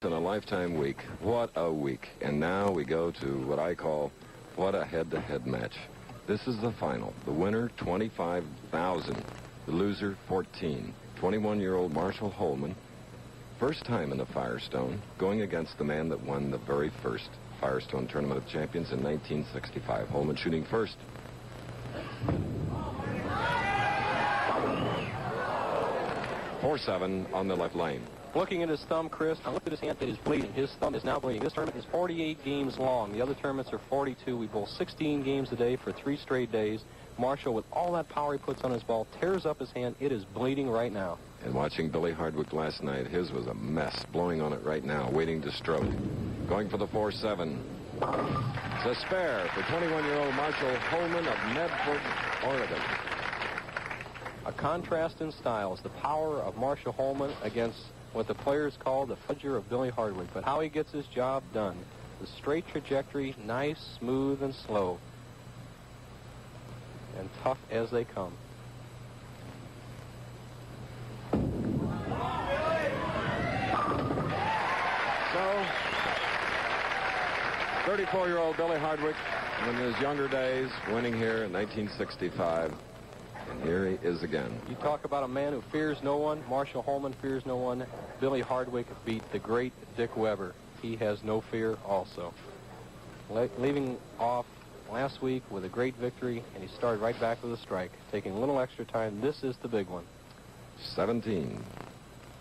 In a lifetime week. What a week. And now we go to what I call what a head-to-head match. This is the final. The winner, $25,000. The loser, $14,000. 21-year-old Marshall Holman, first time in the Firestone, going against the man that won the very first Firestone Tournament of Champions in 1965. Holman shooting first. .47 on the left lane. Looking at his thumb, Chris, I looked at his hand. It is bleeding. His thumb is now bleeding. This tournament is 48 games long. The other tournaments are 42. We bowl 16 games a day for 3 straight days. Marshall, with all that power he puts on his ball, tears up his hand. It is bleeding right now. And watching Billy Hardwick last night, his was a mess. Blowing on it right now, waiting to stroke. Going for the 4-7. It's a spare for 21-year-old Marshall Holman of Medford, Oregon. A contrast in styles. The power of Marshall Holman against what the players call the fudger of Billy Hardwick. But how he gets his job done. The straight trajectory, nice, smooth, and slow. And tough as they come. So, 34-year-old Billy Hardwick, in his younger days, winning here in 1965. And here he is again. You talk about a man who fears no one. Marshall Holman fears no one. Billy Hardwick beat the great Dick Weber. He has no fear also. Leaving off last week with a great victory, and he started right back with a strike. Taking a little extra time. This is the big one. 17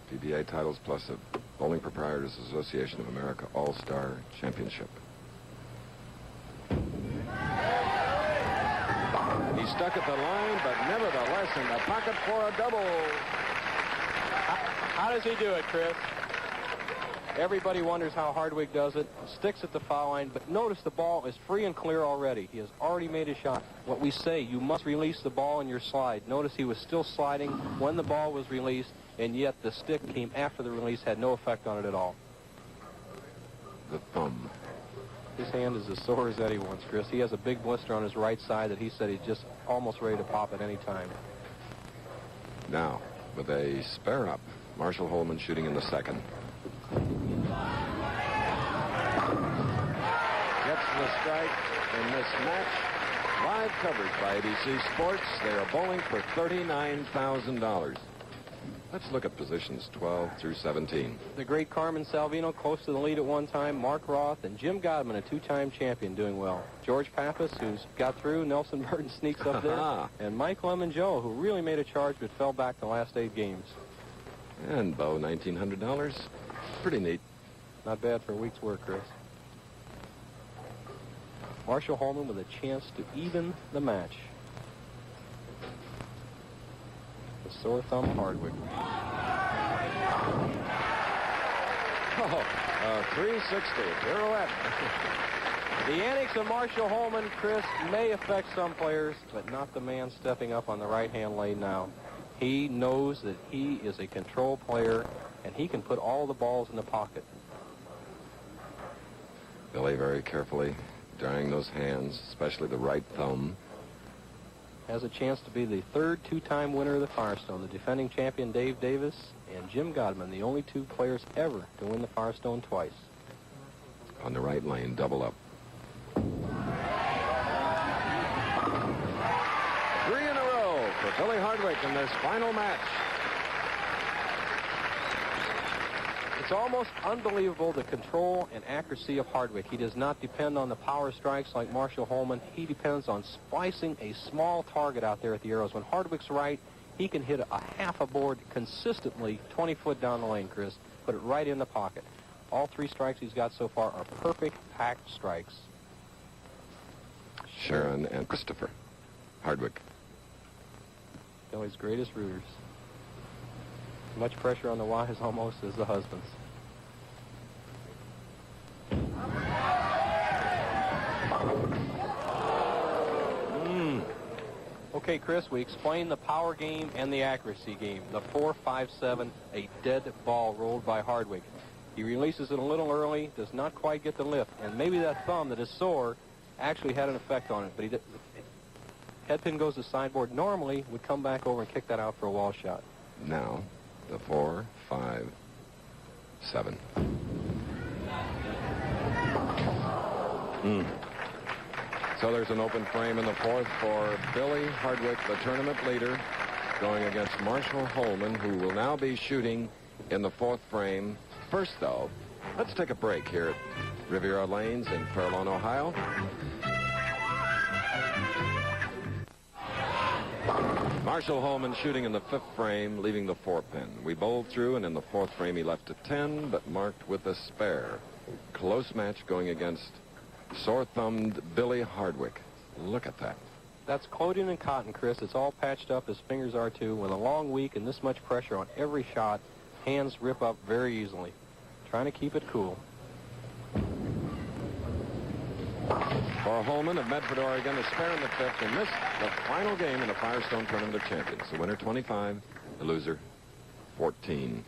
PBA titles plus a Bowling Proprietors Association of America All-Star Championship. He stuck at the line, but nevertheless in the pocket for a double. How does he do it, Chris? Everybody wonders how Hardwick does it. Sticks at the foul line, but notice the ball is free and clear already. He has already made a shot. What we say, you must release the ball in your slide. Notice he was still sliding when the ball was released, and yet the stick came after the release, had no effect on it at all. The thumb. His hand is as sore as Eddie wants, Chris. He has a big blister on his right side that he said he's just almost ready to pop at any time. Now, with a spare up, Marshall Holman shooting in the second. Gets the strike in this match. Live coverage by ABC Sports. They are bowling for $39,000. Let's look at positions 12 through 17. The great Carmen Salvino close to the lead at one time. Mark Roth and Jim Godman, a 2-time champion, doing well. George Pappas, who's got through. Nelson Burton sneaks up there. And Mike Lemon Joe, who really made a charge but fell back the last 8 games. And Bo, $1,900. Pretty neat. Not bad for a week's work, Chris. Marshall Holman with a chance to even the match. The sore thumb Hardwick. Oh, 360 pirouette. The antics of Marshall Holman, Chris, may affect some players, but not the man stepping up on the right-hand lane now. He knows that he is a control player, and he can put all the balls in the pocket. Billy very carefully drying those hands, especially the right thumb. Has a chance to be the third 2-time winner of the Firestone. The defending champion Dave Davis and Jim Godman, the only 2 players ever to win the Firestone twice. On the right lane, double up. 3 in a row for Billy Hardwick in this final match. It's almost unbelievable, the control and accuracy of Hardwick. He does not depend on the power strikes like Marshall Holman. He depends on splicing a small target out there at the arrows. When Hardwick's right, he can hit a half a board consistently 20 foot down the lane, Chris. Put it right in the pocket. All 3 strikes he's got so far are perfect packed strikes. Sharon and Christopher Hardwick. Billy's greatest rooters. Much pressure on the wives almost as the husbands. Okay, Chris, we explained the power game and the accuracy game. The 4-5-7, a dead ball rolled by Hardwick. He releases it a little early, does not quite get the lift, and maybe that thumb that is sore actually had an effect on it, but headpin goes to sideboard. Normally would come back over and kick that out for a wall shot. Now, the 4-5-7. So there's an open frame in the fourth for Billy Hardwick, the tournament leader, going against Marshall Holman, who will now be shooting in the fourth frame. First, though, let's take a break here at Riviera Lanes in Fairlawn, Ohio. Marshall Holman shooting in the fifth frame, leaving the 4-pin. We bowled through, and in the fourth frame he left a 10, but marked with a spare. Close match going against sore-thumbed Billy Hardwick. Look at that. That's clothing and cotton, Chris. It's all patched up. His fingers are, too. With a long week and this much pressure on every shot, hands rip up very easily. Trying to keep it cool. For Holman of Medford, Oregon, a spare in the fifth and missed the final game in the Firestone Tournament of Champions. The winner 25, the loser 14.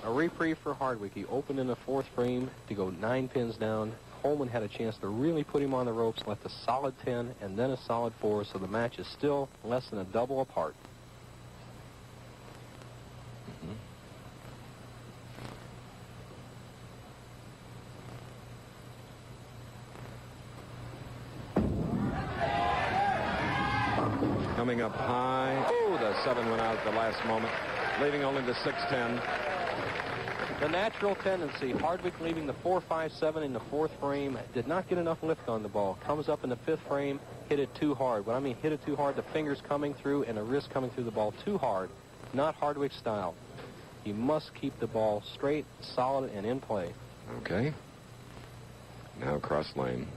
A reprieve for Hardwick. He opened in the fourth frame to go 9 pins down. Holman had a chance to really put him on the ropes, left a solid 10 and then a solid 4, so the match is still less than a double apart. Coming up high. Oh, the 7 went out at the last moment, leaving only the 6-10. The natural tendency, Hardwick leaving the 4-5-7 in the fourth frame, did not get enough lift on the ball. Comes up in the fifth frame, hit it too hard. When I mean hit it too hard, the fingers coming through and the wrist coming through the ball too hard. Not Hardwick's style. He must keep the ball straight, solid, and in play. Okay. Now cross lane.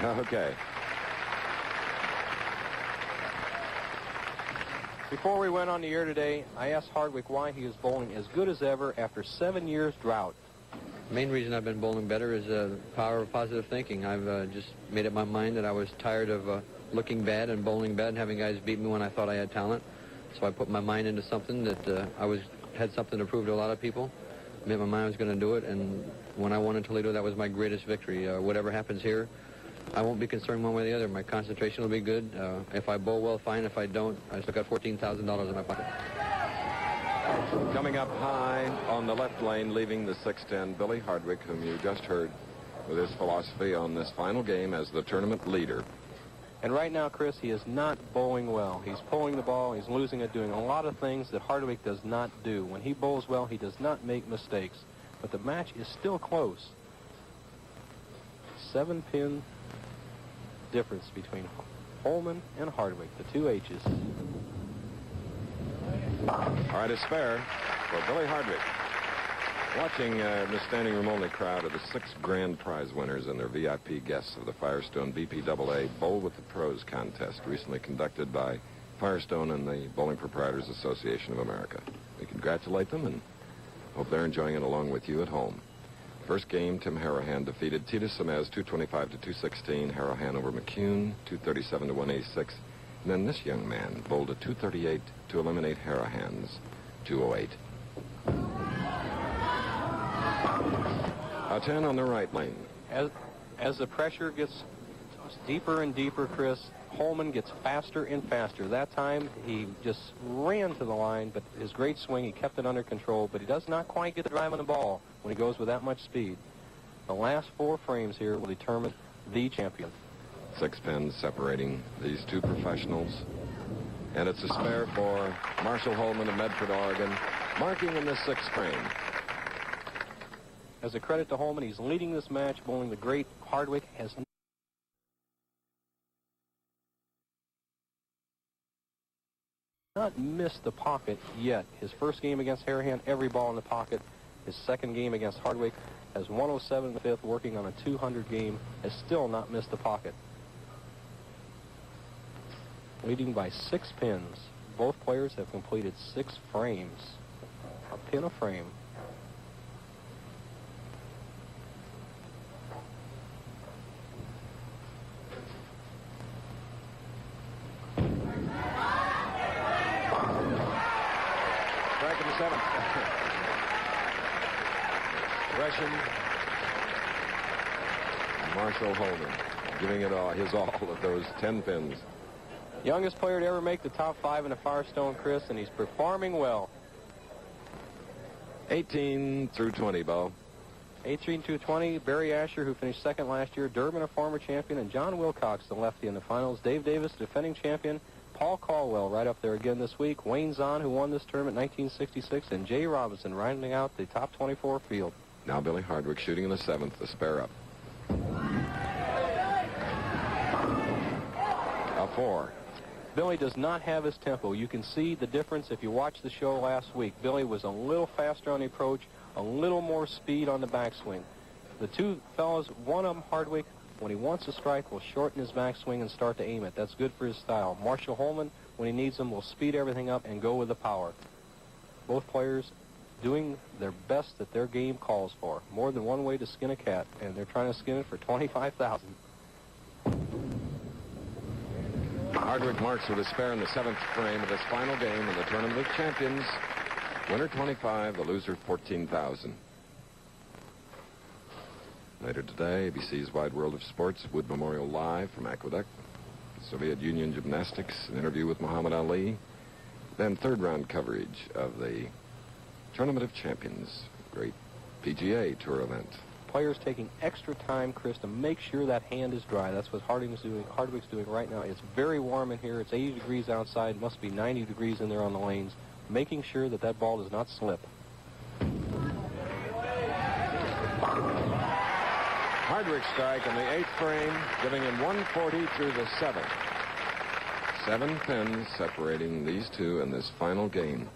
Okay. Before we went on the air today, I asked Hardwick why he was bowling as good as ever after 7 years drought. The main reason I've been bowling better is the power of positive thinking. I've just made up my mind that I was tired of looking bad and bowling bad and having guys beat me when I thought I had talent. So I put my mind into something that had something to prove to a lot of people. Made my mind I was going to do it, and when I won in Toledo, that was my greatest victory. Whatever happens here, I won't be concerned one way or the other. My concentration will be good. If I bowl well, fine. If I don't, I still got $14,000 in my pocket. Coming up high on the left lane, leaving the 6-10, Billy Hardwick, whom you just heard with his philosophy on this final game as the tournament leader. And right now, Chris, he is not bowling well. He's pulling the ball, he's losing it, doing a lot of things that Hardwick does not do. When he bowls well, he does not make mistakes. But the match is still close. 7-pin difference between Holman and Hardwick, the two H's. All right, a spare for Billy Hardwick. Watching the standing room only crowd of the 6 grand prize winners and their VIP guests of the Firestone BPAA Bowl with the Pros contest, recently conducted by Firestone and the Bowling Proprietors Association of America. We congratulate them and hope they're enjoying it along with you at home. First game, Tim Harahan defeated Tita Semez 225-216. Harahan over McCune 237-186. And then this young man bowled a 238 to eliminate Harahan's 208. A 10 on the right lane. As the pressure gets deeper and deeper, Chris, Holman gets faster and faster. That time, he just ran to the line, but his great swing, he kept it under control, but he does not quite get the drive on the ball when he goes with that much speed. The last 4 frames here will determine the champion. 6 pins separating these two professionals. And it's a spare for Marshall Holman of Medford, Oregon, marking in the 6th frame. As a credit to Holman, he's leading this match, bowling the great Hardwick has not missed the pocket yet. His first game against Harahan, every ball in the pocket. His second game against Hardwick has 107 in the 5th, working on a 200 game, has still not missed the pocket. Leading by 6 pins. Both players have completed 6 frames. A pin a frame. Strike in the 7th. Gresham. Marshall Holman giving it all, his all of those 10 pins. Youngest player to ever make the top 5 in the Firestone, Chris, and he's performing well. 18 through 20, Bo. 18 through 20, Barry Asher, who finished second last year, Durbin, a former champion, and John Wilcox, the lefty in the finals. Dave Davis, defending champion. Paul Caldwell right up there again this week. Wayne Zahn, who won this tournament in 1966, and Jay Robinson rounding out the top 24 field. Now Billy Hardwick shooting in the 7th, the spare up. A 4. Billy does not have his tempo. You can see the difference if you watched the show last week. Billy was a little faster on the approach, a little more speed on the backswing. The two fellows, one of them, Hardwick, when he wants to strike, will shorten his backswing and start to aim it. That's good for his style. Marshall Holman, when he needs them, will speed everything up and go with the power. Both players doing their best that their game calls for. More than one way to skin a cat, and they're trying to skin it for $25,000. Hardwick marks with a spare in the 7th frame of this final game in the Tournament of Champions. Winner 25, the loser 14,000. Later today, ABC's Wide World of Sports, Wood Memorial Live from Aqueduct. Soviet Union Gymnastics, an interview with Muhammad Ali. Then third-round coverage of the Tournament of Champions, great PGA Tour event. Players taking extra time, Chris, to make sure that hand is dry. That's what Hardwick's doing right now. It's very warm in here. It's 80 degrees outside. It must be 90 degrees in there on the lanes. Making sure that that ball does not slip. Hardwick strike in the 8th frame, giving him 140 through the 7th. 7 pins separating these two in this final game.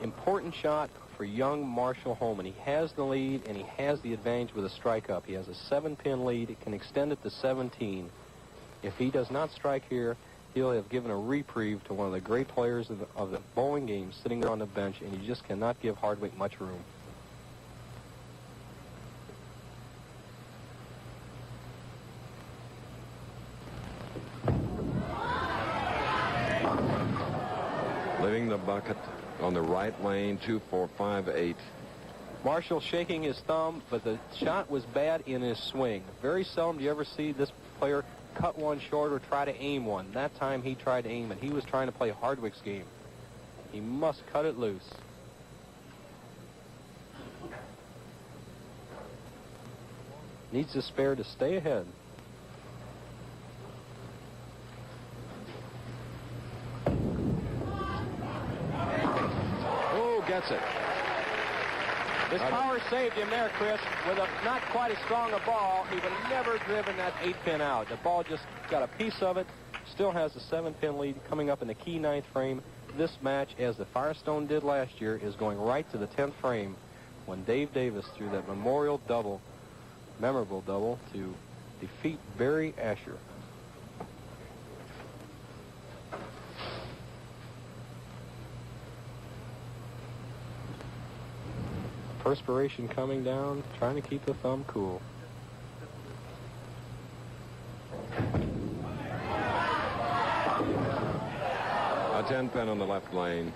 Important shot for young Marshall Holman. He has the lead, and he has the advantage with a strike up. He has a 7-pin lead. He can extend it to 17. If he does not strike here, he'll have given a reprieve to one of the great players of the bowling game sitting there on the bench, and you just cannot give Hardwick much room. Leaving the bucket on the right lane, 2, 4, 5, 8. Marshall shaking his thumb, but the shot was bad in his swing. Very seldom do you ever see this player cut one short or try to aim one. That time he tried to aim it. He was trying to play Hardwick's game. He must cut it loose. Needs a spare to stay ahead. Gets it. His power saved him there, Chris. With a not quite as strong a ball, he would have never driven that 8-pin out. The ball just got a piece of it. Still has a 7-pin lead coming up in the key 9th frame. This match, as the Firestone did last year, is going right to the 10th frame when Dave Davis threw that memorial double, memorable double, to defeat Barry Asher. Perspiration coming down, trying to keep the thumb cool. A 10-pin on the left lane.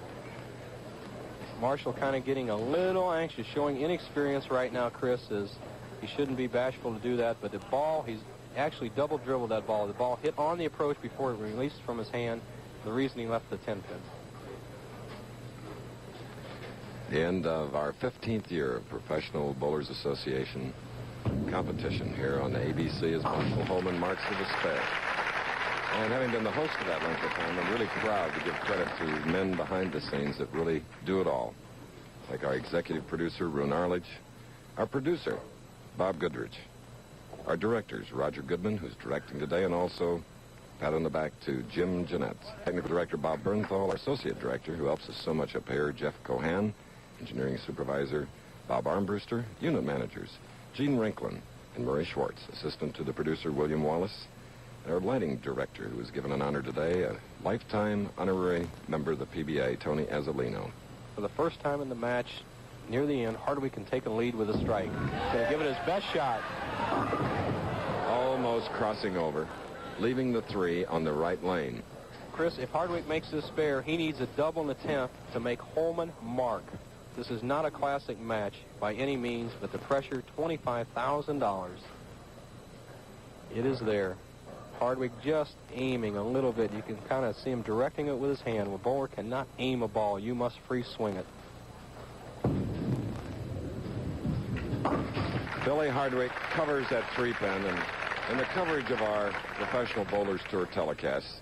Marshall kind of getting a little anxious, showing inexperience right now, Chris, is he shouldn't be bashful to do that, but the ball, he's actually double dribbled that ball. The ball hit on the approach before it released from his hand, the reason he left the 10-pin. The end of our 15th year of Professional Bowlers Association competition here on the ABC as Marshall Holman marks with a spare. And having been the host of that length of time, I'm really proud to give credit to men behind the scenes that really do it all. Like our executive producer, Roone Arledge, our producer, Bob Goodrich, our directors, Roger Goodman, who's directing today, and also pat on the back to Jim Jeanette. Technical director, Bob Bernthal, our associate director, who helps us so much up here, Jeff Cohan. Engineering supervisor, Bob Armbruster. Unit managers, Gene Rinklin and Murray Schwartz. Assistant to the producer, William Wallace. And our lighting director, who was given an honor today, a lifetime honorary member of the PBA, Tony Azzolino. For the first time in the match, near the end, Hardwick can take a lead with a strike. Going to give it his best shot. Almost crossing over, leaving the 3 on the right lane. Chris, if Hardwick makes this spare, he needs a double in the 10th to make Holman mark. This is not a classic match by any means, but the pressure, $25,000. It is there. Hardwick just aiming a little bit. You can kind of see him directing it with his hand. A bowler cannot aim a ball. You must free swing it. Billy Hardwick covers that 3-pin, and in the coverage of our Professional Bowlers Tour telecasts,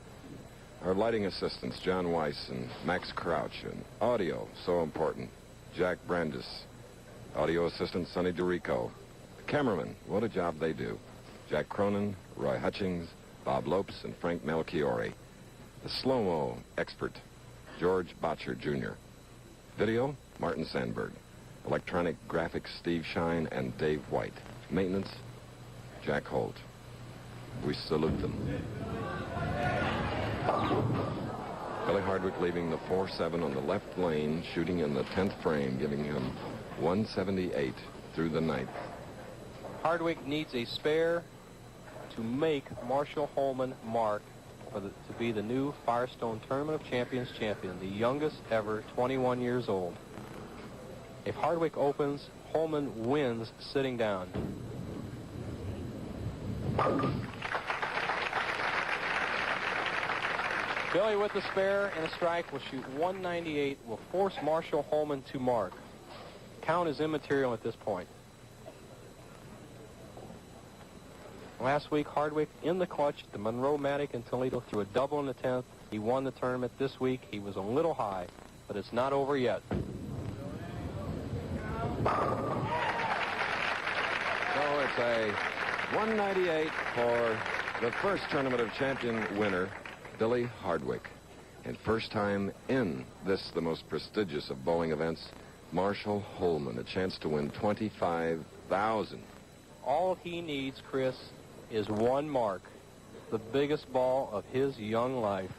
our lighting assistants, John Weiss and Max Crouch, and audio, so important, Jack Brandis, audio assistant Sonny DeRico, the cameramen, what a job they do, Jack Cronin, Roy Hutchings, Bob Lopes, and Frank Melchiori, the slow-mo expert, George Botcher Jr., video, Martin Sandberg, electronic graphics, Steve Shine and Dave White, maintenance, Jack Holt. We salute them. Billy Hardwick leaving the 4-7 on the left lane, shooting in the 10th frame, giving him 178 through the 9th. Hardwick needs a spare to make Marshall Holman mark to be the new Firestone Tournament of Champions champion, the youngest ever, 21 years old. If Hardwick opens, Holman wins sitting down. Billy with the spare and a strike will shoot 198, will force Marshall Holman to mark. Count is immaterial at this point. Last week, Hardwick in the clutch at the Monroe-Matic in Toledo threw a double in the 10th. He won the tournament. This week, he was a little high, but it's not over yet. So it's a 198 for the first Tournament of Champion winner, Billy Hardwick. And first time in this, the most prestigious of bowling events, Marshall Holman, a chance to win $25,000. All he needs, Chris, is one mark. The biggest ball of his young life.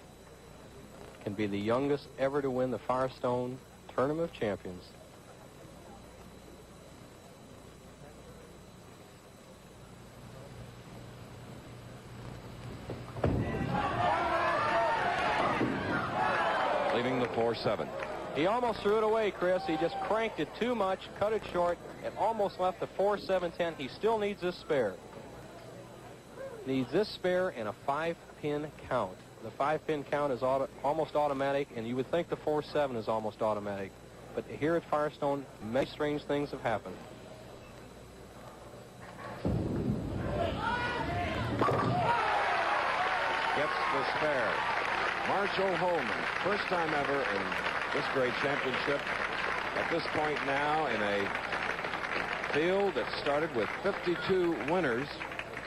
Can be the youngest ever to win the Firestone Tournament of Champions. Leaving the 4-7. He almost threw it away, Chris. He just cranked it too much, cut it short, and almost left the 4-7-10. He still needs this spare. Needs this spare and a 5-pin count. The 5-pin count is almost automatic, and you would think the 4-7 is almost automatic. But here at Firestone, many strange things have happened. Gets the spare. Marshall Holman, first time ever in this great championship. At this point now, in a field that started with 52 winners,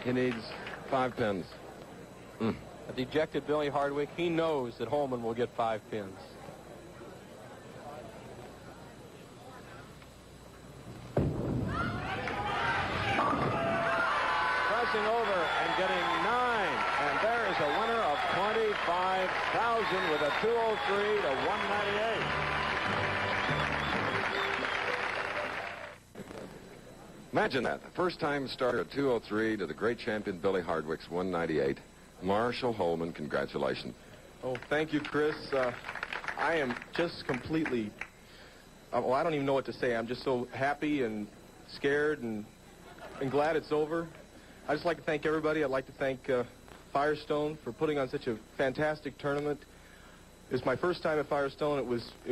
he needs 5 pins. A dejected Billy Hardwick, he knows that Holman will get 5 pins. Crossing over and getting 9. And there is a winner of $25,000 with a 203 to 198. Imagine that. The first time starter at 203 to the great champion Billy Hardwick's 198. Marshall Holman, congratulations. Oh, thank you, Chris. I am just completely, well, I don't even know what to say. I'm just so happy and scared and glad it's over. I'd just like to thank everybody. I'd like to thank Firestone for putting on such a fantastic tournament. It's my first time at Firestone. It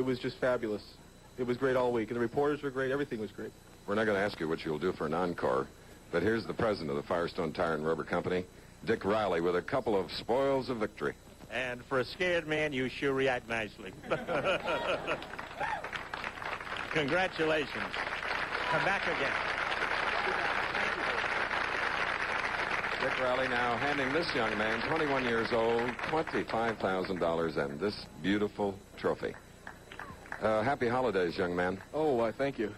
was just fabulous. It was great all week, and the reporters were great. Everything was great. We're not going to ask you what you'll do for an encore, but here's the president of the Firestone Tire and Rubber Company, Dick Riley, with a couple of spoils of victory. And for a scared man, you sure react nicely. Congratulations. Come back again. Dick Riley now handing this young man, 21 years old, $25,000 and this beautiful trophy. Happy holidays, young man. Oh, thank you.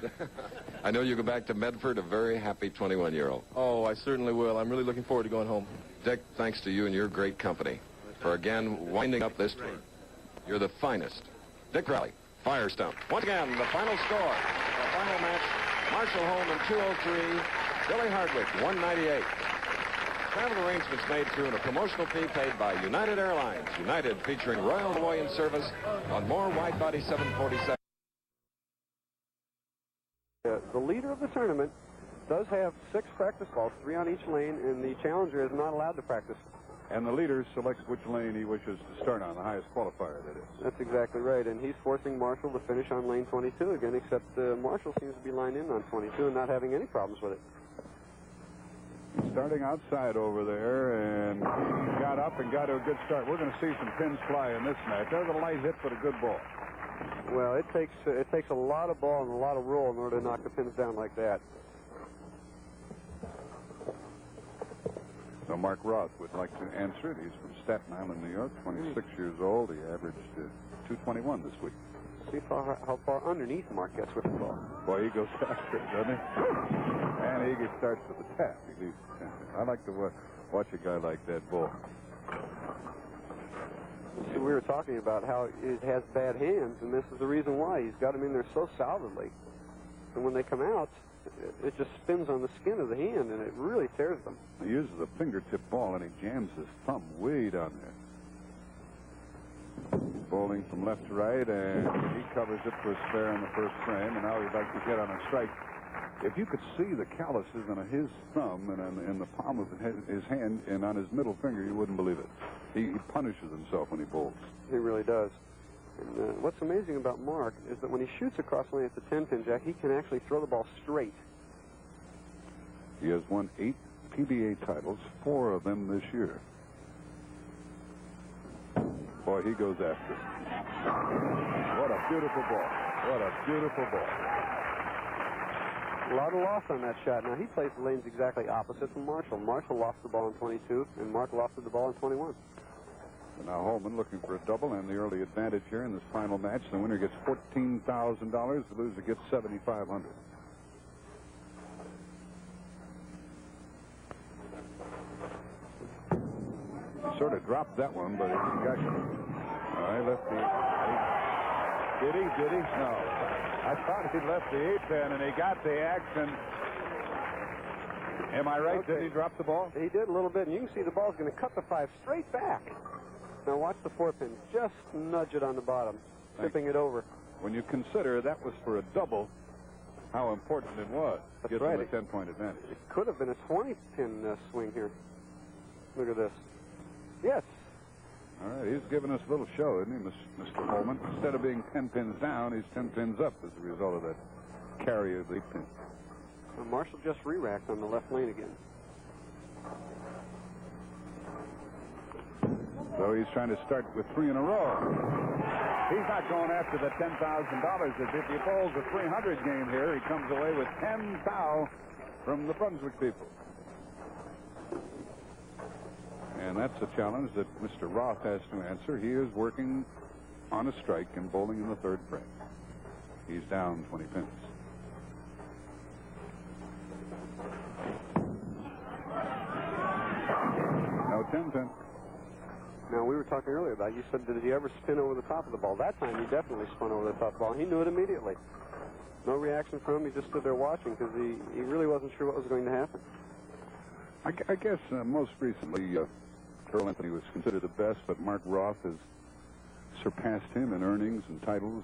I know you go back to Medford, a very happy 21-year-old. Oh, I certainly will. I'm really looking forward to going home. Dick, thanks to you and your great company for again winding up this tour. You're the finest. Dick Riley, Firestone. Once again, the final score, the final match, Marshall Holman 203, Billy Hardwick 198. Travel arrangements made through a promotional fee paid by United Airlines. United featuring Royal Hawaiian service on more wide-body 747. The leader of the tournament does have 6 practice balls, 3 on each lane, and the challenger is not allowed to practice. And the leader selects which lane he wishes to start on, the highest qualifier, that is. That's exactly right, and he's forcing Marshall to finish on lane 22 again, except Marshall seems to be lined in on 22 and not having any problems with it. starting outside over there, and he got up and got to a good start. We're going to see some pins fly in this match. There's a light hit, but a good ball. Well, it takes a lot of ball and a lot of roll in order to knock the pins down like that. So Mark Roth would like to answer it. He's from Staten Island, New York, 26 years old. He averaged 221 this week. See how far underneath Mark gets with the ball. Boy, he goes faster, doesn't he? And he starts with the tap. He leaves the 10 pin. I like to watch a guy like that ball. See, we were talking about how it has bad hands, and this is the reason why. He's got them in there so solidly. And when they come out, it just spins on the skin of the hand, and it really tears them. He uses a fingertip ball, and he jams his thumb way down there. Bowling from left to right, and he covers it for a spare in the first frame, and now he'd like to get on a strike. If you could see the calluses on his thumb and in the palm of his hand and on his middle finger, you wouldn't believe it. He punishes himself when he bowls. He really does. And what's amazing about Mark is that when he shoots across lane at the 10-pin, Jack, he can actually throw the ball straight. He has won 8 PBA titles, 4 of them this year. Boy, he goes after it. What a beautiful ball. What a beautiful ball. A lot of loss on that shot. Now, he plays the lanes exactly opposite from Marshall. Marshall lost the ball in 22, and Mark lost the ball in 21. So now Holman looking for a double and the early advantage here in this final match. The winner gets $14,000. The loser gets $7,500. He sort of dropped that one, but he got you. All right, left the... Did he? Did he? No. I thought he left the 8-pin, and he got the action. Am I right? Okay. Did he drop the ball? He did a little bit, and you can see the ball's going to cut the 5 straight back. Now watch the 4-pin. Just nudge it on the bottom, tipping it over. When you consider that was for a double, how important it was. That's Gives right. him a 10-point advantage. It could have been a 20-pin swing here. Look at this. Yes. All right, he's giving us a little show, isn't he, Mr. Holman? Instead of being 10 pins down, he's 10 pins up as a result of that carry of the 8 pin. Well, Marshall just re-racked on the left lane again. So he's trying to start with 3 in a row. He's not going after the $10,000. If he bowls a 300 game here, he comes away with 10 thou from the Brunswick people. And that's a challenge that Mr. Roth has to answer. He is working on a strike and bowling in the 3rd frame. He's down 20 pins. No 10 pin. Now, we were talking earlier about, you said, did he ever spin over the top of the ball? That time, he definitely spun over the top of the ball. He knew it immediately. No reaction from him. He just stood there watching because he really wasn't sure what was going to happen. I guess most recently, Earl Anthony was considered the best, but Mark Roth has surpassed him in earnings and titles.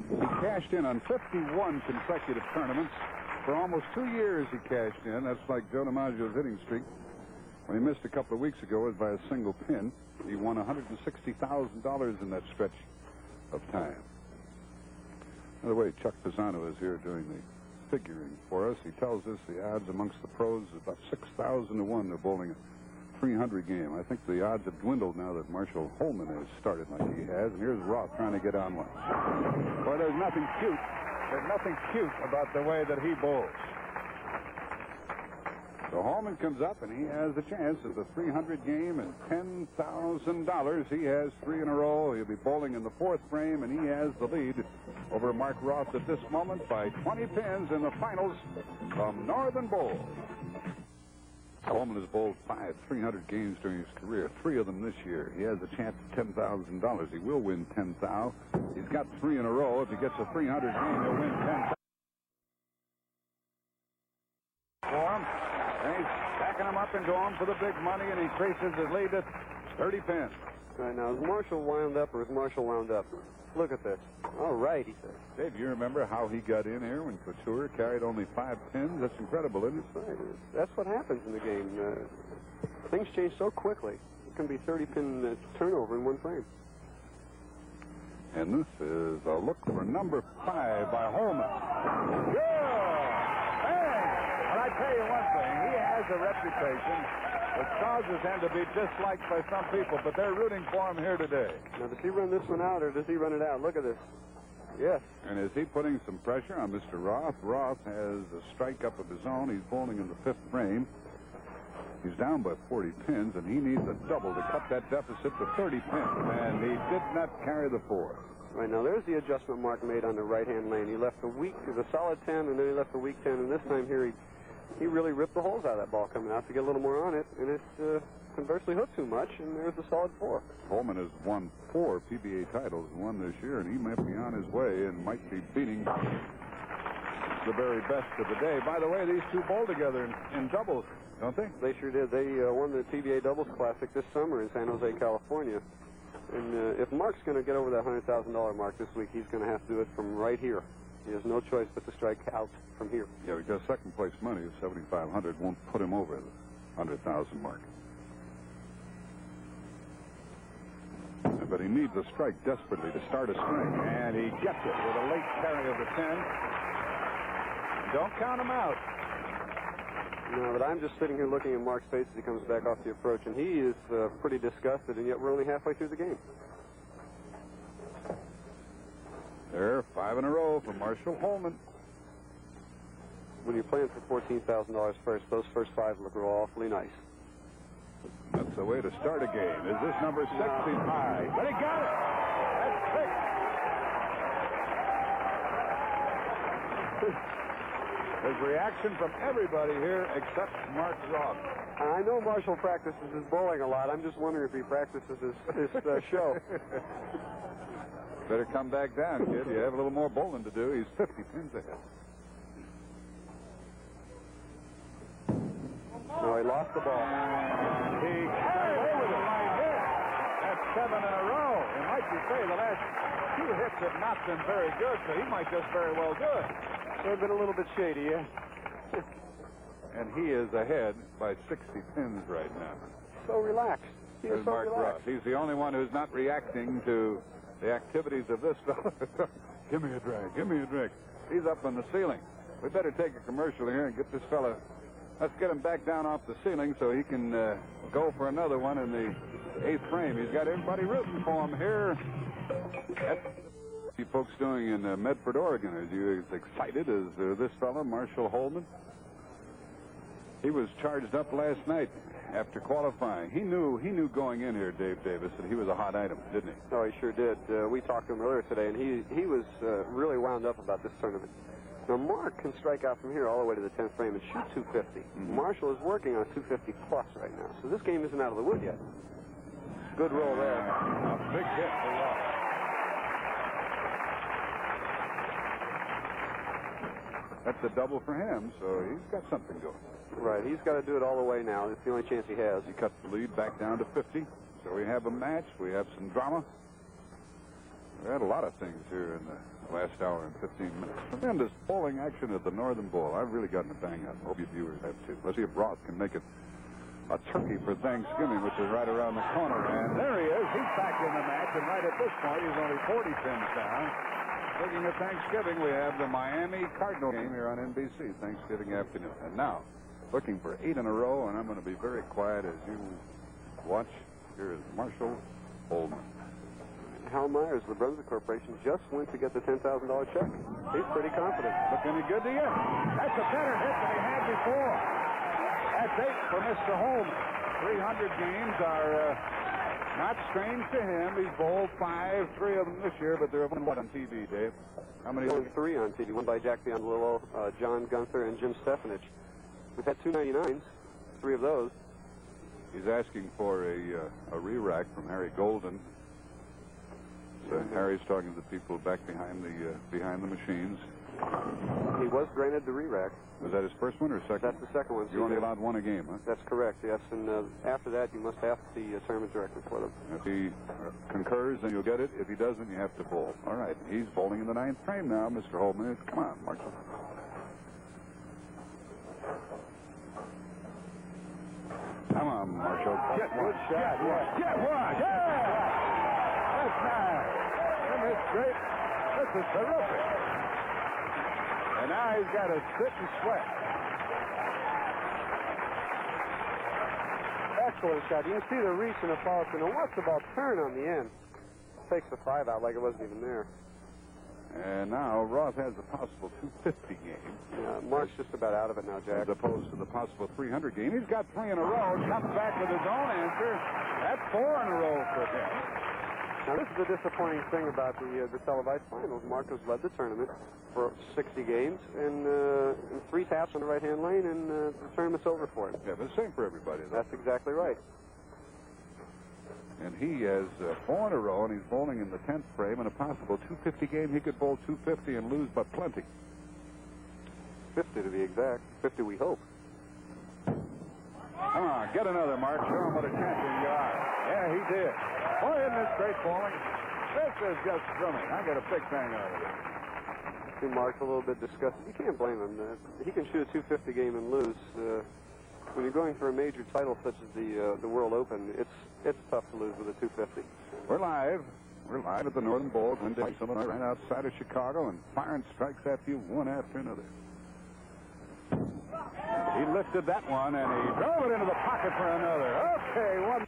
He cashed in on 51 consecutive tournaments. For almost 2 years he cashed in. That's like Joe DiMaggio's hitting streak. When he missed a couple of weeks ago, it was by a single pin. He won $160,000 in that stretch of time. By the way, Chuck Pisano is here doing the figuring for us. He tells us the odds amongst the pros is about 6,000 to 1. They're bowling a 300 game. I think the odds have dwindled now that Marshall Holman has started like he has. And here's Roth trying to get on one. Boy, there's nothing cute. There's nothing cute about the way that he bowls. So Holman comes up, and he has a chance at the 300 game and $10,000. He has 3 in a row. He'll be bowling in the 4th frame, and he has the lead over Mark Roth at this moment by 20 pins in the finals from Northern Bowl. Holman has bowled 5 300 games during his career, 3 of them this year. He has a chance at $10,000. He will win 10,000. He's got 3 in a row. If he gets a 300 game, he'll win 10,000. And he's backing him up and going for the big money, and he increases his lead to 30 pins. Right now, is Marshall wound up or is Marshall wound up? Look at this. All right, he says. Dave, you remember how he got in here when Couture carried only 5 pins? That's incredible, isn't it? Right. That's what happens in the game. Things change so quickly. It can be 30-pin turnover in 1 frame. And this is a look for number 5 by Holman. Yeah! Bang! tell you one thing. He has a reputation that causes him to be disliked by some people, but they're rooting for him here today. Now, does he run this one out, or does he run it out? Look at this. Yes. And is he putting some pressure on Mr. Roth? Roth has a strike up of his own. He's bowling in the 5th frame. He's down by 40 pins, and he needs a double to cut that deficit to 30 pins, and he did not carry the 4. Right now, there's the adjustment Mark made on the right-hand lane. He left a solid 10, and then he left a weak 10, and this time here he really ripped the holes out of that ball coming out to get a little more on it, and it's conversely hooked too much, and there's a solid 4. Holman has won 4 PBA titles and won this year, and he might be on his way and might be beating the very best of the day. By the way, these two bowl together in doubles, don't they? They sure did. They won the PBA Doubles Classic this summer in San Jose, California. And if Mark's going to get over that $100,000 mark this week, he's going to have to do it from right here. He has no choice but to strike out from here. Yeah, because second place money of $7,500 won't put him over the 100,000 mark. But he needs a strike desperately to start a string, and he gets it with a late carry of the 10. Don't count him out. No, but I'm just sitting here looking at Mark's face as he comes back off the approach, and he is pretty disgusted, and yet we're only halfway through the game. There, 5 in a row for Marshall Holman. When you're playing for $14,000 first, those first 5 look awfully nice. That's the way to start a game. Is this number 60 high? But he got it! That's 6. There's reaction from everybody here except Mark Roth. I know Marshall practices his bowling a lot. I'm just wondering if he practices his show. Better come back down, kid. You have a little more bowling to do. He's 50 pins ahead. No, he lost the ball. He carried away with a fine hit. That's 7 in a row. It might be say the last 2 hits have not been very good, so he might just very well do it. They've been a little bit shady, yeah. And he is ahead by 60 pins right now. So relaxed. He is There's so Mark relaxed. Roth. He's the only one who's not reacting to the activities of this fellow. Give me a drink. Give me a drink. He's up on the ceiling. We better take a commercial here and get this fellow. Let's get him back down off the ceiling so he can go for another one in the 8th frame. He's got everybody rooting for him here. That's what you folks doing in Medford, Oregon. Are you as excited as this fellow, Marshall Holman? He was charged up last night after qualifying. He knew going in here, Dave Davis, that he was a hot item, didn't he? Oh, he sure did. We talked to him earlier today, and he was really wound up about this tournament. Now, Mark can strike out from here all the way to the 10th frame and shoot 250. Mm-hmm. Marshall is working on a 250 plus right now, so this game isn't out of the wood yet. Good roll there. A big hit for Roth. That's a double for him, so he's got something going. Right, he's got to do it all the way now. It's the only chance he has. He cuts the lead back down to 50. So we have a match. We have some drama. We had a lot of things here in the last hour and 15 minutes. Tremendous bowling action at the Northern Bowl. I've really gotten a bang out. Hope you viewers have too. Let's see if Roth can make it a turkey for Thanksgiving, which is right around the corner. And there he is. He's back in the match. And right at this point, he's only 40 pins down. Speaking of Thanksgiving, we have the Miami Cardinal game here on NBC Thanksgiving afternoon. And now, looking for 8 in a row, and I'm going to be very quiet as you watch. Here is Marshall Holman. Hal Myers, the Brunswick Corporation, just went to get the $10,000 check. He's pretty confident. Looking good to you. That's a better hit than he had before. That's 8 for Mr. Holman. 300 games are not strange to him. He's bowled 5, 3 of them this year, but there have been one on TV, Dave. How many? Only 3 on TV. One by Jack Biondolillo, John Gunther, and Jim Stefanich. We've had 2 99s, 3 of those. He's asking for a re-rack from Harry Golden. So Harry's talking to the people back behind the machines. He was granted the re-rack. Was that his first one or second? That's the second one. You're only allowed 1 a game, huh? That's correct, yes. And after that, you must ask the tournament director for them. If he concurs, then you'll get it. If he doesn't, you have to bowl. All right. He's bowling in the 9th frame now, Mr. Holman. Come on, Marshall. Come on, Marshall. Get one. Get one. Get one. Yeah! That's nice. Isn't this great? This is terrific. And now he's got to sit and sweat. excellent shot. You can see the reach in the follow through. Now watch the ball turn on the end. Takes the 5 out like it wasn't even there. And now Roth has a possible 250 game. Yeah, Mark's just about out of it now, Jack. As opposed to the possible 300 game. He's got 3 in a row. Comes back with his own answer. That's 4 in a row for him. Now, this is the disappointing thing about the televised finals. Mark has led the tournament for 60 games and 3 taps on the right-hand lane, and the tournament's over for him. Yeah, but the same for everybody, though. That's exactly right. And he has 4 in a row, and he's bowling in the 10th frame. In a possible 250 game, he could bowl 250 and lose but plenty. 50 to be exact. 50 we hope. Come on, get another, Mark. Show him what a champion you are. Yeah, he did. Boy, isn't this great bowling? This is just thrilling. I get a big bang out of it. See, Mark's a little bit disgusted. You can't blame him. He can shoot a 250 game and lose. When you're going for a major title such as the World Open, it's tough to lose with a 250. We're live. We're live at the Northern Bowl, Glendale, Illinois, right outside of Chicago, and firing strikes after you one after another. He lifted that one, and he drove it into the pocket for another. Okay, one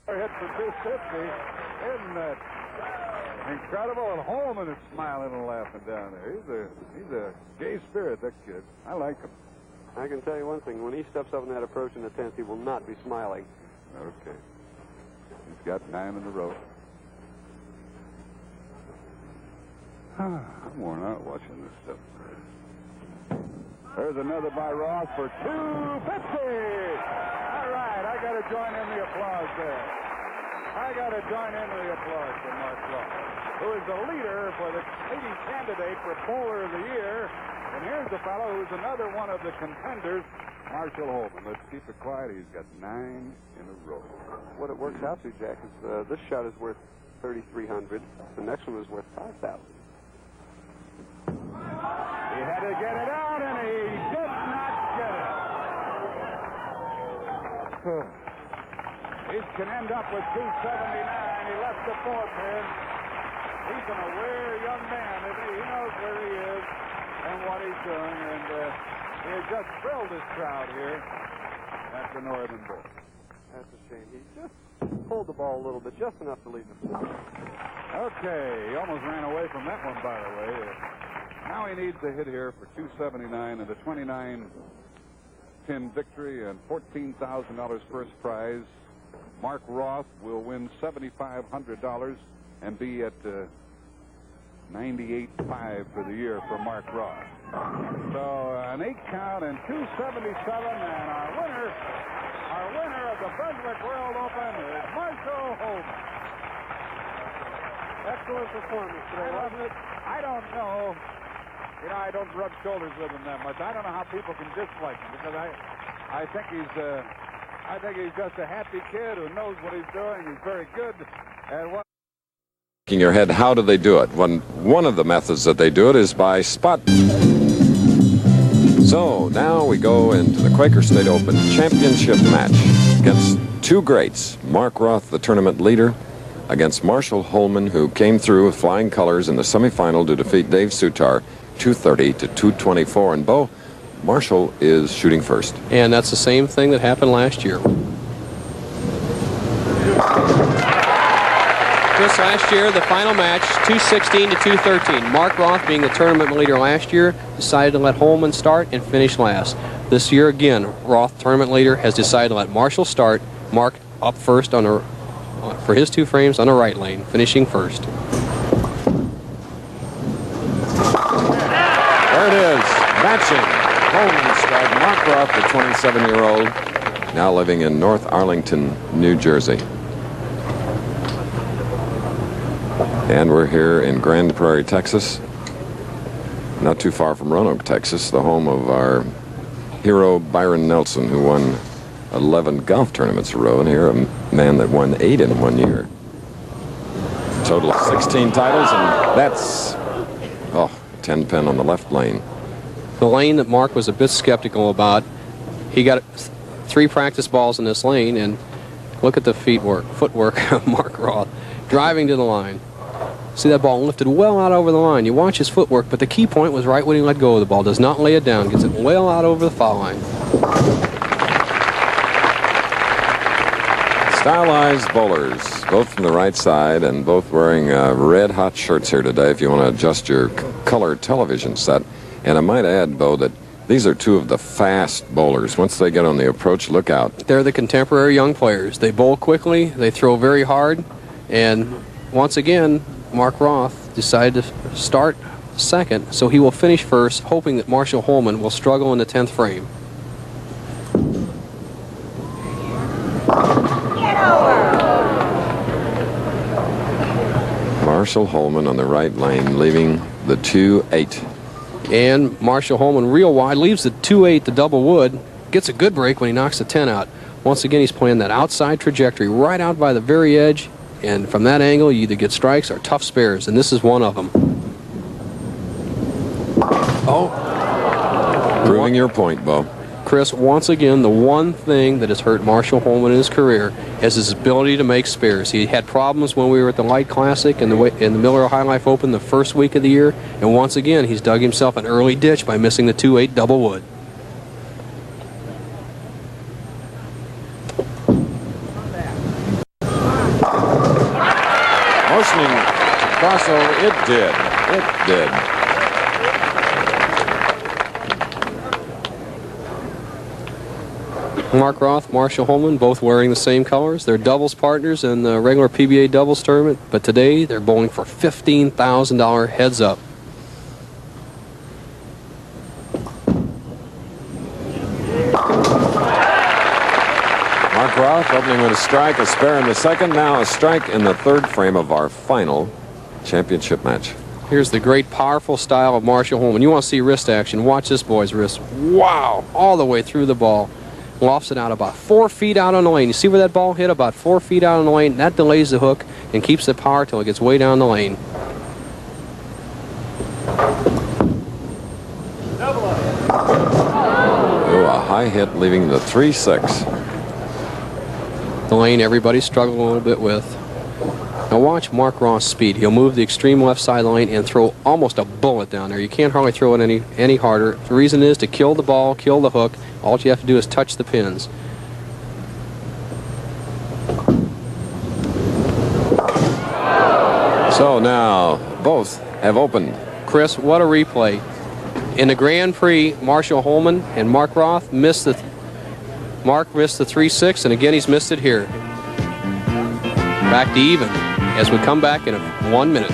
hit for 250. Isn't that incredible? And Holman is smiling and laughing down there. He's a gay spirit, that kid. I like him. I can tell you one thing. When he steps up in that approach in the 10th, he will not be smiling. Okay. He's got 9 in a row. I'm worn out watching this stuff. There's another by Ross for 250. All right, I got to join in the applause there. I got to join in the applause for Mark Ross, who is the leader for the leading candidate for Bowler of the Year. And here's the fellow who's another one of the contenders, Marshall Holman. Let's keep it quiet. He's got 9 in a row. What it works out to, Jack, is this shot is worth $3,300. The next one is worth $5,000. He had to get it out, and he did not get it. He can end up with 279. He left the 4th pin. He's an aware young man, isn't he? He knows where he is and what he's doing, and he has just thrilled his crowd here at the Northern Bowl. That's a shame. He just pulled the ball a little bit, just enough to leave the field. Okay, he almost ran away from that one, by the way. Now he needs a hit here for 279 and a 29-pin victory and $14,000 first prize. Mark Roth will win $7,500 and be at 98.5 for the year for Mark Roth. So an 8 count and 277, and our winner of the Brunswick World Open is Marshall Holman. Excellent performance today, wasn't it? I don't know. You know, I don't rub shoulders with him that much. I don't know how people can dislike him, because I think he's just a happy kid who knows what he's doing. He's very good at what. In your head, how do they do it? One of the methods that they do it is by spot. So now we go into the Quaker State Open championship match against 2 greats. Mark Roth, the tournament leader, against Marshall Holman, who came through with flying colors in the semifinal to defeat Dave Sutar 230 to 224. And Bo, Marshall is shooting first. And that's the same thing that happened last year. Just last year, the final match, 216 to 213. Mark Roth, being the tournament leader last year, decided to let Holman start and finish last. This year again, Roth, tournament leader, has decided to let Marshall start. Mark up first on for his 2 frames on the right lane, finishing first. There it is, matching Holman strike. Mark Roth, the 27-year-old, now living in North Arlington, New Jersey. And we're here in Grand Prairie, Texas, not too far from Roanoke, Texas, the home of our hero Byron Nelson, who won 11 golf tournaments in a row, and here a man that won 8 in 1 year. Total of 16 titles, and that's 10 pin on the left lane. The lane that Mark was a bit skeptical about, he got 3 practice balls in this lane, and look at the footwork of Mark Roth driving to the line. See that ball lifted well out over the line. You watch his footwork, but the key point was right when he let go of the ball. Does not lay it down. Gets it well out over the foul line. Stylized bowlers, both from the right side and both wearing red-hot shirts here today if you want to adjust your color television set. And I might add, Bo, that these are two of the fast bowlers. Once they get on the approach, look out. They're the contemporary young players. They bowl quickly, they throw very hard, and once again, Mark Roth decided to start second, so he will finish first, hoping that Marshall Holman will struggle in the 10th frame. Marshall Holman on the right lane, leaving the 2-8. And Marshall Holman real wide, leaves the 2-8 to double wood, gets a good break when he knocks the 10 out. Once again, he's playing that outside trajectory right out by the very edge, and from that angle, you either get strikes or tough spares, and this is one of them. Oh. Proving your point, Bo. Chris, once again, the one thing that has hurt Marshall Holman in his career is his ability to make spares. He had problems when we were at the Light Classic and the Miller High Life Open the first week of the year, and once again, he's dug himself an early ditch by missing the 2-8 double wood. Motioning crossover, it did. It did. Mark Roth, Marshall Holman, both wearing the same colors. They're doubles partners in the regular PBA doubles tournament, but today they're bowling for $15,000 heads up. Mark Roth opening with a strike, a spare in the second, now a strike in the third frame of our final championship match. Here's the great, powerful style of Marshall Holman. You want to see wrist action, watch this boy's wrist. Wow! All the way through the ball. Lofts it out about 4 feet out on the lane. You see where that ball hit? About 4 feet out on the lane. That delays the hook and keeps the power till it gets way down the lane. Oh, a high hit leaving the 3-6. The lane everybody struggled a little bit with. Now watch Mark Roth's speed. He'll move the extreme left side of the lane and throw almost a bullet down there. You can't hardly throw it any harder. The reason is to kill the ball, kill the hook. All you have to do is touch the pins. So now both have opened. Chris, what a replay. In the Grand Prix, Marshall Holman and Mark Roth missed the 3-6, and again he's missed it here. Back to even as we come back in 1 minute.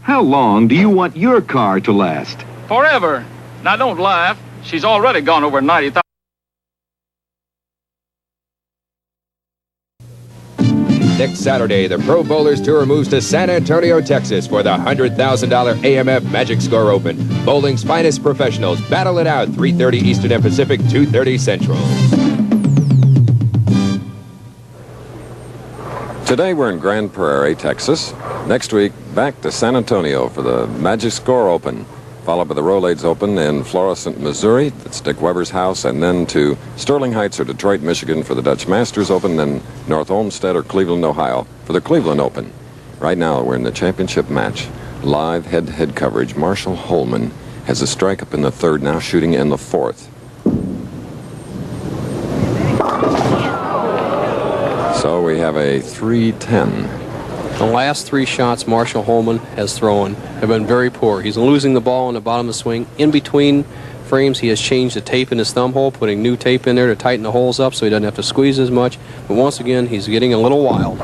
How long do you want your car to last? Forever. Now, don't laugh. She's already gone over 90,000. Next Saturday, the Pro Bowlers Tour moves to San Antonio, Texas for the $100,000 AMF Magic Score Open. Bowling's finest professionals battle it out 3:30 Eastern and Pacific, 2:30 Central. Today we're in Grand Prairie, Texas. Next week, back to San Antonio for the Magic Score Open, followed by the Rolaids Open in Florissant, Missouri. That's Dick Weber's house, and then to Sterling Heights or Detroit, Michigan for the Dutch Masters Open, then North Olmsted or Cleveland, Ohio for the Cleveland Open. Right now, we're in the championship match. Live head-to-head coverage. Marshall Holman has a strike up in the third, now shooting in the fourth. So we have a 3-10. The last 3 shots Marshall Holman has thrown have been very poor. He's losing the ball in the bottom of the swing. In between frames, he has changed the tape in his thumb hole, putting new tape in there to tighten the holes up so he doesn't have to squeeze as much. But once again, he's getting a little wild.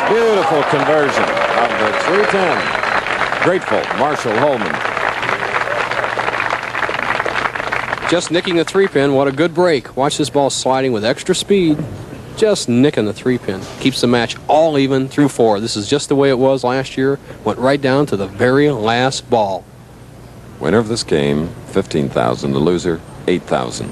Beautiful conversion of the 3-10. Grateful, Marshall Holman. Just nicking the 3-pin. What a good break. Watch this ball sliding with extra speed. Just nicking the 3-pin. Keeps the match all even through 4. This is just the way it was last year. Went right down to the very last ball. Winner of this game, $15,000. The loser, $8,000.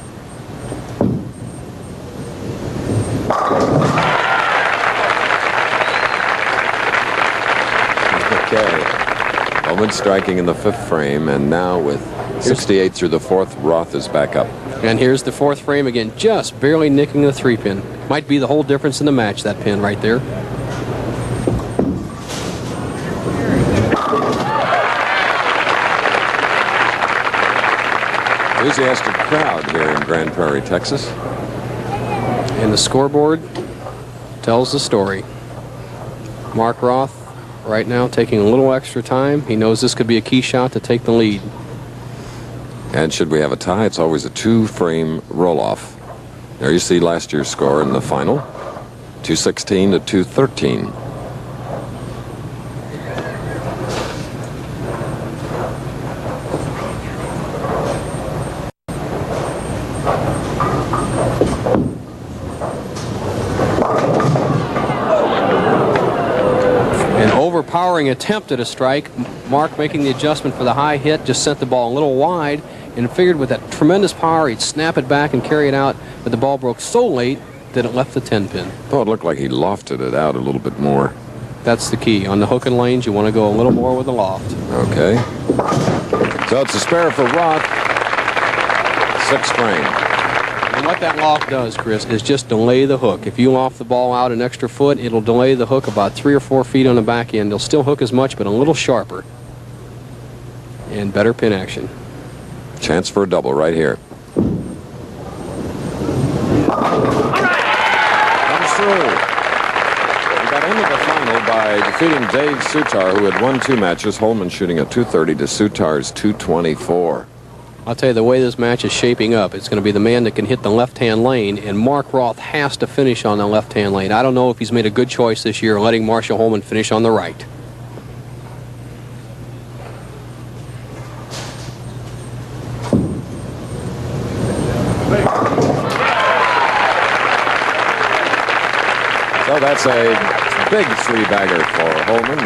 Okay. Holman striking in the 5th frame, and now with 68 through the 4th, Roth is back up. And here's the 4th frame again, just barely nicking the 3-pin. Might be the whole difference in the match, that pin right there. Enthusiastic crowd here in Grand Prairie, Texas. And the scoreboard tells the story. Mark Roth right now taking a little extra time. He knows this could be a key shot to take the lead. And should we have a tie, it's always a 2-frame roll-off. There you see last year's score in the final, 216 to 213. An overpowering attempt at a strike. Mark making the adjustment for the high hit, just sent the ball a little wide and figured with that tremendous power he'd snap it back and carry it out, but the ball broke so late that it left the 10-pin. Oh, it looked like he lofted it out a little bit more. That's the key. On the hook and lanes, you want to go a little more with the loft. Okay. So it's a spare for Roth. 6 frame. And what that loft does, Chris, is just delay the hook. If you loft the ball out an extra foot, it'll delay the hook about 3 or 4 feet on the back end. It'll still hook as much, but a little sharper. And better pin action. Chance for a double right here. Comes through. He got into the final by defeating Dave Sutar, who had won 2 matches. Holman shooting a 230 to Sutar's 224. I'll tell you, the way this match is shaping up, it's going to be the man that can hit the left-hand lane, and Mark Roth has to finish on the left-hand lane. I don't know if he's made a good choice this year letting Marshall Holman finish on the right. So that's a big 3-bagger for Holman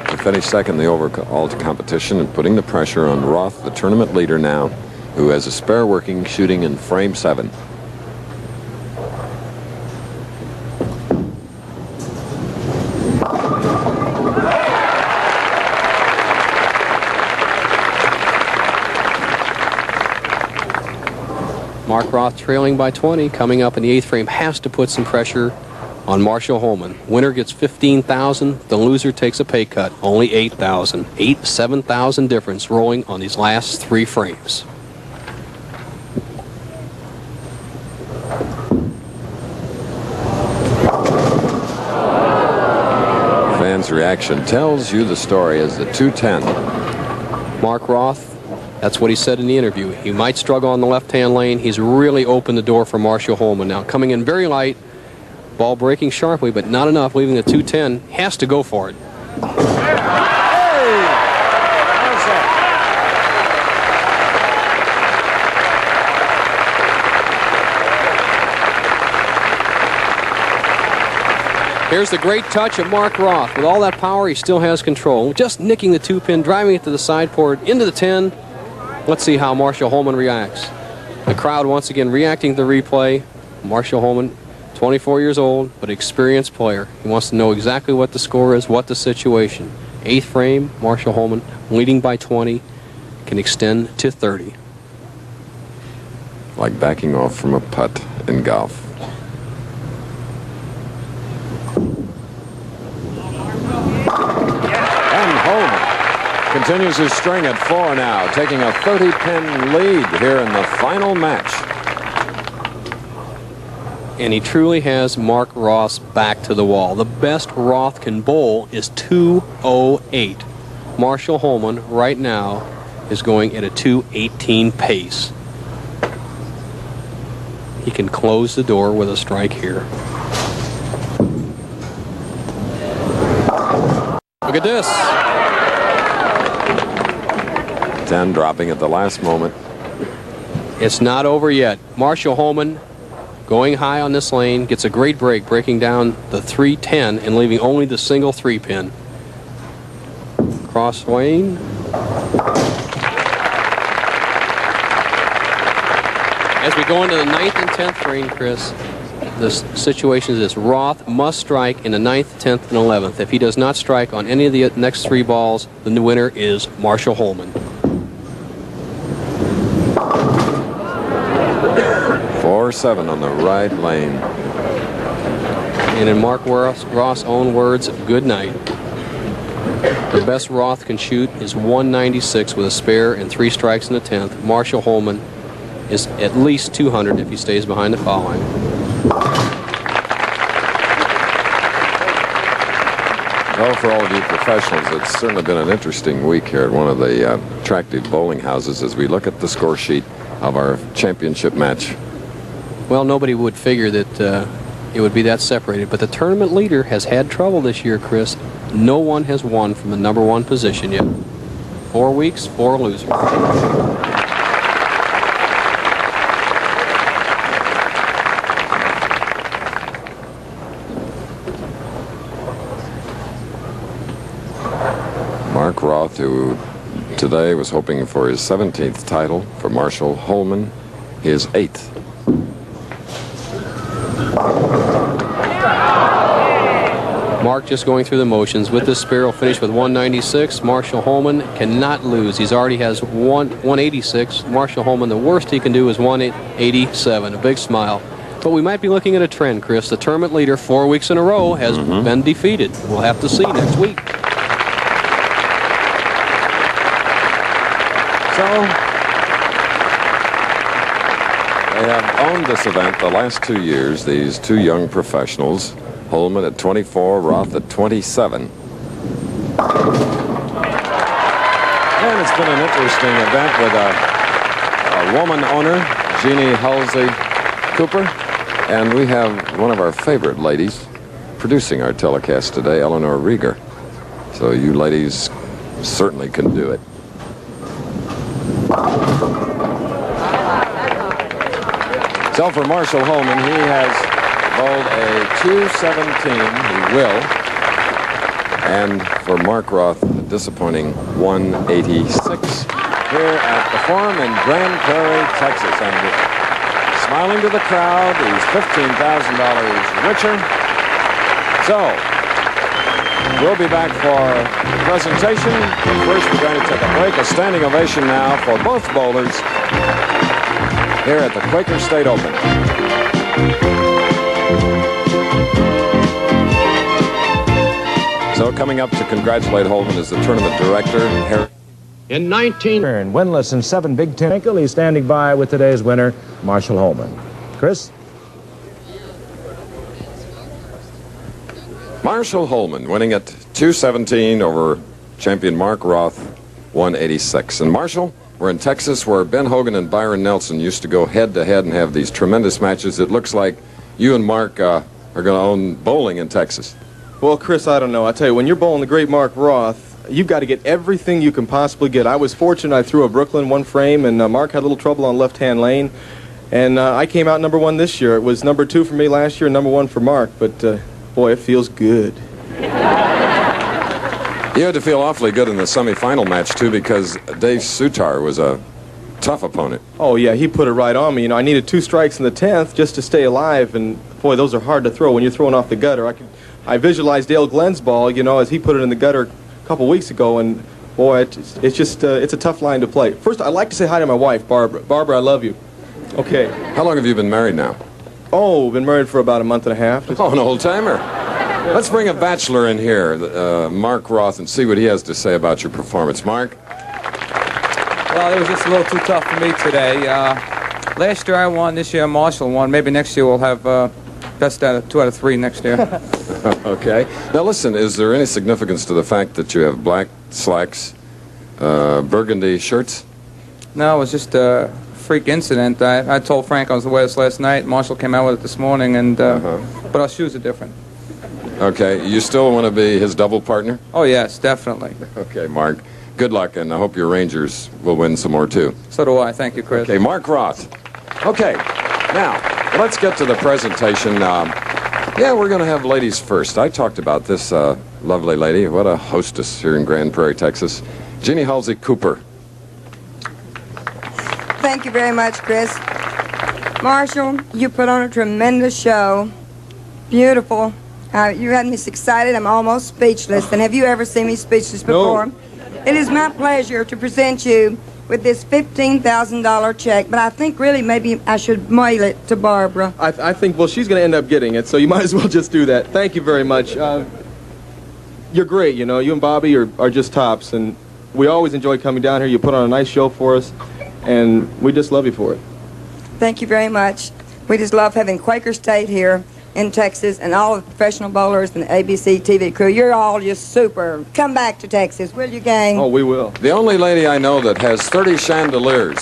to finish second in the overall competition and putting the pressure on Roth, the tournament leader now, who has a spare working, shooting in frame 7. Mark Roth trailing by 20, coming up in the 8th frame, has to put some pressure on Marshall Holman. Winner gets $15,000. The loser takes a pay cut, only $8,000. $7,000 difference rolling on these last 3 frames. Fans' reaction tells you the story as the 210. Mark Roth, that's what he said in the interview. He might struggle on the left-hand lane. He's really opened the door for Marshall Holman. Now coming in very light, ball breaking sharply, but not enough, leaving the 210. Has to go for it. Here's the great touch of Mark Roth. With all that power, he still has control. Just nicking the 2-pin, driving it to the side port, into the 10. Let's see how Marshall Holman reacts. The crowd once again reacting to the replay. Marshall Holman, 24 years old, but experienced player. He wants to know exactly what the score is, what the situation. 8th frame, Marshall Holman leading by 20, can extend to 30. Like backing off from a putt in golf. And Holman continues his string at 4 now, taking a 30-pin lead here in the final match. And he truly has Mark Roth's back to the wall. The best Roth can bowl is 208. Marshall Holman right now is going at a 218 pace. He can close the door with a strike here. Look at this. 10 dropping at the last moment. It's not over yet. Marshall Holman going high on this lane, gets a great break, breaking down the 310 and leaving only the single 3-pin. Cross lane. As we go into the 9th and 10th frame, Chris, the situation is this. Roth must strike in the 9th, 10th, and 11th. If he does not strike on any of the next 3 balls, then the winner is Marshall Holman. 4-7 on the right lane. And in Mark Roth's own words, good night. The best Roth can shoot is 196 with a spare and 3 strikes in the 10th. Marshall Holman is at least 200 if he stays behind the foul line. Well, for all of you professionals, it's certainly been an interesting week here at one of the attractive bowling houses as we look at the score sheet of our championship match. Well, nobody would figure that it would be that separated, but the tournament leader has had trouble this year, Chris. No one has won from the #1 position yet. 4 weeks, 4 losers. Mark Roth, who today was hoping for his 17th title, for Marshall Holman, his 8th. Mark just going through the motions. With this Sparrow finish with 196, Marshall Holman cannot lose. He's already has 186. Marshall Holman, the worst he can do is 187. A big smile. But we might be looking at a trend, Chris. The tournament leader 4 weeks in a row has been defeated. We'll have to see next week. So they have owned this event the last 2 years, these two young professionals. Holman at 24, Roth at 27. And it's been an interesting event with a woman owner, Jeannie Halsey Cooper, and we have one of our favorite ladies producing our telecast today, Eleanor Rieger. So you ladies certainly can do it. So for Marshall Holman, he has bowled a 217, he will. And for Mark Roth, a disappointing 186 here at the Forum in Grand Prairie, Texas. And smiling to the crowd, he's $15,000 richer. So we'll be back for the presentation. First, we're going to take a break. A standing ovation now for both bowlers here at the Quaker State Open. So coming up to congratulate Holman is the tournament director, Harry. In 19 winless in 7 Big Ten, he's standing by with today's winner, Marshall Holman. Chris? Marshall Holman winning at 217 over champion Mark Roth, 186. And Marshall, we're in Texas where Ben Hogan and Byron Nelson used to go head-to-head and have these tremendous matches. It looks like you and Mark are going to own bowling in Texas. Well, Chris, I don't know. I tell you, when you're bowling the great Mark Roth, you've got to get everything you can possibly get. I was fortunate. I threw a Brooklyn one frame, and Mark had a little trouble on left-hand lane. And I came out #1 this year. It was #2 for me last year and #1 for Mark. But, boy, it feels good. You had to feel awfully good in the semifinal match, too, because Dave Sutar was a tough opponent. Oh, yeah, he put it right on me. You know, I needed 2 strikes in the 10th just to stay alive. And, boy, those are hard to throw when you're throwing off the gutter. I visualized Dale Glenn's ball, you know, as he put it in the gutter a couple weeks ago, and boy, it's just it's a tough line to play. First, I'd like to say hi to my wife, Barbara. Barbara, I love you. Okay. How long have you been married now? Oh, been married for about a month and a half. Oh, an old-timer. Let's bring a bachelor in here, Mark Roth, and see what he has to say about your performance. Mark? Well, it was just a little too tough for me today. Last year I won, this year Marshall won. Maybe next year we'll have best out of 2 out of 3 next year. Okay. Now, listen, is there any significance to the fact that you have black slacks, burgundy shirts? No, it was just a freak incident. I told Frank I was the wear this last night. Marshall came out with it this morning, and but our shoes are different. Okay. You still want to be his double partner? Oh, yes, definitely. Okay, Mark. Good luck, and I hope your Rangers will win some more, too. So do I. Thank you, Chris. Okay, Mark Roth. Okay. Now, let's get to the presentation. Yeah, we're going to have ladies first. I talked about this lovely lady. What a hostess here in Grand Prairie, Texas. Jeannie Halsey Cooper. Thank you very much, Chris. Marshall, you put on a tremendous show. Beautiful. You had me excited. I'm almost speechless. And have you ever seen me speechless before? No. It is my pleasure to present you with this $15,000 check, but I think really maybe I should mail it to Barbara. I think, well, she's going to end up getting it, so you might as well just do that. Thank you very much. You're great, you know. You and Bobby are just tops, and we always enjoy coming down here. You put on a nice show for us, and we just love you for it. Thank you very much. We just love having Quaker State here in Texas and all of the professional bowlers and the ABC TV crew. You're all just super. Come back to Texas, will you, gang? Oh, we will. The only lady I know that has 30 chandeliers.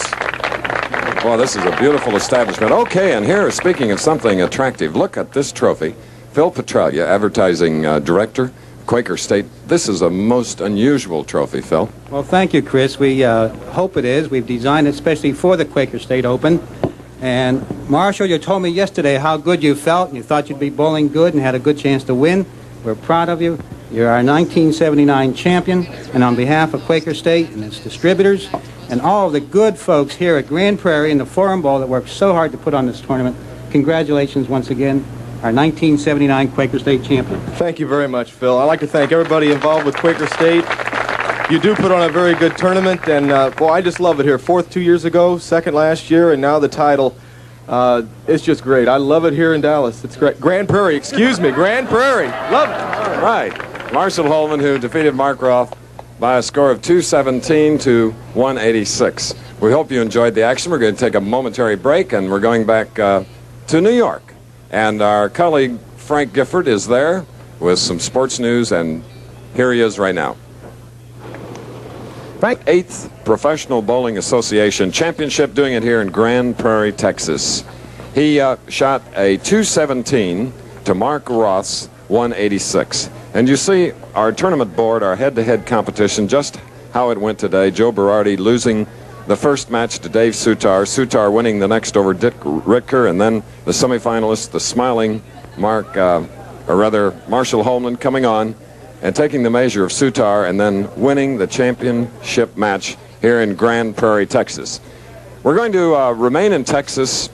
Well, this is a beautiful establishment. Okay, and here, speaking of something attractive, look at this trophy. Phil Petralia, advertising director, Quaker State. This is a most unusual trophy, Phil. Well, thank you, Chris. We hope it is. We've designed it especially for the Quaker State Open. And, Marshall, you told me yesterday how good you felt, and you thought you'd be bowling good and had a good chance to win. We're proud of you. You're our 1979 champion, and on behalf of Quaker State and its distributors and all of the good folks here at Grand Prairie and the Forum Bowl that worked so hard to put on this tournament, congratulations once again, our 1979 Quaker State champion. Thank you very much, Phil. I'd like to thank everybody involved with Quaker State. You do put on a very good tournament, and, well, I just love it here. 4th 2 years ago, 2nd last year, and now the title. It's just great. I love it here in Dallas. It's great. Grand Prairie, excuse me, Grand Prairie. Love it. Right. Marshall Holman, who defeated Mark Roth by a score of 217 to 186. We hope you enjoyed the action. We're going to take a momentary break, and we're going back to New York. And our colleague Frank Gifford is there with some sports news, and here he is right now. Frank, 8th Professional Bowling Association Championship, doing it here in Grand Prairie, Texas. He shot a 217 to Mark Roth's 186. And you see our tournament board, our head-to-head competition, just how it went today. Joe Berardi losing the first match to Dave Sutar. Sutar winning the next over Dick Ritker, and then the semifinalist, the smiling Marshall Holman, coming on and taking the measure of Sutar, and then winning the championship match here in Grand Prairie, Texas. We're going to remain in Texas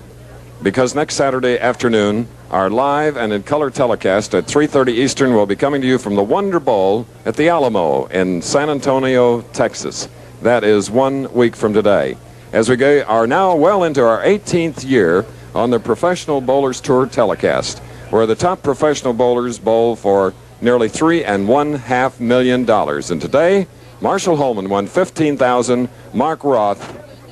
because next Saturday afternoon, our live and in color telecast at 3:30 Eastern will be coming to you from the Wonder Bowl at the Alamo in San Antonio, Texas. That is 1 week from today. As we are now well into our 18th year on the Professional Bowlers Tour telecast, where the top professional bowlers bowl for nearly $3.5 million. And today, Marshall Holman won $15,000. Mark Roth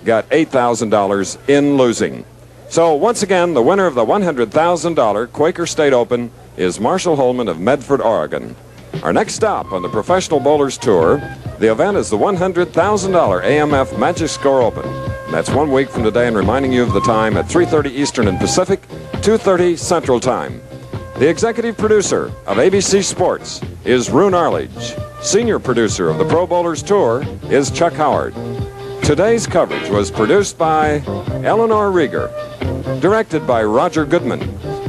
got $8,000 in losing. So once again, the winner of the $100,000 Quaker State Open is Marshall Holman of Medford, Oregon. Our next stop on the Professional Bowlers Tour, the event is the $100,000 AMF Magic Score Open. And that's 1 week from today, and reminding you of the time at 3:30 Eastern and Pacific, 2:30 Central Time. The executive producer of ABC Sports is Roone Arledge. Senior producer of the Pro Bowlers Tour is Chuck Howard. Today's coverage was produced by Eleanor Rieger, directed by Roger Goodman,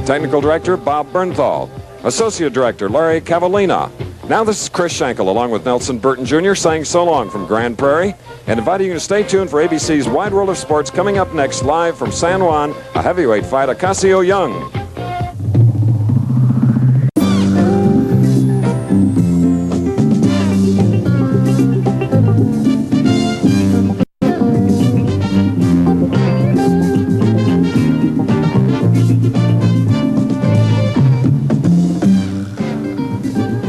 technical director Bob Bernthal, associate director Larry Cavallina. Now this is Chris Schenkel along with Nelson Burton Jr. saying so long from Grand Prairie and inviting you to stay tuned for ABC's Wide World of Sports. Coming up next, live from San Juan, a heavyweight fight, Ocasio Young.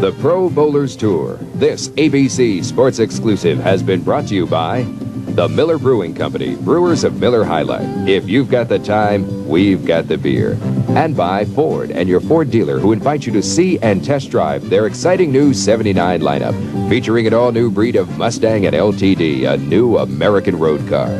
The Pro Bowlers Tour. This ABC Sports exclusive has been brought to you by the Miller Brewing Company, brewers of Miller High Life. If you've got the time, we've got the beer. And by Ford and your Ford dealer, who invite you to see and test drive their exciting new 79 lineup, featuring an all-new breed of Mustang and LTD, a new American road car.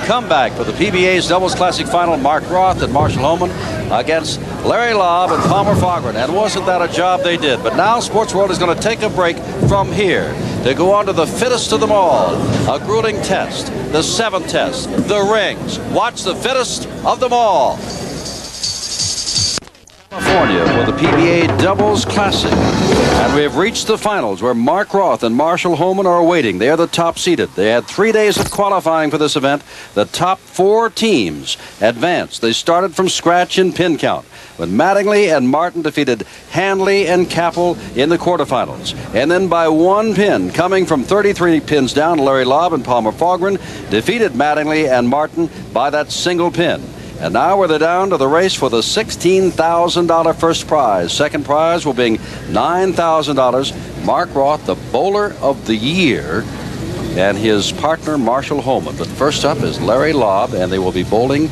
Comeback for the PBA's Doubles Classic Final, Mark Roth and Marshall Holman against Larry Lobb and Palmer Fogren. And wasn't that a job they did? But now Sports World is going to take a break from here to go on to the fittest of them all, a grueling test, the 7th test, the rings. Watch the fittest of them all. California for the PBA Doubles Classic. And we have reached the finals where Mark Roth and Marshall Holman are waiting. They are the top seeded. They had 3 days of qualifying for this event. The top 4 teams advanced. They started from scratch in pin count, when Mattingly and Martin defeated Hanley and Capel in the quarterfinals. And then by 1 pin, coming from 33 pins down, Larry Lobb and Palmer Fogren defeated Mattingly and Martin by that single pin. And now we're down to the race for the $16,000 first prize. Second prize will be $9,000. Mark Roth, the bowler of the year, and his partner Marshall Holman. But first up is Larry Lobb, and they will be bowling.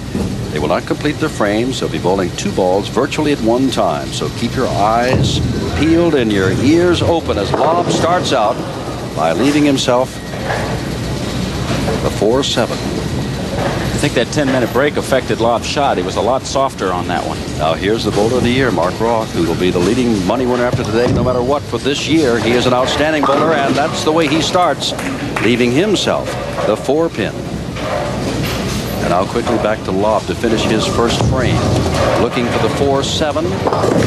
They will not complete their frames. They'll be bowling 2 balls virtually at one time. So keep your eyes peeled and your ears open as Lobb starts out by leaving himself the 4-7. I think that 10-minute break affected Lobb's shot. He was a lot softer on that one. Now here's the bowler of the year, Mark Roth, who will be the leading money winner after today, no matter what, for this year. He is an outstanding bowler, and that's the way he starts, leaving himself the 4-pin. And now quickly back to Lobb to finish his first frame, looking for the 4-7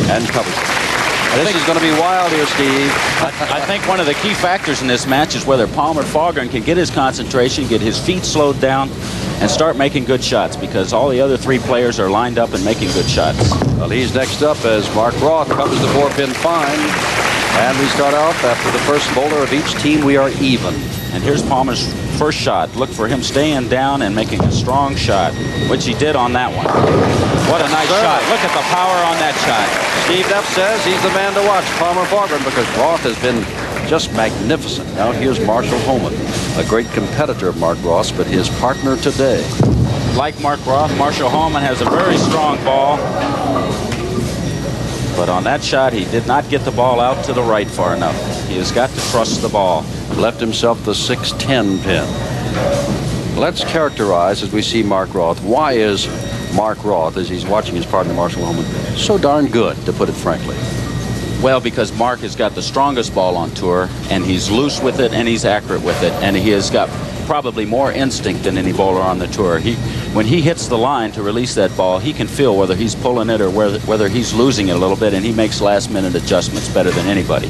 and covers it. This is going to be wild here, Steve. I think one of the key factors in this match is whether Palmer Fogren can get his concentration, get his feet slowed down, and start making good shots, because all the other 3 players are lined up and making good shots. Well, he's next up as Mark Roth covers the 4-pin fine. And we start out after the first bowler of each team. We are even. And here's Palmer's first shot. Look for him staying down and making a strong shot, which he did on that one. What a nice shot. Look at the power on that shot. Steve Neff says he's the man to watch, Palmer Fogren, because Roth has been just magnificent. Now here's Marshall Holman, a great competitor of Mark Roth's, but his partner today. Like Mark Roth, Marshall Holman has a very strong ball. But on that shot, he did not get the ball out to the right far enough. He has got to trust the ball. Left himself the 6-10 pin. Let's characterize, as we see Mark Roth, why is Mark Roth, as he's watching his partner Marshall Holman, so darn good, to put it frankly? Well, because Mark has got the strongest ball on tour, and he's loose with it, and he's accurate with it, and he has got probably more instinct than any bowler on the tour. When he hits the line to release that ball, he can feel whether he's pulling it or whether he's losing it a little bit, and he makes last-minute adjustments better than anybody.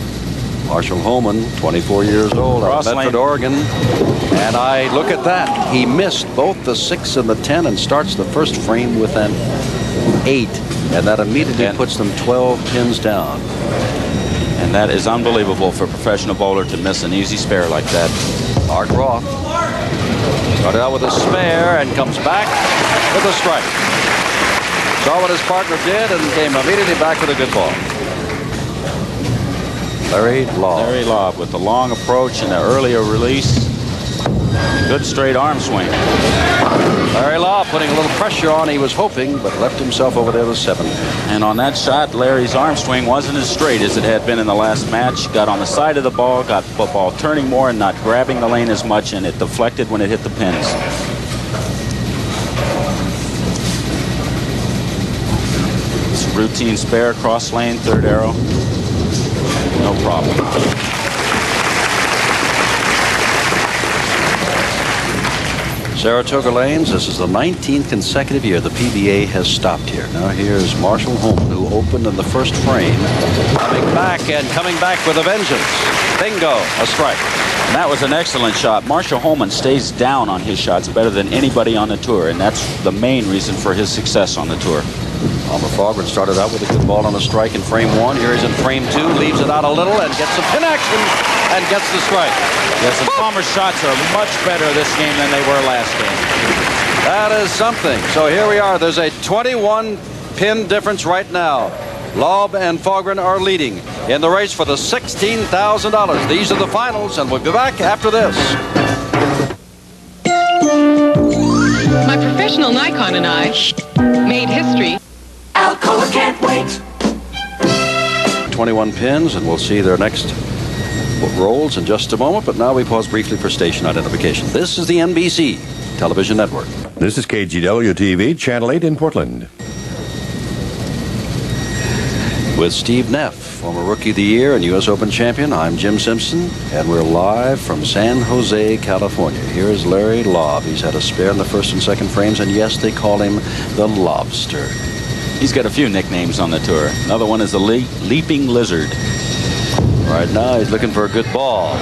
Marshall Holman, 24 years old, out of Medford, Oregon. And I look at that. He missed both the 6 and the 10 and starts the first frame with an 8. And that immediately puts them 12 pins down. And that is unbelievable for a professional bowler to miss an easy spare like that. Mark Roth started out with a spare and comes back with a strike. Saw what his partner did and came immediately back with a good ball. Larry Lobb. Larry Lobb with the long approach and the earlier release. Good straight arm swing. Larry Lobb putting a little pressure on, he was hoping, but left himself over there with 7. And on that shot, Larry's arm swing wasn't as straight as it had been in the last match. Got on the side of the ball, got the ball turning more and not grabbing the lane as much, and it deflected when it hit the pins. It's a routine spare, cross lane, 3rd arrow. No problem. Saratoga Lanes, this is the 19th consecutive year the PBA has stopped here. Now here's Marshall Holman, who opened in the first frame, coming back with a vengeance. Bingo, a strike. And that was an excellent shot. Marshall Holman stays down on his shots better than anybody on the tour, and that's the main reason for his success on the tour. Palmer Fogren started out with a good ball on a strike in frame 1. Here he's in frame 2, leaves it out a little and gets some pin action and gets the strike. Yes, and Palmer's shots are much better this game than they were last game. That is something. So here we are. There's a 21 pin difference right now. Lobb and Fogren are leading in the race for the $16,000. These are the finals, and we'll be back after this. My professional Nikon and I made history. Alcoa can't wait. 21 pins, and we'll see their next rolls in just a moment. But now we pause briefly for station identification. This is the NBC Television Network. This is KGW-TV, Channel 8 in Portland. With Steve Neff, former Rookie of the Year and U.S. Open champion, I'm Jim Simpson, and we're live from San Jose, California. Here's Larry Lobb. He's had a spare in the first and second frames, and yes, they call him the Lobster. He's got a few nicknames on the tour. Another one is the Leaping Lizard. Right now, he's looking for a good ball.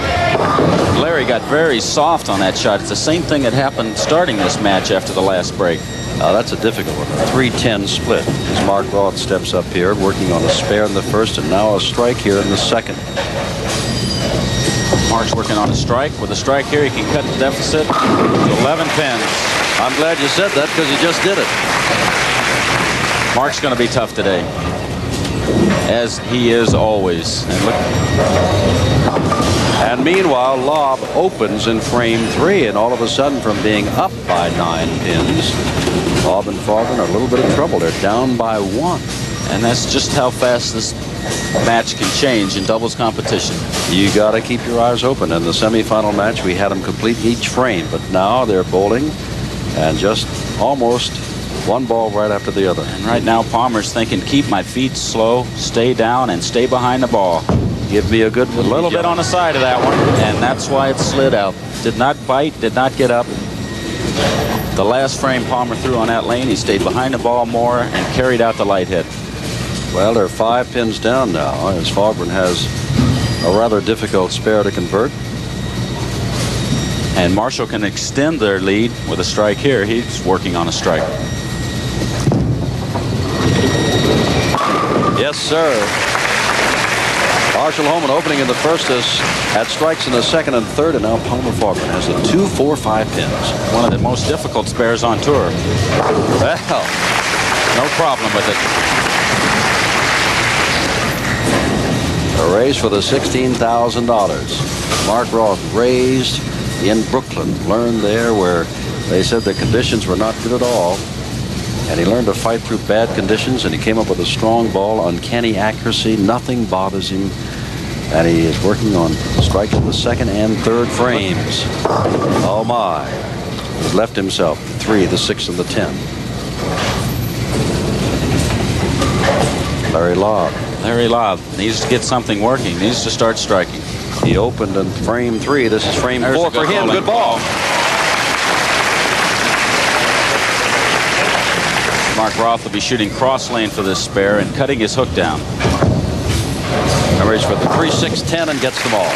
Larry got very soft on that shot. It's the same thing that happened starting this match after the last break. Now, that's a difficult one. A 3-10 split. As Mark Roth steps up here, working on a spare in the first, and now a strike here in the second. Mark's working on a strike. With a strike here, he can cut the deficit to 11 pins. I'm glad you said that, because he just did it. Mark's going to be tough today, as he is always. And look. And meanwhile, Lobb opens in frame 3, and all of a sudden, from being up by 9 pins, Lobb and Fahlgren are a little bit of trouble. They're down by 1. And that's just how fast this match can change in doubles competition. You got to keep your eyes open. In the semifinal match, we had them complete each frame, but now they're bowling, and just almost one ball right after the other. And right now, Palmer's thinking, keep my feet slow, stay down, and stay behind the ball. Give me a good one. A little bit on the side of that one, and that's why it slid out. Did not bite, did not get up. The last frame Palmer threw on that lane, he stayed behind the ball more and carried out the light hit. Well, they're 5 pins down now, as Fahlgren has a rather difficult spare to convert. And Marshall can extend their lead with a strike here. He's working on a strike. Yes, sir. Marshall Holman opening in the first had strikes in the second and third, and now Palmer Fahlgren has the 2-4-5 pins. One of the most difficult spares on tour. Well, no problem with it. A race for the $16,000. Mark Roth raised in Brooklyn, learned there where they said the conditions were not good at all. And he learned to fight through bad conditions, and he came up with a strong ball, uncanny accuracy. Nothing bothers him. And he is working on strikes in the second and third frames. Oh, my. He's left himself 3, the 6, and the 10. Larry Lobb. Larry Lobb needs to get something working, needs to start striking. He opened in frame 3. This is frame 4 for him. Good ball. Mark Roth will be shooting cross lane for this spare and cutting his hook down. Average for the 3-6-10 and gets them all.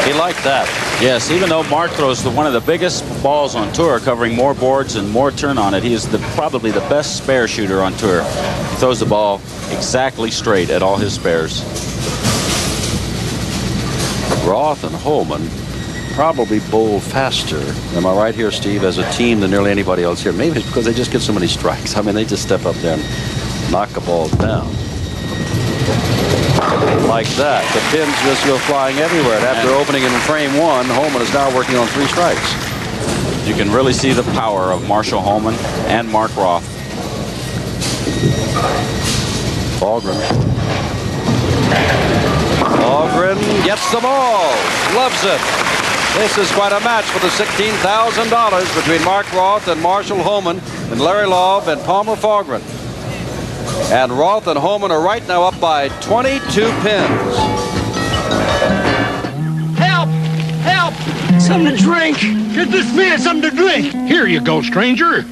He liked that. Yes, even though Mark throws one of the biggest balls on tour, covering more boards and more turn on it, he is probably the best spare shooter on tour. He throws the ball exactly straight at all his spares. Roth and Holman probably bowl faster, am I right here, Steve, as a team than nearly anybody else here. Maybe it's because they just get so many strikes. I mean, they just step up there and knock the balls down. Like that. The pins just go flying everywhere. And after opening in frame 1, Holman is now working on 3 strikes. You can really see the power of Marshall Holman and Mark Roth. Fahlgren gets the ball. Loves it. This is quite a match for the $16,000 between Mark Roth and Marshall Holman and Larry Lobb and Palmer Fahlgren. And Roth and Holman are right now up by 22 pins. Help! Help! Something to drink. Get this man something to drink. Here you go, stranger.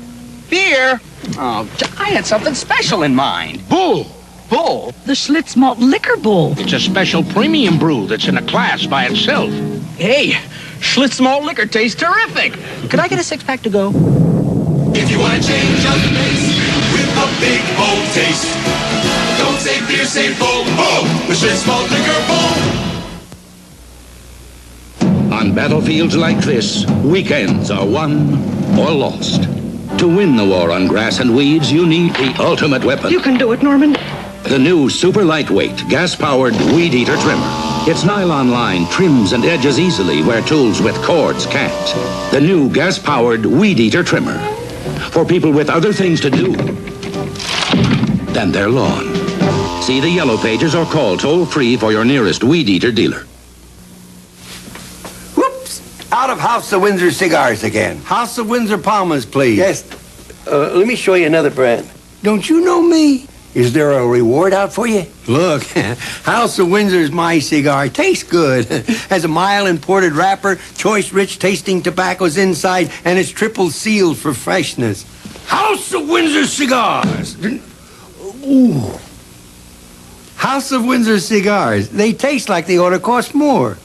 Beer? Oh, I had something special in mind. Bull. Bull? The Schlitz Malt Liquor Bull. It's a special premium brew that's in a class by itself. Hey, Schlitz Malt Liquor tastes terrific. Could I get a 6-pack to go? If you want to change up the pace with a big, bold taste, don't say beer, say bull. Bull! The Schlitz Malt Liquor Bull! On battlefields like this, weekends are won or lost. To win the war on grass and weeds, you need the ultimate weapon. You can do it, Norman. The new super lightweight, gas-powered Weed Eater trimmer. Its nylon line trims and edges easily where tools with cords can't. The new gas-powered Weed Eater trimmer. For people with other things to do than their lawn. See the yellow pages or call toll-free for your nearest Weed Eater dealer. Whoops! Out of House of Windsor cigars again. House of Windsor Palmas, please. Yes. Let me show you another brand. Don't you know me? Is there a reward out for you? Look, House of Windsor's my cigar. Tastes good. Has a mild imported wrapper, choice rich tasting tobaccos inside, and it's triple sealed for freshness. House of Windsor cigars. Ooh. House of Windsor cigars. They taste like they ought to cost more.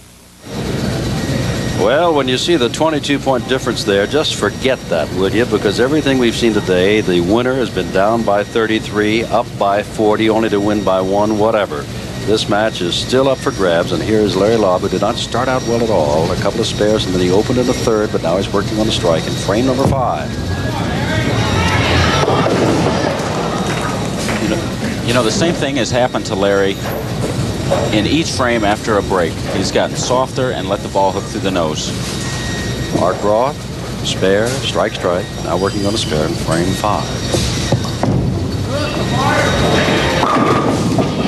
Well, when you see the 22-point difference there, just forget that, would you? Because everything we've seen today, the winner has been down by 33, up by 40, only to win by 1, whatever. This match is still up for grabs, and here's Larry Lobb, who did not start out well at all. A couple of spares, and then he opened in the third, but now he's working on the strike in frame number 5. You know, the same thing has happened to Larry in each frame after a break. He's gotten softer and let the ball hook through the nose. Mark Roth, spare, strike, strike. Now working on the spare in frame 5.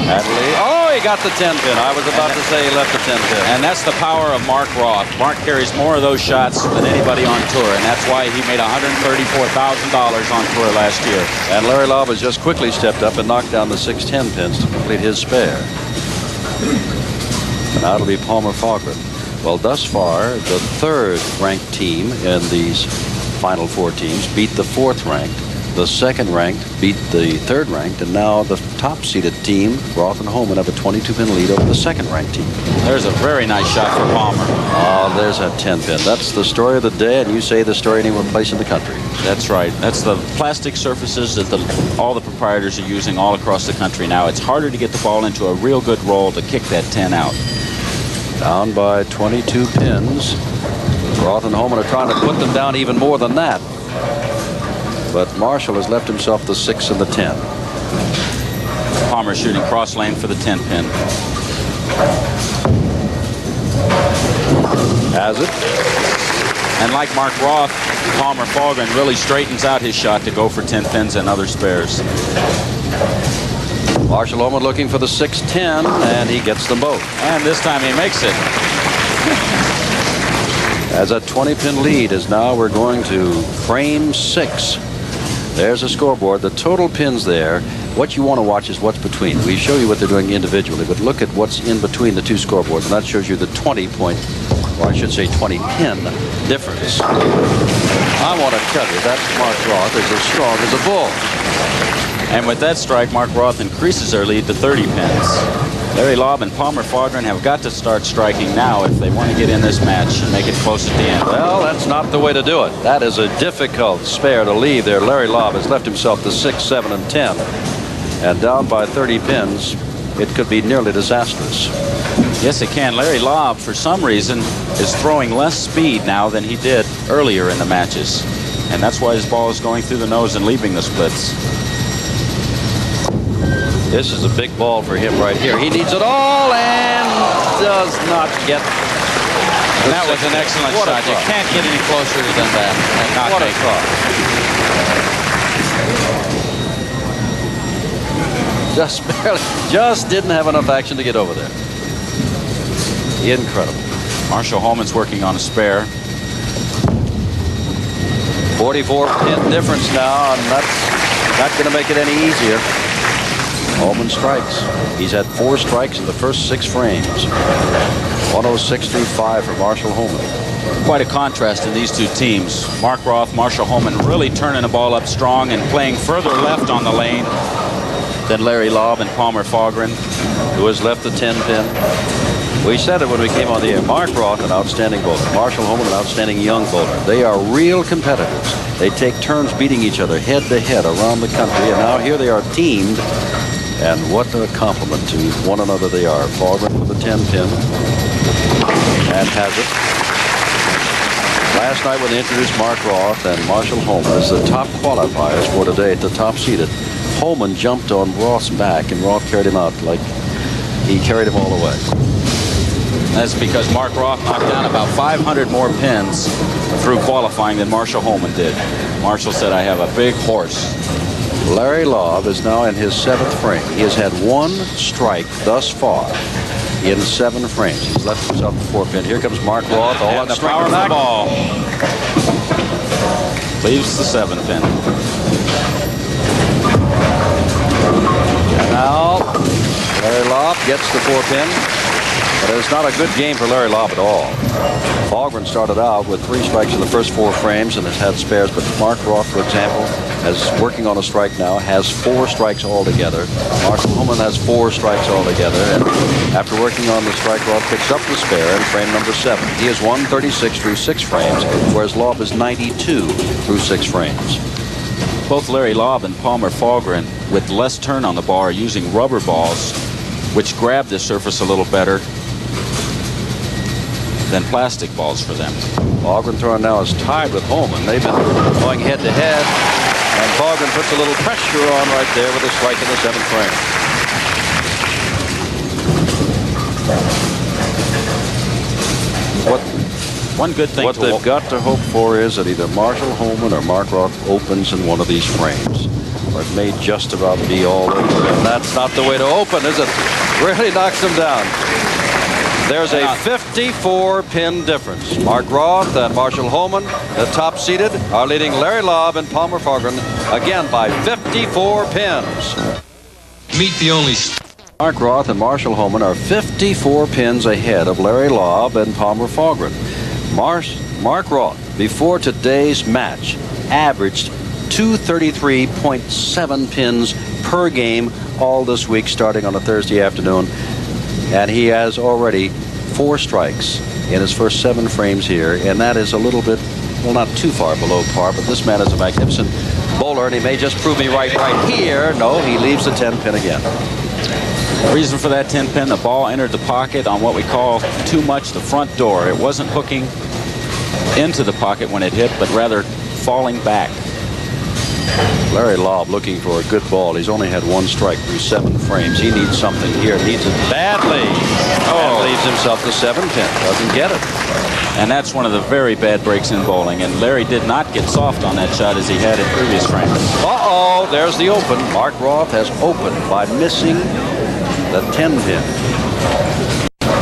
Hadley. Oh, he got the 10 pin. I was about to say he left the 10 pin. And that's the power of Mark Roth. Mark carries more of those shots than anybody on tour, and that's why he made $134,000 on tour last year. And Larry Lobb has just quickly stepped up and knocked down the 6 10 pins to complete his spare. And now it'll be Palmer Fogren. Well, thus far, the third-ranked team in these final 4 teams beat the fourth-ranked. The second-ranked beat the third-ranked, and now the top-seeded team, Roth and Holman, have a 22-pin lead over the second-ranked team. There's a very nice shot for Palmer. Oh, there's a 10-pin. That's the story of the day, and you say the story anywhere place in the country. That's right. That's the plastic surfaces that all the proprietors are using all across the country now. It's harder to get the ball into a real good roll to kick that 10 out. Down by 22 pins. Roth and Holman are trying to put them down even more than that. But Marshall has left himself the 6 and the 10. Palmer shooting cross lane for the 10 pin. Has it. And like Mark Roth, Palmer Fogren really straightens out his shot to go for 10 pins and other spares. Marshall Holman looking for the 6-10, and he gets them both. And this time he makes it. As a 20-pin lead is now, we're going to frame 6. There's a scoreboard. The total pins there. What you want to watch is what's between. We show you what they're doing individually, but look at what's in between the 2 scoreboards, and that shows you the 20-point, or I should say 20-pin difference. I want to tell you that Mark Roth is as strong as a bull. And with that strike, Mark Roth increases their lead to 30 pins. Larry Lobb and Palmer Fogren have got to start striking now if they want to get in this match and make it close at the end. Well, that's not the way to do it. That is a difficult spare to leave there. Larry Lobb has left himself the 6, 7, and 10. And down by 30 pins, it could be nearly disastrous. Yes, it can. Larry Lobb, for some reason, is throwing less speed now than he did earlier in the matches. And that's why his ball is going through the nose and leaving the splits. This is a big ball for him right here. He needs it all and does not get. That was an excellent shot. You can't get any closer than that. And not what a throw. Just barely, just didn't have enough action to get over there. Incredible. Marshall Holman's working on a spare. 44-pin difference now, and that's not going to make it any easier. Holman strikes. He's had 4 strikes in the first 6 frames. 106.35 for Marshall Holman. Quite a contrast in these 2 teams. Mark Roth, Marshall Holman really turning the ball up strong and playing further left on the lane than Larry Lobb and Palmer Fogren, who has left the 10-pin. We said it when we came on the air. Mark Roth, an outstanding bowler. Marshall Holman, an outstanding young bowler. They are real competitors. They take turns beating each other head to head around the country, and now here they are teamed. And what a compliment to one another they are. Fogren with the 10-pin. And has it. Last night when they introduced Mark Roth and Marshall Holman as the top qualifiers for today, the top seeded, Holman jumped on Roth's back, and Roth carried him out like he carried him all the way. That's because Mark Roth knocked down about 500 more pins through qualifying than Marshall Holman did. Marshall said, I have a big horse. Larry Lobb is now in his 7th frame. He has had 1 strike thus far in 7 frames. He's left himself the 4-pin. Here comes Mark Roth. All and the power of the ball. Leaves the 7-pin. And now Larry Lobb gets the 4-pin. But it's not a good game for Larry Lobb at all. Fahlgren started out with 3 strikes in the first 4 frames and has had spares, but Mark Roth, for example, is working on a strike now, has 4 strikes altogether. Marshall Holman has 4 strikes altogether, and after working on the strike, Roth picks up the spare in frame number 7. He is 136 through 6 frames, whereas Lobb is 92 through 6 frames. Both Larry Lobb and Palmer Fahlgren, with less turn on the ball, are using rubber balls, which grab the surface a little better than plastic balls for them. Fahlgren throwing now is tied with Holman. They've been going head-to-head, and Fahlgren puts a little pressure on right there with a strike in the 7th frame. One good thing what they've got to hope for is that either Marshall Holman or Mark Roth opens in one of these frames, or it may just about be all over, and that's not the way to open, is it? Really knocks them down. There's a 54-pin difference. Mark Roth and Marshall Holman, the top-seeded, are leading Larry Lobb and Palmer Fahlgren again by 54 pins. Meet the only... Mark Roth and Marshall Holman are 54 pins ahead of Larry Lobb and Palmer Fahlgren. Mark Roth, before today's match, averaged 233.7 pins per game all this week, starting on a Thursday afternoon. And he has already 4 strikes in his first 7 frames here, and that is a little bit, well, not too far below par, but this man is a magnificent bowler, and he may just prove me right here. No, he leaves the 10 pin again. Reason for that 10 pin, the ball entered the pocket on what we call too much the front door. It wasn't hooking into the pocket when it hit, but rather falling back. Larry Lobb looking for a good ball. He's only had 1 strike through 7 frames. He needs something here. Needs it badly. And leaves himself the 7 pin. Doesn't get it. And that's one of the very bad breaks in bowling. And Larry did not get soft on that shot as he had in previous frames. Uh-oh, there's the open. Mark Roth has opened by missing the 10 pin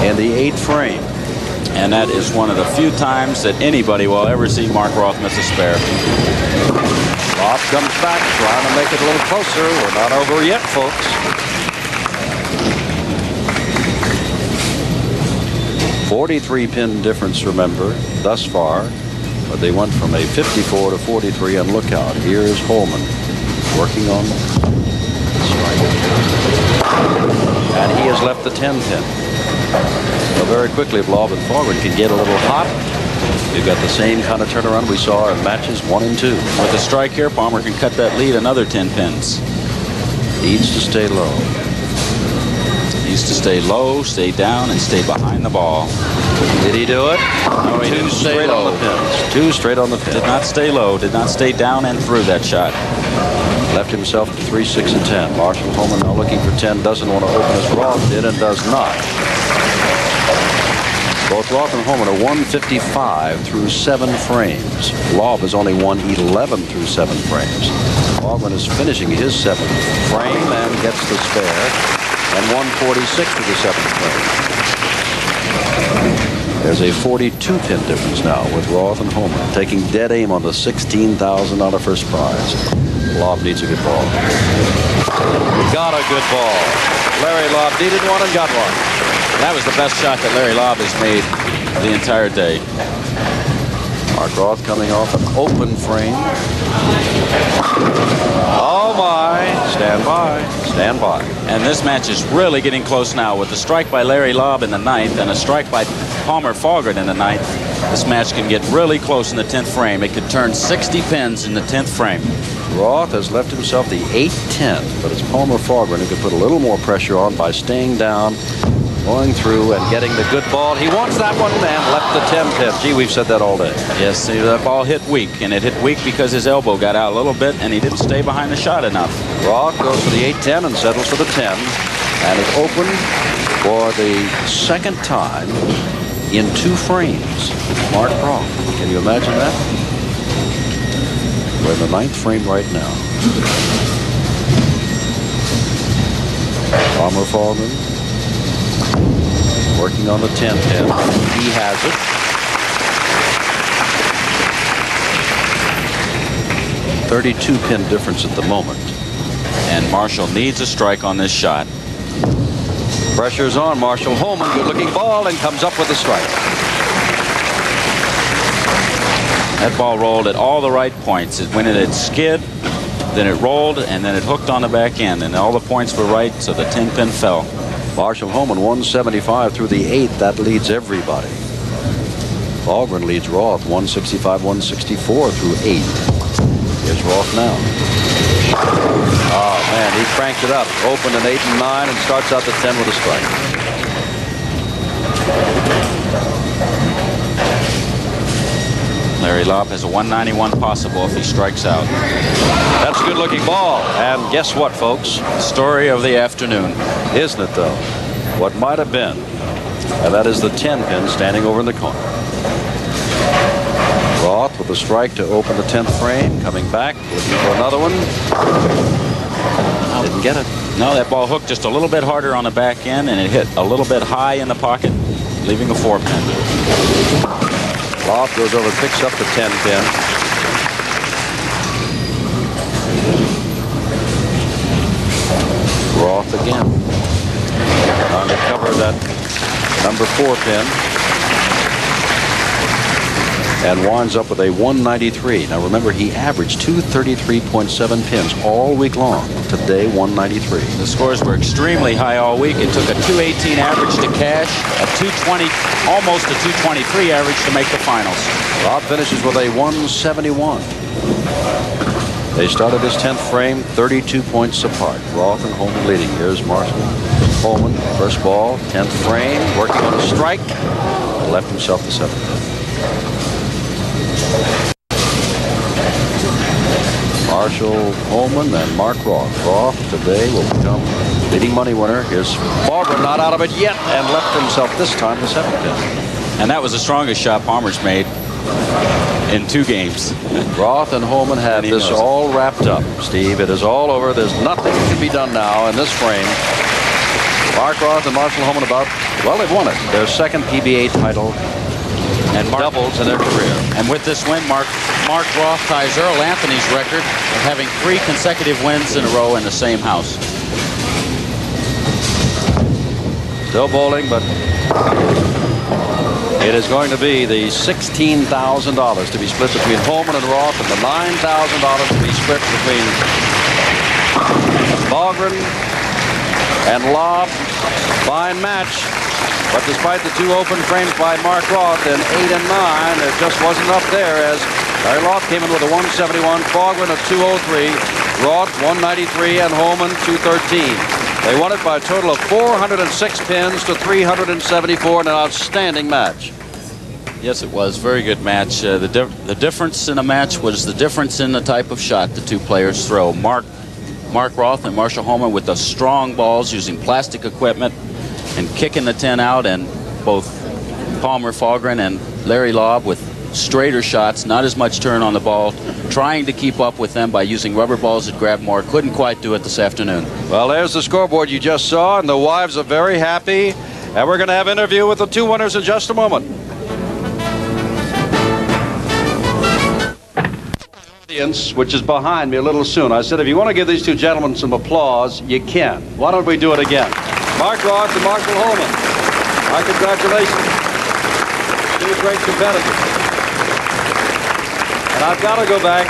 in the 8th frame. And that is one of the few times that anybody will ever see Mark Roth miss a spare. Lobb comes back, trying to make it a little closer. We're not over yet, folks. 43-pin difference, remember, thus far. But they went from a 54 to 43, and look out. Here's Holman working on the strike. And he has left the 10 pin. So very quickly, if Lobb and Fahlgren can get a little hot, we've got the same kind of turnaround we saw in matches 1 and 2. With a strike here, Palmer can cut that lead another 10 pins. Needs to stay low. Needs to stay low, stay down, and stay behind the ball. Did he do it? No, he didn't. Straight on the pins. 2 straight on the pins. Did not stay low. Did not stay down and through that shot. Left himself to 3, 6, and 10. Marshall Holman now looking for 10. Doesn't want to open as Roth did, and does not. Both Roth and Holman are 155 through 7 frames. Lobb is only 111 through 7 frames. Fahlgren is finishing his 7th frame and gets the spare, and 146 through the 7th frame. There's a 42-pin difference now with Roth and Holman taking dead aim on the $16,000 first prize. Lobb needs a good ball. Got a good ball. Larry Lobb needed one and got one. That was the best shot that Larry Lobb has made the entire day. Mark Roth coming off an open frame. Oh my, stand by, stand by. And this match is really getting close now with a strike by Larry Lobb in the 9th and a strike by Palmer Fahlgren in the 9th. This match can get really close in the 10th frame. It could turn 60 pins in the 10th frame. Roth has left himself the 8-10, but it's Palmer Fahlgren who can put a little more pressure on by staying down, going through and getting the good ball. He wants that one and left the 10 pin. Gee, we've said that all day. Yes, see, that ball hit weak, and it hit weak because his elbow got out a little bit, and he didn't stay behind the shot enough. Roth goes for the 8-10 and settles for the 10, and is open for the 2nd time in 2 frames. Mark Roth. Can you imagine that? We're in the 9th frame right now. Palmer Fahlgren working on the 10 pin. He has it. .32-pin difference at the moment. And Marshall needs a strike on this shot. Pressure's on. Marshall Holman, good-looking ball, and comes up with a strike. That ball rolled at all the right points. When it had skid, then it rolled, and then it hooked on the back end, and all the points were right, so the 10-pin fell. Marshall Holman 175 through the 8th. That leads everybody. Fahlgren leads Roth 165, 164 through 8. Here's Roth now. Oh, man, he cranked it up. Opened an 8 and 9 and starts out the 10 with a strike. Larry Lobb has a 191 possible if he strikes out. That's a good-looking ball. And guess what, folks? Story of the afternoon. Isn't it, though? What might have been. And that is the 10-pin standing over in the corner. Roth with a strike to open the 10th frame. Coming back, looking for another one. Didn't get it. No, that ball hooked just a little bit harder on the back end, and it hit a little bit high in the pocket, leaving a 4-pin. Roth goes over, picks up the 10-pin. Roth again. Trying to cover that number 4-pin. And winds up with a 193. Now remember, he averaged 233.7 pins all week long. Today, 193. The scores were extremely high all week. It took a 218 average to cash, a 220, almost a 223 average to make the finals. Rob finishes with a 171. They started this 10th frame 32 points apart. Roth and Holman leading. Here's Marshall Holman. First ball, 10th frame, working on a strike. Left himself the 7th. Marshall Holman and Mark Roth. Roth today will become leading money winner. Here's Fahlgren, not out of it yet, and left himself this time the 7th pin. And that was the strongest shot Palmer's made in 2 games. Roth and Holman have this all wrapped up, Steve. It is all over. There's nothing that can be done now in this frame. Mark Roth and Marshall Holman well, they've won it. Their 2nd PBA title. And doubles in their career. And with this win, Mark Roth ties Earl Anthony's record of having 3 consecutive wins in a row in the same house. Still bowling, but it is going to be the $16,000 to be split between Holman and Roth, and the $9,000 to be split between Fahlgren and Lobb. Fine match. But despite the 2 open frames by Mark Roth in 8 and 9, there just wasn't enough there, as Larry Roth came in with a 171, Fahlgren a 203, Roth 193, and Holman 213. They won it by a total of 406 pins to 374 in an outstanding match. Yes, it was. Very good match. The difference in a match was the difference in the type of shot the 2 players throw. Mark Roth and Marshall Holman with the strong balls using plastic equipment and kicking the 10 out, and both Palmer, Fahlgren, and Larry Lobb with straighter shots, not as much turn on the ball, trying to keep up with them by using rubber balls that grab more. Couldn't quite do it this afternoon. Well, there's the scoreboard you just saw, and the wives are very happy. And we're going to have an interview with the 2 winners in just a moment. Audience, which is behind me a little soon. I said, if you want to give these 2 gentlemen some applause, you can. Why don't we do it again? Mark Roth and Marshall Holman. My congratulations. 2 great competitors. And I've got to go back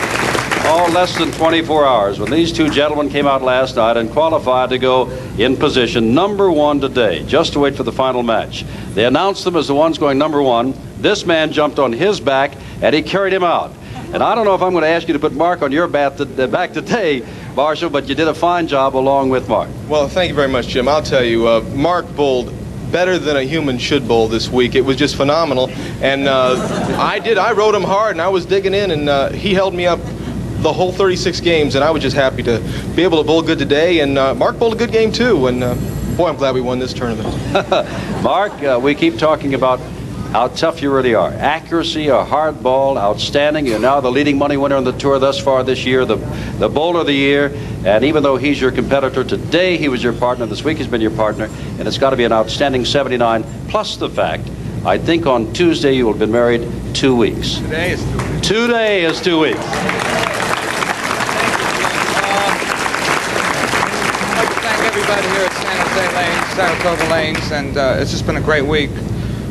less than 24 hours when these 2 gentlemen came out last night and qualified to go in position number 1 today, just to wait for the final match. They announced them as the ones going number 1. This man jumped on his back, and he carried him out. And I don't know if I'm going to ask you to put Mark on your back today, Marshall, but you did a fine job along with Mark. Well, thank you very much, Jim. I'll tell you, Mark bowled better than a human should bowl this week. It was just phenomenal. And I rode him hard, and I was digging in, and he held me up the whole 36 games, and I was just happy to be able to bowl good today. And Mark bowled a good game, too. And, boy, I'm glad we won this tournament. Mark, we keep talking about how tough you really are. Accuracy, a hard ball, outstanding. You're now the leading money winner on the tour thus far this year, the bowler of the year. And even though he's your competitor, today he was your partner, this week he's been your partner, and it's got to be an outstanding 79, plus the fact, I think on Tuesday you will have been married 2 weeks. Today is 2 weeks. Today is 2 weeks. I'd like to thank everybody here at San Jose lanes, Saratoga lanes, and it's just been a great week.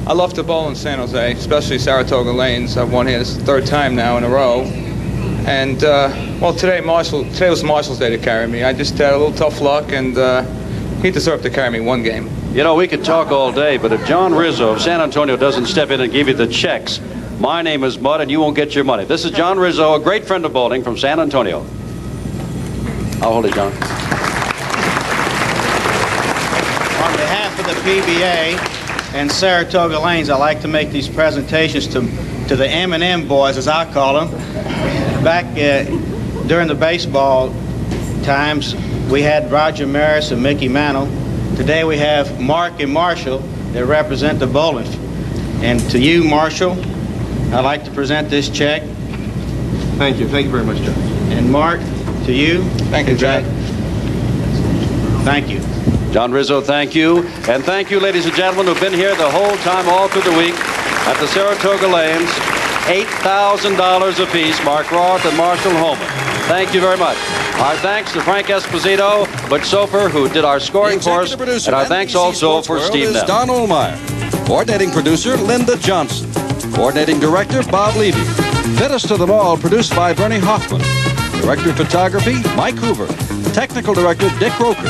I love to bowl in San Jose, especially Saratoga lanes. I've won here. This is the third time now in a row. And, well, today was Marshall's day to carry me. I just had a little tough luck, and he deserved to carry me one game. You know, we could talk all day, but if John Rizzo of San Antonio doesn't step in and give you the checks, my name is Mud, and you won't get your money. This is John Rizzo, a great friend of bowling from San Antonio. I'll hold it, John. On behalf of the PBA and Saratoga Lanes, I like to make these presentations to the M&M boys, as I call them. Back during the baseball times, we had Roger Maris and Mickey Mantle. Today we have Mark and Marshall that represent the bowling. And to you, Marshall, I'd like to present this check. Thank you. Thank you very much, John. And Mark, to you. Thank you, Jack. Thank you. John Rizzo, thank you. And thank you, ladies and gentlemen, who've been here the whole time, all through the week at the Saratoga Lanes. $8,000 apiece, Mark Roth and Marshall Holman. Thank you very much. Our thanks to Frank Esposito, Butch Soper, who did our scoring for us, and our thanks also for Steve Neff. Don Olmeyer. Coordinating producer, Linda Johnson. Coordinating director, Bob Levy. Fittest to them all, produced by Bernie Hoffman. Director of photography, Mike Hoover. Technical director, Dick Roker.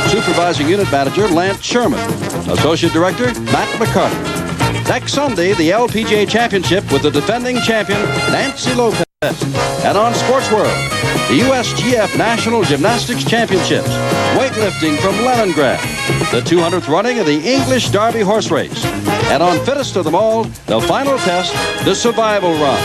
Supervising unit manager, Lance Sherman. Associate director, Matt McCarthy. Next Sunday, the LPGA Championship with the defending champion, Nancy Lopez. And on Sports World, the USGF National Gymnastics Championships, weightlifting from Leningrad, the 200th running of the English Derby horse race. And on Fittest of them all, the final test, the survival run.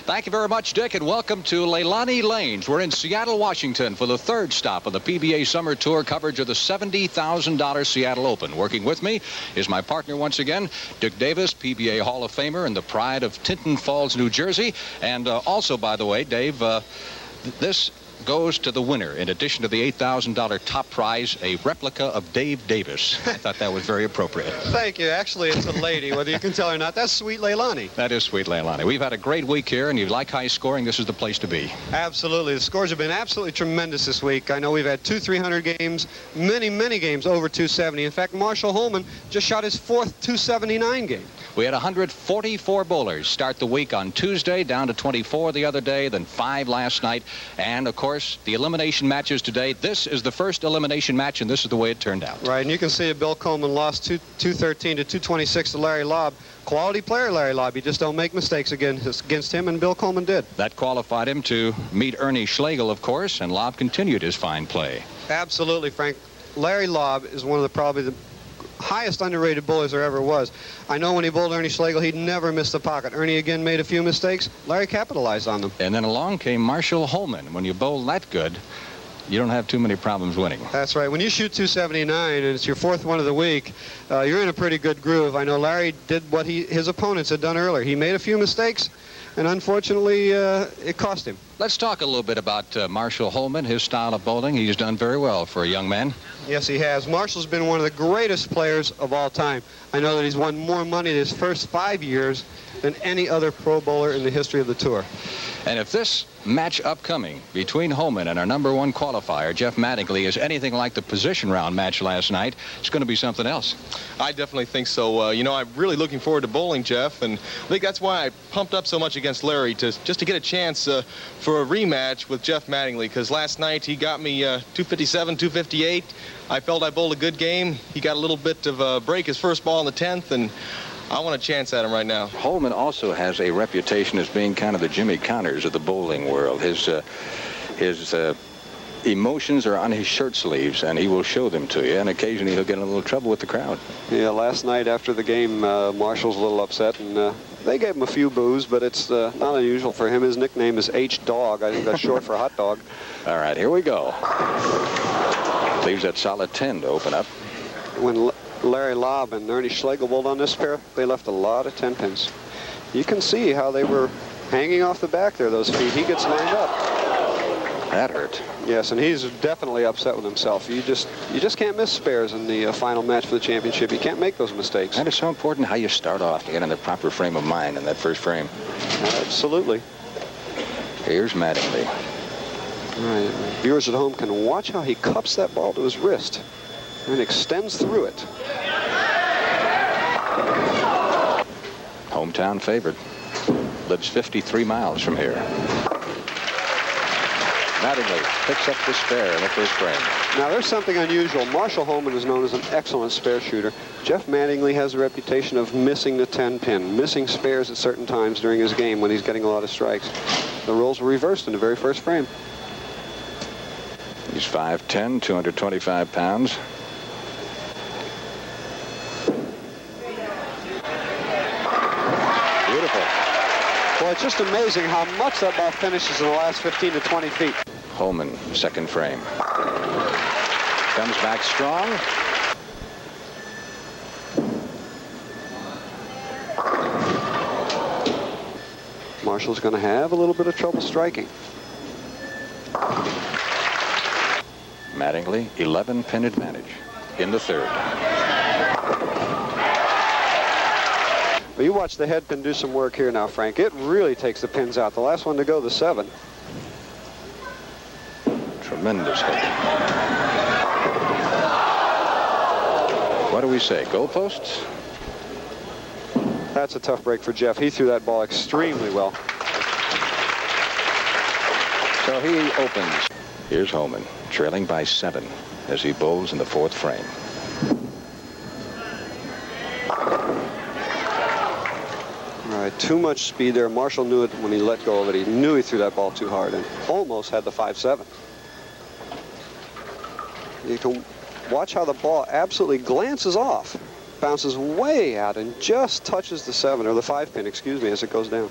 Thank you very much, Dick, and welcome to Leilani Lanes. We're in Seattle, Washington for the third stop of the PBA Summer Tour coverage of the $70,000 Seattle Open. Working with me is my partner once again, Dick Davis, PBA Hall of Famer and the pride of Tinton Falls, New Jersey. And also, by the way, Dave, this goes to the winner. In addition to the $8,000 top prize, a replica of Dave Davis. I thought that was very appropriate. Thank you. Actually, it's a lady, whether you can tell or not. That's sweet Leilani. That is sweet Leilani. We've had a great week here, and you like high scoring, this is the place to be. Absolutely. The scores have been absolutely tremendous this week. I know we've had 300 games, many games over 270. In fact, Marshall Holman just shot his fourth 279 game. We had 144 bowlers start the week on Tuesday, down to 24 the other day, then 5 last night. And, of course, the elimination matches today. This is the first elimination match, and this is the way it turned out. Right, and you can see that Bill Coleman lost 213 to 226 to Larry Lobb. Quality player, Larry Lobb. You just don't make mistakes against him, and Bill Coleman did. That qualified him to meet Ernie Schlegel, of course, and Lobb continued his fine play. Absolutely, Frank. Larry Lobb is one of probably the highest underrated bowlers there ever was. I know when he bowled Ernie Schlegel, he'd never missed the pocket. Ernie again made a few mistakes. Larry capitalized on them. And then along came Marshall Holman. When you bowl that good, you don't have too many problems winning. That's right. When you shoot 279 and it's your fourth one of the week, you're in a pretty good groove. I know Larry did what his opponents had done earlier. He made a few mistakes, and unfortunately, it cost him. Let's talk a little bit about Marshall Holman, his style of bowling. He's done very well for a young man. Yes, he has. Marshall's been one of the greatest players of all time. I know that he's won more money in his first 5 years than any other pro bowler in the history of the tour. And if this match upcoming between Holman and our #1 qualifier, Jeff Mattingly, is anything like the position round match last night, it's going to be something else. I definitely think so. You know, I'm really looking forward to bowling, Jeff, and I think that's why I pumped up so much against Larry, just to get a chance for a rematch with Jeff Mattingly, because last night he got me 257, 258. I felt I bowled a good game. He got a little bit of a break his first ball in the 10th, and I want a chance at him right now. Holman also has a reputation as being kind of the Jimmy Connors of the bowling world. His emotions are on his shirt sleeves, and he will show them to you, and occasionally he'll get in a little trouble with the crowd. Yeah, last night after the game, Marshall's a little upset, and they gave him a few boos, but it's not unusual for him. His nickname is H-Dog. I think that's short for hot dog. All right, here we go. Leaves that solid 10 to open up. When Larry Lobb and Ernie Schlegel bowled on this pair, they left a lot of 10 pins. You can see how they were hanging off the back there, those feet. He gets lined up. That hurt. Yes, and he's definitely upset with himself. You just can't miss spares in the final match for the championship. You can't make those mistakes. And it's so important how you start off to get in the proper frame of mind in that first frame. Absolutely. Here's Mattingly. All right. Viewers at home can watch how he cups that ball to his wrist and extends through it. Hometown favorite. Lives 53 miles from here. Mattingly picks up the spare in the first frame. Now, there's something unusual. Marshall Holman is known as an excellent spare shooter. Jeff Mattingly has a reputation of missing the 10-pin, missing spares at certain times during his game when he's getting a lot of strikes. The roles were reversed in the very first frame. He's 5'10", 225 pounds. Beautiful. Well, it's just amazing how much that ball finishes in the last 15 to 20 feet. Holman, second frame. Comes back strong. Marshall's going to have a little bit of trouble striking. Mattingly, 11-pin advantage in the third. Well, you watch the head pin do some work here now, Frank. It really takes the pins out. The last one to go, the 7. Tremendous hit. What do we say, goalposts? That's a tough break for Jeff. He threw that ball extremely well. So he opens. Here's Holman, trailing by 7 as he bowls in the fourth frame. All right, too much speed there. Marshall knew it when he let go of it. He knew he threw that ball too hard and almost had the 5-7. You can watch how the ball absolutely glances off, bounces way out, and just touches the 7, or the 5-pin, excuse me, as it goes down.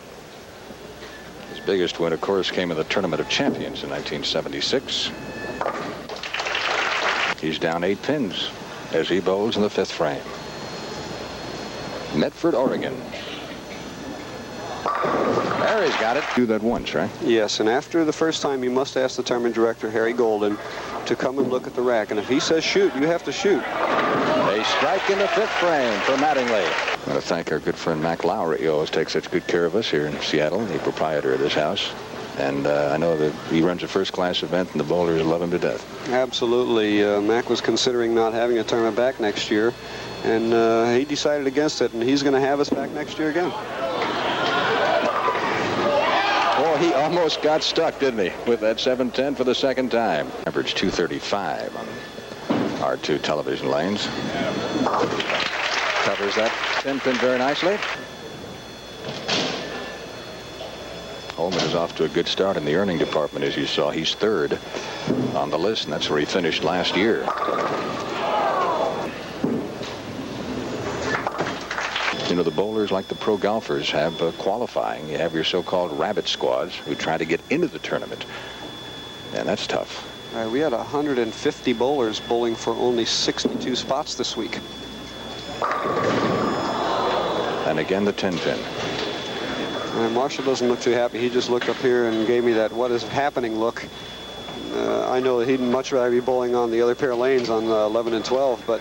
His biggest win, of course, came in the Tournament of Champions in 1976. He's down 8 pins as he bowls in the 5th frame. Medford, Oregon. There he's got it. Do that once, right? Yes, and after the first time, you must ask the tournament director, Harry Golden, to come and look at the rack. And if he says shoot, you have to shoot. A strike in the 5th frame for Mattingly. I want to thank our good friend Mac Lowry. He always takes such good care of us here in Seattle, the proprietor of this house. And I know that he runs a first-class event, and the bowlers love him to death. Absolutely. Mac was considering not having a tournament back next year, and he decided against it, and he's going to have us back next year again. Oh, he almost got stuck, didn't he, with that 7-10 for the second time. Average 235 on our 2 television lanes. Covers that 10-pin very nicely. Holman is off to a good start in the earning department, as you saw. He's 3rd on the list, and that's where he finished last year. You know, the bowlers, like the pro golfers, have qualifying. You have your so-called rabbit squads who try to get into the tournament, and that's tough. We had 150 bowlers bowling for only 62 spots this week. And again, the 10-pin. Marshall doesn't look too happy. He just looked up here and gave me that what is happening look. I know that he'd much rather be bowling on the other pair of lanes on 11 and 12, but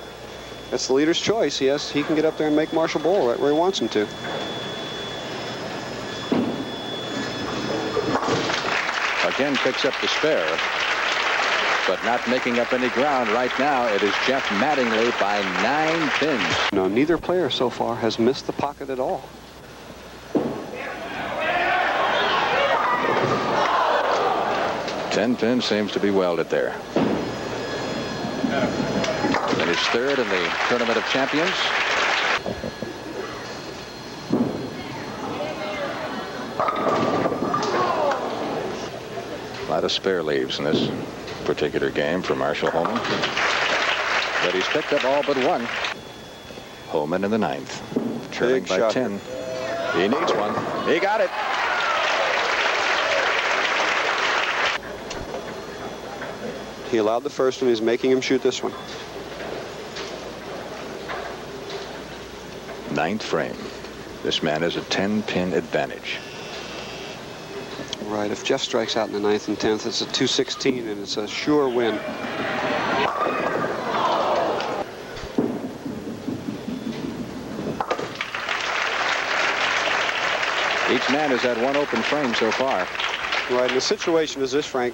that's the leader's choice. He can get up there and make Marshall bowl right where he wants him to. Again picks up the spare, but not making up any ground right now. It is Jeff Mattingly by 9 pins. No, neither player so far has missed the pocket at all. Ten pin seems to be welded there. Finished 3rd in the Tournament of Champions. A lot of spare leaves in this particular game for Marshall Holman. But he's picked up all but 1. Holman in the 9th, trailing by 10. He needs one. He got it. He allowed the first one. He's making him shoot this one. 9th frame. This man has a 10-pin advantage. Right, if Jeff strikes out in the 9th and 10th, it's a 216, and it's a sure win. Each man has had one open frame so far. Right, and the situation is this, Frank.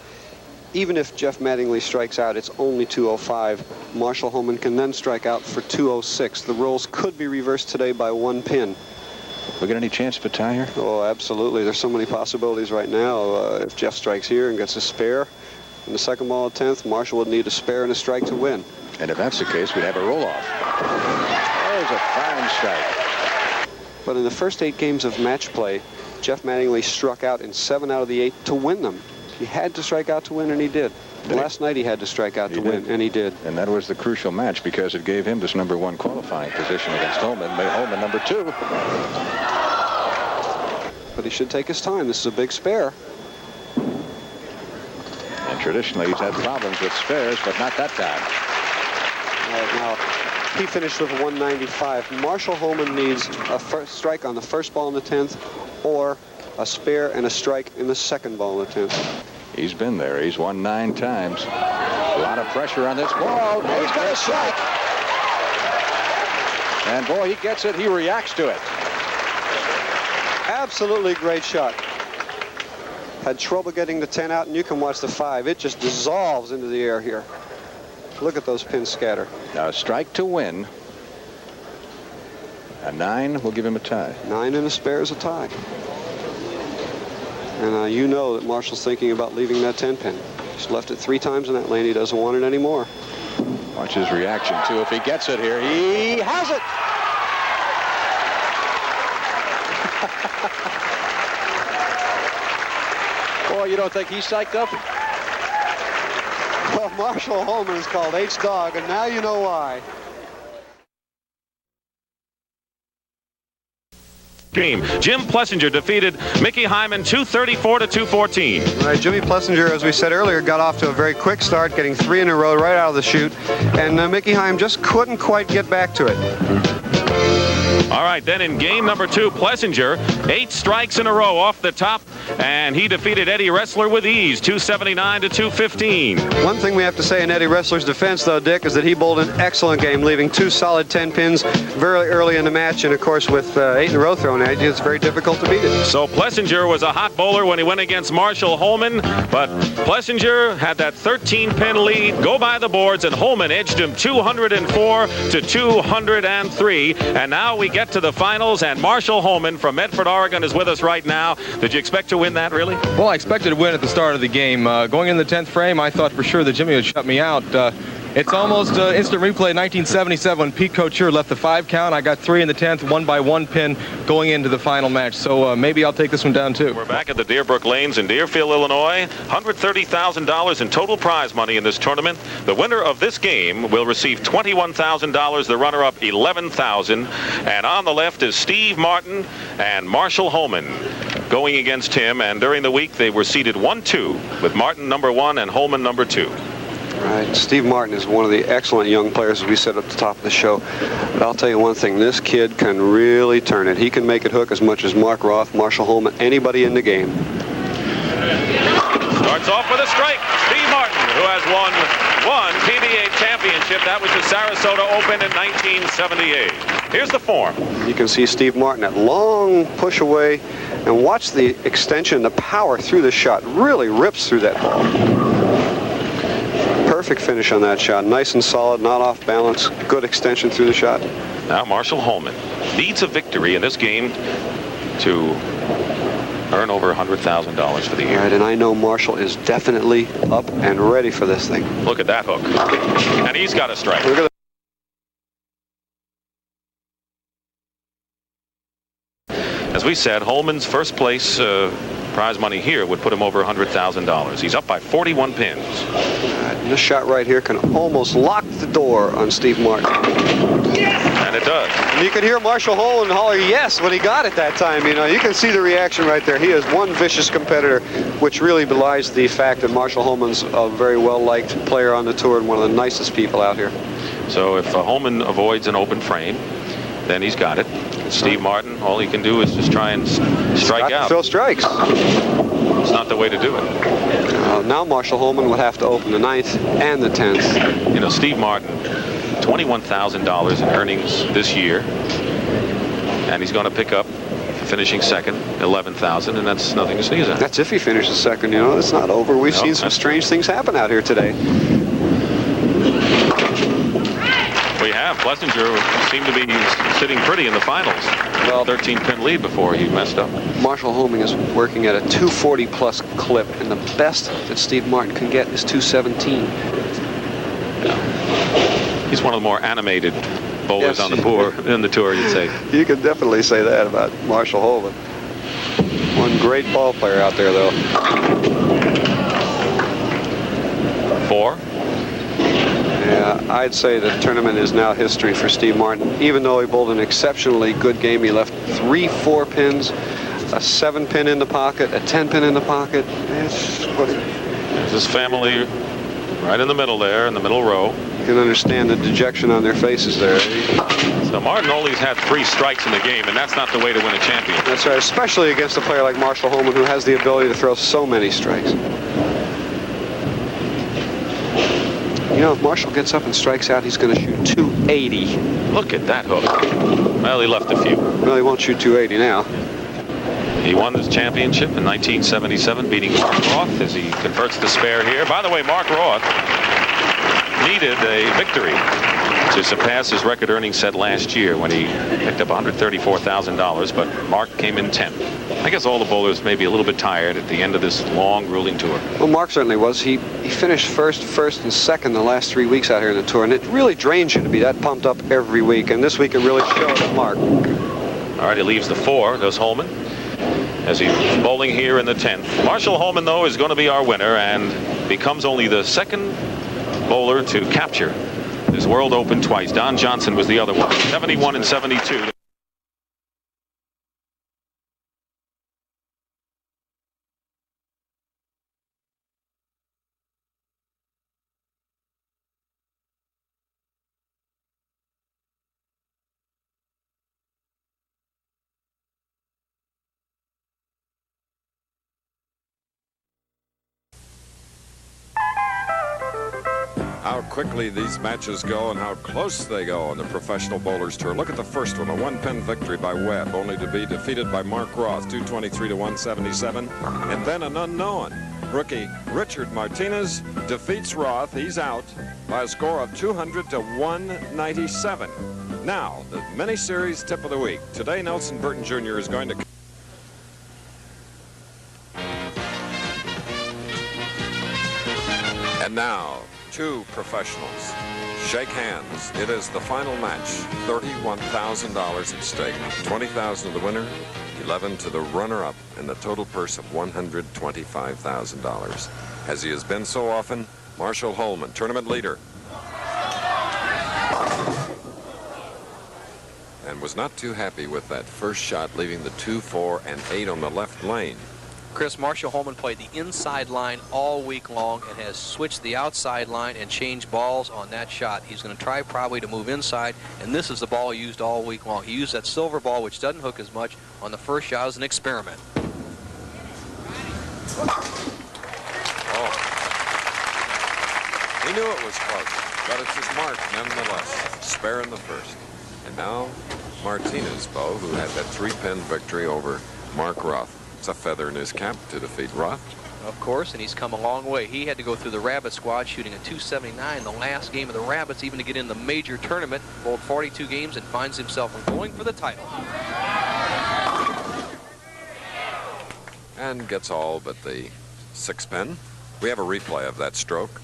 Even if Jeff Mattingly strikes out, it's only 205. Marshall Holman can then strike out for 206. The roles could be reversed today by 1 pin. We get any chance of a tie here? Oh, absolutely. There's so many possibilities right now. If Jeff strikes here and gets a spare in the second ball of 10th, Marshall would need a spare and a strike to win. And if that's the case, we'd have a roll-off. There's a fine strike. But in the first 8 games of match play, Jeff Mattingly struck out in 7 out of the 8 to win them. He had to strike out to win, and he did. Last night he had to strike out to win, and he did. And that was the crucial match because it gave him this #1 qualifying position against Holman, made Holman #2. But he should take his time. This is a big spare. And traditionally he's had problems with spares, but not that time. All right, now he finished with a 195. Marshall Holman needs a first strike on the first ball in the 10th, or a spare and a strike in the second ball in the 10th. He's been there. He's won 9 times. A lot of pressure on this ball. He's got a strike. And boy, he gets it. He reacts to it. Absolutely great shot. Had trouble getting the 10 out, and you can watch the 5. It just dissolves into the air here. Look at those pins scatter. Now a strike to win. A 9 will give him a tie. 9 and a spare is a tie. And you know that Marshall's thinking about leaving that 10 pin. He's left it 3 times in that lane. He doesn't want it anymore. Watch his reaction, too. If he gets it here, he has it. Boy, you don't think he's psyched up? Well, Marshall Holman is called H-Dog, and now you know why. Jim Plessinger defeated Mickey Hyman 234 to 214. All right, Jimmy Plessinger, as we said earlier, got off to a very quick start, getting 3 in a row right out of the chute, and Mickey Hyman just couldn't quite get back to it. All right, then in game number 2, Plessinger, 8 strikes in a row off the top, and he defeated Eddie Ressler with ease, 279 to 215. One thing we have to say in Eddie Ressler's defense, though, Dick, is that he bowled an excellent game, leaving 2 solid 10 pins very early in the match, and of course with 8 in a row thrown at you, it's very difficult to beat it. So Plessinger was a hot bowler when he went against Marshall Holman, but Plessinger had that 13-pin lead, go by the boards, and Holman edged him 204 to 203, and now we get to the finals, and Marshall Holman from Medford, Oregon is with us right now. Did you expect to win that, really? Well, I expected to win at the start of the game. Going in the 10th frame, I thought for sure that Jimmy would shut me out. It's almost instant replay 1977 when Pete Couture left the 5 count. I got 3 in the 10th, 1 by 1 pin going into the final match. So maybe I'll take this one down, too. We're back at the Deerbrook Lanes in Deerfield, Illinois. $130,000 in total prize money in this tournament. The winner of this game will receive $21,000. The runner-up, $11,000. And on the left is Steve Martin and Marshall Holman going against him. And during the week, they were seeded 1-2 with Martin #1 and Holman #2. Right. Steve Martin is one of the excellent young players, as we said at the top of the show. But I'll tell you one thing, this kid can really turn it. He can make it hook as much as Mark Roth, Marshall Holman, anybody in the game. Starts off with a strike. Steve Martin, who has won 1 PBA championship. That was the Sarasota Open in 1978. Here's the form. You can see Steve Martin, that long push away, and watch the extension, the power through the shot. Really rips through that ball. Perfect finish on that shot. Nice and solid, not off balance. Good extension through the shot. Now Marshall Holman needs a victory in this game to earn over $100,000 for the year. All right, and I know Marshall is definitely up and ready for this thing. Look at that hook. And he's got a strike. Look at As we said, Holman's first place prize money here would put him over $100,000. He's up by 41 pins. This shot right here can almost lock the door on Steve Martin. And it does. And you can hear Marshall Holman holler yes when he got it that time. You know, you can see the reaction right there. He is one vicious competitor, which really belies the fact that Marshall Holman's a very well-liked player on the tour and one of the nicest people out here. So if Holman avoids an open frame, then he's got it. Steve Martin, all he can do is just try and strike out. Phil strikes. That's not the way to do it. Now Marshall Holman would have to open the 9th and the 10th. You know, Steve Martin, $21,000 in earnings this year, and he's going to pick up, finishing second, $11,000, and that's nothing to sneeze at. That's if he finishes second. You know, it's not over. We've seen some strange things happen out here today. We have. Plessinger seemed to be sitting pretty in the finals. Well, 13-pin lead before he messed up. Marshall Holman is working at a 240-plus clip, and the best that Steve Martin can get is 217. He's one of the more animated bowlers on the tour, you'd say. You can definitely say that about Marshall Holman. One great ball player out there, though. 4. Yeah, I'd say the tournament is now history for Steve Martin. Even though he bowled an exceptionally good game, he left 3 4-pins, a 7-pin in the pocket, a 10-pin in the pocket. There's his family right in the middle there, in the middle row. You can understand the dejection on their faces there. So Martin only's had 3 strikes in the game, and that's not the way to win a champion. That's right, especially against a player like Marshall Holman, who has the ability to throw so many strikes. You know, if Marshall gets up and strikes out, he's going to shoot 280. Look at that hook. Well, he left a few. Well, he won't shoot 280 now. He won this championship in 1977, beating Mark Roth as he converts the spare here. By the way, Mark Roth needed a victory to surpass his record earnings set last year when he picked up $134,000, but Mark came in 10th. I guess all the bowlers may be a little bit tired at the end of this long, grueling tour. Well, Mark certainly was. He finished first, and second the last 3 weeks out here in the tour, and it really drains you to be that pumped up every week, and this week it really showed at Mark. All right, he leaves the 4, does Holman, as he's bowling here in the 10th. Marshall Holman, though, is going to be our winner and becomes only the second bowler to capture this World Open twice. Don Johnson was the other one, 71 and 72. How quickly these matches go and how close they go on the Professional Bowlers Tour. Look at the first one, a 1-pin victory by Webb, only to be defeated by Mark Roth, 223 to 177. And then an unknown. Rookie Richard Martinez defeats Roth. He's out by a score of 200 to 197. Now, the mini-series tip of the week. Today, Nelson Burton Jr. is going to... And now, 2 professionals shake hands. It is the final match. $31,000 at stake. $20,000 to the winner, $11,000 to the runner-up, and the total purse of $125,000. As he has been so often, Marshall Holman, tournament leader, and was not too happy with that first shot, leaving the 2, 4, and 8 on the left lane. Chris, Marshall Holman played the inside line all week long and has switched the outside line and changed balls on that shot. He's going to try probably to move inside, and this is the ball he used all week long. He used that silver ball, which doesn't hook as much, on the first shot as an experiment. Oh. He knew it was close, but it's his mark nonetheless. Spare in the first. And now Martinez, Bo, who had that 3-pin victory over Mark Roth. It's a feather in his cap to defeat Roth. Of course, and he's come a long way. He had to go through the Rabbit squad, shooting a 279 the last game of the Rabbits, even to get in the major tournament. Bowled 42 games and finds himself going for the title. And gets all but the 6-pin. We have a replay of that stroke.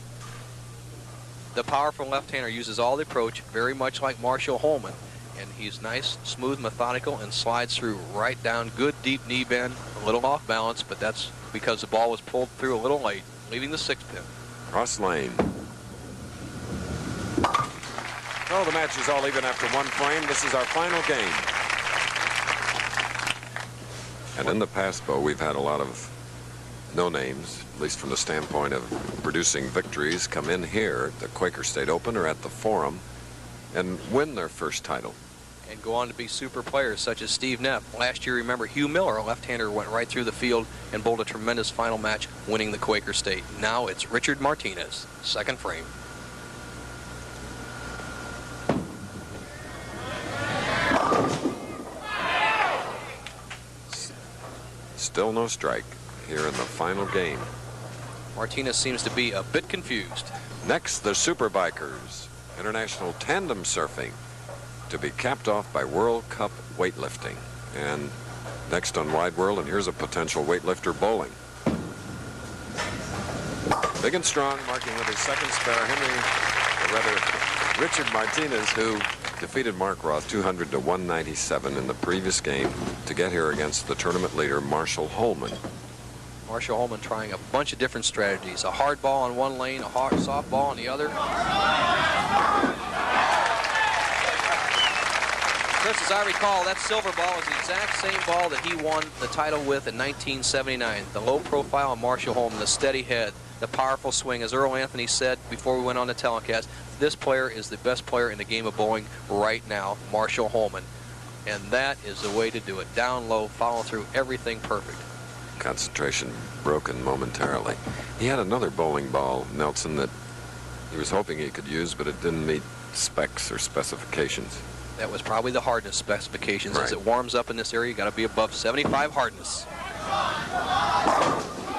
The powerful left-hander uses all the approach, very much like Marshall Holman. And he's nice, smooth, methodical, and slides through right down. Good deep knee bend, a little off balance, but that's because the ball was pulled through a little late, leaving the 6-pin. Cross lane. Oh, the match is all even after 1 frame. This is our final game. And in the past, Bo, we've had a lot of no names, at least from the standpoint of producing victories, come in here at the Quaker State Open or at the Forum and win their first title. and go on to be super players such as Steve Neff. Last year, remember, Hugh Miller, a left-hander, went right through the field and bowled a tremendous final match, winning the Quaker State. Now it's Richard Martinez, second frame. Still no strike here in the final game. Martinez seems to be a bit confused. Next, the Superbikers, international tandem surfing, to be capped off by World Cup weightlifting. And next on Wide World, and here's a potential weightlifter, bowling. Big and strong, marking with his second spare, Richard Martinez, who defeated Mark Roth 200 to 197 in the previous game to get here against the tournament leader, Marshall Holman. Marshall Holman trying a bunch of different strategies. A hard ball on one lane, a hard soft ball on the other. Chris, as I recall, that silver ball is the exact same ball that he won the title with in 1979. The low profile of Marshall Holman, the steady head, the powerful swing. As Earl Anthony said before we went on the telecast, this player is the best player in the game of bowling right now, Marshall Holman. And that is the way to do it. Down low, follow through, everything perfect. Concentration broken momentarily. He had another bowling ball, Nelson, that he was hoping he could use, but it didn't meet specs or specifications. That was probably the hardness specifications. Right. As it warms up in this area, you got to be above 75 hardness.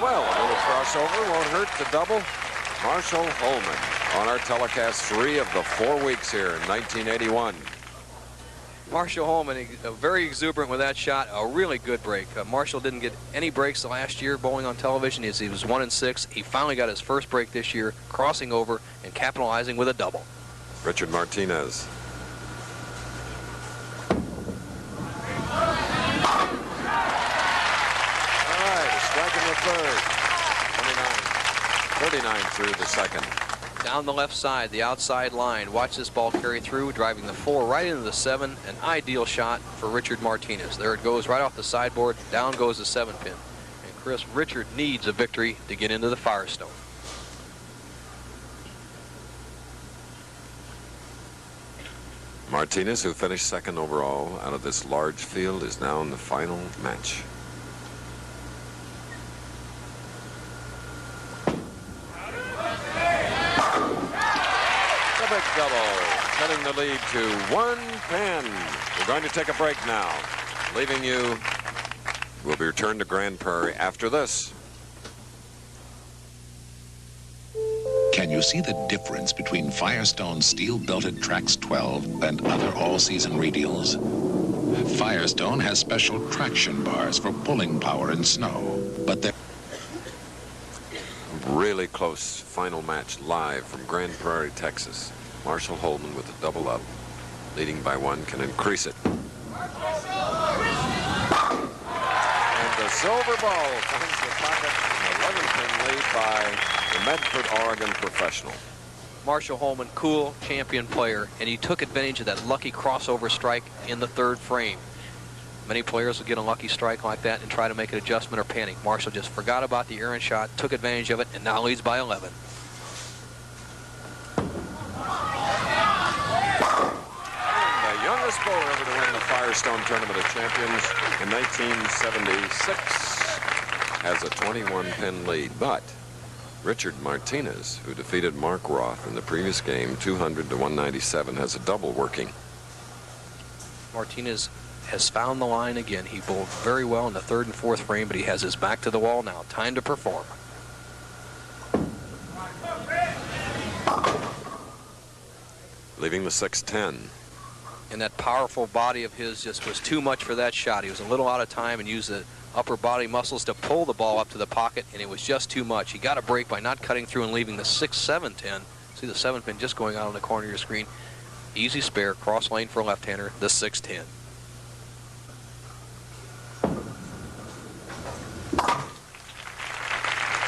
Well, a little crossover won't hurt the double. Marshall Holman on our telecast 3 of the 4 weeks here in 1981. Marshall Holman, very exuberant with that shot, a really good break. Marshall didn't get any breaks last year bowling on television. He was 1-6. He finally got his first break this year, crossing over and capitalizing with a double. Richard Martinez. All right, a strike in the third. 39 through the second. Down the left side, the outside line. Watch this ball carry through, driving the 4 right into the 7. An ideal shot for Richard Martinez. There it goes right off the sideboard. Down goes the 7-pin. And Chris, Richard needs a victory to get into the Firestone. Martinez, who finished second overall out of this large field, is now in the final match. The big double, cutting the lead to 1 pin. We're going to take a break now. Leaving you, we'll be returned to Grand Prairie after this. Can you see the difference between Firestone steel-belted Trax 12 and other all-season radials? Firestone has special traction bars for pulling power in snow, but they're Really close final match live from Grand Prairie, Texas. Marshall Holman with a double up, leading by 1, can increase it. And the silver ball finds the pocket, an 11-pin lead by the Medford, Oregon professional. Marshall Holman, cool champion player, and he took advantage of that lucky crossover strike in the 3rd frame. Many players will get a lucky strike like that and try to make an adjustment or panic. Marshall just forgot about the errant shot, took advantage of it, and now leads by 11. And the youngest bowler ever to win the Firestone Tournament of Champions in 1976 has a 21-pin lead. But Richard Martinez, who defeated Mark Roth in the previous game, 200 to 197, has a double working. Martinez has found the line again. He bowled very well in the 3rd and 4th frame, but he has his back to the wall now. Time to perform. Leaving the 6-10. And that powerful body of his just was too much for that shot. He was a little out of time and used the upper body muscles to pull the ball up to the pocket, and it was just too much. He got a break by not cutting through and leaving the 6-7-10. See the 7-pin just going out on the corner of your screen. Easy spare, cross lane for a left-hander, the 6-10.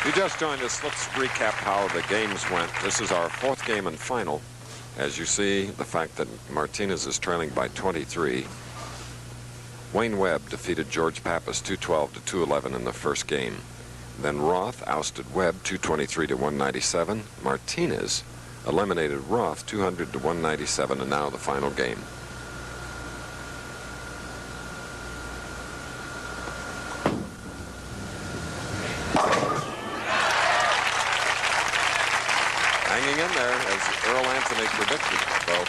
You just joined us. Let's recap how the games went. This is our 4th game and final. As you see, the fact that Martinez is trailing by 23. Wayne Webb defeated George Pappas 212 to 211 in the first game. Then Roth ousted Webb 223 to 197. Martinez eliminated Roth 200 to 197, and now the final game. in there, as Earl Anthony predicted. So,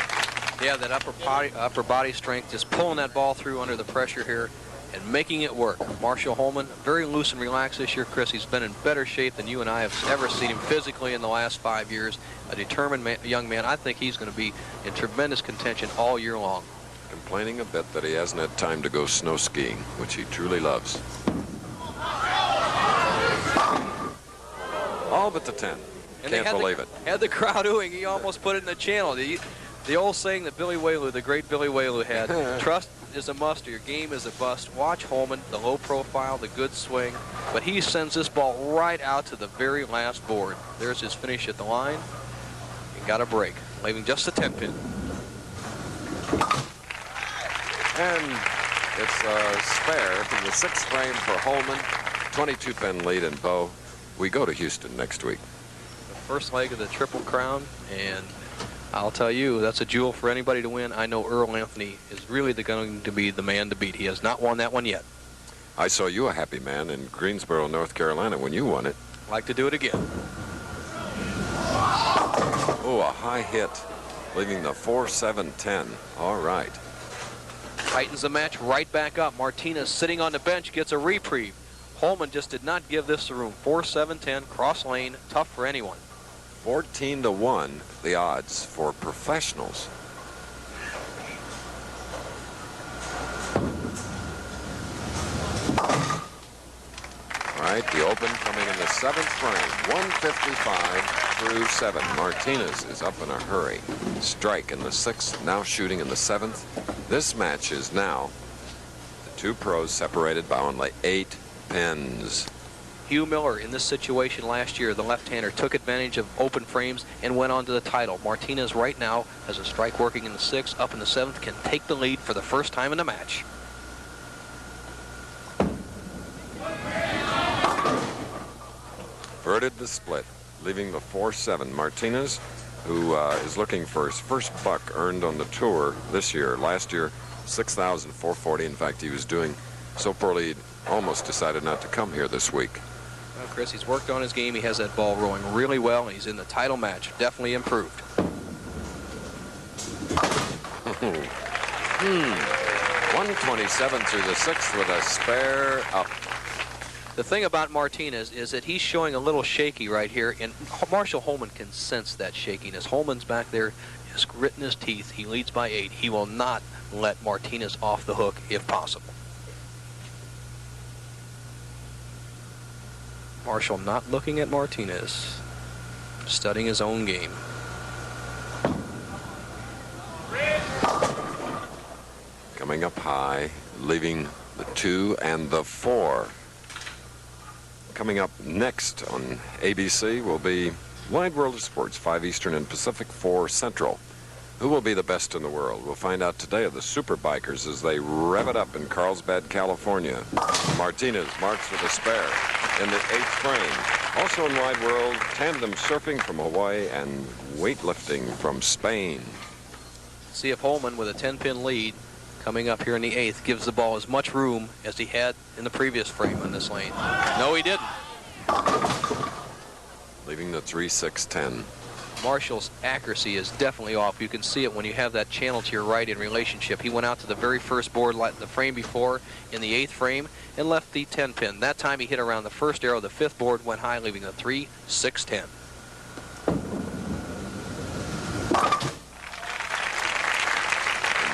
yeah, that upper body strength, just pulling that ball through under the pressure here and making it work. Marshall Holman, very loose and relaxed this year, Chris. He's been in better shape than you and I have ever seen him physically in the last 5 years. A determined young man. I think he's going to be in tremendous contention all year long. complaining a bit that he hasn't had time to go snow skiing, which he truly loves. All but the 10. And Can't believe it. Had the crowd oohing. He almost put it in the channel. The old saying that Billy Whaley, the great Billy Whaley, had, trust is a must or your game is a bust. Watch Holman, the low profile, the good swing, but he sends this ball right out to the very last board. There's his finish at the line. He got a break, leaving just a 10-pin. And it's a spare from the 6th frame for Holman. 22-pin lead in Bo. We go to Houston next week. The first leg of the Triple Crown, and I'll tell you, that's a jewel for anybody to win. I know Earl Anthony is really going to be the man to beat. He has not won that one yet. I saw you a happy man in Greensboro, North Carolina when you won it. Like to do it again. Oh, a high hit, leaving the 4-7-10. All right. Tightens the match right back up. Martinez sitting on the bench gets a reprieve. Holman just did not give this the room. 4-7-10, cross lane, tough for anyone. 14-1, the odds for professionals. All right, the Open coming in the 7th frame. 155 through 7. Martinez is up in a hurry. Strike in the 6th, now shooting in the 7th. This match is now the two pros separated by only 8 pins. Hugh Miller in this situation last year, the left-hander, took advantage of open frames and went on to the title. Martinez right now has a strike working in the 6th, up in the 7th, can take the lead for the first time in the match. Verted the split, leaving the 4-7. Martinez, who is looking for his first buck earned on the tour this year. Last year, 6,440. In fact, he was doing so poorly, he almost decided not to come here this week. Well, Chris, he's worked on his game. He has that ball rolling really well, and he's in the title match. Definitely improved. 127 through the 6th with a spare up. The thing about Martinez is that he's showing a little shaky right here, and Marshall Holman can sense that shakiness. Holman's back there, his grit in his teeth. He leads by 8. He will not let Martinez off the hook if possible. Marshall not looking at Martinez, studying his own game. Coming up high, leaving the 2 and the 4. Coming up next on ABC will be Wide World of Sports, 5 Eastern and Pacific, 4 Central. Who will be the best in the world? We'll find out today of the Superbikers as they rev it up in Carlsbad, California. Martinez marks with a spare in the 8th frame. Also in Wide World, tandem surfing from Hawaii and weightlifting from Spain. See if Holman, with a 10-pin lead, coming up here in the 8th, gives the ball as much room as he had in the previous frame on this lane. No, he didn't. Leaving the 3-6-10. Marshall's accuracy is definitely off. You can see it when you have that channel to your right in relationship. He went out to the very first board like the frame before in the 8th frame and left the 10-pin. That time he hit around the first arrow. The 5th board went high, leaving a 3-6-10.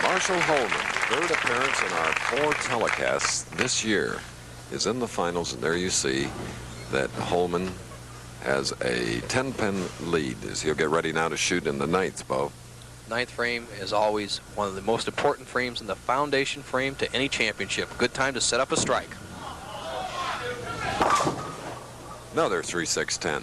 Marshall Holman, 3rd appearance in our 4 telecasts this year, is in the finals, and there you see that Holman has a 10-pin lead as he'll get ready now to shoot in the 9th, Bo. 9th frame is always one of the most important frames in the foundation frame to any championship. Good time to set up a strike. Another 3-6-10.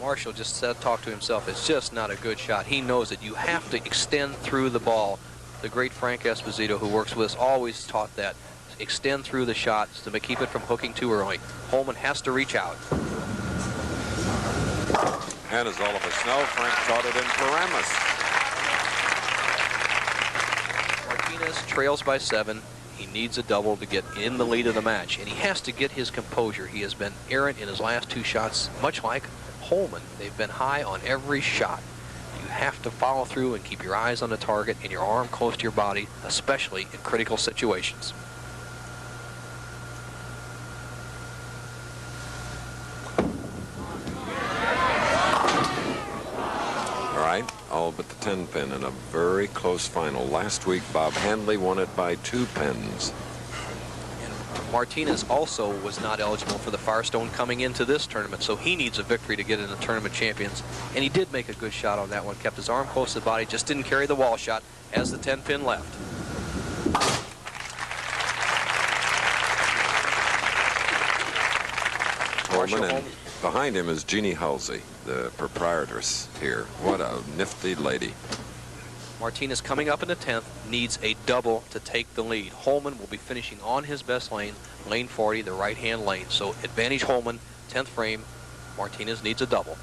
Marshall just talked to himself. It's just not a good shot. He knows that you have to extend through the ball. The great Frank Esposito, who works with us, always taught that. Extend through the shots to keep it from hooking too early. Holman has to reach out. And as all of us know, Frank taught it in Paramus. Martinez trails by 7. He needs a double to get in the lead of the match, and he has to get his composure. He has been errant in his last 2 shots, much like Holman, they've been high on every shot. You have to follow through and keep your eyes on the target and your arm close to your body, especially in critical situations. All right, all but the 10 pin in a very close final. Last week, Bob Handley won it by 2 pins. Martinez also was not eligible for the Firestone coming into this tournament, so he needs a victory to get into Tournament Champions. And he did make a good shot on that one, kept his arm close to the body, just didn't carry the wall shot as the 10 pin left. Holman, and behind him is Jeannie Halsey, the proprietress here. What a nifty lady. Martinez coming up in the 10th needs a double to take the lead. Holman will be finishing on his best lane, lane 40, the right-hand lane. So advantage Holman, 10th frame. Martinez needs a double.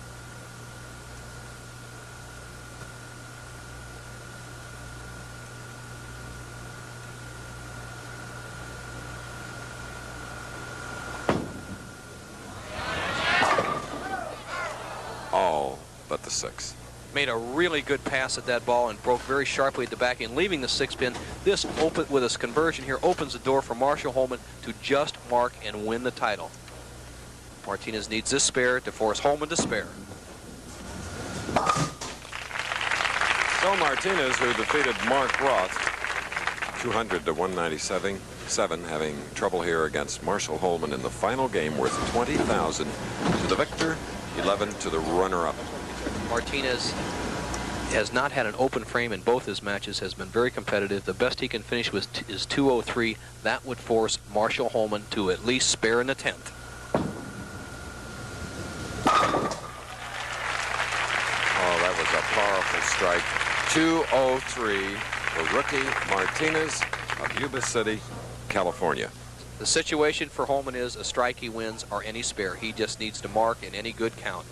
All but the 6. Made a really good pass at that ball and broke very sharply at the back end, leaving the 6 pin. This open with this conversion here opens the door for Marshall Holman to just mark and win the title. Martinez needs this spare to force Holman to spare. So Martinez, who defeated Mark Roth 200 to 197, having trouble here against Marshall Holman in the final game, worth 20,000 to the victor, 11 to the runner-up. Martinez has not had an open frame in both his matches, has been very competitive. The best he can finish is 203. That would force Marshall Holman to at least spare in the 10th. Oh, that was a powerful strike. 203 for rookie Martinez of Yuba City, California. The situation for Holman is a strike he wins or any spare. He just needs to mark in any good count.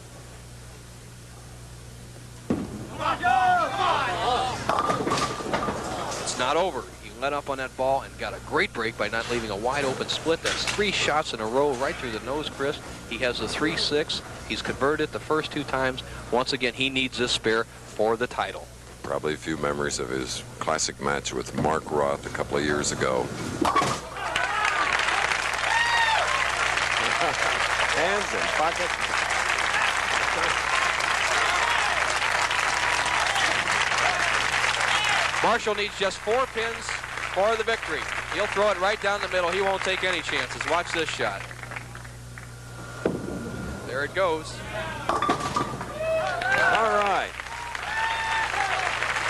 It's not over. He let up on that ball and got a great break by not leaving a wide open split. That's 3 shots in a row right through the nose, Chris. He has the 3-6. He's converted the first 2 times. Once again, he needs this spare for the title. Probably a few memories of his classic match with Mark Roth a couple of years ago. Hands in pocket. Marshall needs just 4 pins for the victory. He'll throw it right down the middle. He won't take any chances. Watch this shot. There it goes. All right.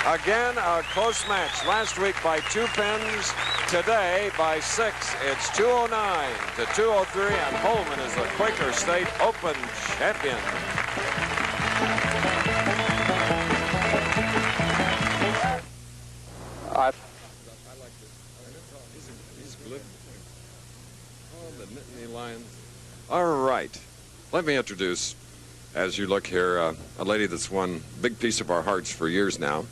Again, a close match. Last week by 2 pins. Today by 6. It's 209 to 203, and Holman is the Quaker State Open champion. I like this. He's good. Oh, the Nittany Lions. All right. Let me introduce, as you look here, a lady that's won a big piece of our hearts for years now.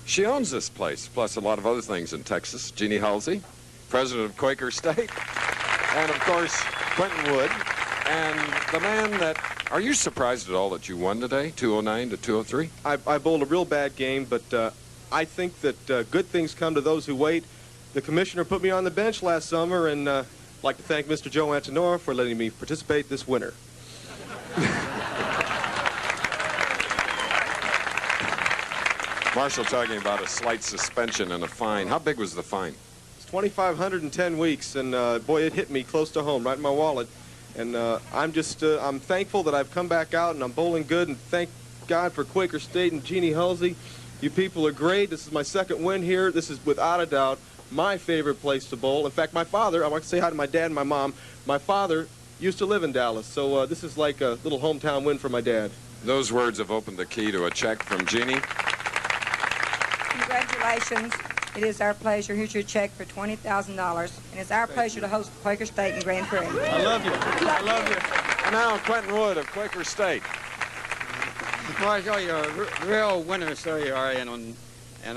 She owns this place, plus a lot of other things in Texas. Jeannie Halsey, president of Quaker State, and of course, Quentin Wood. And the man that, are you surprised at all that you won today, 209 to 203? I bowled a real bad game, but I think that good things come to those who wait. The commissioner put me on the bench last summer, and I'd like to thank Mr. Joe Antonora for letting me participate this winter. Marshall talking about a slight suspension and a fine. How big was the fine? It's 2,510 weeks, and boy, it hit me close to home, right in my wallet. And I'm thankful that I've come back out and I'm bowling good, and thank God for Quaker State and Jeannie Halsey. You people are great. This is my 2nd win here. This is without a doubt my favorite place to bowl. In fact, my father, I want to say hi to my dad and my mom. My father used to live in Dallas, so this is like a little hometown win for my dad. Those words have opened the key to a check from Jeannie. Congratulations. It is our pleasure. Here's your check for $20,000. And it's our pleasure to host Quaker State in Grand Prairie. I love you. I love you. And now Quentin Wood of Quaker State. Marshall, you're a real winner, so you are, and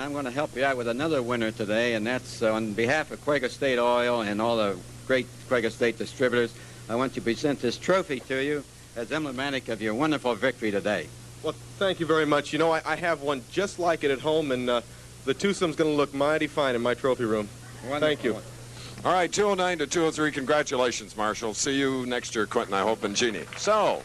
I'm going to help you out with another winner today, and that's on behalf of Quaker State Oil and all the great Quaker State distributors. I want to present this trophy to you as emblematic of your wonderful victory today. Well, thank you very much. You know, I have one just like it at home, and the twosome's going to look mighty fine in my trophy room. Wonderful. Thank you. All right, 209 to 203. Congratulations, Marshall. See you next year, Quentin, I hope, and Jeannie. So,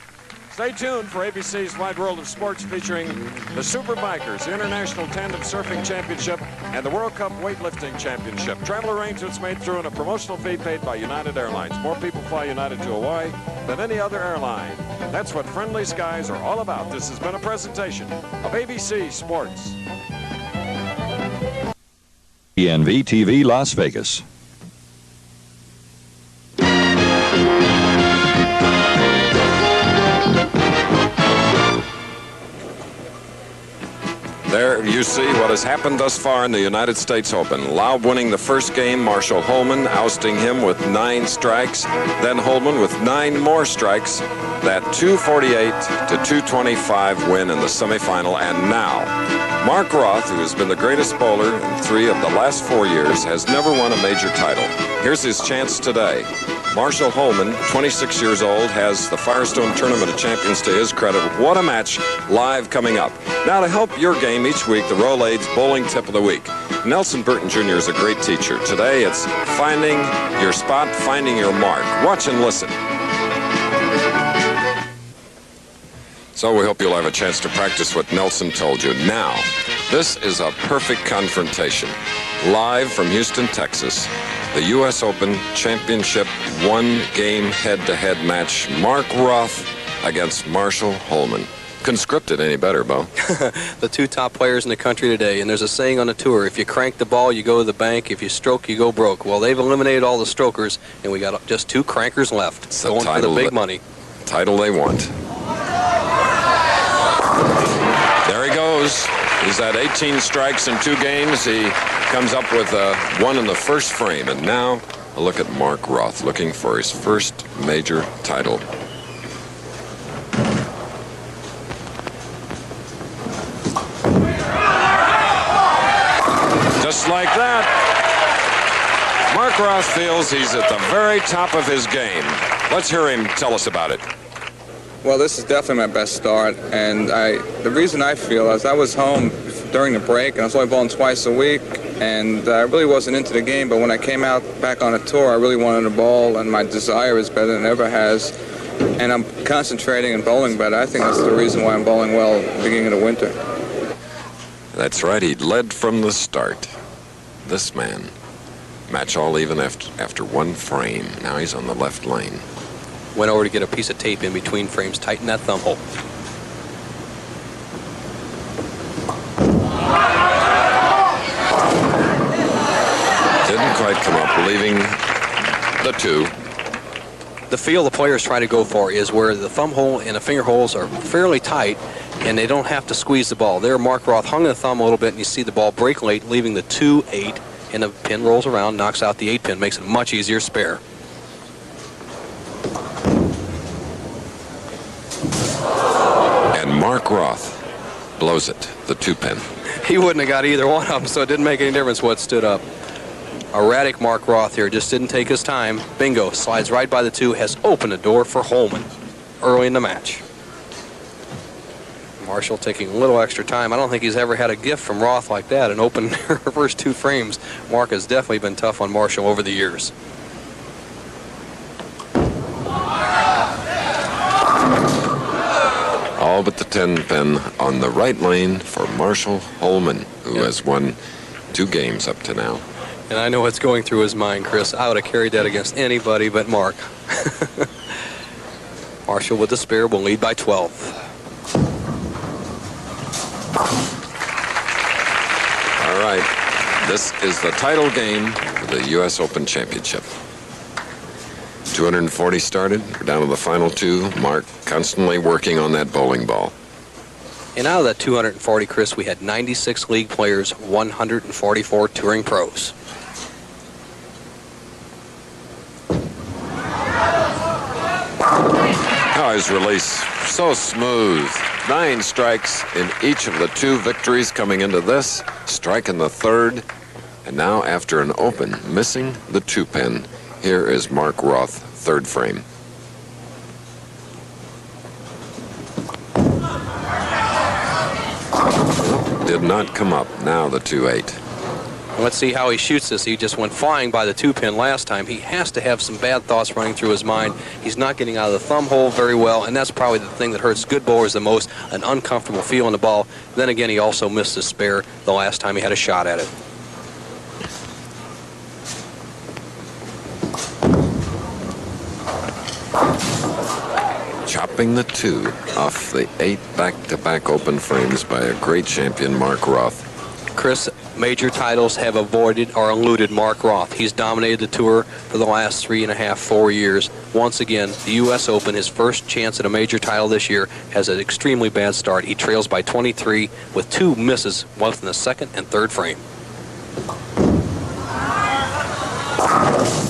stay tuned for ABC's Wide World of Sports featuring the Superbikers, the International Tandem Surfing Championship, and the World Cup Weightlifting Championship. Travel arrangements made through and a promotional fee paid by United Airlines. More people fly United to Hawaii than any other airline. That's what friendly skies are all about. This has been a presentation of ABC Sports. ENV TV Las Vegas. There you see what has happened thus far in the United States Open. Laub winning the first game, Marshall Holman ousting him with 9 strikes, then Holman with 9 more strikes. That 248 to 225 win in the semifinal, and now Mark Roth, who has been the greatest bowler in 3 of the last 4 years, has never won a major title. Here's his chance today. Marshall Holman, 26 years old, has the Firestone Tournament of Champions to his credit. What a match live coming up. Now, to help your game each week, the Rolaids Bowling Tip of the Week. Nelson Burton Jr. is a great teacher. Today, it's finding your spot, finding your mark. Watch and listen. So we hope you'll have a chance to practice what Nelson told you. Now, this is a perfect confrontation. Live from Houston, Texas, the U.S. Open Championship one-game head-to-head match. Mark Roth against Marshall Holman. Couldn't script it any better, Bo. The 2 top players in the country today, and there's a saying on the tour, if you crank the ball, you go to the bank. If you stroke, you go broke. Well, they've eliminated all the strokers, and we got just 2 crankers left. It's going for the big money. Title they want. There he goes. He's had 18 strikes in 2 games. He comes up with 1 in the first frame. And now a look at Mark Roth looking for his first major title. Just like that, Mark Roth feels he's at the very top of his game. Let's hear him tell us about it. Well, this is definitely my best start, and the reason I feel is I was home during the break, and I was only bowling twice a week, and I really wasn't into the game, but when I came out back on a tour, I really wanted to bowl, and my desire is better than it ever has, and I'm concentrating and bowling better. I think that's the reason why I'm bowling well at the beginning of the winter. That's right, he led from the start. This man, match all even after 1 frame. Now he's on the left lane. Went over to get a piece of tape in between frames, tighten that thumb hole. Didn't quite come up, leaving the 2. The feel the players try to go for is where the thumb hole and the finger holes are fairly tight, and they don't have to squeeze the ball. There, Mark Roth hung the thumb a little bit, and you see the ball break late, leaving the 2-8, and the pin rolls around, knocks out the 8 pin, makes it a much easier spare. And Mark Roth blows it, the 2 pin. He wouldn't have got either one of them, so it didn't make any difference what stood up. Erratic Mark Roth here, just didn't take his time. Bingo, slides right by the 2, has opened the door for Holman early in the match. Marshall taking a little extra time. I don't think he's ever had a gift from Roth like that, and open her first 2 frames. Mark has definitely been tough on Marshall over the years. All but the 10 pin on the right lane for Marshall Holman, who has won 2 games up to now. And I know what's going through his mind, Chris. I would have carried that against anybody but Mark. Marshall with the spare will lead by 12. All right, this is the title game for the U.S. Open Championship. 240 started. We're down to the final 2. Mark constantly working on that bowling ball. And out of that 240, Chris, we had 96 league players, 144 touring pros. Oh, his release so smooth. 9 strikes in each of the 2 victories coming into this. Strike in the 3rd. And now after an open, missing the 2 pin, here is Mark Roth, 3rd frame. did not come up. Now the 2-8. Let's see how he shoots this. He just went flying by the 2-pin last time. He has to have some bad thoughts running through his mind. He's not getting out of the thumb hole very well, and that's probably the thing that hurts good bowlers the most, an uncomfortable feel in the ball. Then again, he also missed his spare the last time he had a shot at it. Chopping the 2 off the 8 back-to-back open frames by a great champion, Mark Roth. Chris, major titles have avoided or eluded Mark Roth. He's dominated the tour for the last 3.5, 4 years. Once again, the U.S. Open, his first chance at a major title this year, has an extremely bad start. He trails by 23 with 2 misses, both in the second and third frame.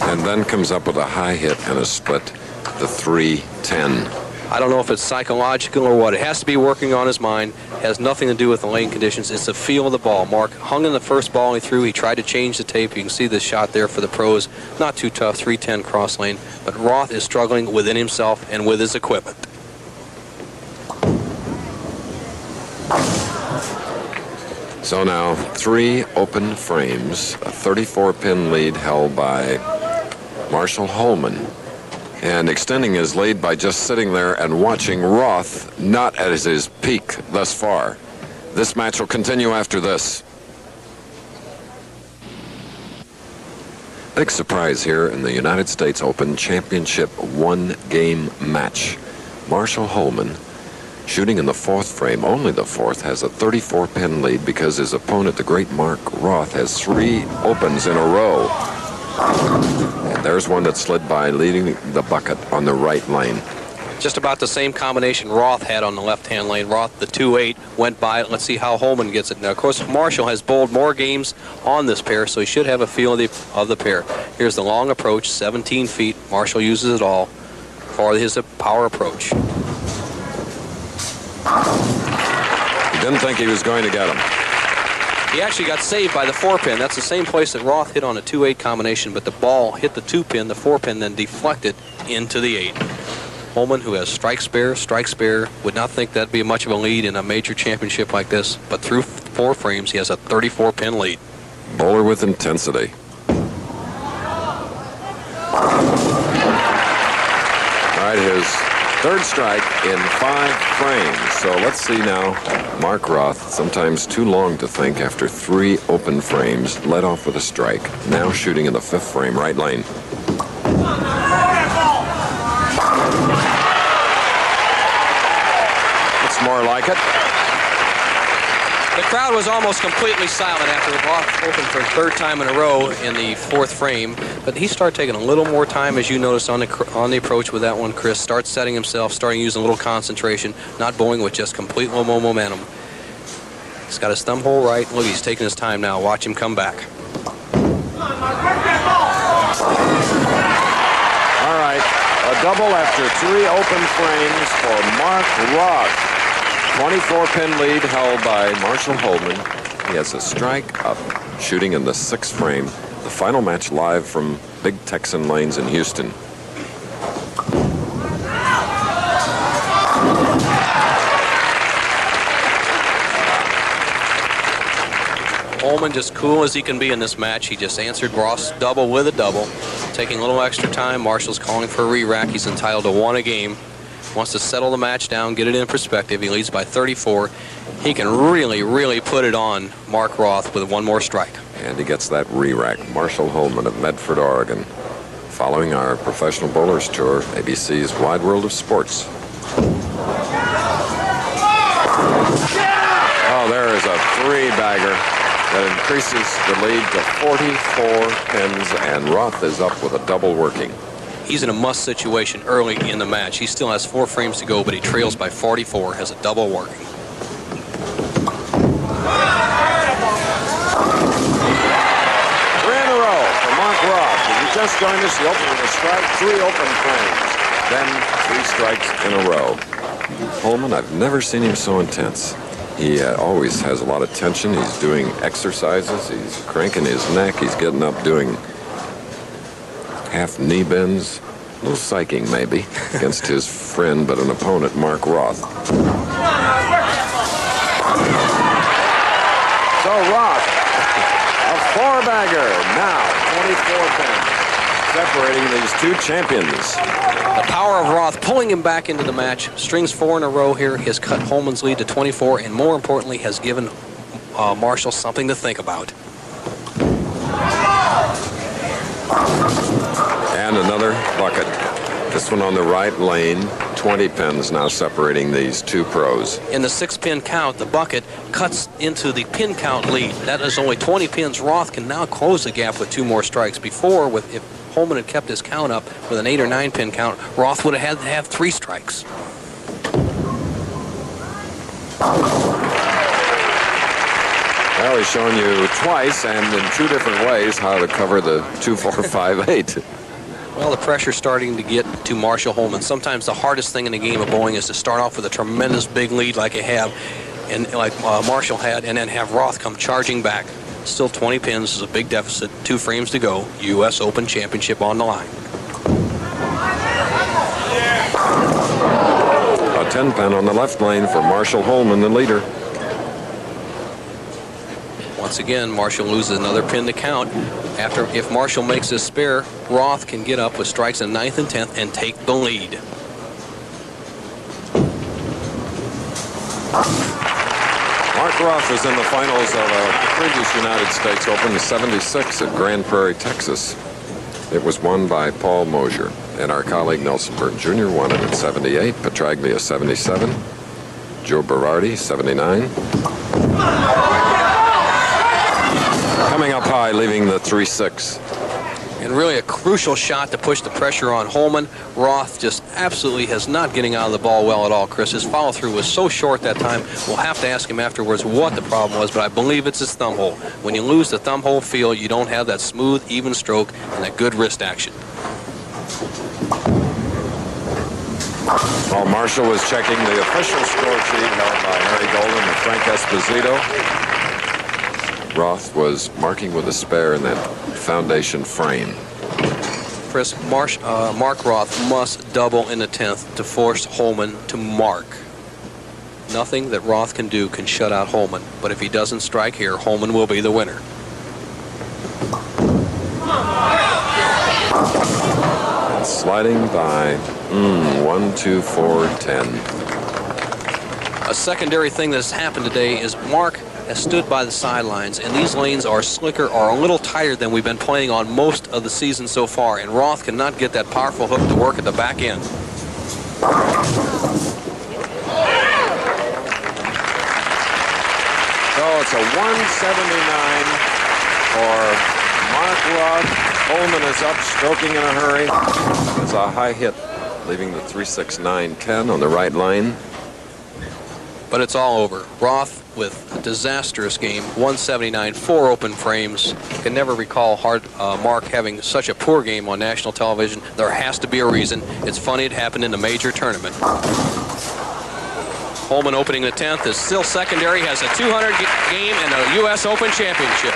And then comes up with a high hit and a split, the 3-10. I don't know if it's psychological or what. It has to be working on his mind. It has nothing to do with the lane conditions. It's the feel of the ball. Mark hung in the first ball he threw. He tried to change the tape. You can see the shot there for the pros. Not too tough, 310 cross lane. But Roth is struggling within himself and with his equipment. So now 3 open frames, a 34-pin lead held by Marshall Holman. And extending his lead by just sitting there and watching Roth not at his peak thus far. This match will continue after this. Big surprise here in the United States Open Championship 1-game match. Marshall Holman, shooting in the 4th frame, only the 4th, has a 34-pin lead because his opponent, the great Mark Roth, has 3 opens in a row. And there's one that slid by, leading the bucket on the right lane. Just about the same combination Roth had on the left-hand lane. Roth, the 2-8, went by it. Let's see how Holman gets it. Now, of course, Marshall has bowled more games on this pair, so he should have a feel of the pair. Here's the long approach, 17 feet. Marshall uses it all for his power approach. He didn't think he was going to get him. He actually got saved by the 4-pin. That's the same place that Roth hit on a 2-8 combination, but the ball hit the 2-pin, the 4-pin, then deflected into the 8. Holman, who has strike spare, would not think that'd be much of a lead in a major championship like this, but through 4 frames, he has a 34-pin lead. Bowler with intensity. All right, his 3rd strike in 5 frames. So let's see now. Mark Roth, sometimes too long to think after 3 open frames, led off with a strike. Now shooting in the 5th frame, right lane. It's more like it. The crowd was almost completely silent after Roth opened for a 3rd time in a row in the 4th frame, but he started taking a little more time, as you noticed on the approach with that one, Chris. Starts setting himself, starting using a little concentration, not bowling with just complete low momentum. He's got his thumb hole right. Look, he's taking his time now. Watch him come back. All right, a double after 3 open frames for Mark Roth. 24-pin lead held by Marshall Holman. He has a strike up, shooting in the 6th frame. The final match live from Big Texan Lanes in Houston. Holman just cool as he can be in this match. He just answered Roth's double with a double. Taking a little extra time. Marshall's calling for a re-rack. He's entitled to 1 a game. Wants to settle the match down, get it in perspective. He leads by 34. He can really put it on Mark Roth with 1 more strike. And he gets that re-rack. Marshall Holman of Medford, Oregon. Following our Professional Bowlers Tour, ABC's Wide World of Sports. Oh, there is a 3-bagger that increases the lead to 44 pins, and Roth is up with a double working. He's in a must situation early in the match. He still has 4 frames to go, but he trails by 44, has a double working. 3 in a row for Mark Roth. If you just joined us, he opened with a strike, 3 open frames, then 3 strikes in a row. Holman, I've never seen him so intense. He always has a lot of tension. He's doing exercises. He's cranking his neck. He's getting up doing half knee bends, a little psyching maybe, against his friend but an opponent, Mark Roth. pins separating these two champions. The power of Roth pulling him back into the match. Strings 4 in a row here has cut Holman's lead to 24, and more importantly, has given Marshall something to think about. And another bucket. This one on the right lane. 20 pins now separating these two pros. In the 6-pin count, the bucket cuts into the pin count lead. That is only 20 pins. Roth can now close the gap with 2 more strikes. Before, if Holman had kept his count up with an 8 or 9 pin count, Roth would have had to have 3 strikes. Well, he's shown you twice and in 2 different ways how to cover the 2, 4, 5, 8. Well, the pressure's starting to get to Marshall Holman. Sometimes the hardest thing in a game of bowling is to start off with a tremendous big lead like Marshall had, and then have Roth come charging back. Still 20 pins is a big deficit. 2 frames to go. U.S. Open Championship on the line. A 10 pin on the left lane for Marshall Holman, the leader. Once again, Marshall loses another pin to count. If Marshall makes his spare, Roth can get up with strikes in 9th and 10th and take the lead. Mark Roth was in the finals of a previous United States Open, 76 at Grand Prairie, Texas. It was won by Paul Mosier, and our colleague Nelson Burton Jr. won it at 78, Petraglia 77, Joe Berardi 79. Coming up high, leaving the 3-6. And really a crucial shot to push the pressure on Holman. Roth just absolutely is not getting out of the ball well at all, Chris. His follow-through was so short that time. We'll have to ask him afterwards what the problem was, but I believe it's his thumb hole. When you lose the thumb hole feel, you don't have that smooth, even stroke and that good wrist action. While Marshall was checking the official score sheet held by Harry Golden and Frank Esposito, Roth was marking with a spare in that foundation frame. Chris, Mark Roth must double in the 10th to force Holman to mark. Nothing that Roth can do can shut out Holman, but if he doesn't strike here, Holman will be the winner. Sliding by 1, 2, 4, 10. A secondary thing that's happened today is Mark has stood by the sidelines, and these lanes are slicker or a little tighter than we've been playing on most of the season so far, and Roth cannot get that powerful hook to work at the back end. So it's a 179 for Mark Roth. Holman is up, stroking in a hurry. It's a high hit, leaving the 3-6-9-10 on the right line. But it's all over. Roth with a disastrous game, 179, 4 open frames. Can never recall Mark having such a poor game on national television. There has to be a reason. It's funny it happened in a major tournament. Holman opening the 10th is still secondary, has a 200 game and a U.S. Open Championship.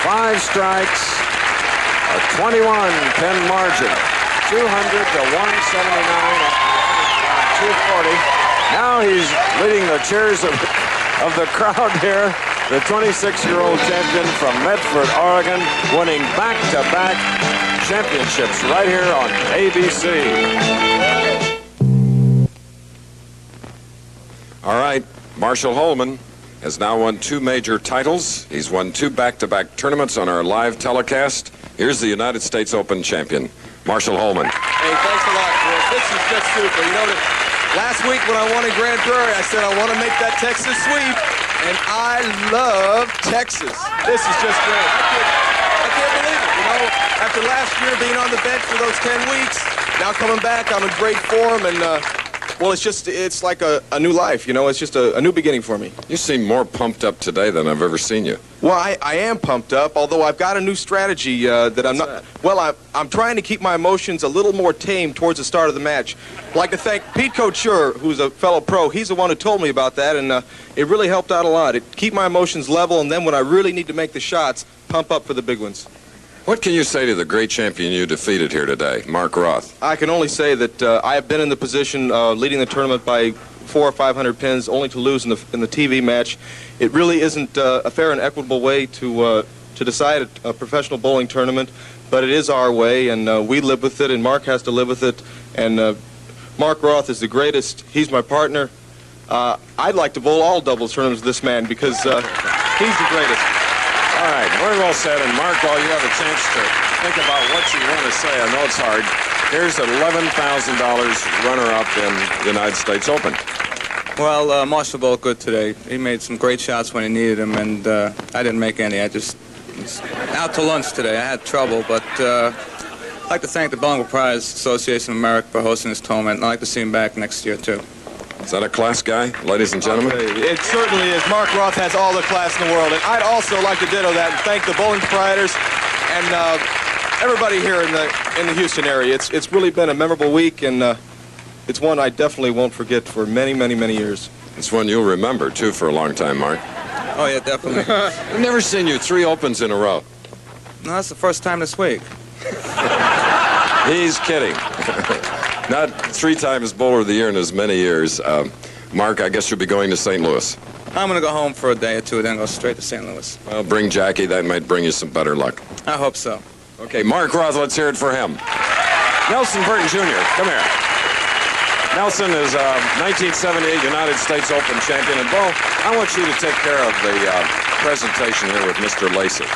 Five strikes, a 21-pin margin. 200 to 179 on 240. Now he's leading the cheers of the crowd here. The 26-year-old champion from Medford, Oregon, winning back-to-back championships right here on ABC. All right, Marshall Holman has now won 2 major titles. He's won 2 back-to-back tournaments on our live telecast. Here's the United States Open champion, Marshall Holman. Hey, thanks a lot, Chris. This is just super. You know, last week when I won in Grand Prairie, I said I want to make that Texas sweep, and I love Texas. This is just great. I can't believe it. You know, after last year being on the bench for those 10 weeks, now coming back, I'm in great form, and well, it's like a new life, you know. It's just a new beginning for me. You seem more pumped up today than I've ever seen you. Well, I am pumped up, although I've got a new strategy that I'm not... Well, I'm trying to keep my emotions a little more tame towards the start of the match. I'd like to thank Pete Couture, who's a fellow pro. He's the one who told me about that, and it really helped out a lot. It keep my emotions level, and then when I really need to make the shots, pump up for the big ones. What can you say to the great champion you defeated here today, Mark Roth? I can only say that I have been in the position leading the tournament by 400 or 500 pins, only to lose in the TV match. It really isn't a fair and equitable way to decide a professional bowling tournament, but it is our way, and we live with it, and Mark has to live with it. And Mark Roth is the greatest. He's my partner. I'd like to bowl all doubles tournaments with this man because he's the greatest. All right, very well said. And Mark, while you have a chance to think about what you want to say, I know it's hard. Here's $11,000 runner-up in the United States Open. Well, Marshall bowled good today. He made some great shots when he needed them, and I didn't make any. I just was out to lunch today. I had trouble, but I'd like to thank the Bowling Prize Association of America for hosting this tournament, and I'd like to see him back next year, too. Is that a class guy, ladies and gentlemen? It certainly is. Mark Roth has all the class in the world, and I'd also like to ditto that and thank the bowling proprietors and everybody here in the Houston area. It's really been a memorable week, and it's one I definitely won't forget for many, many, many years. It's one you'll remember, too, for a long time, Mark. Oh, yeah, definitely. I've never seen you 3 opens in a row. No, that's the first time this week. He's kidding. Not 3 times bowler of the year in as many years. Mark, I guess you'll be going to St. Louis. I'm going to go home for a day or two, then go straight to St. Louis. Well, bring Jackie. That might bring you some better luck. I hope so. Okay, Mark Roth, let's hear it for him. Nelson Burton Jr., come here. Nelson is 1978 United States Open champion. And, Bo, I want you to take care of the presentation here with Mr. Lacey.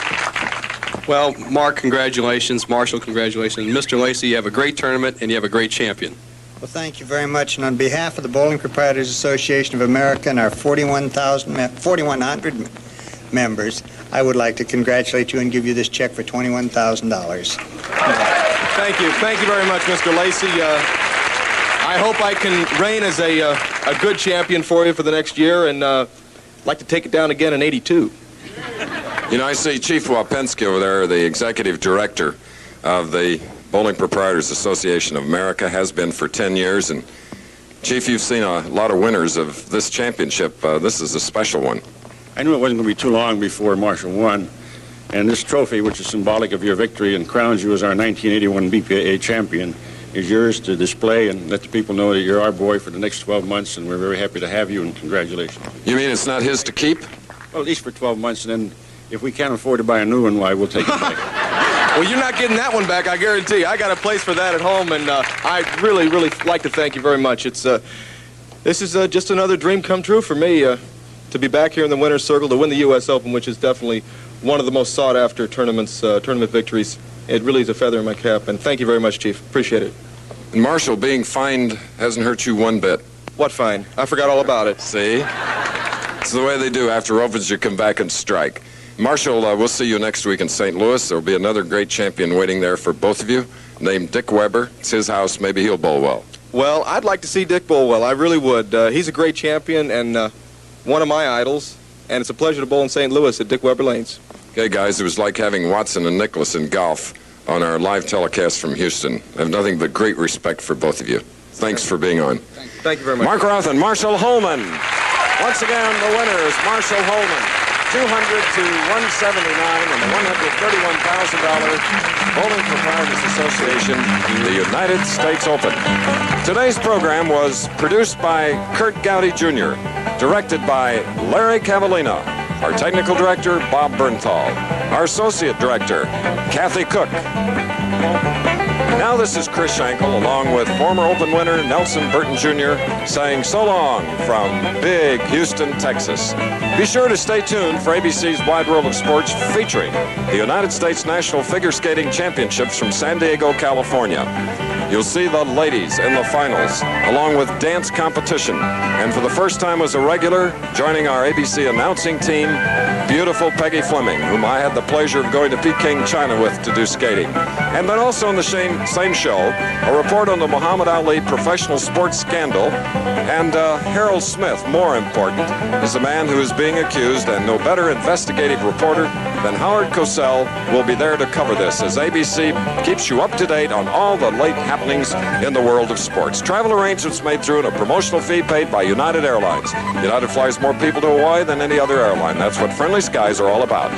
Well, Mark, congratulations. Marshall, congratulations. Mr. Lacey, you have a great tournament, and you have a great champion. Well, thank you very much. And on behalf of the Bowling Proprietors Association of America and our 4,100 members, I would like to congratulate you and give you this check for $21,000. Thank you. Thank you very much, Mr. Lacey. I hope I can reign as a good champion for you for the next year, and like to take it down again in '82. You know, I see Chief Wapensky over there, the executive director of the Bowling Proprietors Association of America, has been for 10 years. And, Chief, you've seen a lot of winners of this championship. This is a special one. I knew it wasn't going to be too long before Marshall won. And this trophy, which is symbolic of your victory and crowns you as our 1981 BPA champion, is yours to display and let the people know that you're our boy for the next 12 months, and we're very happy to have you, and congratulations. You mean it's not his to keep? Well, at least for 12 months, and then if we can't afford to buy a new one, why, we'll take it back. Well, you're not getting that one back, I guarantee. I got a place for that at home, and I'd really, really like to thank you very much. This is just another dream come true for me, to be back here in the winner's circle, to win the U.S. Open, which is definitely one of the most sought-after tournament victories. It really is a feather in my cap, and thank you very much, Chief. Appreciate it. And Marshall, being fined hasn't hurt you one bit. What fine? I forgot all about it. See? It's the way they do. After opens, you come back and strike. Marshall, we'll see you next week in St. Louis. There'll be another great champion waiting there for both of you, named Dick Weber. It's his house. Maybe he'll bowl well. Well, I'd like to see Dick bowl well. I really would. He's a great champion and one of my idols, and it's a pleasure to bowl in St. Louis at Dick Weber Lanes. Okay, guys, it was like having Watson and Nicklaus in golf on our live telecast from Houston. I have nothing but great respect for both of you. Thanks for being on. Thank you very much. Mark Roth and Marshall Holman. Once again, the winner is Marshall Holman. 200 to 179 and the $131,000 Bowling Proprietors Association, the United States Open. Today's program was produced by Kurt Gowdy Jr., directed by Larry Cavallina, our technical director, Bob Bernthal, our associate director, Kathy Cook. Now this is Chris Schenkel, along with former Open winner Nelson Burton Jr., saying so long from big Houston, Texas. Be sure to stay tuned for ABC's Wide World of Sports, featuring the United States National Figure Skating Championships from San Diego, California. You'll see the ladies in the finals, along with dance competition. And for the first time as a regular, joining our ABC announcing team, beautiful Peggy Fleming, whom I had the pleasure of going to Peking, China with to do skating. And then also in the same show, a report on the Muhammad Ali professional sports scandal. And Harold Smith, more important, is the man who is being accused, and no better investigative reporter than Howard Cosell will be there to cover this, as ABC keeps you up to date on all the late happenings in the world of sports. Travel arrangements made through a promotional fee paid by United Airlines. United flies more people to Hawaii than any other airline. That's what friendly skies are all about.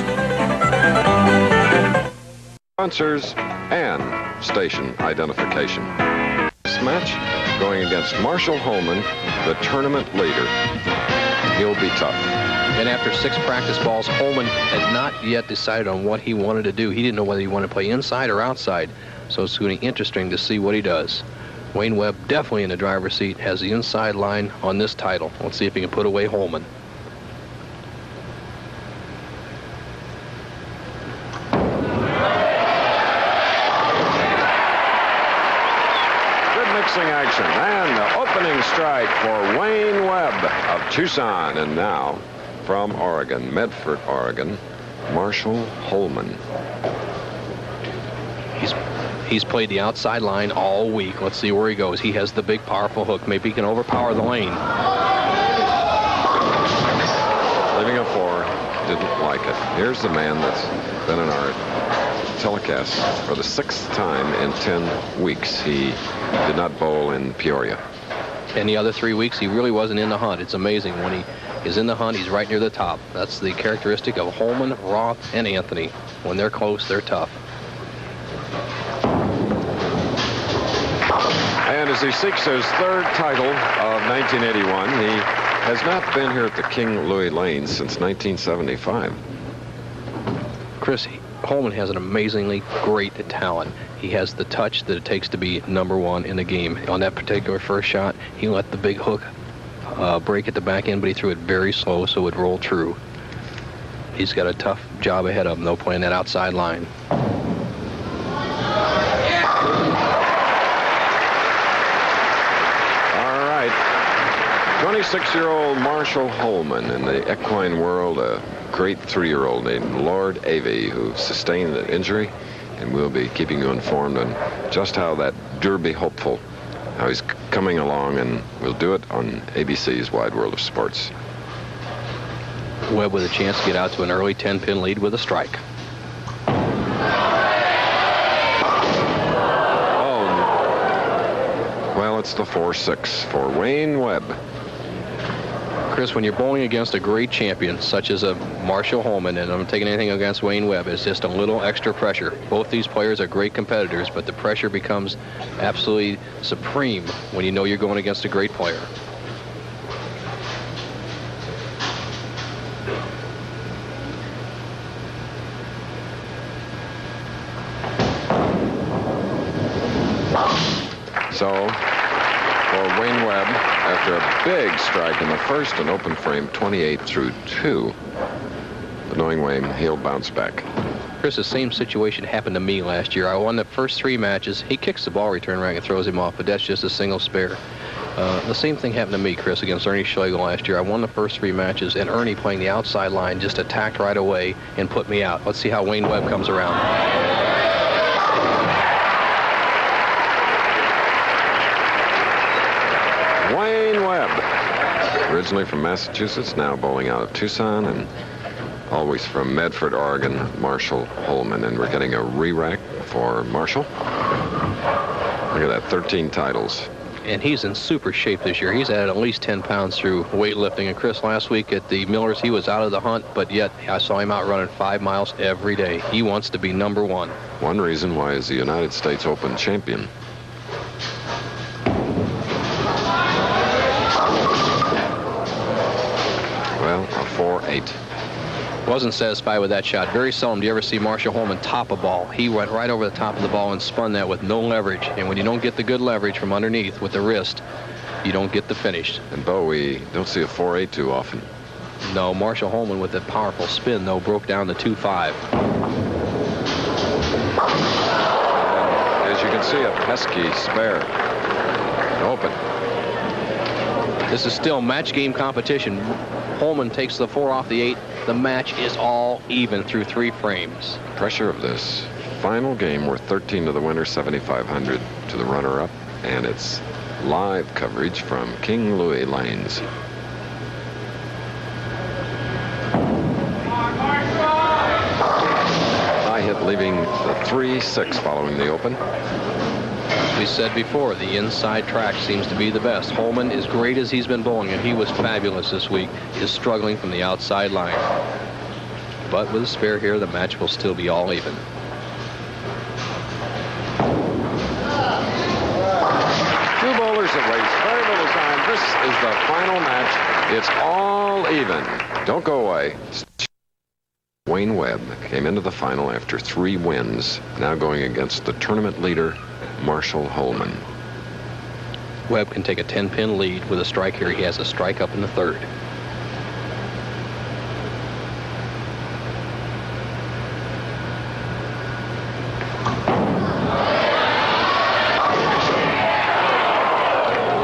Sponsors and station identification. This match going against Marshall Holman, the tournament leader. He'll be tough. And after 6 practice balls, Holman had not yet decided on what he wanted to do. He didn't know whether he wanted to play inside or outside. So it's going to be interesting to see what he does. Wayne Webb definitely in the driver's seat, has the inside line on this title. Let's see if he can put away Holman. Good mixing action. And the opening strike for Wayne Webb of Tucson. And now from Oregon, Medford, Oregon, Marshall Holman. He's played the outside line all week. Let's see where he goes. He has the big, powerful hook. Maybe he can overpower the lane. Leaving a 4. Didn't like it. Here's the man that's been in our telecast for the 6th time in 10 weeks. He did not bowl in Peoria. And the other 3 weeks, he really wasn't in the hunt. It's amazing. When he is in the hunt, he's right near the top. That's the characteristic of Holman, Roth, and Anthony. When they're close, they're tough. And as he seeks his 3rd title of 1981, he has not been here at the King Louis Lanes since 1975. Chris, Holman has an amazingly great talent. He has the touch that it takes to be #1 in the game. On that particular first shot, he let the big hook break at the back end, but he threw it very slow so it would roll true. He's got a tough job ahead of him, though, playing that outside line. All right. 26-year-old Marshall Holman in the equine world, a great 3-year-old named Lord Avey who sustained an injury, and we'll be keeping you informed on just how that Derby hopeful, how he's coming along, and we'll do it on ABC's Wide World of Sports. Webb with a chance to get out to an early 10-pin lead with a strike. Oh, well, it's the 4-6 for Wayne Webb. Chris, when you're bowling against a great champion, such as a Marshall Holman, and I'm taking anything against Wayne Webb, it's just a little extra pressure. Both these players are great competitors, but the pressure becomes absolutely supreme when you know you're going against a great player. So, for Wayne Webb, after a big strike in the first and open frame, 28-2, knowing Wayne, he'll bounce back. Chris, the same situation happened to me last year. I won the first 3 matches. He kicks the ball return rack and throws him off, but that's just a single spare. The same thing happened to me, Chris, against Ernie Schlegel last year. I won the first 3 matches, and Ernie, playing the outside line, just attacked right away and put me out. Let's see how Wayne Webb comes around. Wayne Webb, originally from Massachusetts, now bowling out of Tucson, and always from Medford, Oregon, Marshall Holman. And we're getting a re-rack for Marshall. Look at that, 13 titles. And he's in super shape this year. He's added at least 10 pounds through weightlifting. And Chris, last week at the Millers, he was out of the hunt, but yet I saw him out running 5 miles every day. He wants to be #1. One reason why he's the United States Open champion. Well, a 4-8. Wasn't satisfied with that shot. Very seldom do you ever see Marshall Holman top a ball. He went right over the top of the ball and spun that with no leverage. And when you don't get the good leverage from underneath with the wrist, you don't get the finish. And Bo, we don't see a 4-8 too often. No, Marshall Holman with that powerful spin, though, broke down to 2-5. As you can see, a pesky spare. Open. This is still match game competition. Holman takes the 4 off the 8. The match is all even through 3 frames. Pressure of this final game worth 13 to the winner, 7,500 to the runner-up, and it's live coverage from King Louis Lanes. High hit leaving the 3-6 following the open. As we said before, the inside track seems to be the best. Holman, as great as he's been bowling, and he was fabulous this week, is struggling from the outside line. But with a spare here, the match will still be all even. Two bowlers that weigh This is the final match. It's all even. Don't go away. Wayne Webb came into the final after 3 wins, now going against the tournament leader, Marshall Holman. Webb can take a 10-pin lead with a strike here. He has a strike up in the third.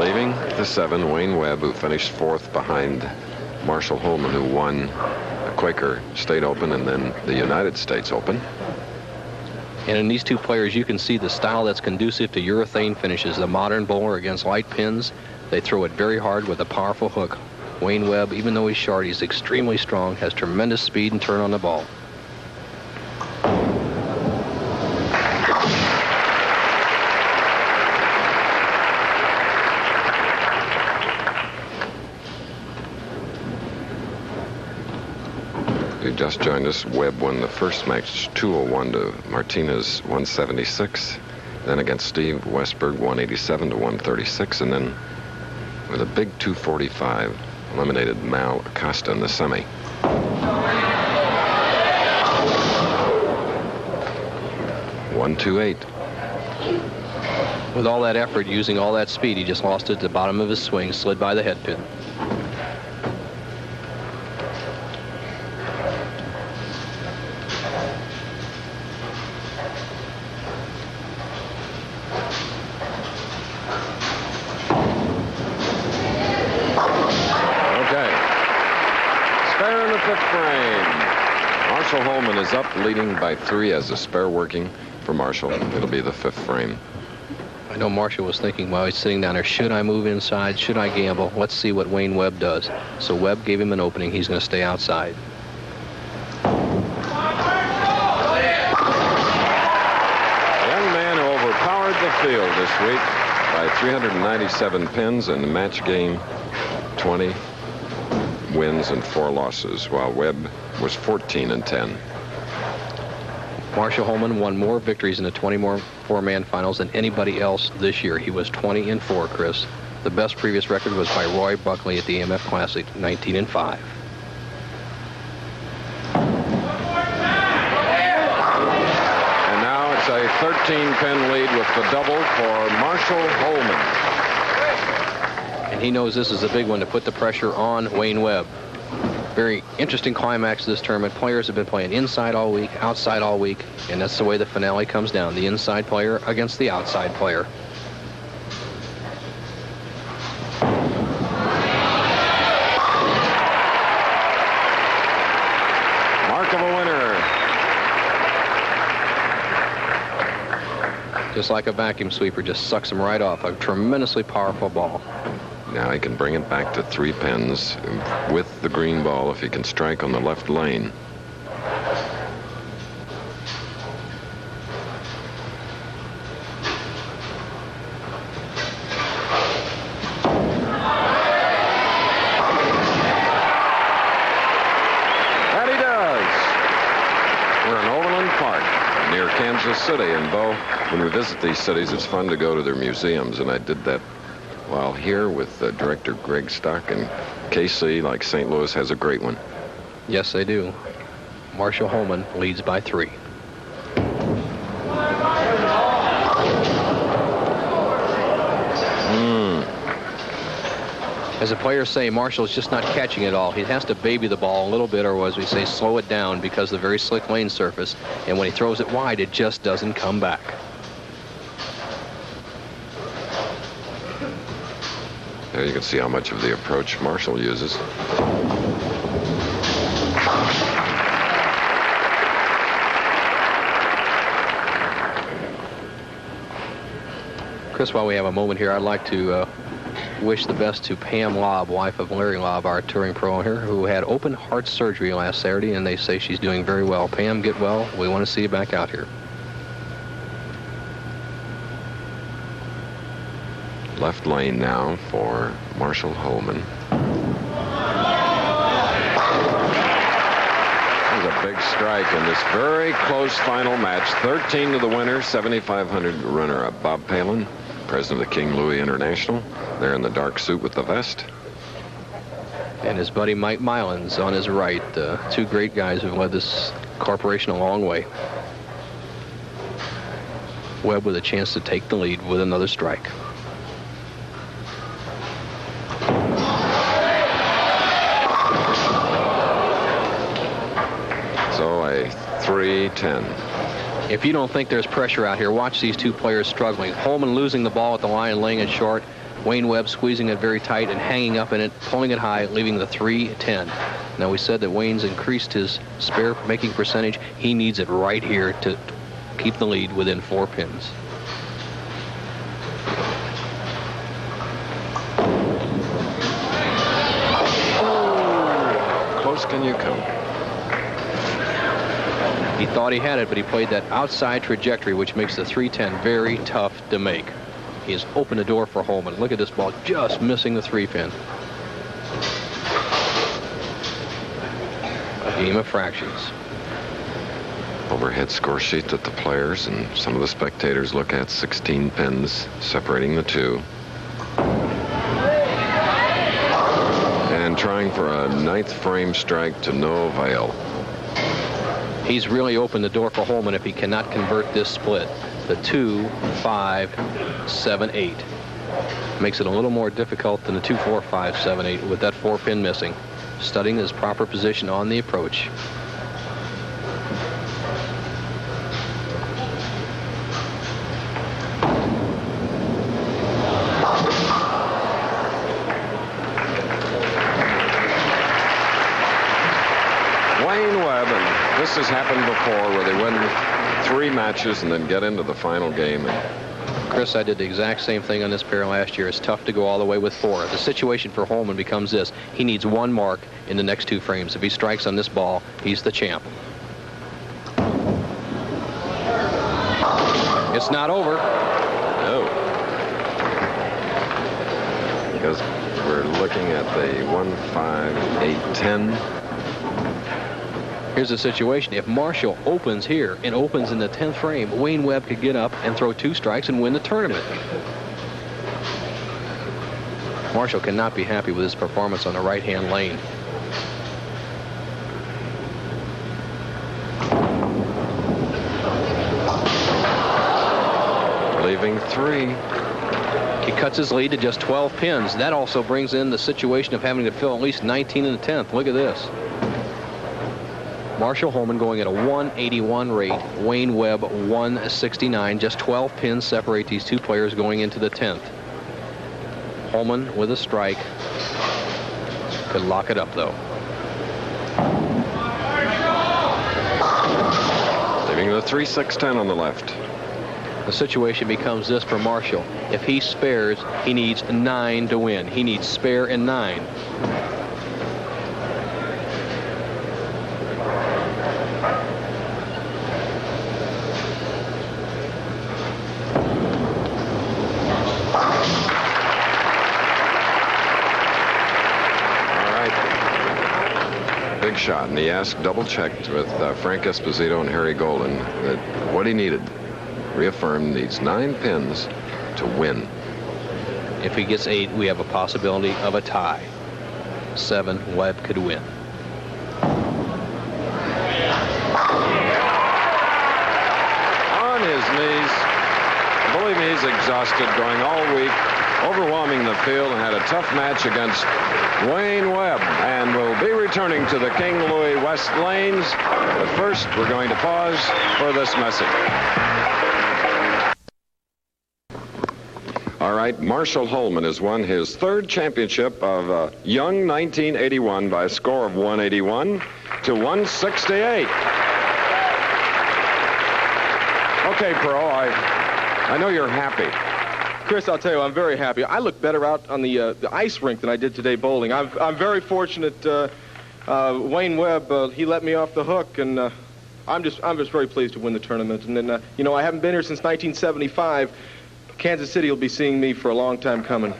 Leaving the 7, Wayne Webb, who finished 4th behind Marshall Holman, who won the Quaker State Open and then the United States Open. And in these two players, you can see the style that's conducive to urethane finishes. The modern bowler against light pins, they throw it very hard with a powerful hook. Wayne Webb, even though he's short, he's extremely strong, has tremendous speed and turn on the ball. Who just joined us, Webb won the first match 201 to Martinez 176, then against Steve Westberg 187 to 136, and then with a big 245 eliminated Mal Acosta in the semi. .128. With all that effort, using all that speed, he just lost it at the bottom of his swing, slid by the head pin. Marshall Holman is up, leading by 3 as a spare working for Marshall. It'll be the 5th frame. I know Marshall was thinking while he's sitting down there, should I move inside? Should I gamble? Let's see what Wayne Webb does. So Webb gave him an opening. He's going to stay outside. A young man who overpowered the field this week by 397 pins in the match game, 20 wins and 4 losses, while Webb was 14-10. Marshall Holman won more victories in the 24-man finals than anybody else this year. He was 20-4, Chris. The best previous record was by Roy Buckley at the AMF Classic, 19-5. And now it's a 13-pin lead with the double for Marshall Holman. And he knows this is a big one to put the pressure on Wayne Webb. Very interesting climax to this tournament. Players have been playing inside all week, outside all week, and that's the way the finale comes down. The inside player against the outside player. Mark of a winner. Just like a vacuum sweeper, just sucks him right off. A tremendously powerful ball. Now he can bring it back to 3 pins with the green ball if he can strike on the left lane. And he does. We're in Overland Park near Kansas City. And Bo, when we visit these cities, it's fun to go to their museums, and I did that while here with director Greg Stock, and KC, like St. Louis, has a great one. Yes, they do. Marshall Holman leads by 3. As the players say, Marshall's just not catching it all. He has to baby the ball a little bit, or as we say, slow it down, because of the very slick lane surface. And when he throws it wide, it just doesn't come back. There you can see how much of the approach Marshall uses. Chris, while we have a moment here, I'd like to wish the best to Pam Lobb, wife of Larry Lobb, our touring pro here, who had open heart surgery last Saturday, and they say she's doing very well. Pam, get well. We want to see you back out here. Left lane now for Marshall Holman. There's a big strike in this very close final match. 13 to the winner, 7,500 runner-up. Bob Palin president of the King Louis International, there in the dark suit with the vest. And his buddy Mike Milans on his right. Two great guys who've led this corporation a long way. Webb with a chance to take the lead with another strike. So a 3-10. If you don't think there's pressure out here, watch these two players struggling. Holman losing the ball at the line, laying it short. Wayne Webb squeezing it very tight and hanging up in it, pulling it high, leaving the 3-10. Now, we said that Wayne's increased his spare making percentage. He needs it right here to keep the lead within 4 pins. Oh, close can you come? He thought he had it, but he played that outside trajectory, which makes the 3-10 very tough to make. He has opened the door for Holman. Look at this ball, just missing the 3-pin. A game of fractions. Overhead score sheet that the players and some of the spectators look at, 16 pins separating the two. And trying for a 9th frame strike to no avail. He's really opened the door for Holman if he cannot convert this split. The 2, 5, 7, 8. Makes it a little more difficult than the 2, 4, 5, 7, 8 with that 4-pin missing. Studying his proper position on the approach. Wayne Webb, and this has happened before where they win 3 matches and then get into the final game. Chris, I did the exact same thing on this pair last year. It's tough to go all the way with 4. The situation for Holman becomes this. He needs 1 mark in the next 2 frames. If he strikes on this ball, he's the champ. It's not over. No. Because we're looking at the 1, 5, 8, 10. Here's the situation. If Marshall opens here and opens in the 10th frame, Wayne Webb could get up and throw 2 strikes and win the tournament. Marshall cannot be happy with his performance on the right-hand lane. Leaving 3. He cuts his lead to just 12 pins. That also brings in the situation of having to fill at least 19 in the 10th. Look at this. Marshall Holman going at a 181 rate. Wayne Webb 169. Just 12 pins separate these two players going into the 10th. Holman with a strike. Could lock it up, though. Leaving the 3, 6, 10 on the left. The situation becomes this for Marshall. If he spares, he needs 9 to win. He needs spare and 9. Big shot, and he asked, double-checked with Frank Esposito and Harry Golden that what he needed, reaffirmed, needs 9 pins to win. If he gets 8, we have a possibility of a tie. 7, Webb could win. On his knees. Believe me, he's exhausted, going all week, overwhelming the field, and had a tough match against Wayne Webb, and will be returning to the King Louis West Lanes. But first, we're going to pause for this message. All right, Marshall Holman has won his 3rd championship of young 1981 by a score of 181 to 168. Okay, Pro, I know you're happy. Chris, I'll tell you, I'm very happy. I look better out on the ice rink than I did today bowling. I'm very fortunate. Wayne Webb, he let me off the hook, and I'm just very pleased to win the tournament. And then, you know, I haven't been here since 1975. Kansas City will be seeing me for a long time coming. We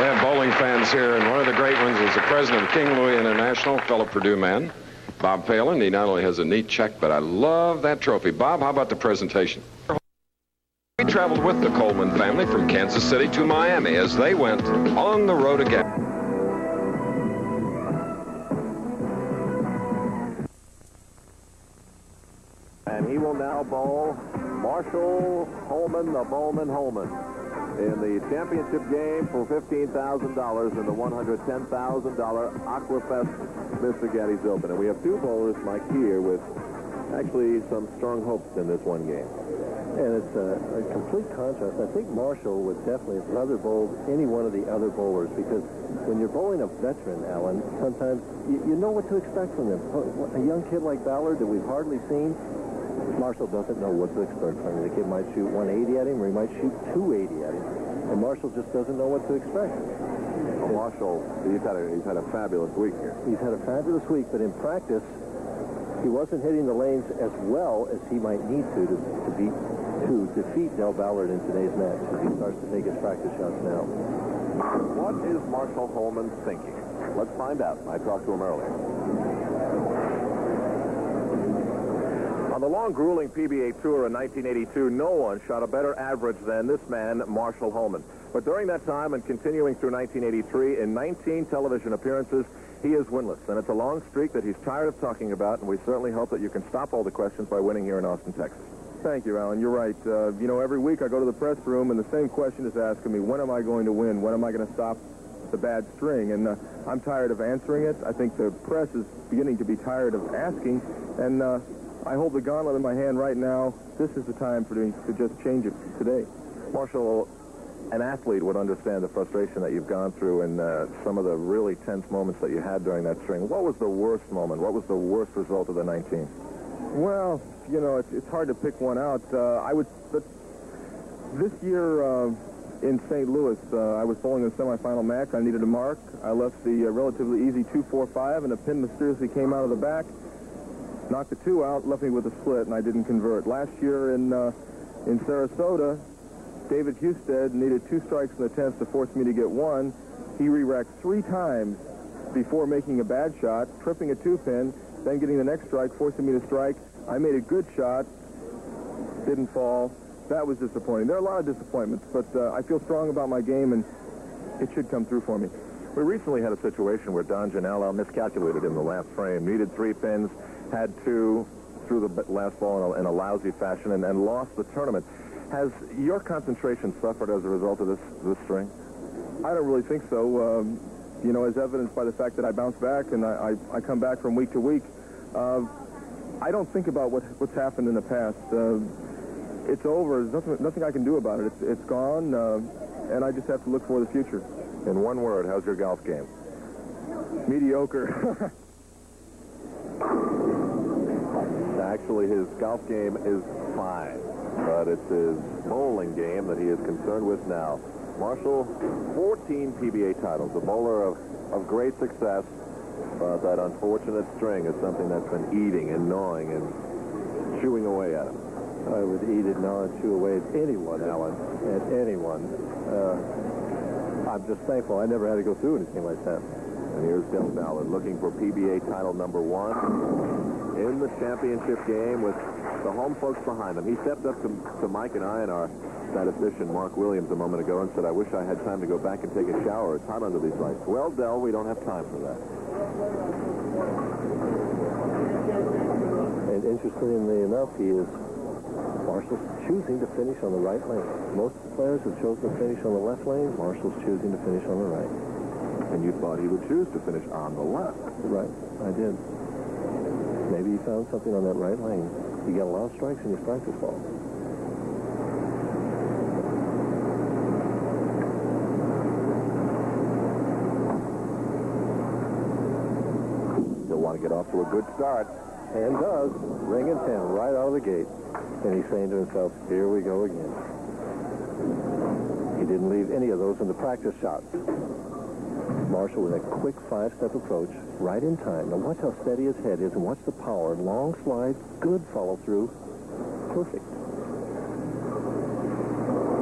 have bowling fans here, and one of the great ones is the president of King Louis International, fellow Purdue man, Bob Phelan. He not only has a neat check, but I love that trophy. Bob, how about the presentation? I traveled with the Coleman family from Kansas City to Miami as they went on the road again. And he will now bowl Marshall Holman, the Bowman Holman, in the championship game for $15,000 in the $110,000 Aquafest Mr. Geddes Open. And we have two bowlers, Mike, here with actually some strong hopes in this one game. And it's a complete contrast. I think Marshall would definitely have rather bowled any one of the other bowlers, because when you're bowling a veteran, Alan, sometimes you know what to expect from them. A young kid like Ballard that we've hardly seen, Marshall doesn't know what to expect from him. The kid might shoot 180 at him, or he might shoot 280 at him. And Marshall just doesn't know what to expect. Well, Marshall, he's had a fabulous week here. He's had a fabulous week, but in practice, he wasn't hitting the lanes as well as he might need to defeat Del Ballard in today's match as he starts to take his practice shots now. What is Marshall Holman thinking? Let's find out. I talked to him earlier. On the long, grueling PBA Tour in 1982, no one shot a better average than this man, Marshall Holman. But during that time and continuing through 1983, in 19 television appearances, he is winless. And it's a long streak that he's tired of talking about, and we certainly hope that you can stop all the questions by winning here in Austin, Texas. Thank you, Alan. You're right. You know, every week I go to the press room, and the same question is asking me, when am I going to win? When am I going to stop the bad string? And I'm tired of answering it. I think the press is beginning to be tired of asking, and I hold the gauntlet in my hand right now. This is the time for me to just change it today. Marshall, an athlete would understand the frustration that you've gone through and some of the really tense moments that you had during that string. What was the worst moment? What was the worst result of the 19? Well, you know, it's hard to pick one out. But this year in St. Louis, I was bowling the semifinal match. I needed a mark. I left the relatively easy 2-4-5, and a pin mysteriously came out of the back, knocked the 2 out, left me with a split, and I didn't convert. Last year in Sarasota, David Husted needed 2 strikes in the 10th to force me to get 1. He re-racked 3 times before making a bad shot, tripping a 2-pin, then getting the next strike, forcing me to strike. I made a good shot, didn't fall. That was disappointing. There are a lot of disappointments, but I feel strong about my game, and it should come through for me. We recently had a situation where Don Janella miscalculated in the last frame, needed 3 pins, had 2, threw the last ball in a lousy fashion, and lost the tournament. Has your concentration suffered as a result of this string? I don't really think so. You know, as evidenced by the fact that I bounce back and I come back from week to week. I don't think about what's happened in the past. It's over. There's nothing I can do about it. It's gone, and I just have to look for the future. In one word, how's your golf game? Mediocre. Actually, his golf game is fine, but it's his bowling game that he is concerned with now. Marshall, 14 PBA titles, a bowler of great success, but that unfortunate string is something that's been eating and gnawing and chewing away at him. I would eat it, gnaw, and chew away at anyone, Alan, at anyone. I'm just thankful I never had to go through anything like that. And here's Del Ballard looking for PBA title number 1 in the championship game with the home folks behind him. He stepped up to Mike and I and our statistician, Mark Williams, a moment ago and said, I wish I had time to go back and take a shower. It's hot under these lights. Well, Del, we don't have time for that. And interestingly enough, Marshall's choosing to finish on the right lane. Most players have chosen to finish on the left lane. Marshall's choosing to finish on the right. And you thought he would choose to finish on the left. Right, I did. Maybe he found something on that right lane. You get a lot of strikes in your practice ball. He'll want to get off to a good start. And does. Ring and 10 right out of the gate. And he's saying to himself, here we go again. He didn't leave any of those in the practice shots. Marshall with a quick 5-step approach, right in time. Now watch how steady his head is and watch the power. Long slide, good follow through. Perfect.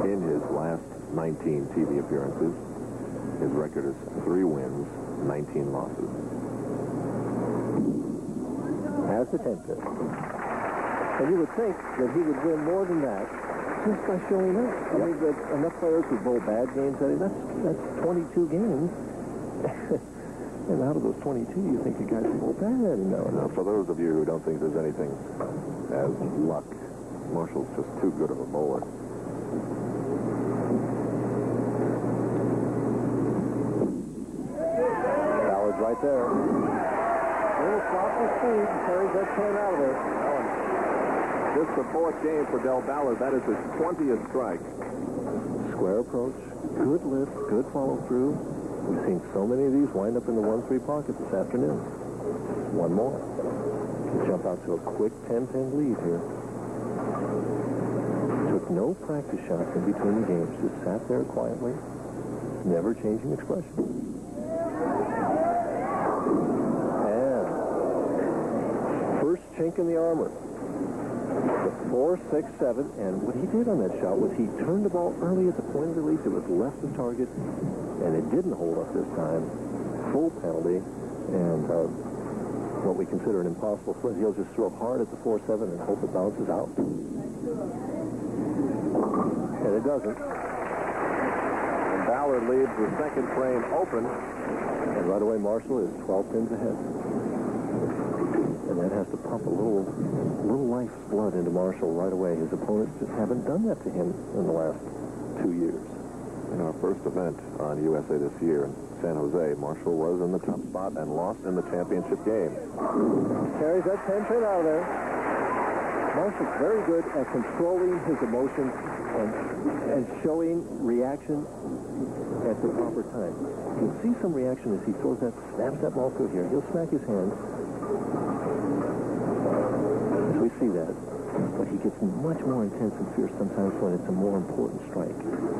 In his last 19 TV appearances, his record is 3 wins, 19 losses. Has the 10th. And you would think that he would win more than that just by showing up. I mean, enough players who bowl bad games, that's 22 games. And out of those 22, you think the guys bowl bad? No. For those of you who don't think there's anything as luck, Marshall's just too good of a bowler. Ballard's right there. Little soft with speed, carries that 10 out of there. Just the fourth game for Del Ballard. That is his 20th strike. Square approach, good lift, good follow through. We've seen so many of these wind up in the 1-3 pocket this afternoon. One more. Can jump out to a quick 10-pin lead here. Took no practice shots in between the games. Just sat there quietly, never changing expression. And first chink in the armor. The 4, 6, 7, and what he did on that shot was he turned the ball early at the point of release. It was left of target, and it didn't hold up this time. Full penalty, and what we consider an impossible split. He'll just throw hard at the 4-7 and hope it bounces out. And it doesn't. And Ballard leaves the second frame open. And right away, Marshall is 12 pins ahead. And that has to pump a little life's blood into Marshall right away. His opponents just haven't done that to him in the last 2 years. In our first event on USA this year in San Jose, Marshall was in the top spot and lost in the championship game. Carries that 10-pin out of there. Marshall's very good at controlling his emotions and showing reaction at the proper time. You'll see some reaction as he throws that, snaps that ball through here. He'll smack his hands. As we see that. But he gets much more intense and fierce sometimes when it's a more important strike.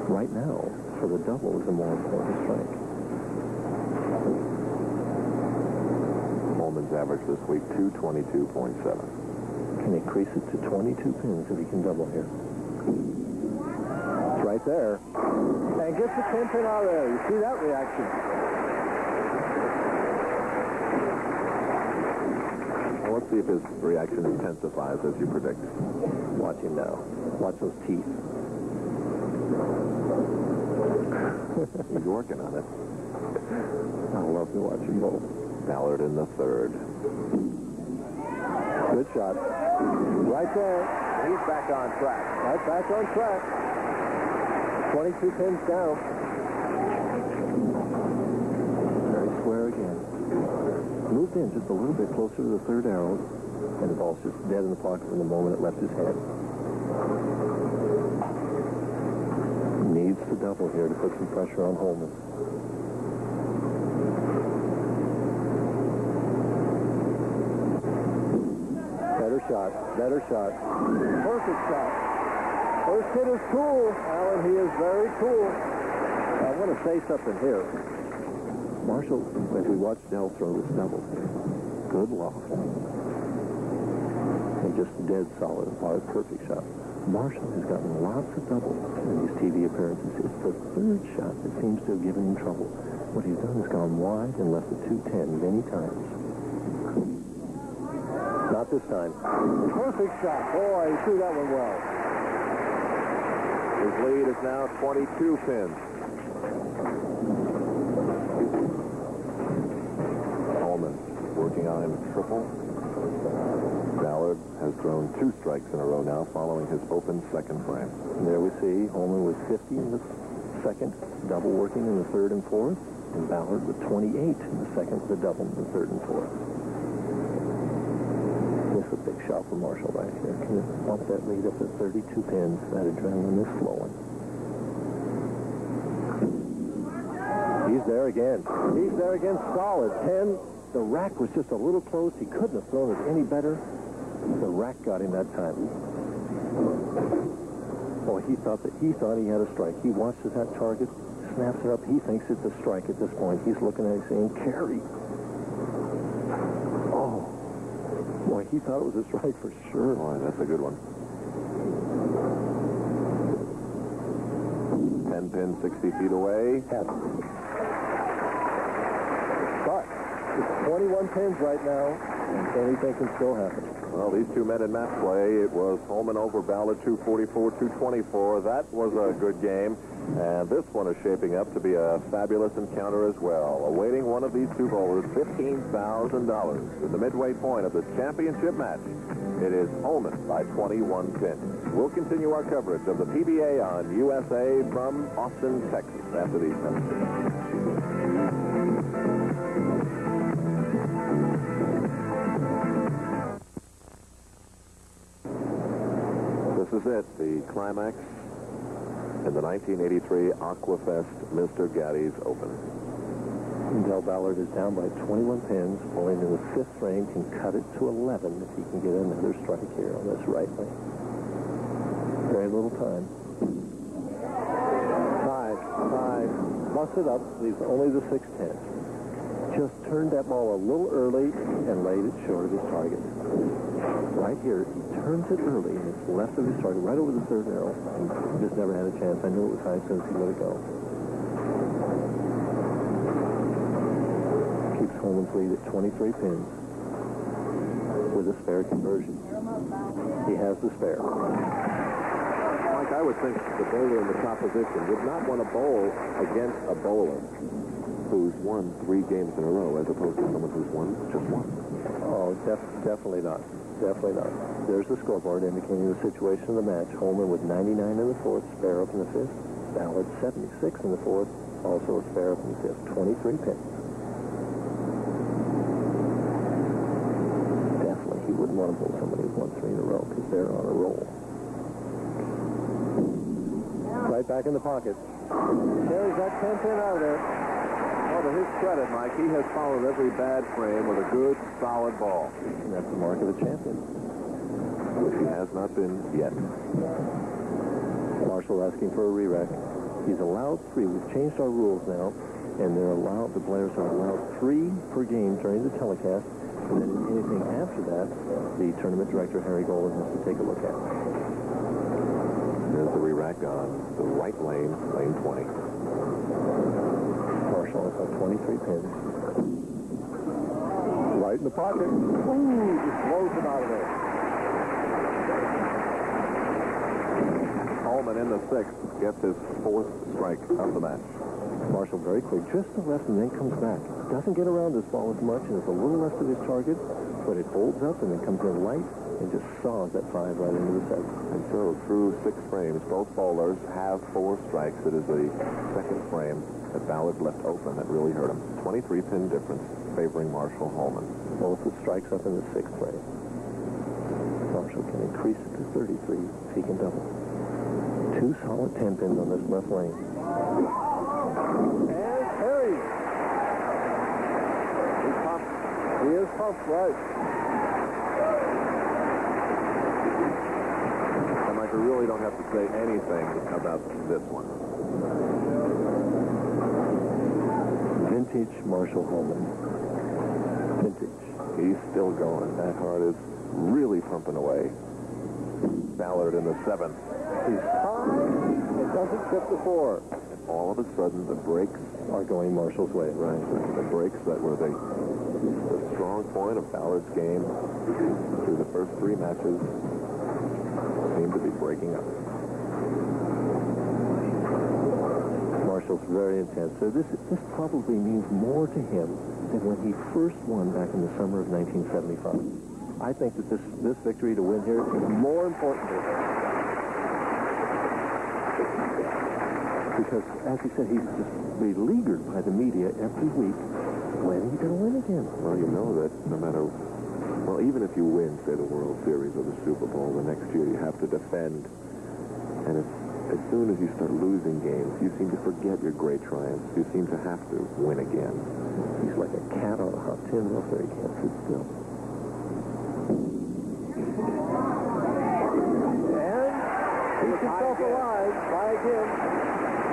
Right now, for the double is a more important strike. Holman's average this week, 222.7. Can increase it to 22 pins if he can double here. It's right there. And gets the 10-pin out of there. You see that reaction. Well, let's see if his reaction intensifies as you predict. Watch him now. Watch those teeth. He's working on it. I love to watch him bowl. Ballard in the third. Good shot. Right there. He's back on track. Right back on track. 22 pins down. Very square again. Moved in just a little bit closer to the third arrow, and the ball's just dead in the pocket from the moment it left his head. Needs to double here to put some pressure on Holman. Better shot. Perfect shot. First hit is cool, Alan. He is very cool. I want to say something here. Marshall, as we watched Dell throw this double, good loft. And just dead solid, hard, perfect shot. Marshall has gotten lots of doubles in these TV appearances. It's the third shot that seems to have given him trouble. What he's done is gone wide and left the 210 many times. Not this time. Perfect shot. Boy, he threw that one well. His lead is now 22 pins. Holman working on him triple. Ballard has thrown 2 strikes in a row now following his open second frame. And there we see Holman with 50 in the second, double working in the third and fourth, and Ballard with 28 in the second, the double in the third and fourth. This is a big shot for Marshall right here. Can you bump that lead up to 32 pins? That adrenaline is flowing. He's there again. He's there again, solid. 10. The rack was just a little close. He couldn't have thrown it any better. The rack got him that time. Boy, he thought he had a strike. He watches that target, snaps it up. He thinks it's a strike at this point. He's looking at it saying, carry. Oh. Boy, he thought it was a strike for sure. Boy, that's a good one. 10 pins, 60 feet away. But it's 21 pins right now, and anything can still happen. Well, these two men in match play, it was Holman over Ballard, 244-224. That was a good game. And this one is shaping up to be a fabulous encounter as well. Awaiting one of these two bowlers, $15,000. In the midway point of the championship match, it is Holman by 21 pins. We'll continue our coverage of the PBA on USA from Austin, Texas, after these messages. This is it, the climax in the 1983 Aquafest Mr. Gaddy's Open. Del Ballard is down by 21 pins, bowling in the 5th frame, can cut it to 11 if he can get another strike here on this right lane. Very little time. Five. Busted up, leaves only the 6-10. Just turned that ball a little early and laid it short of his target. Right here, he turns it early, and it's left of his target, right over the 3rd arrow, and just never had a chance. I knew it was high as soon as he let it go. Keeps Holman's lead at 23 pins with a spare conversion. He has the spare. Mike, I would think the bowler in the top position would not want to bowl against a bowler who's won 3 games in a row as opposed to someone who's won just one. Oh, definitely not. Definitely not. There's the scoreboard indicating the situation of the match. Holman with 99 in the 4th, spare up in the 5th. Ballard 76 in the 4th, also a spare up in the 5th. 23 pins. Definitely, he wouldn't want to bowl somebody who's won 3 in a row because they're on a roll. Right back in the pocket. Carries that 10 pin out of there. Well, to his credit, Mike, he has followed every bad frame with a good, solid ball. And that's the mark of a champion. Which he has not been yet. Marshall asking for a re-rack. He's allowed 3. We've changed our rules now, and the players are allowed 3 per game during the telecast, and then anything after that, the tournament director, Harry Golden, has to take a look at. There's the re-rack on the right lane, lane 20. Marshall has got 23 pins. Right in the pocket. Ooh, just blows it out of there. Holman in the 6th gets his 4th strike of the match. Marshall very quick, just to left and then comes back. Doesn't get around this ball as much and is a little left of his target, but it holds up and then comes in light and just saws that 5 right into the 7th. And so through 6 frames, both bowlers have 4 strikes. It is the 2nd frame that Ballard left open that really hurt him. 23 pin difference favoring Marshall Holman. Both the strikes up in the 6th frame. Marshall can increase it to 33 if he can double. 2 solid 10 pins on this left lane. And Harry. He's pumped. He is pumped, right. And Mike, we really don't have to say anything about this one. Vintage Marshall Holman. Vintage. He's still going. That heart is really pumping away. Ballard in the 7th. He's high. It doesn't trip the 4. And all of a sudden, the breaks are going Marshall's way. Right. The breaks that were the strong point of Ballard's game through the first 3 matches seem to be breaking up. Marshall's very intense. So this probably means more to him than when he first won back in the summer of 1975. I think that this victory to win here is more important to him. Because, as he said, he's just beleaguered by the media every week. When are you going to win again? Well, you know that no matter... Well, even if you win, say, the World Series or the Super Bowl, the next year you have to defend. And as soon as you start losing games, you seem to forget your great triumphs. You seem to have to win again. He's like a cat on a hot tin roof there. He can't sit still. And keep himself alive. Try again.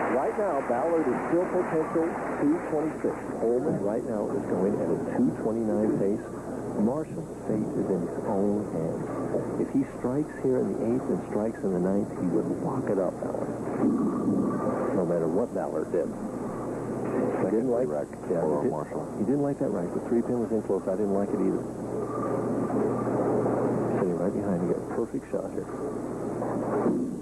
Right now, Ballard is still potential 226. Holman right now is going at a 229 pace. Marshall's fate is in his own hands. If he strikes here in the 8th and strikes in the 9th, he would lock it up, Ballard. No matter what Ballard did. He didn't like rack Marshall. He didn't like that rack. The 3 pin was in close. I didn't like it either. right behind. You get a perfect shot here.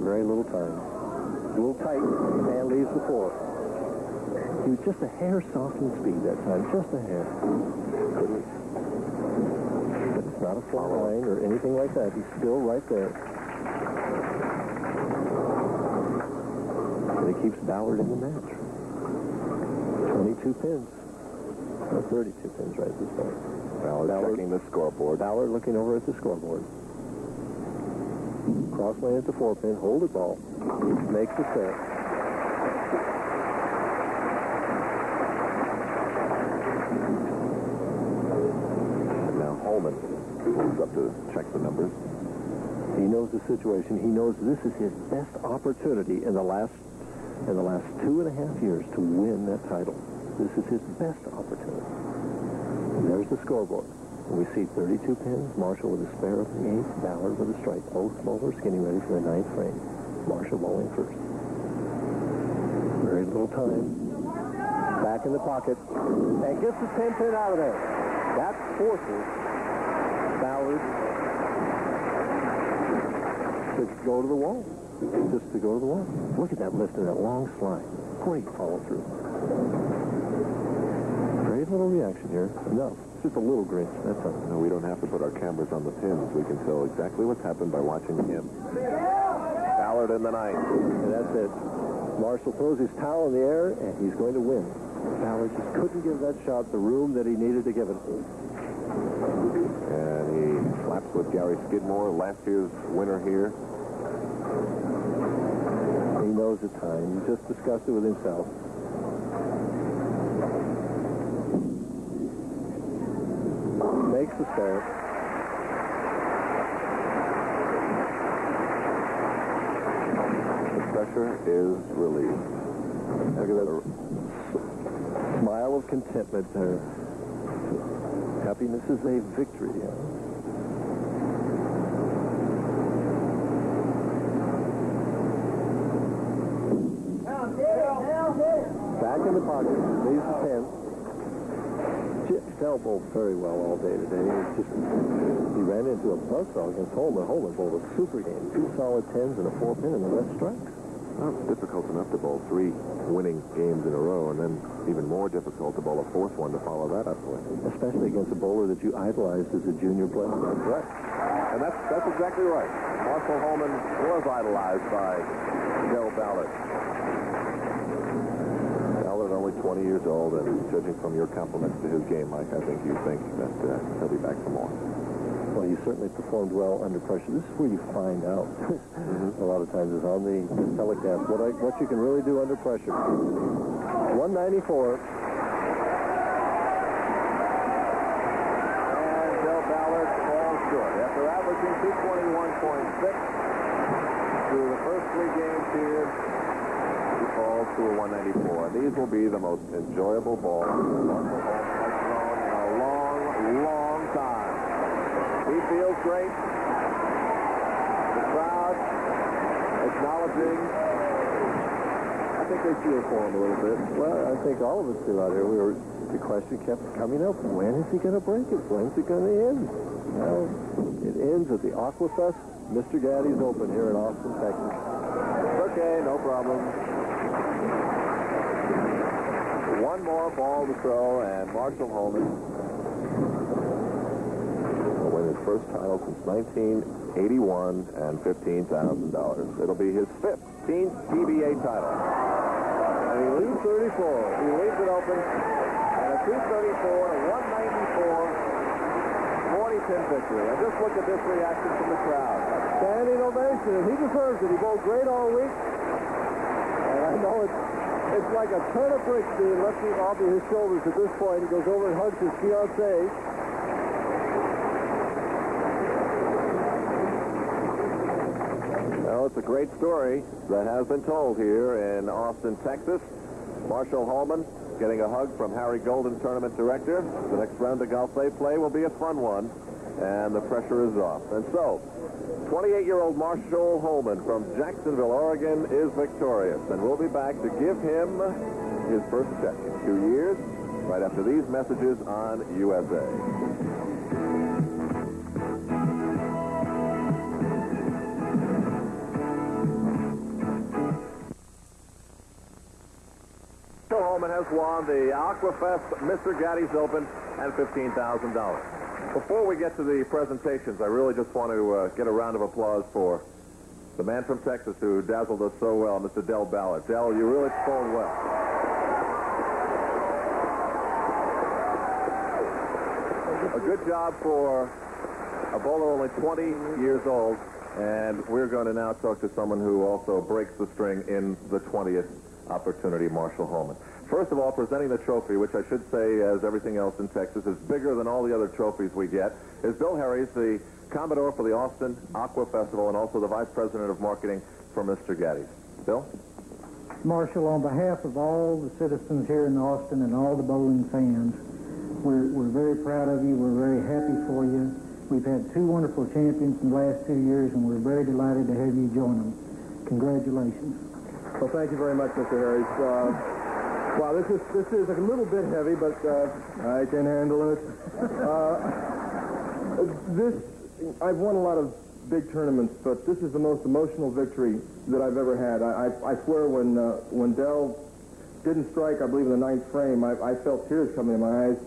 Very little time. A little tight, and leaves the floor. He was just a hair softened speed that time, just a hair. But it's not a fly line or anything like that. He's still right there. And it keeps Ballard in the match. 22 pins. Or 32 pins right this time. Ballard checking the scoreboard. Ballard looking over at the scoreboard. Cross lane at the 4-pin. Hold it ball. Makes the set. And now Holman moves up to check the numbers. He knows the situation. He knows this is his best opportunity in the last 2.5 years to win that title. This is his best opportunity. And there's the scoreboard. And we see 32 pins, Marshall with a spare of the 8th, Ballard with a strike. Both bowlers getting ready for the 9th frame. Marshall bowling first. Very little time. Back in the pocket. And gets the 10-pin out of there. That forces Ballard to go to the wall. Just to go to the wall. Look at that lift and that long slide. Great follow through. Great little reaction here. No, just a little grinch. That's all. No, we don't have to put our cameras on the pins. We can tell exactly what's happened by watching him. Ballard in the 9th. And that's it. Marshall throws his towel in the air, and he's going to win. Ballard just couldn't give that shot the room that he needed to give it. And he slaps with Gary Skidmore, last year's winner here. He knows the time. He just discussed it with himself. Makes the start. The pressure is relieved. Look at that smile of contentment there. Happiness is a victory. Back in the pocket, leaves the 10. Chipped elbow very well all day today. He ran into a buzzsaw against Holman. Holman bowled a super game. 2 solid 10s and a 4-pin and the rest strikes. Well, it's difficult enough to bowl 3 winning games in a row, and then even more difficult to bowl a 4th one to follow that up with. Especially against a bowler that you idolized as a junior player. That's right. And that's exactly right. Marshall Holman was idolized by Joe Ballard. Ballard only 20 years old, and judging from your compliments to his game, Mike, I think you think that he'll be back for more. Well, he certainly performed well under pressure. This is where you find out. A lot of times is on the telecast what you can really do under pressure. 194. And Joe Ballard falls short. After averaging 221.6 through the first 3 games here, he falls to a 194. These will be the most enjoyable balls Marshall Holman has thrown in a long, long time. He feels great. The crowd acknowledging. I think they feel for him a little bit. Well, I think all of us do out here. The question kept coming up, when is he going to break it? When's it going to end? Well, it ends at the Aquafest Mr. Gaddy's Open here in Austin, Texas. Okay, no problem. One more ball to throw, and Marshall Holman will win his first title since 1981 and $15,000. It'll be his 15th PBA title. And he leaves 34. He leaves it open, and a 234 to 194 40-pin victory. And just look at this reaction from the crowd. Standing ovation, and he deserves it. He bowled great all week. And I know it's like a ton of bricks being lifted off of his shoulders at this point. He goes over and hugs his fiancée. Well, it's a great story that has been told here in Austin, Texas. Marshall Holman getting a hug from Harry Golden, tournament director. The next round of golf they play will be a fun one, and the pressure is off. And so, 28-year-old Marshall Holman from Jacksonville, Oregon, is victorious. And we'll be back to give him his first check in 2 years, right after these messages on USA. Holman has won the Aquafest Mr. Gaddy's Open and $15,000. Before we get to the presentations, I really just want to get a round of applause for the man from Texas who dazzled us so well, Mr. Del Ballard. Del, you really performed well. A good job for a bowler only 20 years old, and we're going to now talk to someone who also breaks the string in the 20th opportunity, Marshall Holman. First of all, presenting the trophy, which I should say, as everything else in Texas, is bigger than all the other trophies we get, is Bill Harries, the Commodore for the Austin Aqua Festival and also the Vice President of Marketing for Mr. Gaddy's. Bill? Marshall, on behalf of all the citizens here in Austin and all the bowling fans, we're very proud of you. We're very happy for you. We've had two wonderful champions in the last 2 years, and we're very delighted to have you join them. Congratulations. Well, thank you very much, Mr. Harris. Wow, this is a little bit heavy, but I can handle it. I've won a lot of big tournaments, but this is the most emotional victory that I've ever had. I swear when Del didn't strike, I believe in the 9th frame, I felt tears coming in my eyes.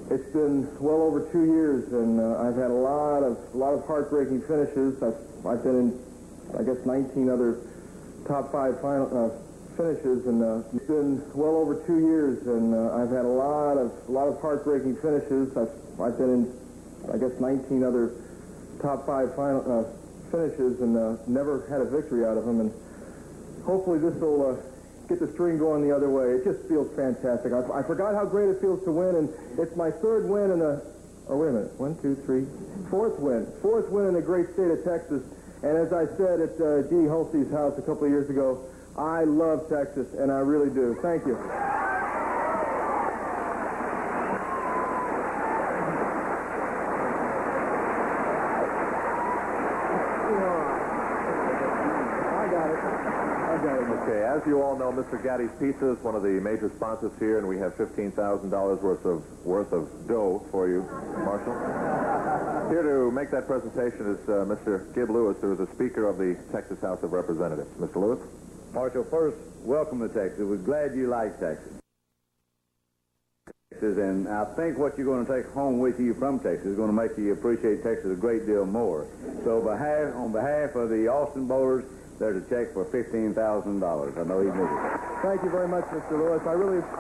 It's been well over 2 years, and I've had a lot of heartbreaking finishes. I've been in, I guess, 19 other top 5 final finishes, and it's been well over 2 years, and I've had a lot of heartbreaking finishes. I've been in, I guess, 19 other top 5 final finishes, and never had a victory out of them. And hopefully this will get the string going the other way. It just feels fantastic. I forgot how great it feels to win, and it's my 3rd win in the, oh, wait a minute, 1, 2, 3, 4th win. 4th win in the great state of Texas. And as I said at Dee Holtze's house a couple of years ago, I love Texas, and I really do. Thank you. Okay, as you all know, Mr. Gaddy's Pizza is one of the major sponsors here, and we have $15,000 worth of dough for you, Marshall. Here to make that presentation is Mr. Gib Lewis, who is the Speaker of the Texas House of Representatives. Mr. Lewis? Marshall, first, welcome to Texas. We're glad you like Texas. And I think what you're going to take home with you from Texas is going to make you appreciate Texas a great deal more. So on behalf of the Austin Bowlers, there's a check for $15,000. I know he needs it. Thank you very much, Mr. Lewis. I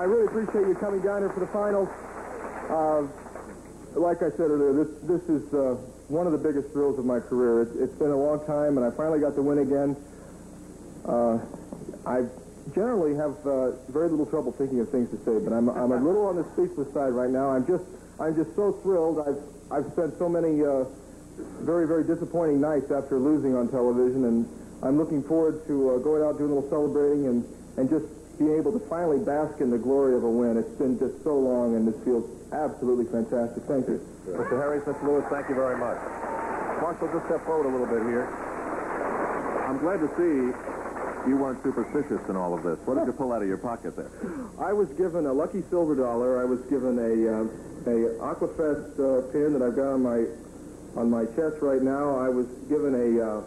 really appreciate you coming down here for the finals. Like I said earlier, this is one of the biggest thrills of my career. It's been a long time, and I finally got to win again. I generally have very little trouble thinking of things to say, but I'm a little on the speechless side right now. I'm just so thrilled. I've spent so many very, very disappointing nights after losing on television, and I'm looking forward to going out, doing a little celebrating, and just being able to finally bask in the glory of a win. It's been just so long, and it feels absolutely fantastic. Thank you. Mr. Harris, Mr. Lewis, thank you very much. Marshall, just step forward a little bit here. I'm glad to see you weren't superstitious in all of this. What did you pull out of your pocket there? I was given a lucky silver dollar. I was given a Aquafest pin that I've got on my chest right now. I was given a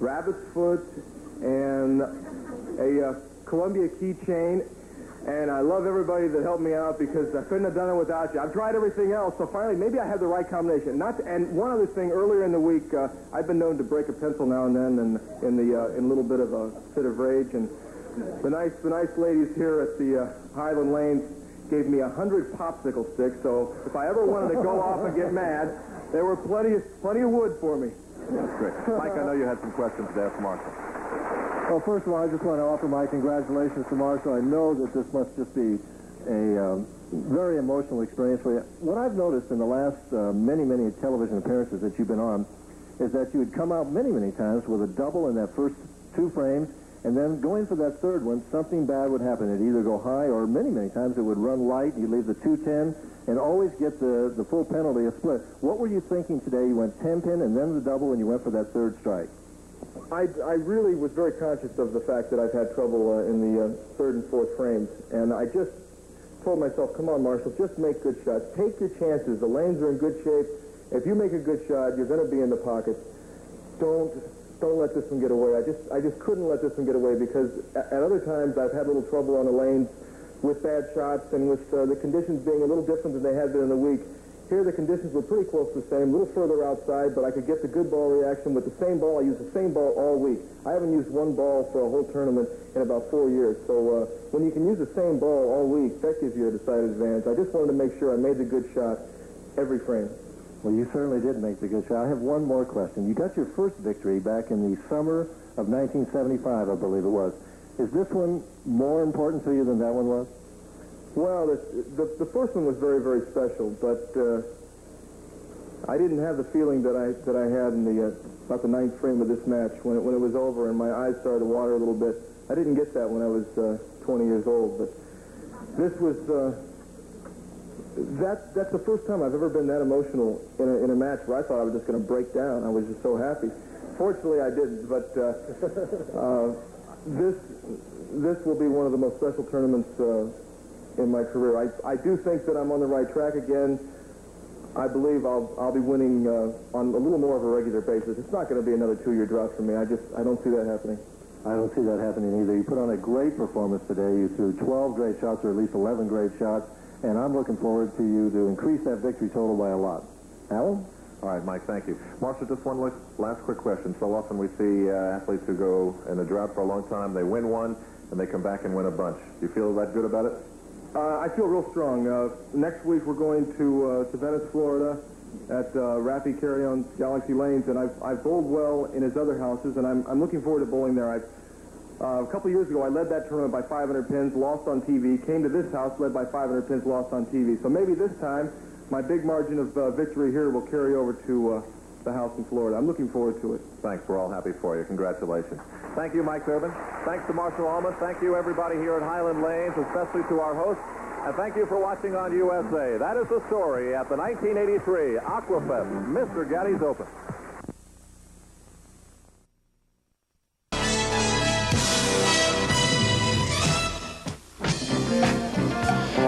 rabbit's foot and a Columbia keychain, and I love everybody that helped me out because I couldn't have done it without you. I've tried everything else, so finally maybe I have the right combination. And one other thing, earlier in the week, I've been known to break a pencil now and then, and in a little bit of a fit of rage. And the nice ladies here at the Highland Lanes gave me 100 popsicle sticks. So if I ever wanted to go off and get mad, there were plenty of wood for me. That's great. Mike, I know you had some questions to ask Marshall. Well, first of all, I just want to offer my congratulations to Marshall. I know that this must just be a very emotional experience for you. What I've noticed in the last many television appearances that you've been on is that you would come out many times with a double in that first 2 frames, and then going for that 3rd one, something bad would happen. It'd either go high or many times it would run light. You'd leave the 2-10 and always get the full penalty, a split. What were you thinking today? You went 10-pin and then the double, and you went for that 3rd strike. I really was very conscious of the fact that I've had trouble in the 3rd and 4th frames, and I just told myself, come on, Marshall, just make good shots. Take your chances. The lanes are in good shape. If you make a good shot, you're going to be in the pocket. Don't let this one get away. I just couldn't let this one get away because at other times I've had a little trouble on the lanes with bad shots and with the conditions being a little different than they had been in the week. Here the conditions were pretty close to the same, a little further outside, but I could get the good ball reaction with the same ball. I used the same ball all week. I haven't used one ball for a whole tournament in about 4 years. So when you can use the same ball all week, that gives you a decided advantage. I just wanted to make sure I made the good shot every frame. Well, you certainly did make the good shot. I have one more question. You got your first victory back in the summer of 1975, I believe it was. Is this one more important to you than that one was? Well, the first one was very, very special, but I didn't have the feeling that I had in about the 9th frame of this match when it was over and my eyes started to water a little bit. I didn't get that when I was 20 years old, but this was that's the first time I've ever been that emotional in a match where I thought I was just going to break down. I was just so happy. Fortunately, I didn't, but this will be one of the most special tournaments in my career. I do think that I'm on the right track again. I believe I'll be winning on a little more of a regular basis. It's not going to be another 2-year drought for me. I don't see that happening. I don't see that happening either. You put on a great performance today. You threw 12 great shots, or at least 11 great shots, and I'm looking forward to you to increase that victory total by a lot. Alan? All right, Mike, thank you. Marshall, just one last quick question. So often we see athletes who go in a drought for a long time, they win one, and they come back and win a bunch. Do you feel that good about it? I feel real strong. Next week we're going to Venice, Florida, at Rappy Carry-On Galaxy Lanes, and I've bowled well in his other houses, and I'm looking forward to bowling there. A couple of years ago, I led that tournament by 500 pins, lost on TV, came to this house, led by 500 pins, lost on TV. So maybe this time, my big margin of victory here will carry over to the house in Florida. I'm looking forward to it. Thanks. We're all happy for you. Congratulations. Thank you, Mike Durbin. Thanks to Marshall Holman. Thank you, everybody here at Highland Lanes, especially to our hosts. And thank you for watching on USA. That is the story at the 1983 Aquafest Mr. Gaddy's Open.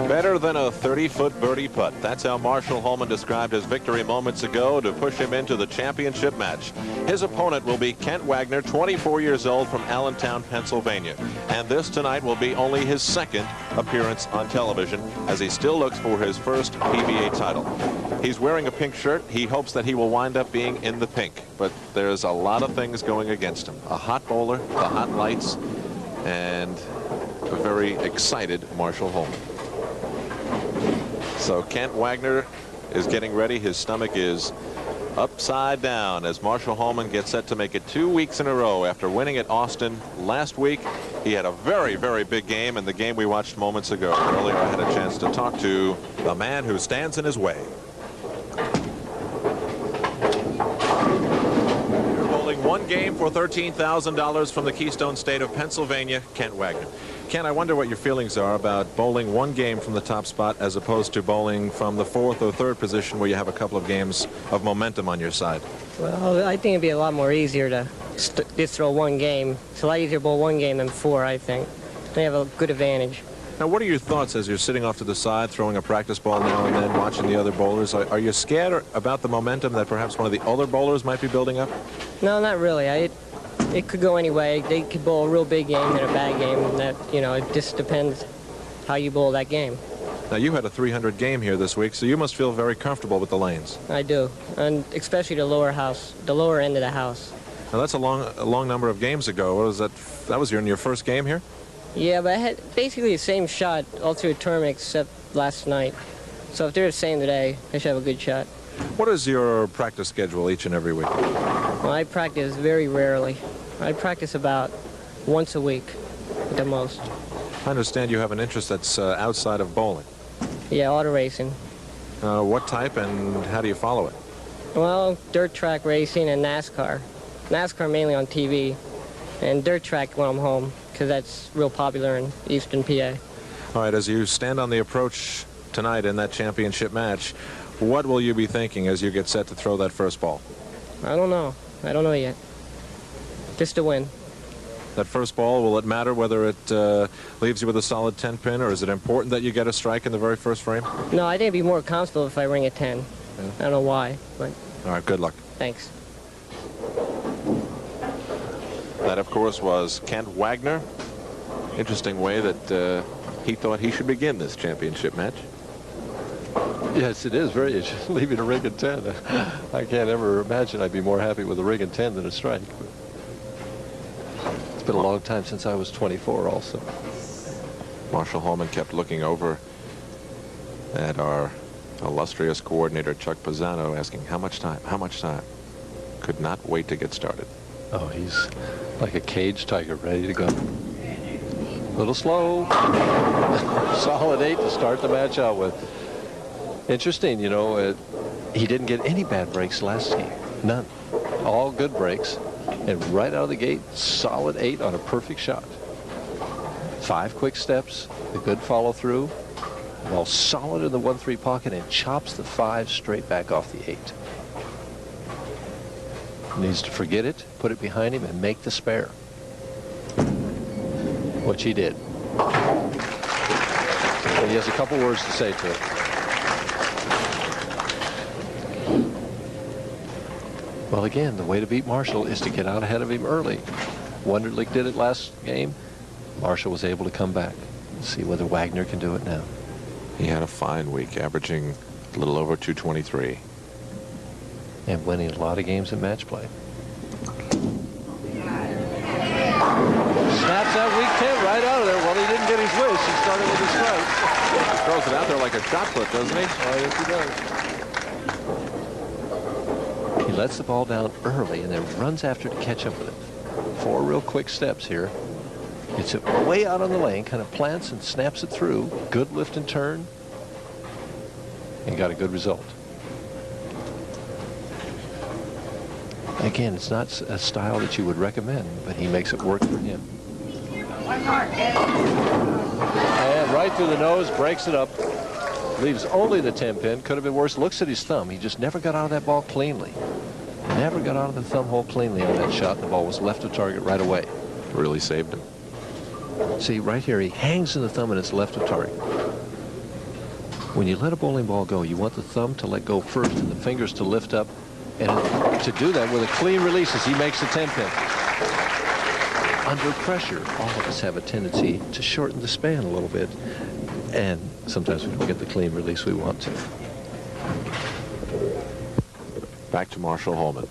Better than a 30-foot birdie putt. That's how Marshall Holman described his victory moments ago to push him into the championship match. His opponent will be Kent Wagner, 24 years old, from Allentown, Pennsylvania. And this tonight will be only his second appearance on television, as he still looks for his first PBA title. He's wearing a pink shirt. He hopes that he will wind up being in the pink. But there's a lot of things going against him. A hot bowler, the hot lights, and a very excited Marshall Holman. So Kent Wagner is getting ready. His stomach is upside down as Marshall Holman gets set to make it 2 weeks in a row after winning at Austin last week. He had a very, very big game in the game we watched moments ago. Earlier I had a chance to talk to the man who stands in his way. You're bowling one game for $13,000 from the Keystone State of Pennsylvania, Kent Wagner. Ken, I wonder what your feelings are about bowling one game from the top spot as opposed to bowling from the 4th or 3rd position where you have a couple of games of momentum on your side. Well, I think it'd be a lot more easier to just throw one game. It's a lot easier to bowl one game than 4, I think. They have a good advantage. Now, what are your thoughts as you're sitting off to the side, throwing a practice ball now and then, watching the other bowlers? Are you scared about the momentum that perhaps one of the other bowlers might be building up? No, not really. It could go any way. They could bowl a real big game and a bad game. And that, it just depends how you bowl that game. Now, you had a 300 game here this week, so you must feel very comfortable with the lanes. I do, and especially the lower end of the house. Now, that's a long number of games ago. What was that? That was your first game here? Yeah, but I had basically the same shot all through the tournament except last night. So if they're the same today, I should have a good shot. What is your practice schedule each and every week? Well, I practice very rarely. I practice about once a week at the most. I understand you have an interest that's outside of bowling. Yeah, auto racing. What type and how do you follow it? Well, dirt track racing and NASCAR. NASCAR mainly on TV, and dirt track when I'm home, because that's real popular in Eastern PA. All right, as you stand on the approach tonight in that championship match, what will you be thinking as you get set to throw that first ball? I don't know. I don't know yet. Just to win. That first ball, will it matter whether it leaves you with a solid 10-pin, or is it important that you get a strike in the very first frame? No, I think it'd be more comfortable if I ring a 10. Yeah. I don't know why, but... All right, good luck. Thanks. That, of course, was Kent Wagner. Interesting way that he thought he should begin this championship match. Yes, it is very interesting. Leaving a rig in 10. I can't ever imagine I'd be more happy with a rig in 10 than a strike. But it's been a long time since I was 24 also. Marshall Holman kept looking over at our illustrious coordinator, Chuck Pisano, asking, how much time? How much time? Could not wait to get started. Oh, he's like a caged tiger, ready to go. A little slow. Solid 8 to start the match out with. Interesting, you know, he didn't get any bad breaks last game. None. All good breaks. And right out of the gate, solid 8 on a perfect shot. 5 quick steps, a good follow through. Ball solid in the 1-3 pocket and chops the 5 straight back off the 8. Needs to forget it, put it behind him, and make the spare. Which he did. And he has a couple words to say to it. Well, again, the way to beat Marshall is to get out ahead of him early. Wonderlich did it last game. Marshall was able to come back. Let's see whether Wagner can do it now. He had a fine week, averaging a little over 223. And winning a lot of games in match play. Snaps that weak 10 right out of there. Well, he didn't get his wish. He started with his strike. He throws it out there like a shot put, doesn't he? Oh, yes, he does. He lets the ball down early and then runs after to catch up with it. 4 real quick steps here. Gets it way out on the lane, kind of plants and snaps it through. Good lift and turn. And got a good result. Again, it's not a style that you would recommend, but he makes it work for him. And right through the nose, breaks it up. Leaves only the 10 pin. Could have been worse. Looks at his thumb. He just never got out of that ball cleanly. Never got out of the thumb hole cleanly on that shot. The ball was left of target right away. Really saved him. See, right here, he hangs in the thumb and it's left of target. When you let a bowling ball go, you want the thumb to let go first and the fingers to lift up. And to do that with a clean release as he makes the 10 pin. Under pressure, all of us have a tendency to shorten the span a little bit. And sometimes we don't get the clean release we want to. Back to Marshall Holman.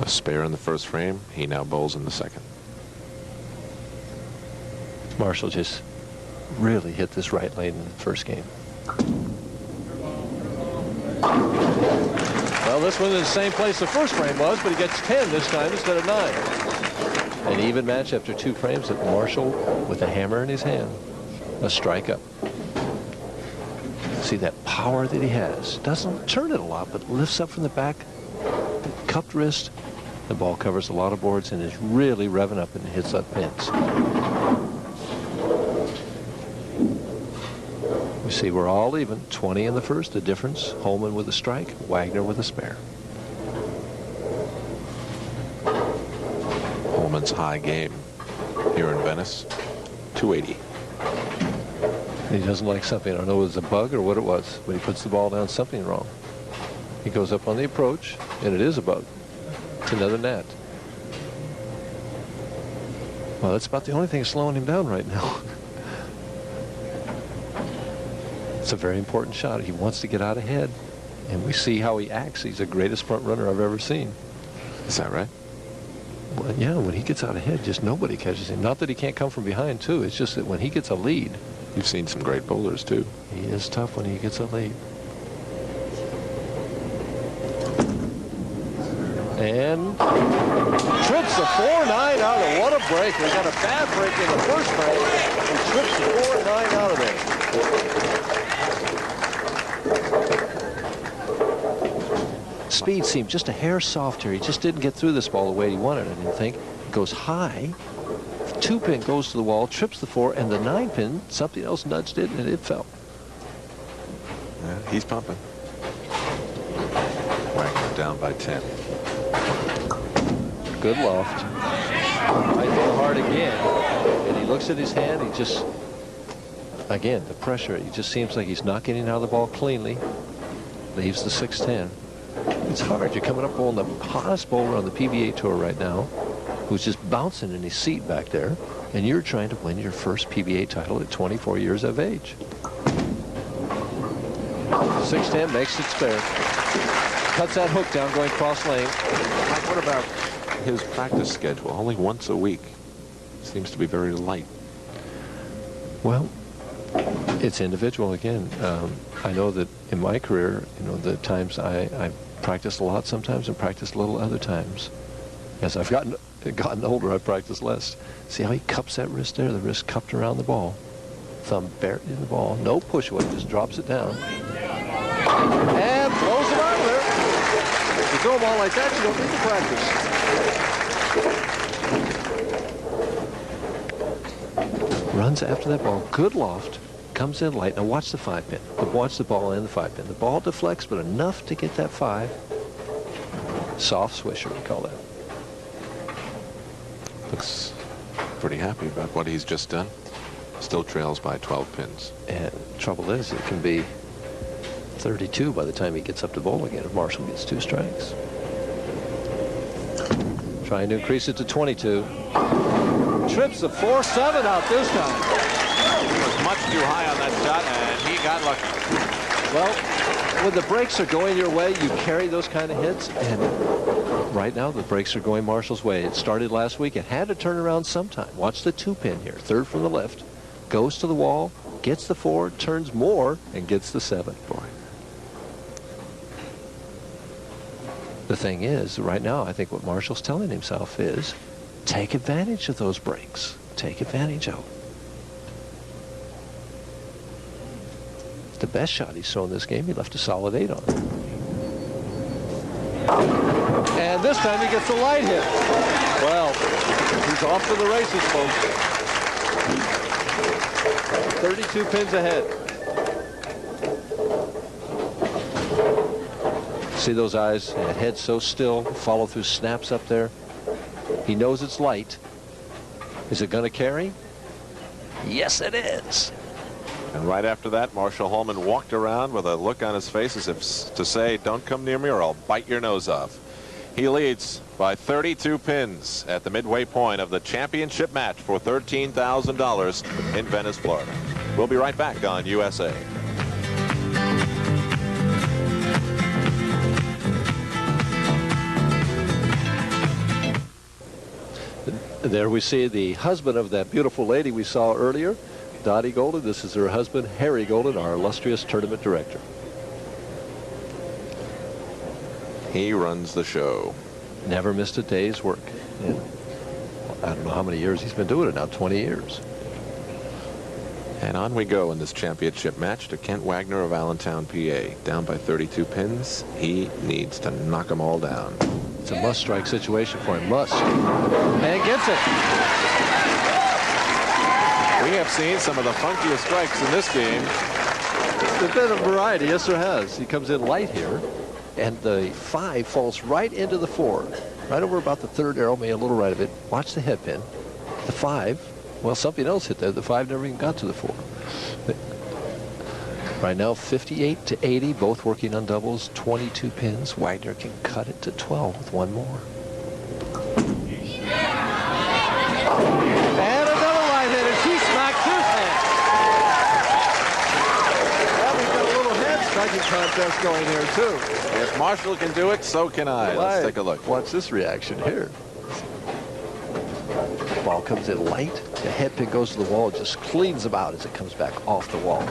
A spare in the first frame. He now bowls in the second. Marshall just really hit this right lane in the first game. Well, this one is the same place the first frame was, but he gets 10 this time instead of 9. An even match after 2 frames at Marshall with a hammer in his hand. A strike up. See that power that he has. Doesn't turn it a lot, but lifts up from the back. Cupped wrist. The ball covers a lot of boards and is really revving up and hits up pins. You see, we're all even. 20 in the first, the difference. Holman with a strike, Wagner with a spare. Holman's high game here in Venice, 280. He doesn't like something. I don't know if it was a bug or what it was, but he puts the ball down, something wrong. He goes up on the approach, and it is a bug. It's another gnat. Well, that's about the only thing slowing him down right now. It's a very important shot. He wants to get out ahead, and we see how he acts. He's the greatest front runner I've ever seen. Is that right? Well, yeah, when he gets out ahead, just nobody catches him. Not that he can't come from behind, too. It's just that when he gets a lead. You've seen some great bowlers, too. He is tough when he gets a lead. And trips the 4-9 out of there. What a break. We got a bad break in the first frame. He trips the 4-9 out of there. Speed seemed just a hair softer. He just didn't get through this ball the way he wanted, I didn't think. It goes high. The 2 pin goes to the wall, trips the 4, and the 9 pin, something else nudged it, and it fell. Yeah, he's pumping. Wagner down by 10. Good loft. Right there hard again. And he looks at his hand. He just, again, the pressure. It just seems like he's not getting out of the ball cleanly. Leaves the 6-10. It's hard. You're coming up on the hottest bowler on the PBA Tour right now. who's just bouncing in his seat back there, and you're trying to win your first PBA title at 24 years of age. 6-10 makes it spare. Cuts that hook down going cross lane. Mike, what about his practice schedule? Only once a week. Seems to be very light. Well, it's individual again. I know that in my career, the times I practiced a lot sometimes and practiced a little other times. As I've gotten older, I've practiced less. See how he cups that wrist there? The wrist cupped around the ball. Thumb buried in the ball. No push away, just drops it down. And blows it out of there. If you throw a ball like that, you don't need to practice. Runs after that ball. Good loft. Comes in light. Now watch the 5-pin. Watch the ball and the 5-pin. The ball deflects, but enough to get that 5. Soft swisher, we call that. Looks pretty happy about what he's just done. Still trails by 12 pins. And trouble is, it can be 32 by the time he gets up to bowl again if Marshall gets 2 strikes. Trying to increase it to 22. Trips the 4-7 out this time. He was much too high on that shot, and he got lucky. Well, when the breaks are going your way, you carry those kind of hits, and right now the breaks are going Marshall's way. It started last week. It had to turn around sometime. Watch the 2-pin here. 3rd from the left. Goes to the wall, gets the 4, turns more, and gets the 7. Boy. The thing is, right now, I think what Marshall's telling himself is, take advantage of those breaks. Take advantage of them. The best shot he's thrown this game, he left a solid 8 on. And this time he gets the light hit. Well, he's off to the races, folks. 32 pins ahead. See those eyes? That head so still. Follow through snaps up there. He knows it's light. Is it going to carry? Yes, it is. And right after that, Marshall Holman walked around with a look on his face as if to say, don't come near me or I'll bite your nose off. He leads by 32 pins at the midway point of the championship match for $13,000 in Venice, Florida. We'll be right back on USA. There we see the husband of that beautiful lady we saw earlier, Dottie Golden. This is her husband, Harry Golden, our illustrious tournament director. He runs the show. Never missed a day's work. And I don't know how many years he's been doing it now, 20 years. And on we go in this championship match to Kent Wagner of Allentown, PA. Down by 32 pins. He needs to knock them all down. It's a must-strike situation for him. Must. And gets it. We have seen some of the funkiest strikes in this game. There's been a variety. Yes, there has. He comes in light here, and the 5 falls right into the 4. Right over about the 3rd arrow, maybe a little right of it. Watch the head pin. The 5, well, something else hit there. The 5 never even got to the 4. Right now, 58 to 80, both working on doubles, 22 pins. Wagner can cut it to 12 with 1 more. And another line hit, and she smacks his hand. Well, we've got a little hand striking contest going here, too. If Marshall can do it, so can I. Let's take a look. Watch this reaction here. Ball comes in light. The head pin goes to the wall. It just cleans them out as it comes back off the wall.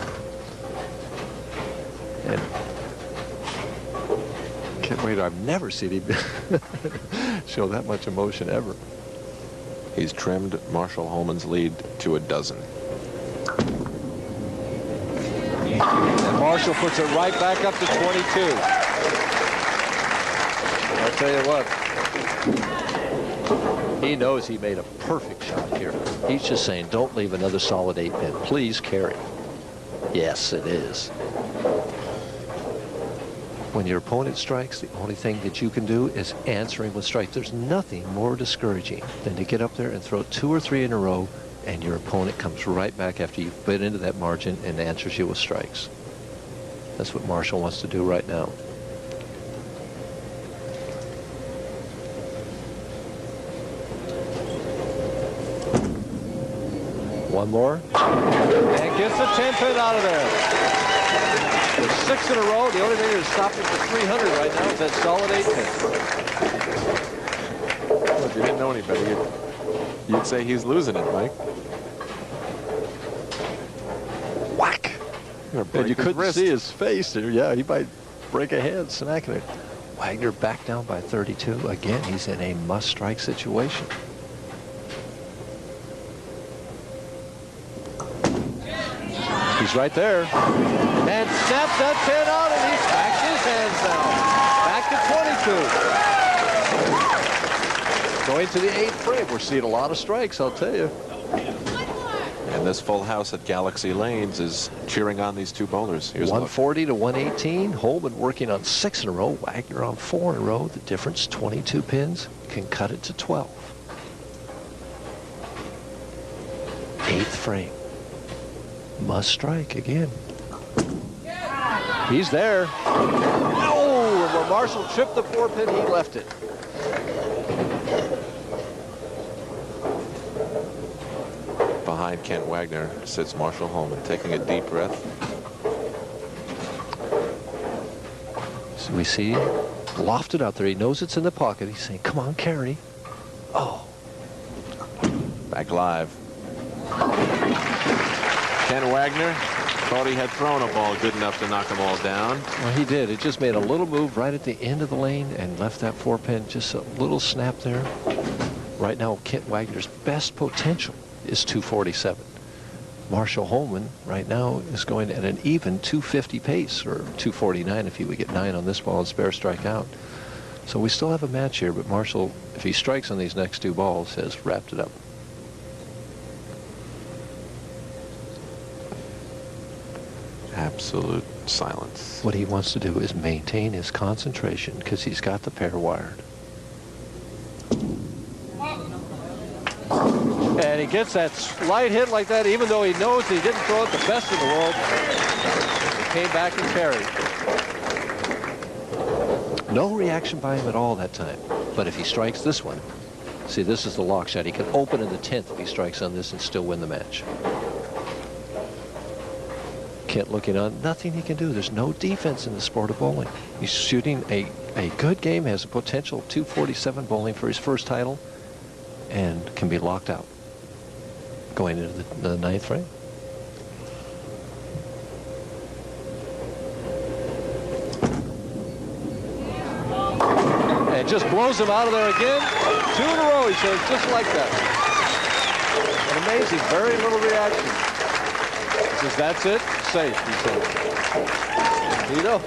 And can't wait. I've never seen him show that much emotion ever. He's trimmed Marshall Holman's lead to a dozen. And Marshall puts it right back up to 22. I'll tell you what. He knows he made a perfect shot here. He's just saying, don't leave another solid 8-pin. Please carry. Yes, it is. When your opponent strikes, the only thing that you can do is answer him with strikes. There's nothing more discouraging than to get up there and throw 2 or 3 in a row, and your opponent comes right back after you've bit into that margin and answers you with strikes. That's what Marshall wants to do right now. One more. And gets the 10-pin out of there. There's 6 in a row. The only thing that's stopping for 300 right now is that solid 8-pin. Well, if you didn't know any better, you'd say he's losing it, Mike. Whack! And you couldn't see his face there. Yeah, he might break a head smacking it. Wagner back down by 32. Again, he's in a must-strike situation. He's right there. And snaps that pin out, and he smacks his hands down. Back to 22. Going to the 8th frame. We're seeing a lot of strikes, I'll tell you. And this full house at Galaxy Lanes is cheering on these two bowlers. Here's 140 to 118. Holman working on 6 in a row. Wagner on 4 in a row. The difference, 22 pins, can cut it to 12. 8th frame. Must strike again. He's there. Oh, and where Marshall tripped the 4-pin, he left it. Behind Kent Wagner sits Marshall Holman, taking a deep breath. So we see lofted out there. He knows it's in the pocket. He's saying, come on, carry. Oh. Back live. Ken Wagner thought he had thrown a ball good enough to knock them all down. Well, he did. It just made a little move right at the end of the lane and left that 4-pin. Just a little snap there. Right now, Kent Wagner's best potential is 247. Marshall Holman right now is going at an even 250 pace, or 249 if he would get 9 on this ball and spare strike out. So we still have a match here, but Marshall, if he strikes on these next 2 balls, has wrapped it up. Absolute silence. What he wants to do is maintain his concentration because he's got the pair wired. And he gets that slight hit like that, even though he knows he didn't throw it the best in the world. He came back and carried. No reaction by him at all that time. But if he strikes this one, see, this is the lock shot. He can open in the 10th if he strikes on this and still win the match. Kent looking on, nothing he can do. There's no defense in the sport of bowling. He's shooting a good game, has a potential of 247 bowling for his first title, and can be locked out going into the 9th frame. And just blows him out of there again. 2 in a row, he says, just like that. An amazing, very little reaction. He says, that's it, safe, he said. He knows.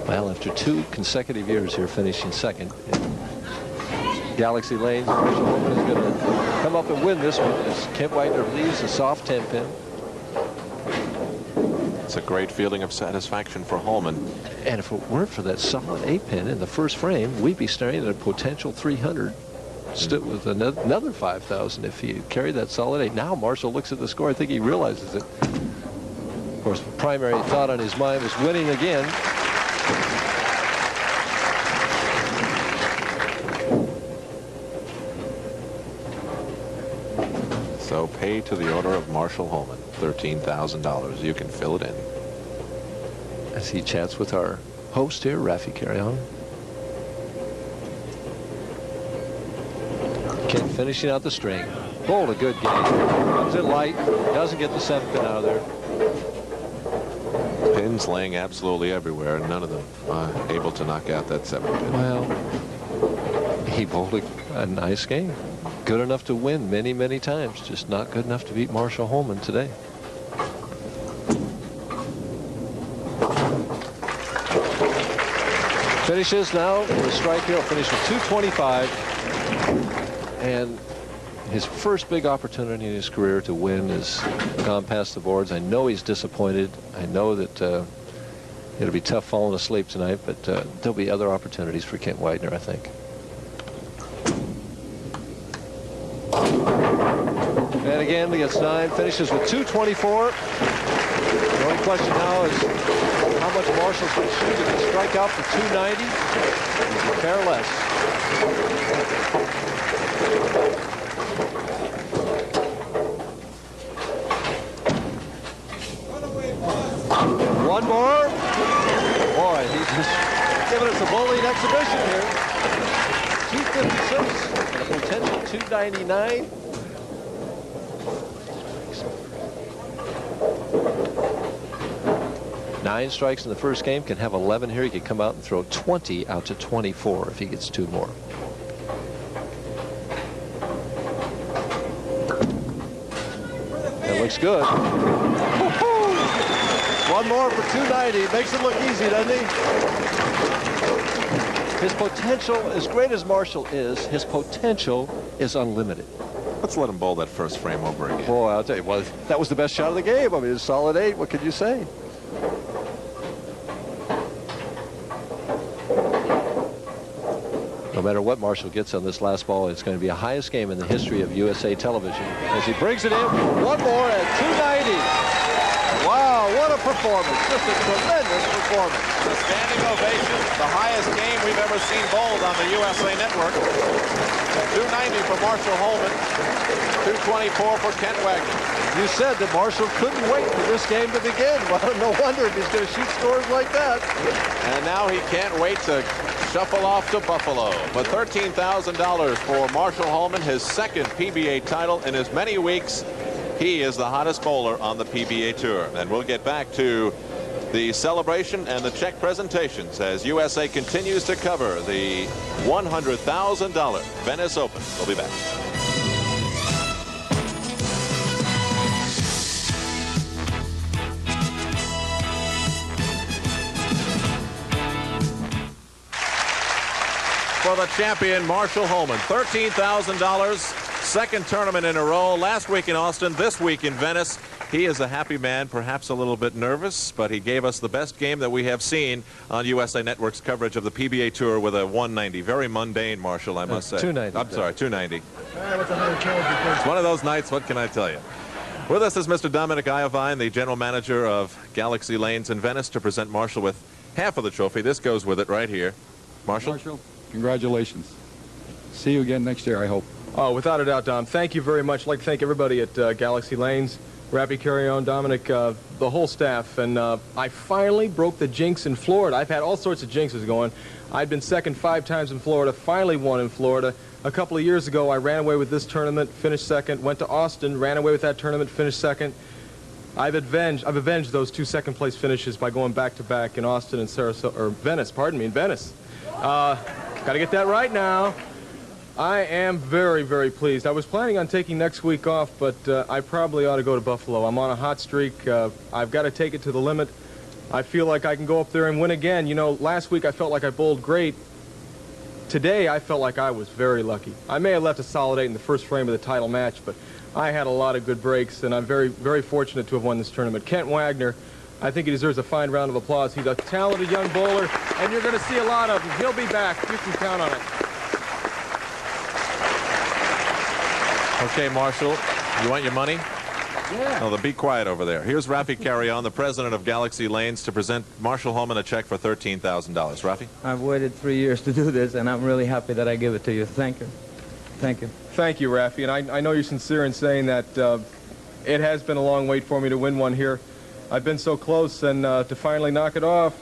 Well, after 2 consecutive years here finishing second in Galaxy Lanes, Marshall Holman is going to come up and win this one as Kent Wagner leaves a soft 10-pin. It's a great feeling of satisfaction for Holman. And if it weren't for that solid 8-pin in the first frame, we'd be staring at a potential 300. Still with another 5,000 if he carried that solid 8. Now Marshall looks at the score. I think he realizes it. Of course, the primary thought on his mind was winning again. So pay to the order of Marshall Holman, $13,000. You can fill it in. As he chats with our host here, Rafi Carrion. Kent finishing out the string. Bowled a good game. Comes in light. Doesn't get the 7-pin out of there. Pins laying absolutely everywhere, and none of them able to knock out that 7-pin. Well, he bowled a nice game. Good enough to win many, many times. Just not good enough to beat Marshall Holman today. Finishes now with a strike here. He'll finish with 225. And his first big opportunity in his career to win has gone past the boards. I know he's disappointed. I know that it'll be tough falling asleep tonight, but there'll be other opportunities for Kent Wagner, I think. And again, he gets 9, finishes with 224. The only question now is how much Marshall's going to shoot if he strike out for 290. He's a pair less. One more. Boy, he's just giving us a bowling exhibition here. 256 and a potential 299. Nine strikes in the first game, can have 11 here. He could come out and throw 20 out to 24 if he gets 2 more. That looks good. One more for 290. Makes it look easy, doesn't he? His potential, as great as Marshall is, his potential is unlimited. Let's let him bowl that first frame over again. Boy, I'll tell you, well, that was the best shot of the game. I mean, it's solid 8. What could you say? No matter what Marshall gets on this last ball, it's going to be the highest game in the history of USA television. As he brings it in, one more at 290. Wow, what a performance. Just a tremendous performance. A standing ovation, the highest game we've ever seen bowled on the USA Network. 290 for Marshall Holman, 224 for Kent Wagner. You said that Marshall couldn't wait for this game to begin. Well, no wonder if he's going to shoot scores like that. And now he can't wait to shuffle off to Buffalo. But $13,000 for Marshall Holman, his second PBA title in as many weeks. He is the hottest bowler on the PBA Tour. And we'll get back to the celebration and the check presentations as USA continues to cover the $100,000 Venice Open. We'll be back. For the champion, Marshall Holman, $13,000. Second tournament in a row. Last week in Austin, this week in Venice. He is a happy man, perhaps a little bit nervous, but he gave us the best game that we have seen on USA Network's coverage of the PBA Tour with a 190. Very mundane, Marshall, I must say. 290. I'm sorry, 290. It's one of those nights, what can I tell you? With us is Mr. Dominic Iovine, the general manager of Galaxy Lanes in Venice, to present Marshall with half of the trophy. This goes with it right here. Marshall, congratulations. See you again next year, I hope. Oh, without a doubt, Dom. Thank you very much. I'd like to thank everybody at Galaxy Lanes, Rappy Carrion, Dominic, the whole staff. And I finally broke the jinx in Florida. I've had all sorts of jinxes going. I'd been second 5 times in Florida, finally won in Florida. A couple of years ago, I ran away with this tournament, finished second, went to Austin, ran away with that tournament, finished second. I've avenged those 2 second-place finishes by going back-to-back in Austin and Sarasota, or Venice, pardon me, in Venice. Got to get that right now. I am very, very pleased. I was planning on taking next week off, but I probably ought to go to Buffalo. I'm on a hot streak. I've got to take it to the limit. I feel like I can go up there and win again. You know, last week I felt like I bowled great. Today I felt like I was very lucky. I may have left a solid 8 in the first frame of the title match, but I had a lot of good breaks, and I'm very, very fortunate to have won this tournament. Kent Wagner, I think he deserves a fine round of applause. He's a talented young bowler, and you're going to see a lot of him. He'll be back. You can count on it. Okay, Marshall, you want your money? Yeah. Oh, be quiet over there. Here's Rafi Carrion, the president of Galaxy Lanes, to present Marshall Holman a check for $13,000. Rafi? I've waited 3 years to do this, and I'm really happy that I give it to you. Thank you. Thank you. Thank you, Rafi. And I know you're sincere in saying that it has been a long wait for me to win one here. I've been so close, and to finally knock it off,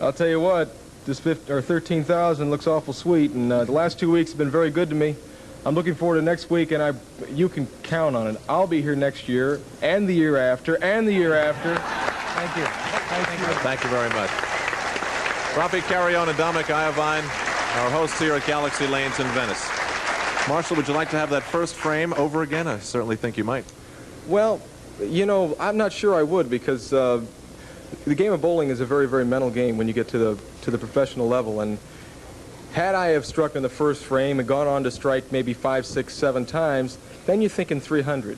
I'll tell you what, this $13,000 looks awful sweet, and the last 2 weeks have been very good to me. I'm looking forward to next week, and you can count on it. I'll be here next year, and the year after, and the year after. Thank you. Thank you. Thank you very much. Rafi Carrion and Dominic Iovine, our hosts here at Galaxy Lanes in Venice. Marshall, would you like to have that first frame over again? I certainly think you might. Well, you know, I'm not sure I would, because the game of bowling is a very, very mental game when you get to the professional level. And had I have struck in the first frame and gone on to strike maybe 5, 6, 7 times, then you're thinking 300.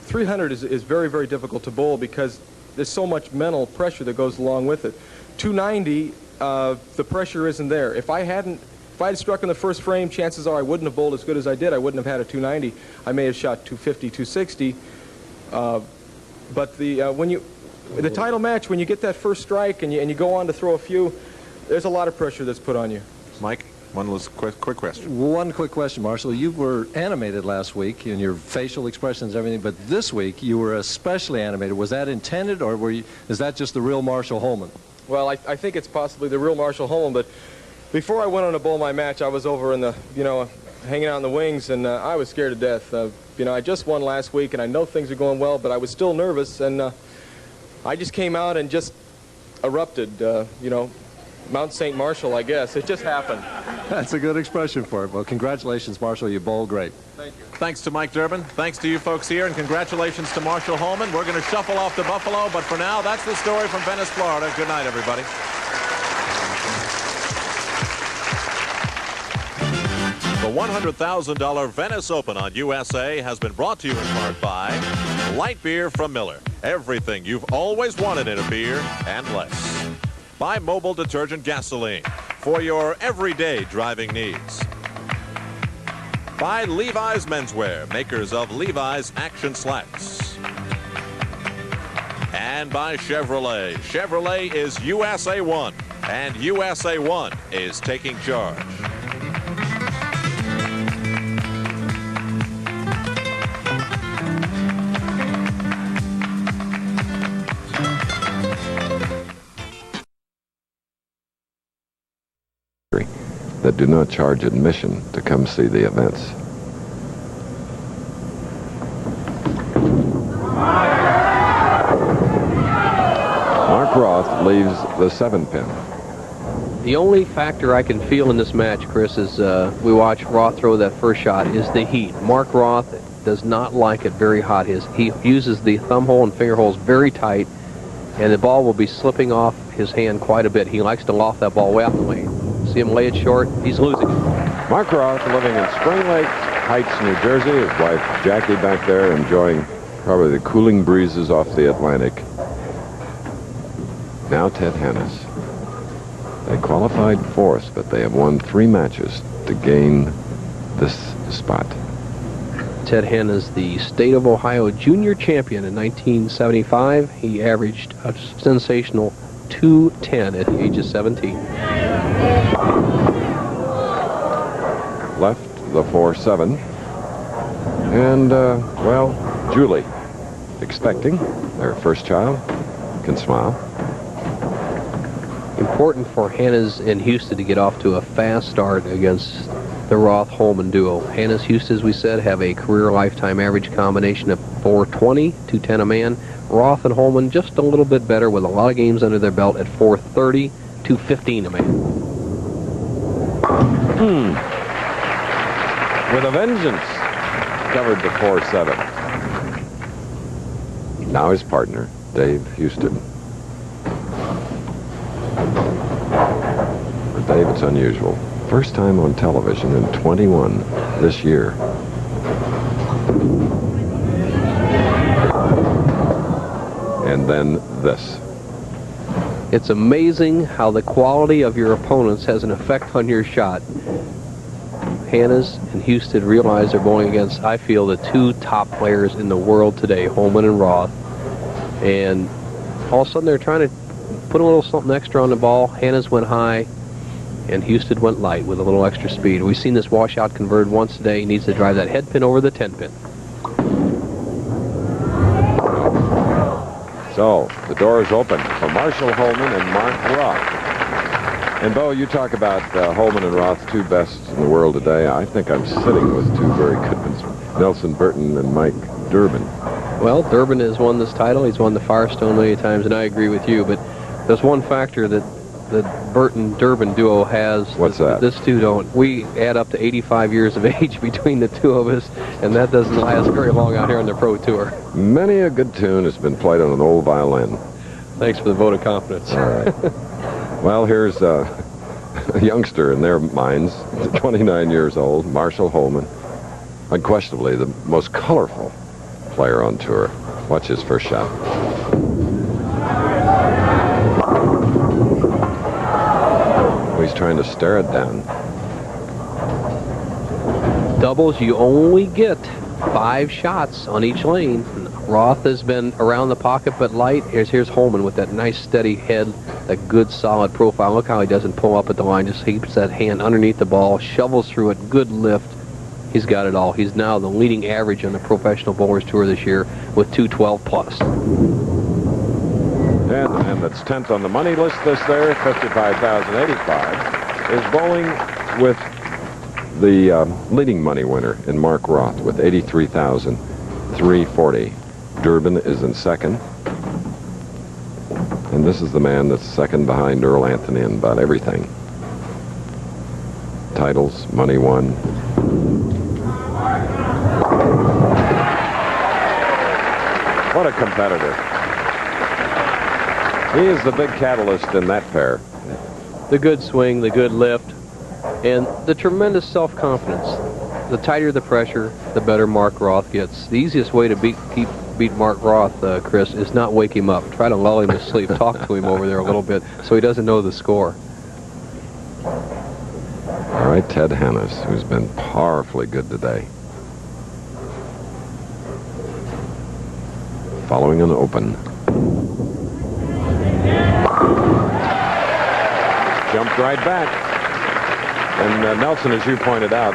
300 is very, very difficult to bowl because there's so much mental pressure that goes along with it. 290, the pressure isn't there. If I had struck in the first frame, chances are I wouldn't have bowled as good as I did. I wouldn't have had a 290. I may have shot 250, 260. But the title match, when you get that first strike and you go on to throw a few, there's a lot of pressure that's put on you. Mike? One quick question. One quick question, Marshall. You were animated last week in your facial expressions and everything, but this week you were especially animated. Was that intended, or is that just the real Marshall Holman? Well, I think it's possibly the real Marshall Holman, but before I went on to bowl my match, I was over in the, hanging out in the wings, and I was scared to death. I just won last week, and I know things are going well, but I was still nervous, and I just came out and just erupted, Mount St. Marshall, I guess. It just happened. That's a good expression for it. Well, congratulations, Marshall. You bowled great. Thank you. Thanks to Mike Durbin. Thanks to you folks here, and congratulations to Marshall Holman. We're going to shuffle off to Buffalo, but for now, that's the story from Venice, Florida. Good night, everybody. The $100,000 Venice Open on USA has been brought to you in part by light beer from Miller. Everything you've always wanted in a beer and less. By Mobile Detergent Gasoline for your everyday driving needs. By Levi's Menswear, makers of Levi's Action Slacks. And by Chevrolet. Chevrolet is USA One, and USA One is taking charge. That do not charge admission to come see the events. Mark Roth leaves the 7-pin. The only factor I can feel in this match, Chris, is we watch Roth throw that first shot, is the heat. Mark Roth does not like it very hot. He uses the thumb hole and finger holes very tight, and the ball will be slipping off his hand quite a bit. He likes to loft that ball way out in the lane. See him lay it short, he's losing. Mark Roth living in Spring Lake Heights, New Jersey. His wife Jackie back there enjoying probably the cooling breezes off the Atlantic. Now Ted Hannes. They qualified fourth, but they have won 3 matches to gain this spot. Ted Hannes, the State of Ohio junior champion in 1975. He averaged a sensational 210 at the age of 17. Left the 4-7. And, well, Julie, expecting their first child, can smile. Important for Hannes and Houston to get off to a fast start against the Roth-Holman duo. Hannes, Houston, as we said, have a career lifetime average combination of 420, 210 a man. Roth and Holman just a little bit better with a lot of games under their belt at 430, 215 a man. With a vengeance, covered the 4-7. Now his partner, Dave Houston. For Dave, it's unusual. First time on television in 21 this year. And then this. It's amazing how the quality of your opponents has an effect on your shot. Hannes and Houston realize they're going against, I feel, the 2 top players in the world today, Holman and Roth. And all of a sudden they're trying to put a little something extra on the ball. Hannes went high, and Houston went light with a little extra speed. We've seen this washout converted once today. He needs to drive that head pin over the 10-pin. So, the door is open for Marshall Holman and Mark Roth. And, Bo, you talk about Holman and Roth, 2 best in the world today. I think I'm sitting with 2 very good ones, Nelson Burton and Mike Durbin. Well, Durbin has won this title. He's won the Firestone many times, and I agree with you. But there's one factor that the Burton-Durbin duo has. What's that? This 2 don't. We add up to 85 years of age between the 2 of us, and that doesn't last very long out here on the Pro Tour. Many a good tune has been played on an old violin. Thanks for the vote of confidence. All right. Well, here's a youngster in their minds, 29 years old, Marshall Holman. Unquestionably the most colorful player on tour. Watch his first shot. He's trying to stare it down. Doubles, you only get 5 shots on each lane. Roth has been around the pocket but light. Here's Holman with that nice steady head, that good solid profile. Look how he doesn't pull up at the line, just keeps that hand underneath the ball, shovels through it, good lift. He's got it all. He's now the leading average on the Professional Bowlers Tour this year with 212 plus. And that's 10th on the money list this there, 55,085, is bowling with the leading money winner in Mark Roth with 83,340. Durbin is in second. And this is the man that's second behind Earl Anthony in about everything. Titles, money won. What a competitor. He is the big catalyst in that pair. The good swing, the good lift, and the tremendous self-confidence. The tighter the pressure, the better Mark Roth gets. The easiest way to beat Mark Roth, Chris, is not wake him up. Try to lull him to sleep. Talk to him over there a little bit so he doesn't know the score. All right, Ted Hannes, who's been powerfully good today. Following an open. Jumped right back. And Nelson, as you pointed out,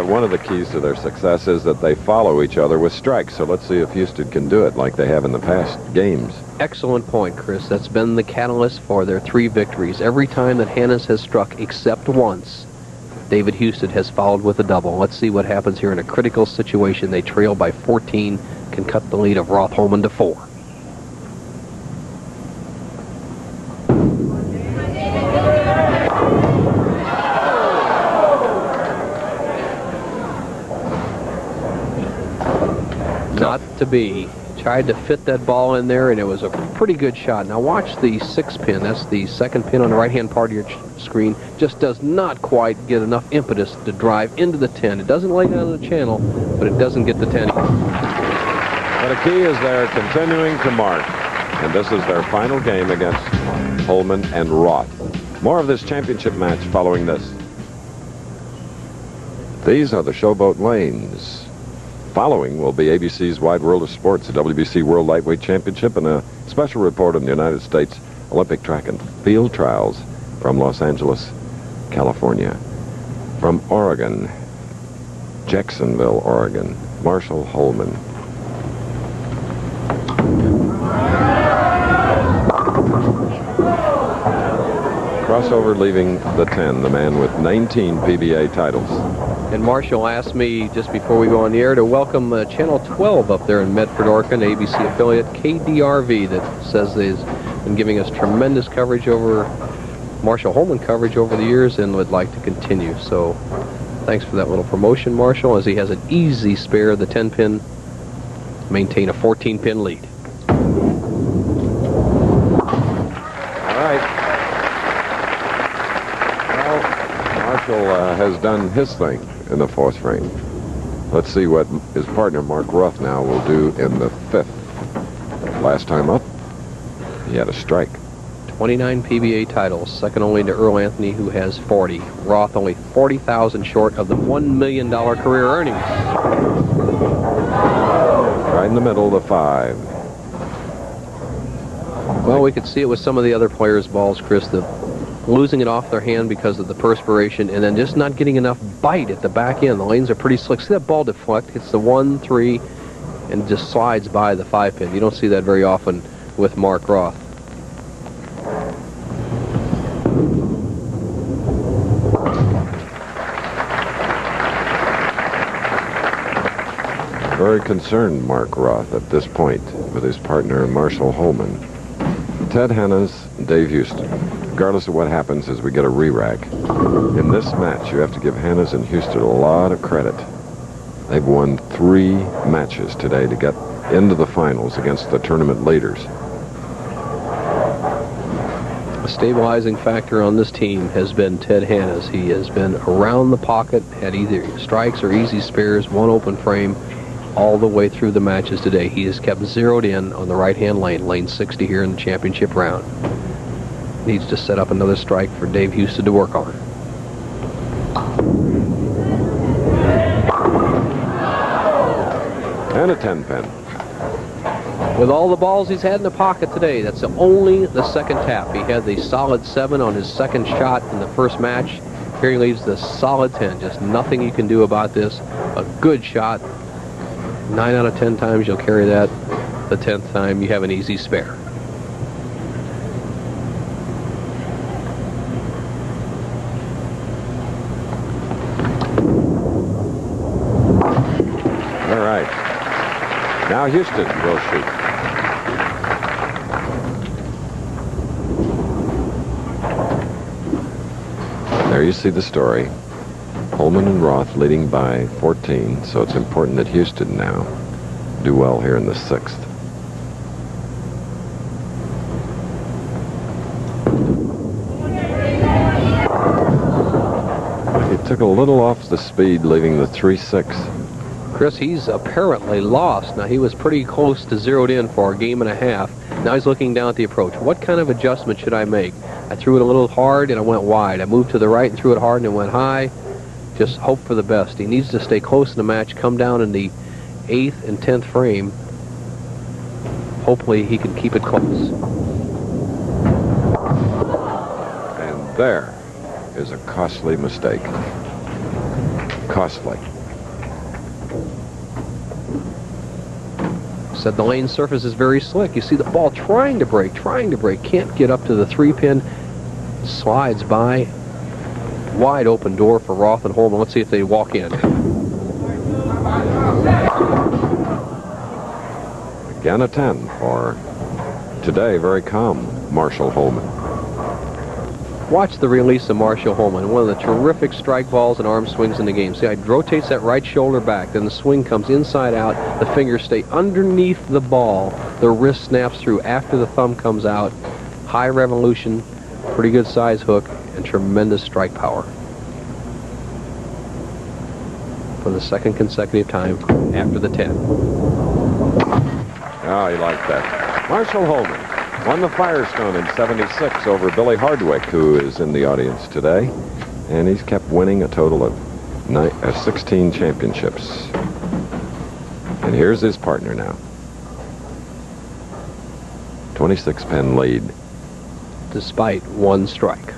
one of the keys to their success is that they follow each other with strikes. So let's see if Houston can do it like they have in the past games. Excellent point, Chris. That's been the catalyst for their 3 victories. Every time that Hannes has struck, except once, David Houston has followed with a double. Let's see what happens here in a critical situation. They trail by 14, can cut the lead of Roth Holman to 4. Not to be. Tried to fit that ball in there, and it was a pretty good shot. Now watch the 6 pin. That's the second pin on the right-hand part of your screen. Just does not quite get enough impetus to drive into the 10. It doesn't lay down the channel, but it doesn't get the 10. But a key is they're continuing to mark. And this is their final game against Holman and Roth. More of this championship match following this. These are the Showboat Lanes. Following will be ABC's Wide World of Sports, the WBC World Lightweight Championship, and a special report on the United States Olympic Track and Field Trials from Los Angeles, California. From Oregon, Jacksonville, Oregon, Marshall Holman. Crossover leaving the 10, the man with 19 PBA titles. And Marshall asked me just before we go on the air to welcome Channel 12 up there in Medford, Oregon, ABC affiliate KDRV, that says they've been giving us tremendous coverage over Marshall Holman coverage over the years and would like to continue. So thanks for that little promotion, Marshall, as he has an easy spare of the 10-pin, maintain a 14-pin lead. Has done his thing in the 4th frame. Let's see what his partner Mark Roth now will do in the 5th. Last time up, he had a strike. 29 PBA titles, second only to Earl Anthony, who has 40. Roth only 40,000 short of the $1 million career earnings. Right in the middle, the 5. Well, we could see it with some of the other players' balls, Chris, losing it off their hand because of the perspiration, and then just not getting enough bite at the back end. The lanes are pretty slick. See that ball deflect? Hits the 1, 3, and just slides by the 5-pin. You don't see that very often with Mark Roth. Very concerned, Mark Roth, at this point with his partner Marshall Holman. Ted Hannes, Dave Houston. Regardless of what happens as we get a re-rack, in this match you have to give Hannes and Houston a lot of credit. They've won 3 matches today to get into the finals against the tournament leaders. A stabilizing factor on this team has been Ted Hannes. He has been around the pocket, had either strikes or easy spares, one open frame, all the way through the matches today. He has kept zeroed in on the right-hand lane, lane 60 here in the championship round. Needs to set up another strike for Dave Houston to work on. And a 10-pin. With all the balls he's had in the pocket today, that's only the second tap. He had the solid 7 on his second shot in the first match. Here he leaves the solid 10. Just nothing you can do about this. A good shot. 9 out of 10 times you'll carry that. The 10th time you have an easy spare. All right. Now Houston will shoot. There you see the story. Holman and Roth leading by 14, so it's important that Houston now do well here in the 6th. He took a little off the speed, leaving the 3-6. Chris, he's apparently lost. Now, he was pretty close to zeroed in for a game and a half. Now he's looking down at the approach. What kind of adjustment should I make? I threw it a little hard and I went wide. I moved to the right and threw it hard and it went high. Just hope for the best. He needs to stay close in the match, come down in the 8th and 10th frame. Hopefully he can keep it close. And there is a costly mistake. Costly. Said the lane surface is very slick. You see the ball trying to break, can't get up to the 3-pin. Slides by. Wide open door for Roth and Holman. Let's see if they walk in. Again a 10 for today, very calm, Marshall Holman. Watch the release of Marshall Holman, one of the terrific strike balls and arm swings in the game. See, he rotates that right shoulder back, then the swing comes inside out, the fingers stay underneath the ball, the wrist snaps through after the thumb comes out. High revolution, pretty good size hook, and tremendous strike power. For the second consecutive time after the 10. Oh, he liked that. Marshall Holman won the Firestone in '76 over Billy Hardwick, who is in the audience today. And he's kept winning a total of 16 championships. And here's his partner now. 26-pin lead. Despite one strike.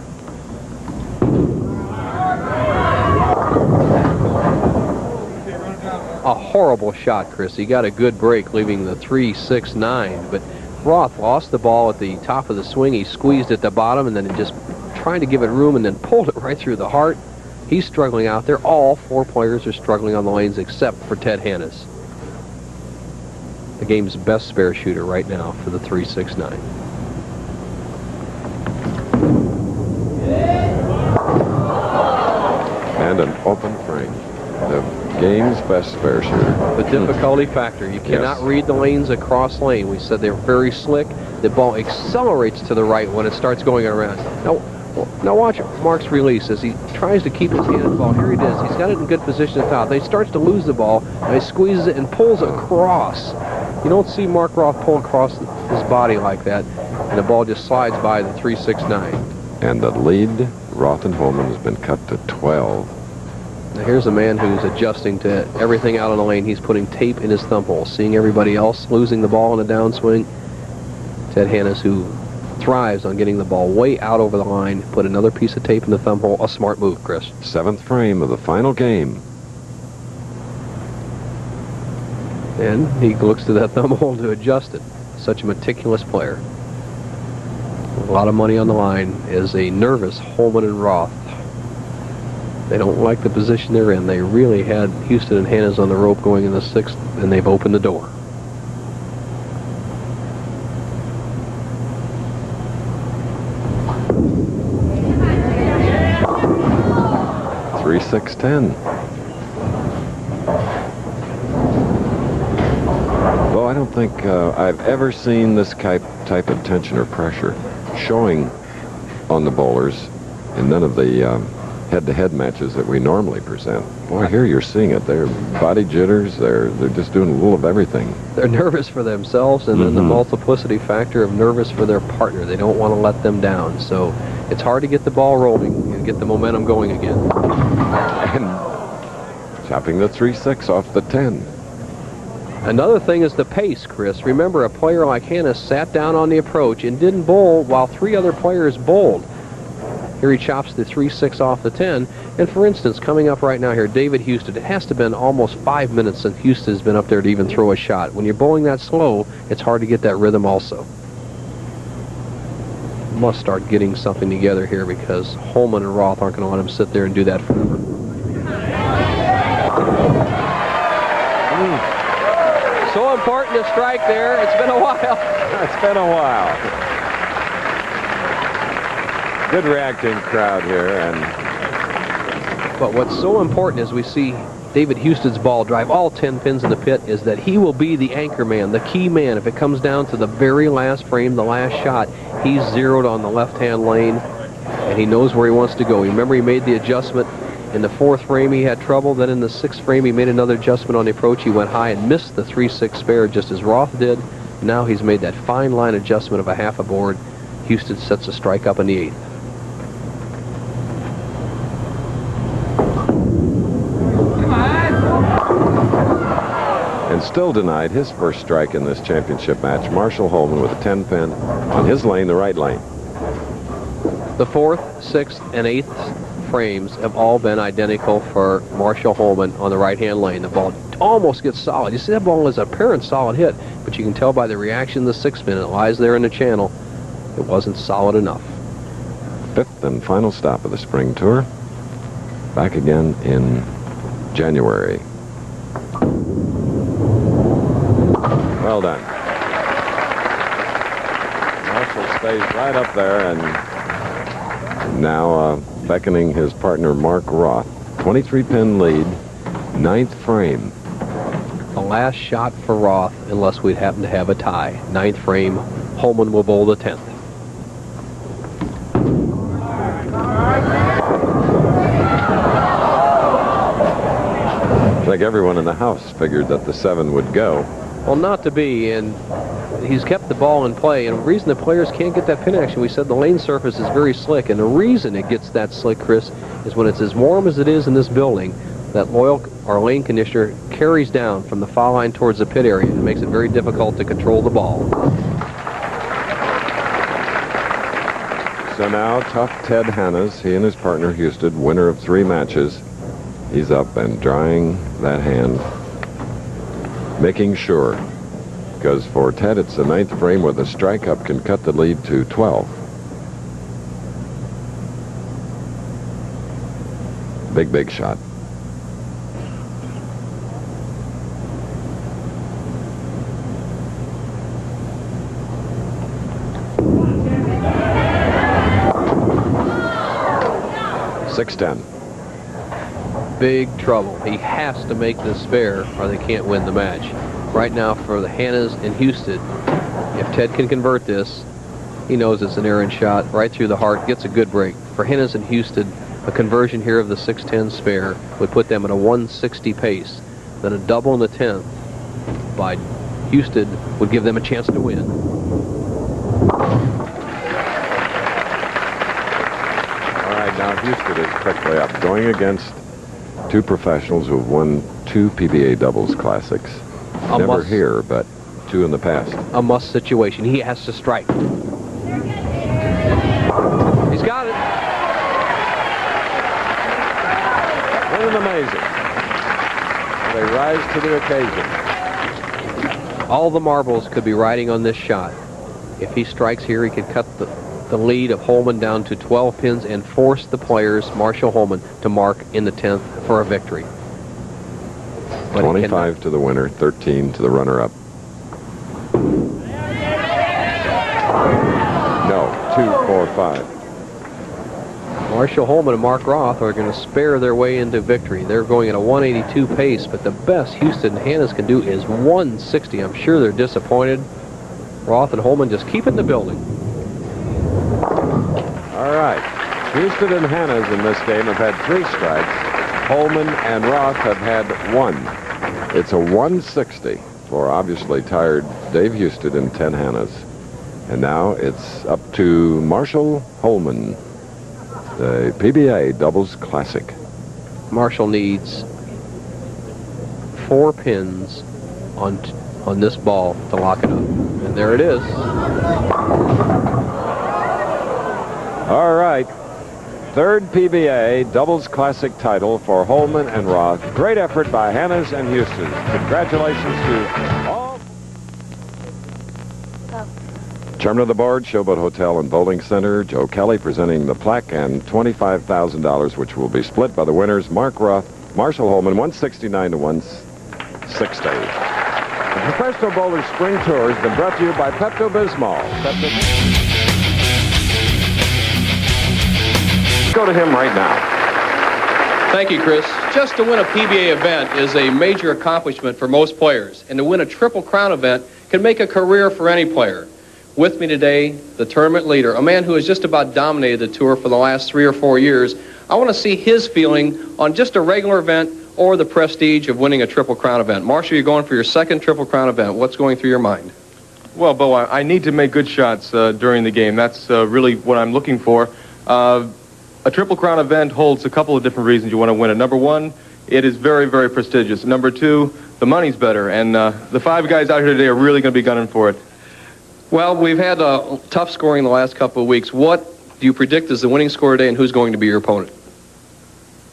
A horrible shot, Chris. He got a good break, leaving the 3-6-9, but Roth lost the ball at the top of the swing. He squeezed at the bottom and then just trying to give it room and then pulled it right through the heart. He's struggling out there. All 4 players are struggling on the lanes except for Ted Hannes, the game's best spare shooter right now for the 3-6-9. And an open frame. The game's best spare shooter. The difficulty factor. You cannot read the lanes across lane. We said they're very slick. The ball accelerates to the right when it starts going around. Now watch Mark's release as he tries to keep his hand on the ball. Here it is. He's got it in good position at top. Then he starts to lose the ball, and he squeezes it and pulls across. You don't see Mark Roth pull across his body like that, and the ball just slides by the 3-6-9. And the lead, Roth and Holman, has been cut to 12. Now here's a man who's adjusting to everything out on the lane. He's putting tape in his thumb hole, seeing everybody else losing the ball in a downswing. Ted Hannes, who thrives on getting the ball way out over the line, put another piece of tape in the thumb hole. A smart move, Chris. 7th frame of the final game. And he looks to that thumb hole to adjust it. Such a meticulous player. A lot of money on the line is a nervous Holman and Roth. They don't like the position they're in. They really had Houston and Hannes on the rope going in the 6th, and they've opened the door. Three, 6-10. Though I don't think I've ever seen this type of tension or pressure showing on the bowlers in none of the head-to-head matches that we normally present. Boy, here you're seeing it. They're body jitters. They're just doing a little of everything. They're nervous for themselves, and then the multiplicity factor of nervous for their partner. They don't want to let them down. So it's hard to get the ball rolling and get the momentum going again. And chopping the 3-6 off the 10. Another thing is the pace, Chris. Remember, a player like Hannes sat down on the approach and didn't bowl while 3 other players bowled. Here he chops the 3-6 off the 10. And for instance, coming up right now here, David Houston, it has to have been almost 5 minutes since Houston has been up there to even throw a shot. When you're bowling that slow, it's hard to get that rhythm also. Must start getting something together here because Holman and Roth aren't going to let him sit there and do that forever. So important to strike there. It's been a while. It's been a while. Good reacting crowd here. But what's so important is we see David Houston's ball drive all 10 pins in the pit is that he will be the anchor man, the key man. If it comes down to the very last frame, the last shot, he's zeroed on the left-hand lane, and he knows where he wants to go. Remember, he made the adjustment. In the 4th frame, he had trouble. Then in the 6th frame, he made another adjustment on the approach. He went high and missed the 3-6 spare just as Roth did. Now he's made that fine line adjustment of a half a board. Houston sets a strike up in the 8th. And still denied his first strike in this championship match. Marshall Holman with a 10-pin on his lane, the right lane. The 4th, 6th, and 8th frames have all been identical for Marshall Holman on the right-hand lane. The ball almost gets solid. You see that ball is an apparent solid hit, but you can tell by the reaction of the 6th pin. It lies there in the channel. It wasn't solid enough. 5th and final stop of the spring tour. Back again in January. Well done. Marshall stays right up there and now beckoning his partner Mark Roth. 23-pin lead, 9th frame. The last shot for Roth, unless we'd happen to have a tie. 9th frame, Holman will bowl the 10th. I think everyone in the house figured that the 7 would go. Well, not to be, and he's kept the ball in play, and the reason the players can't get that pin action, we said the lane surface is very slick, and the reason it gets that slick, Chris, is when it's as warm as it is in this building, that lane conditioner carries down from the foul line towards the pit area and makes it very difficult to control the ball. So now, tough Ted Hannes, he and his partner Houston, winner of 3 matches. He's up and drying that hand, making sure, because for Ted it's the 9th frame where the strike up can cut the lead to 12. Big shot. .610. Big trouble. He has to make this spare or they can't win the match. Right now for the Hannes and Houston, if Ted can convert this, he knows it's an errant shot right through the heart, gets a good break. For Hannes and Houston, a conversion here of the 610 spare would put them at a 160 pace. Then a double in the 10th by Houston would give them a chance to win. All right, now Houston is quickly up, going against 2 professionals who have won 2 PBA doubles classics. Never here, but 2 in the past. A must situation. He has to strike. He's got it. Isn't it amazing? They rise to the occasion. All the marbles could be riding on this shot. If he strikes here, he could cut the lead of Holman down to 12 pins and force the players, Marshall Holman, to mark in the 10th for a victory. But 25 to the winner, 13 to the runner-up. No, 2, 4, 5. Marshall Holman and Mark Roth are going to spare their way into victory. They're going at a 182 pace, but the best Houston and Hannes can do is 160. I'm sure they're disappointed. Roth and Holman just keep it in the building. All right. Houston and Hannes in this game have had 3 strikes. Holman and Roth have had 1. It's a 160 for obviously tired Dave Houston and Ted Hannes. And now it's up to Marshall Holman, the PBA Doubles Classic. Marshall needs 4 pins on this ball to lock it up. And there it is. All right. Third PBA doubles classic title for Holman and Roth. Great effort by Hannes and Houston. Congratulations to all. Chairman of the board, Showboat Hotel and Bowling Center, Joe Kelly, presenting the plaque and $25,000, which will be split by the winners, Mark Roth, Marshall Holman, 169 to 160. The Professional Bowlers Spring Tour has been brought to you by Pepto-Bismol. Go to him right now. Thank you, Chris. Just to win a PBA event is a major accomplishment for most players, and to win a Triple Crown event can make a career for any player. With me today, the tournament leader, a man who has just about dominated the tour for the last 3 or 4 years. I want to see his feeling on just a regular event or the prestige of winning a Triple Crown event. Marshall, you're going for your second Triple Crown event. What's going through your mind? Well, Bo, I need to make good shots during the game. That's really what I'm looking for. A Triple Crown event holds a couple of different reasons you want to win it. Number one, it is very, very prestigious. Number two, the money's better. And the 5 guys out here today are really going to be gunning for it. Well, we've had tough scoring the last couple of weeks. What do you predict is the winning score today, and who's going to be your opponent?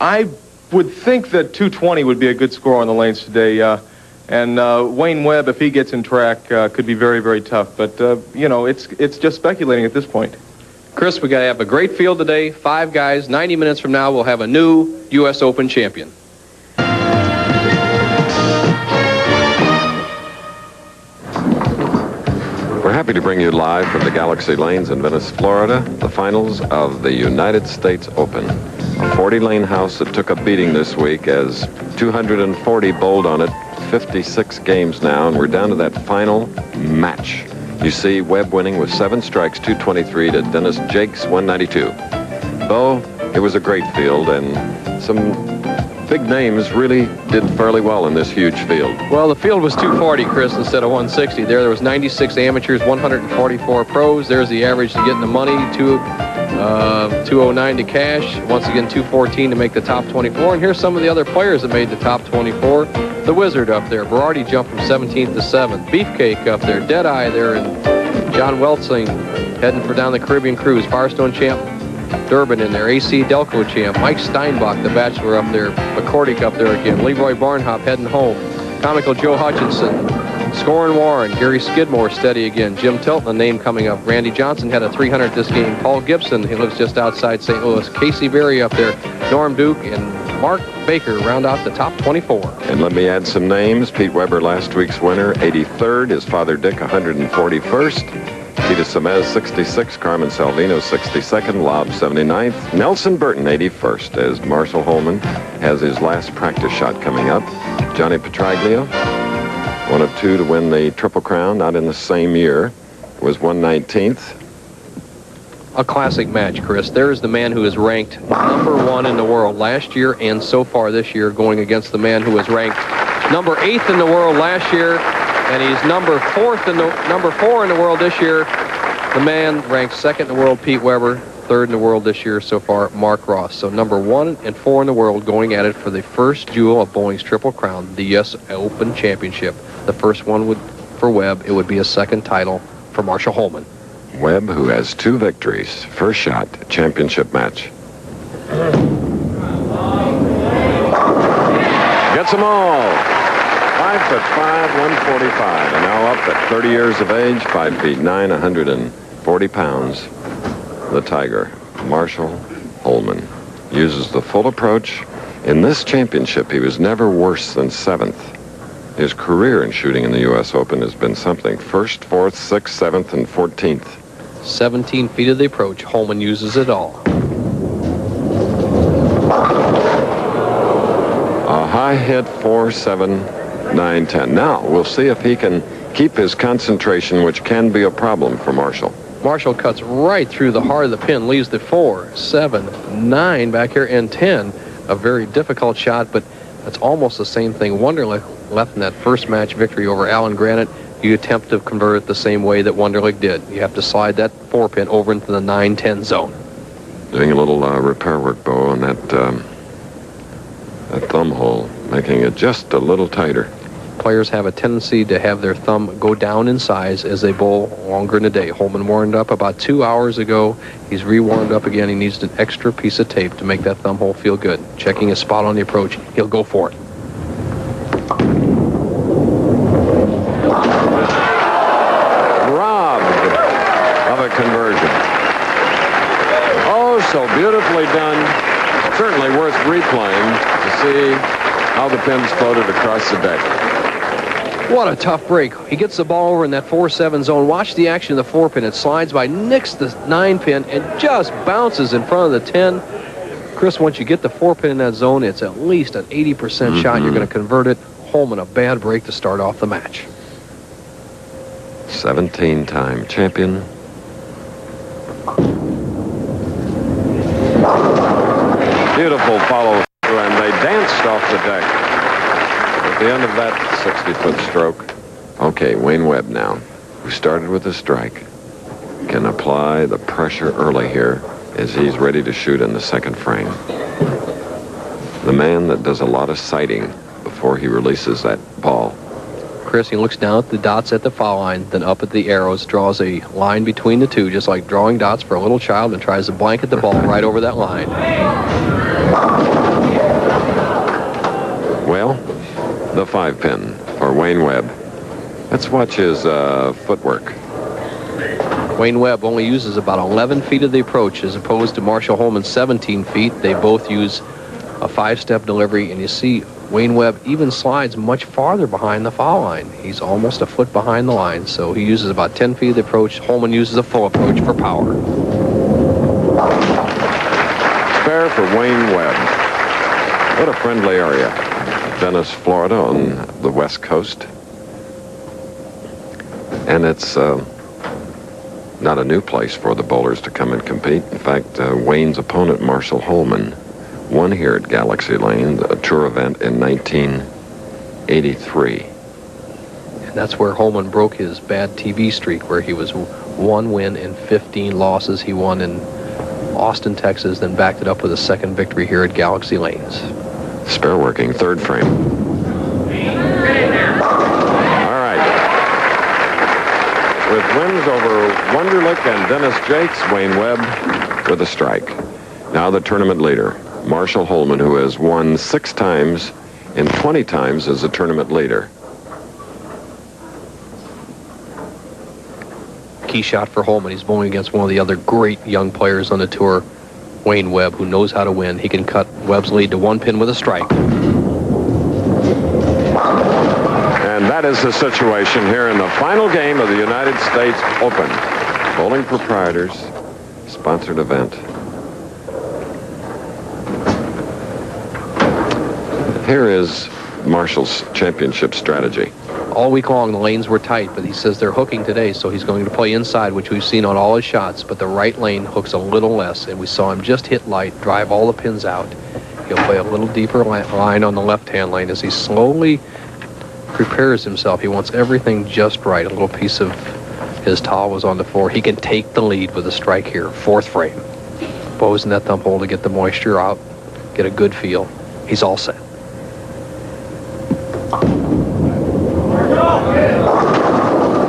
I would think that 220 would be a good score on the lanes today. And Wayne Webb, if he gets in track, could be very, very tough. But, you know, it's just speculating at this point. Chris, we got to have a great field today. 5 guys. 90 minutes from now, we'll have a new U.S. Open champion. We're happy to bring you live from the Galaxy Lanes in Venice, Florida, the finals of the United States Open. A 40-lane house that took a beating this week as 240 bowled on it, 56 games now, and we're down to that final match. You see Webb winning with 7 strikes, 223 to Dennis Jakes, 192. Though it was a great field, and some big names really did fairly well in this huge field. Well, the field was 240, Chris, instead of 160. There was 96 amateurs, 144 pros. There's the average to get in the money, 209 to cash. Once again, 214 to make the top 24. And here's some of the other players that made the top 24. The Wizard up there. Berardi jumped from 17th to 7th. Beefcake up there. Deadeye there. And John Weltzing heading for down the Caribbean Cruise. Firestone champ Durbin in there. AC Delco champ. Mike Steinbach, the Bachelor, up there. McCordick up there again. Leroy Barnhop heading home. Comical Joe Hutchinson. Scoring Warren. Gary Skidmore steady again. Jim Tilton, a name coming up. Randy Johnson had a 300 this game. Paul Gibson, he lives just outside St. Louis. Casey Berry up there. Norm Duke and Mark Baker round out the top 24. And let me add some names. Pete Weber, last week's winner, 83rd. His father, Dick, 141st. Tita Semez, 66. Carmen Salvino, 62nd. Lob, 79th. Nelson Burton, 81st, as Marshall Holman has his last practice shot coming up. Johnny Petraglio, one of 2 to win the Triple Crown, not in the same year, was 119th. A classic match, Chris. There's the man who is ranked number 1 in the world last year and so far this year, going against the man who was ranked number 8th in the world last year, and he's number 4 in the world this year. The man ranked 2nd in the world, Pete Weber, 3rd in the world this year so far, Mark Ross. So number 1 and 4 in the world going at it for the first jewel of bowling's Triple Crown, the U.S. Open Championship. The first one for Webb, it would be a second title for Marshall Holman. Webb, who has 2 victories. First shot, championship match. Gets them all. 5'5", 145, and now up at 30 years of age, 5 feet 9, 140 pounds. The Tiger, Marshall Holman, uses the full approach. In this championship, he was never worse than 7th. His career in shooting in the U.S. Open has been something. 1st, 4th, 6th, 7th, and 14th. 17 feet of the approach. Holman uses it all. A high hit, 4, 7, 9, 10. Now, we'll see if he can keep his concentration, which can be a problem for Marshall. Marshall cuts right through the heart of the pin, leaves the 4, 7, 9 back here, and 10. A very difficult shot, but that's almost the same thing Wunderlich left in that first match victory over Alan Granite. You attempt to convert it the same way that Wunderlich did. You have to slide that 4 pin over into the 9-10 zone. Doing a little repair work, Bo, on that thumb hole, making it just a little tighter. players have a tendency to have their thumb go down in size as they bowl longer in the day. Holman warmed up about 2 hours ago. He's re-warmed up again. He needs an extra piece of tape to make that thumb hole feel good. Checking his spot on the approach. He'll go for it. Robbed of a conversion. Oh, so beautifully done. Certainly worth replaying to see how the pins floated across the deck. What a tough break. He gets the ball over in that 4-7 zone. Watch the action of the 4-pin. It slides by, nicks the 9-pin, and just bounces in front of the 10. Chris, once you get the 4-pin in that zone, it's at least an 80% shot. You're going to convert it. Holman, a bad break to start off the match. 17-time champion. Beautiful follow through, and they danced off the deck at the end of that 60-foot stroke. Okay, Wayne Webb now, who started with a strike, can apply the pressure early here as he's ready to shoot in the second frame. The man that does a lot of sighting before he releases that ball. Chris, he looks down at the dots at the foul line, then up at the arrows, draws a line between the two, just like drawing dots for a little child, and tries to blanket the ball right over that line. Well, the 5-pin for Wayne Webb. Let's watch his footwork. Wayne Webb only uses about 11 feet of the approach as opposed to Marshall Holman's 17 feet. They both use a 5-step delivery, and you see Wayne Webb even slides much farther behind the foul line. He's almost a foot behind the line, so he uses about 10 feet of the approach. Holman uses a full approach for power. Fair for Wayne Webb. What a friendly area. Venice, Florida, on the west coast. And it's not a new place for the bowlers to come and compete. In fact, Wayne's opponent, Marshall Holman, won here at Galaxy Lane, a tour event in 1983. And that's where Holman broke his bad TV streak, where he was 1 win and 15 losses. He won in Austin, Texas, then backed it up with a second victory here at Galaxy Lanes. Spare working, third frame. All right. With wins over Wunderlich and Dennis Jakes, Wayne Webb with a strike. Now the tournament leader, Marshall Holman, who has won 6 times and 20 times as a tournament leader. Key shot for Holman. He's bowling against one of the other great young players on the tour, Wayne Webb, who knows how to win. He can cut Webb's lead to 1 pin with a strike. And that is the situation here in the final game of the United States Open. Bowling Proprietors sponsored event. Here is Marshall's championship strategy. All week long, the lanes were tight, but he says they're hooking today, so he's going to play inside, which we've seen on all his shots, but the right lane hooks a little less, and we saw him just hit light, drive all the pins out. He'll play a little deeper line on the left-hand lane as he slowly prepares himself. He wants everything just right. A little piece of his towel was on the floor. He can take the lead with a strike here, 4th frame. Bows in that thumb hole to get the moisture out, get a good feel. He's all set.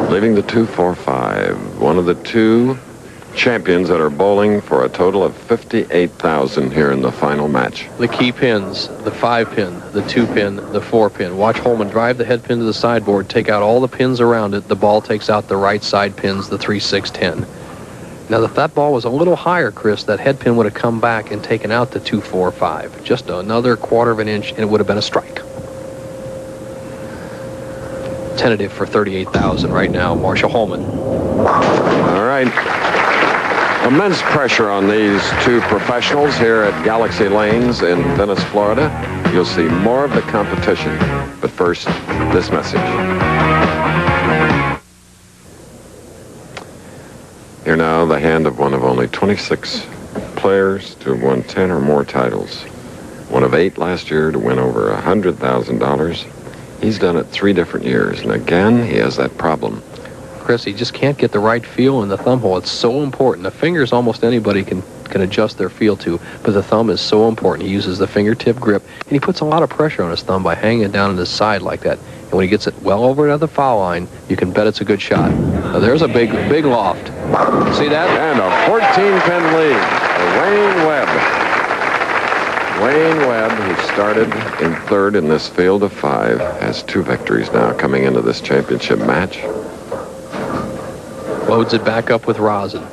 Leaving the 2-4-5, one of the 2 champions that are bowling for a total of $58,000 here in the final match. The key pins, the 5-pin, the 2-pin, the 4-pin. Watch Holman drive the head pin to the sideboard, take out all the pins around it. The ball takes out the right side pins, the 3, 6, 10. Now, if that ball was a little higher, Chris, that head pin would have come back and taken out the 2-4-5. Just another 1/4 of an inch, and it would have been a strike. Tentative for $38,000 right now, Marshall Holman. All right. Immense pressure on these 2 professionals here at Galaxy Lanes in Venice, Florida. You'll see more of the competition. But first, this message. Here now, the hand of one of only 26 players to have won 10 or more titles. One of 8 last year to win over $100,000. He's done it 3 different years, and again, he has that problem. Chris, he just can't get the right feel in the thumb hole. It's so important. The fingers, almost anybody can adjust their feel to, but the thumb is so important. He uses the fingertip grip, and he puts a lot of pressure on his thumb by hanging it down on his side like that. And when he gets it well over to the foul line, you can bet it's a good shot. Now, there's a big loft. See that? And a 14-pin lead for Wayne Webb. Wayne Webb, who started in third in this field of 5, has 2 victories now coming into this championship match. Loads it back up with rosin.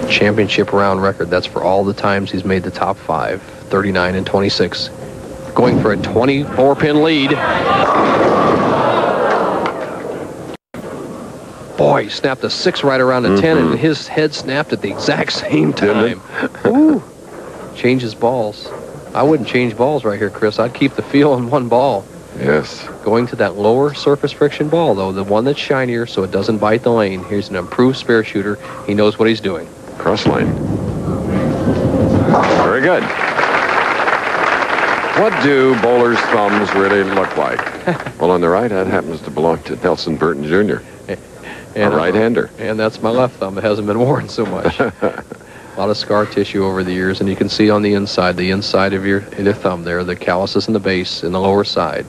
Championship round record. That's for all the times he's made the top 5. 39 and 26. Going for a 24-pin lead. Boy, he snapped a 6 right around the 10, and his head snapped at the exact same time. Ooh. Changes balls. I wouldn't change balls right here, Chris. I'd keep the feel in one ball. Yes. Going to that lower surface friction ball, though, the one that's shinier so it doesn't bite the lane. Here's an improved spare shooter. He knows what he's doing. Cross lane. Very good. What do bowlers' thumbs really look like? Well, on the right, that happens to belong to Nelson Burton Jr., and a right-hander. And that's my left thumb. It hasn't been worn so much. A lot of scar tissue over the years, and you can see on the inside of your thumb there, the calluses in the base in the lower side.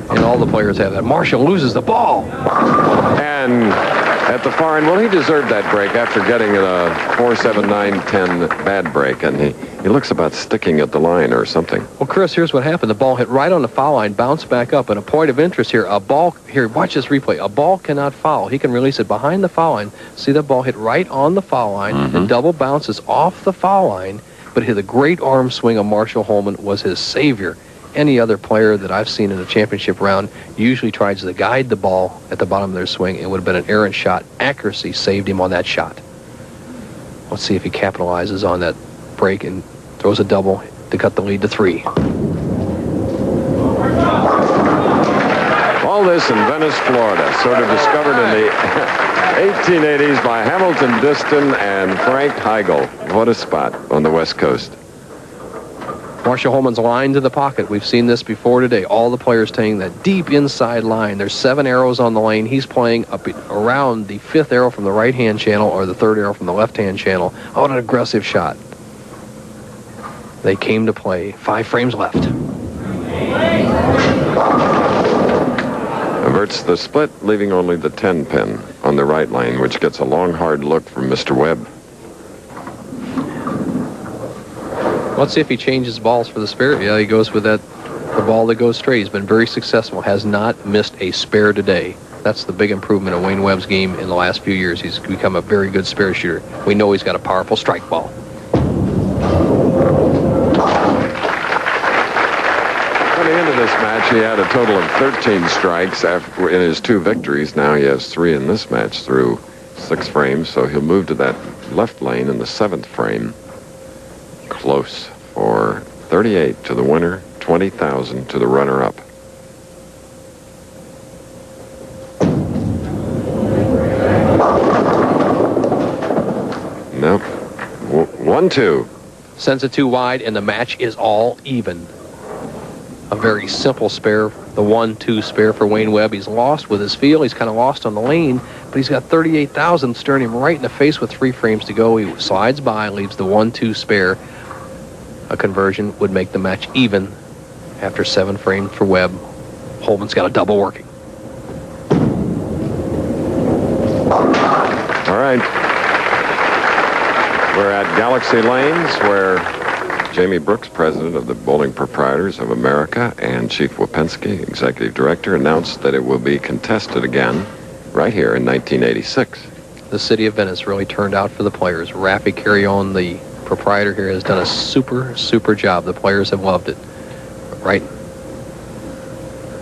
And all the players have that. Marshall loses the ball. And at the far end, well, he deserved that break after getting a 4, 7, 9, 10 bad break, and he looks about sticking at the line or something. Well, Chris, here's what happened. The ball hit right on the foul line, bounced back up, and a point of interest here. Here, watch this replay. A ball cannot foul. He can release it behind the foul line. See the ball hit right on the foul line. It double bounces off the foul line, but the great arm swing of Marshall Holman was his savior. Any other player that I've seen in a championship round usually tries to guide the ball at the bottom of their swing. It would have been an errant shot. Accuracy saved him on that shot. Let's see if he capitalizes on that break and throws a double to cut the lead to 3. All this in Venice, Florida, sort of discovered in the 1880s by Hamilton Diston and Frank Heigl. What a spot on the West Coast. Marshall Holman's line to the pocket. We've seen this before today. All the players taking that deep inside line. There's 7 arrows on the lane. He's playing up around the 5th arrow from the right-hand channel or the 3rd arrow from the left-hand channel. Oh, what an aggressive shot. They came to play. 5 frames left. Averts the split, leaving only the 10-pin on the right lane, which gets a long, hard look from Mr. Webb. Let's see if he changes balls for the spare. Yeah, he goes with the ball that goes straight. He's been very successful. Has not missed a spare today. That's the big improvement in Wayne Webb's game in the last few years. He's become a very good spare shooter. We know he's got a powerful strike ball. Coming into this match, he had a total of 13 strikes in his 2 victories. Now he has 3 in this match through 6 frames, so he'll move to that left lane in the 7th frame. Close for 38 to the winner, 20,000 to the runner-up. Nope. 1-2. Sends it 2 wide, and the match is all even. A very simple spare, the 1-2 spare for Wayne Webb. He's lost with his feel. He's kind of lost on the lane, but he's got 38,000 staring him right in the face with 3 frames to go. He slides by, leaves the 1-2 spare. A conversion would make the match even after 7 frames for Webb. Holman's got a double working. All right. We're at Galaxy Lanes, where Jamie Brooks, president of the Bowling Proprietors of America, and Chief Wapensky, executive director, announced that it will be contested again right here in 1986. The city of Venice really turned out for the players. Rafi Carrion, the proprietor here, has done a super job. The players have loved it. Right.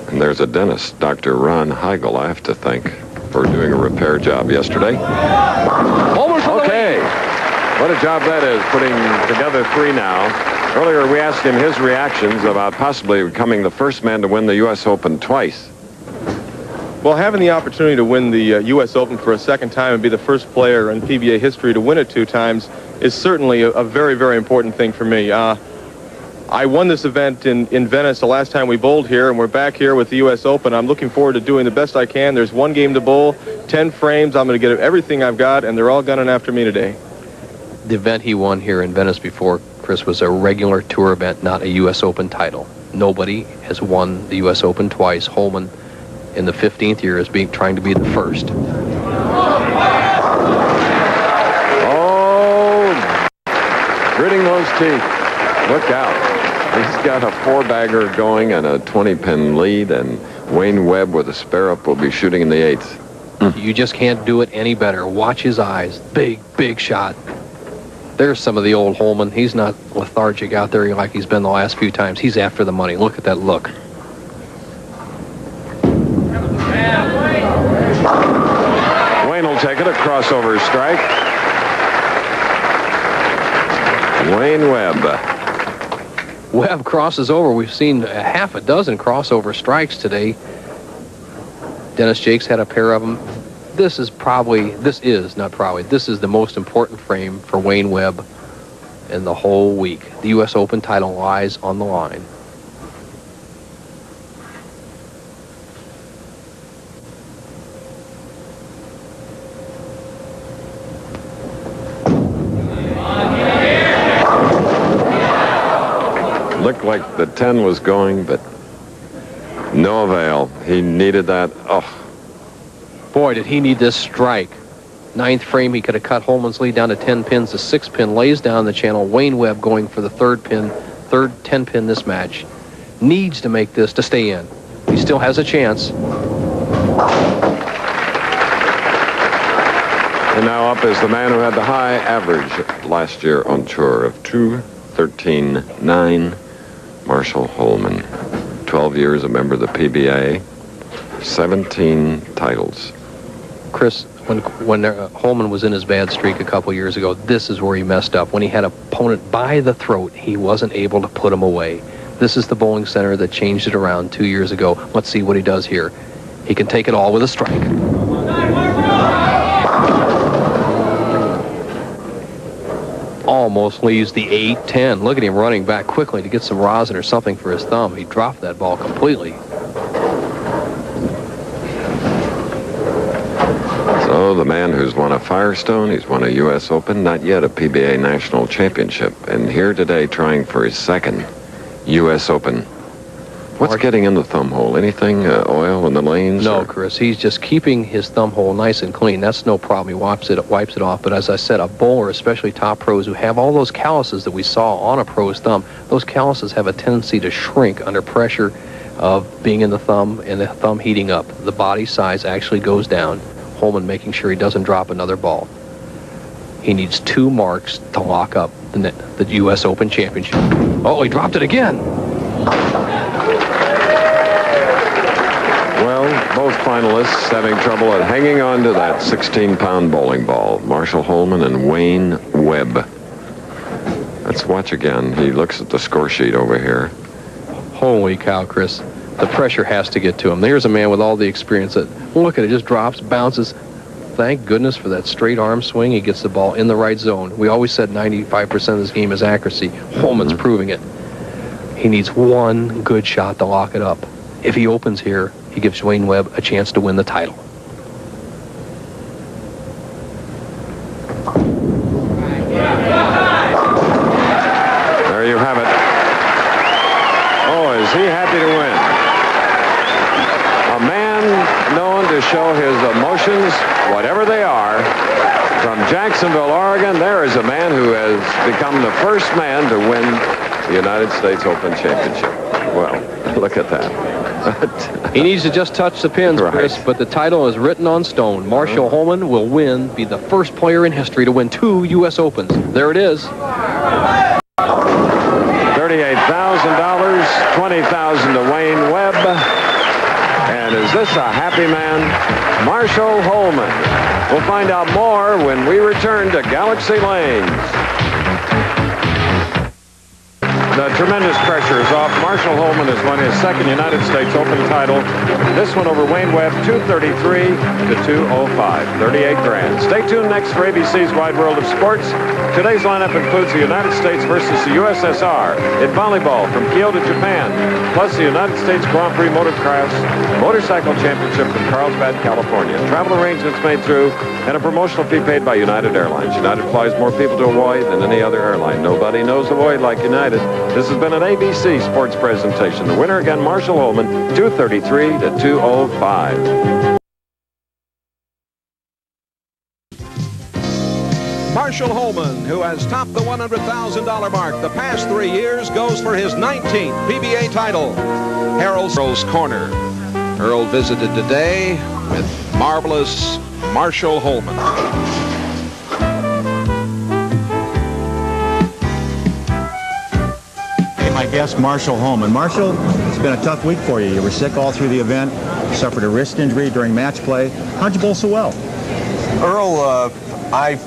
And there's a dentist, Dr. Ron Heigl, I have to thank, for doing a repair job yesterday. Okay. What a job that is, putting together 3 now. Earlier we asked him his reactions about possibly becoming the first man to win the U.S. Open twice. Well, having the opportunity to win the U.S. Open for a second time and be the first player in PBA history to win it 2 times is certainly a very, very important thing for me. I won this event in Venice the last time we bowled here, and we're back here with the U.S. Open. I'm looking forward to doing the best I can. There's 1 game to bowl, 10 frames. I'm going to get everything I've got, and they're all gunning after me today. The event he won here in Venice before, Chris, was a regular tour event, not a U.S. Open title. Nobody has won the U.S. Open twice. Holman, in the 15th year, is trying to be the first. Oh, gritting those teeth. Look out. He's got a 4-bagger going and a 20-pin lead, and Wayne Webb with a spare-up will be shooting in the 8th. You just can't do it any better. Watch his eyes. Big, big shot. There's some of the old Holman. He's not lethargic out there like he's been the last few times. He's after the money. Look at that look. Wayne will take it, a crossover strike. Wayne Webb. Webb crosses over. We've seen a half a dozen crossover strikes today. Dennis Jakes had a pair of them. This is the most important frame for Wayne Webb in the whole week. The U.S. Open title lies on the line. Looked like the 10 was going, but no avail. He needed that. Oh. Boy, did he need this strike. 9th frame, he could have cut Holman's lead down to 10 pins. The 6th pin lays down the channel. Wayne Webb going for the 3rd 10 pin this match. Needs to make this to stay in. He still has a chance. And now up is the man who had the high average last year on tour of 2:13.9, Marshall Holman. 12 years a member of the PBA, 17 titles. Chris, when Holman was in his bad streak a couple years ago, this is where he messed up. When he had an opponent by the throat, he wasn't able to put him away. This is the bowling center that changed it around 2 years ago. Let's see what he does here. He can take it all with a strike. Almost leaves the 8-10. Look at him running back quickly to get some rosin or something for his thumb. He dropped that ball completely. So the man who's won a Firestone, he's won a U.S. Open, not yet a PBA National Championship, and here today trying for his 2nd U.S. Open. What's getting in the thumb hole? Anything? Oil in the lanes? No, Chris. He's just keeping his thumb hole nice and clean. That's no problem. He wipes it off. But as I said, a bowler, especially top pros who have all those calluses that we saw on a pro's thumb, those calluses have a tendency to shrink under pressure of being in the thumb and the thumb heating up. The body size actually goes down. Holman making sure he doesn't drop another ball. He needs 2 marks to lock up the U.S. Open Championship. Oh, he dropped it again. Well, both finalists having trouble at hanging on to that 16-pound bowling ball. Marshall Holman and Wayne Webb. Let's watch again. He looks at the score sheet over here. Holy cow, Chris. The pressure has to get to him. There's a man with all the experience that, look at it, just drops, bounces. Thank goodness for that straight arm swing. He gets the ball in the right zone. We always said 95% of this game is accuracy. Holman's proving it. He needs 1 good shot to lock it up. If he opens here, he gives Wayne Webb a chance to win the title. There you have it. Oh, is he happy to win? A man known to show his emotions, whatever they are. From Jacksonville, Oregon, there is a man who has become the first man to win the United States Open Championship. Well, look at that. He needs to just touch the pins, Chris, but the title is written on stone. Marshall Holman will be the first player in history to win 2 U.S. Opens. There it is. $38,000, $20,000 to Wayne Webb. And is this a happy man? Marshall Holman. We'll find out more when we return to Galaxy Lanes. The tremendous pressure is off. Marshall Holman has won his second United States Open title. This one over Wayne Webb, 233 to 205, 38 grand. Stay tuned next for ABC's Wide World of Sports. Today's lineup includes the United States versus the USSR in volleyball from Kyoto, Japan, plus the United States Grand Prix Motocross Motorcycle Championship from Carlsbad, California. Travel arrangements made through and a promotional fee paid by United Airlines. United flies more people to Hawaii than any other airline. Nobody knows Hawaii like United. This has been an ABC Sports presentation. The winner again, Marshall Holman, 233 to 205. Marshall Holman, who has topped the $100,000 mark the past 3 years, goes for his 19th PBA title. Harold's Corner. Earl visited today with marvelous Marshall Holman. My guest, Marshall Holman. Marshall, it's been a tough week for you. You were sick all through the event, suffered a wrist injury during match play. How'd you bowl so well? Earl, I'm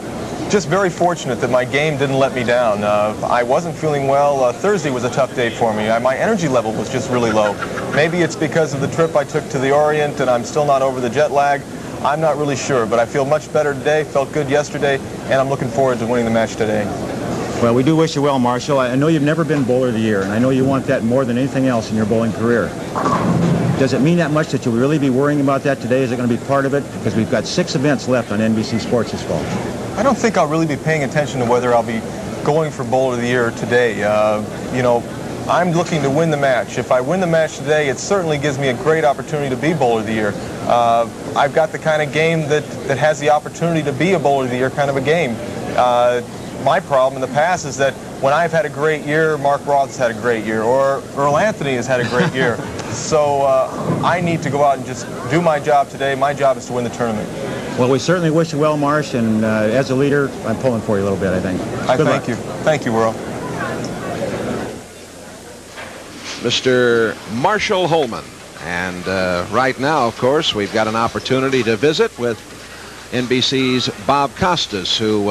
just very fortunate that my game didn't let me down. I wasn't feeling well. Thursday was a tough day for me. My energy level was just really low. Maybe it's because of the trip I took to the Orient and I'm still not over the jet lag. I'm not really sure, but I feel much better today, felt good yesterday, and I'm looking forward to winning the match today. Well, we do wish you well, Marshall. I know you've never been Bowler of the Year, and I know you want that more than anything else in your bowling career. Does it mean that much that you'll really be worrying about that today? Is it going to be part of it? Because we've got 6 events left on NBC Sports this fall. I don't think I'll really be paying attention to whether I'll be going for Bowler of the Year today. You know, I'm looking to win the match. If I win the match today, it certainly gives me a great opportunity to be Bowler of the Year. I've got the kind of game that has the opportunity to be a Bowler of the Year kind of a game. My problem in the past is that when I've had a great year, Mark Roth's had a great year, or Earl Anthony has had a great year. So I need to go out and just do my job today. My job is to win the tournament. Well, we certainly wish you well, Marsh, and as a leader, I'm pulling for you a little bit, I think. Good luck. Thank you. Thank you, Earl. Mr. Marshall Holman. And right now, of course, we've got an opportunity to visit with NBC's Bob Costas, who,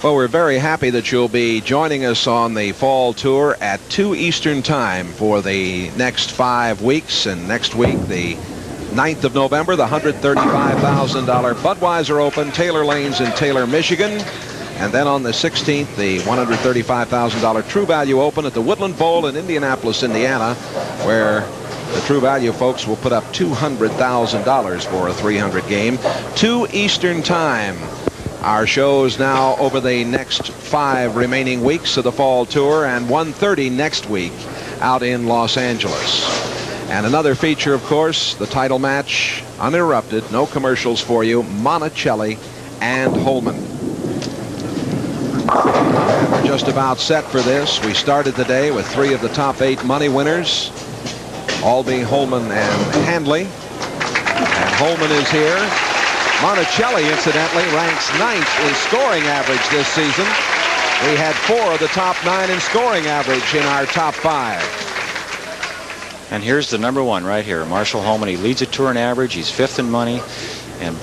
well, we're very happy that you'll be joining us on the fall tour at 2 Eastern Time for the next 5 weeks. And next week, the 9th of November, the $135,000 Budweiser Open, Taylor Lanes in Taylor, Michigan. And then on the 16th, the $135,000 True Value Open at the Woodland Bowl in Indianapolis, Indiana, where the True Value folks will put up $200,000 for a 300 game. 2 Eastern Time. Our shows now over the next 5 remaining weeks of the fall tour, and 1:30 next week out in Los Angeles. And another feature, of course, the title match, uninterrupted, no commercials for you, Monticelli and Holman. We're just about set for this. We started the day with 3 of the top 8 money winners, all being Holman and Handley. And Holman is here. Monticelli, incidentally, ranks 9th in scoring average this season. We had 4 of the top 9 in scoring average in our top 5. And here's the number 1 right here, Marshall Holman. He leads the tour in average. He's 5th in money. And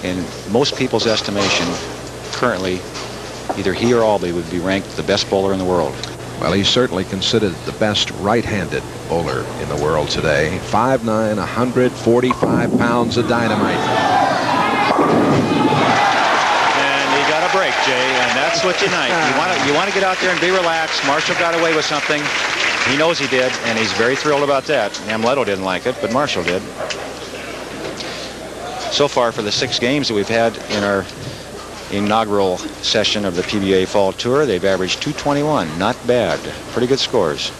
in most people's estimation, currently, either he or Albee would be ranked the best bowler in the world. Well, he's certainly considered the best right-handed bowler in the world today. 5'9", 145 pounds of dynamite. And he got a break, Jay, and that's what you like. You want to get out there and be relaxed. Marshall got away with something. He knows he did, and he's very thrilled about that. Amleto didn't like it, but Marshall did. So far, for the 6 games that we've had in our inaugural session of the PBA Fall Tour, they've averaged 221. Not bad. Pretty good scores.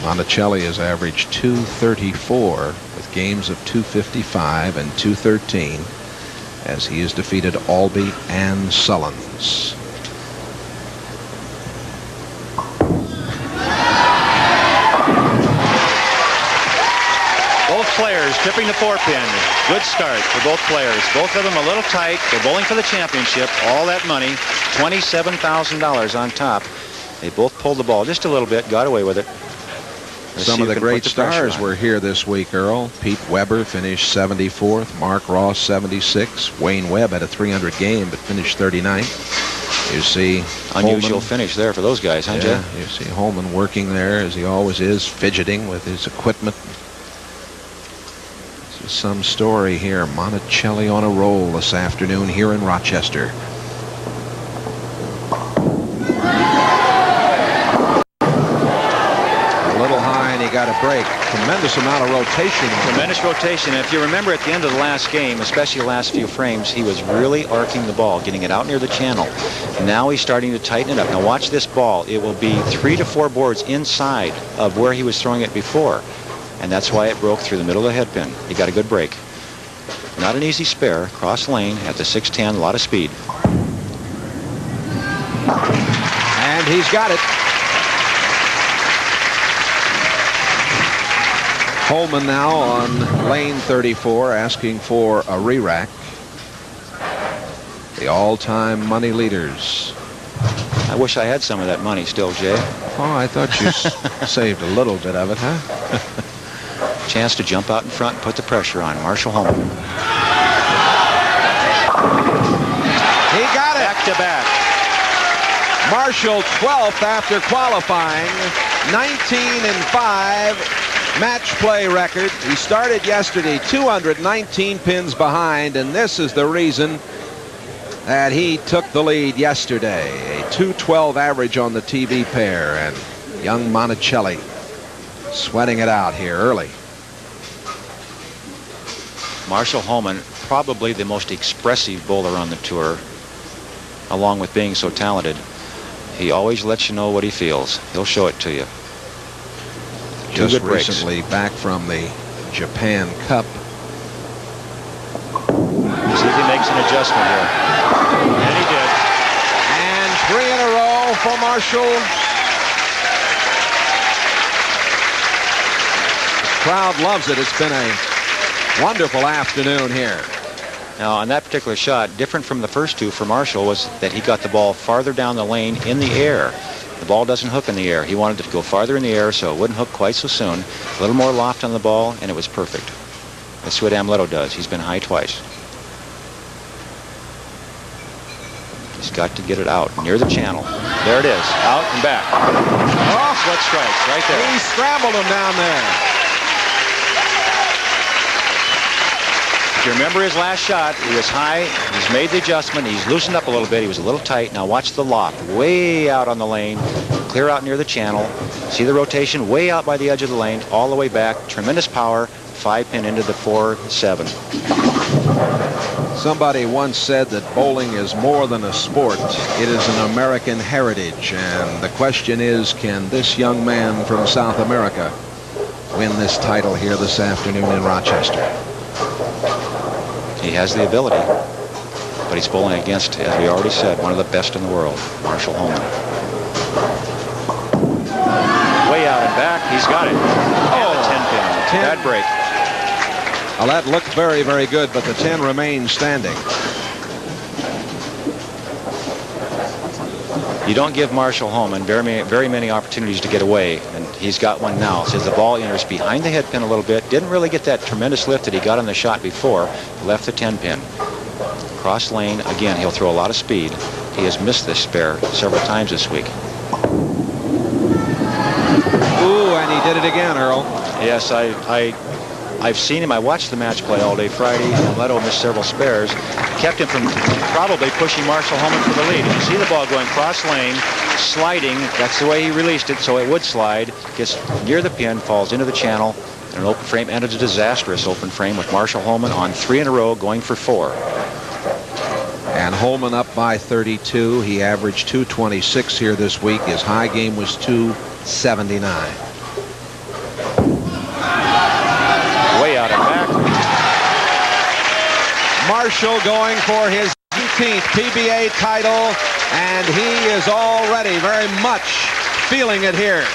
Monticelli has averaged 234 with games of 255 and 213 as he has defeated Albee and Sullins. Both players tipping the 4-pin. Good start for both players. Both of them a little tight. They're bowling for the championship. All that money, $27,000 on top. They both pulled the ball just a little bit, got away with it. Some of the great stars were here this week, Earl. Pete Weber finished 74th. Mark Ross, 76. Wayne Webb had a 300 game, but finished 39th. You see Unusual Holman, finish there for those guys, huh, Jay? You see Holman working there as he always is, fidgeting with his equipment. This is some story here. Monticelli on a roll this afternoon here in Rochester. A little high, and he got a break. Tremendous amount of rotation. Tremendous rotation. And if you remember at the end of the last game, especially the last few frames, he was really arcing the ball, getting it out near the channel. Now he's starting to tighten it up. Now watch this ball. It will be 3 to 4 boards inside of where he was throwing it before. And that's why it broke through the middle of the head pin. He got a good break. Not an easy spare. Cross lane at the 610, a lot of speed. And he's got it. Holman now on lane 34 asking for a re-rack. The all-time money leaders. I wish I had some of that money still, Jay. Oh, I thought you saved a little bit of it, huh? Chance to jump out in front and put the pressure on. Marshall Holman. He got it. Back to back. Marshall 12th after qualifying. 19-5. Match play record. He started yesterday 219 pins behind, and this is the reason that he took the lead yesterday. A 212 average on the TV pair, and young Monticelli sweating it out here early. Marshall Holman, probably the most expressive bowler on the tour, along with being so talented. He always lets you know what he feels. He'll show it to you. Just recently back from the Japan Cup. See if he makes an adjustment here. And he did. And 3 in a row for Marshall. The crowd loves it. It's been a wonderful afternoon here. Now, on that particular shot, different from the first two for Marshall was that he got the ball farther down the lane in the air. The ball doesn't hook in the air. He wanted it to go farther in the air so it wouldn't hook quite so soon. A little more loft on the ball, and it was perfect. That's what Amleto does. He's been high twice. He's got to get it out near the channel. There it is. Out and back. Oh, split strikes right there. He scrambled him down there. If you remember his last shot, he was high. He's made the adjustment. He's loosened up a little bit. He was a little tight. Now watch the loft. Way out on the lane. Clear out near the channel. See the rotation way out by the edge of the lane. All the way back. Tremendous power. 5-pin into the 4-7. Somebody once said that bowling is more than a sport. It is an American heritage. And the question is, can this young man from South America win this title here this afternoon in Rochester? He has the ability, but he's bowling against, as we already said, one of the best in the world, Marshall Holman. Way out and back, he's got it. And a 10-pin. Bad break. Well, that looked very, very good, but the 10 remains standing. You don't give Marshall Holman very many opportunities to get away, and he's got one now. So as the ball enters behind the head pin a little bit, didn't really get that tremendous lift that he got on the shot before, left the 10-pin. Cross lane, again, he'll throw a lot of speed. He has missed this spare several times this week. Ooh, and he did it again, Earl. Yes, I've seen him. I watched the match play all day Friday, and Leto missed several spares. Kept him from probably pushing Marshall Holman for the lead. You see the ball going cross lane, sliding. That's the way he released it, so it would slide. Gets near the pin, falls into the channel, and an open frame ended a disastrous open frame with Marshall Holman on 3 in a row, going for 4. And Holman up by 32. He averaged 226 here this week. His high game was 279. Way out and back. Marshall going for his 19th PBA title, and he is already very much feeling it here.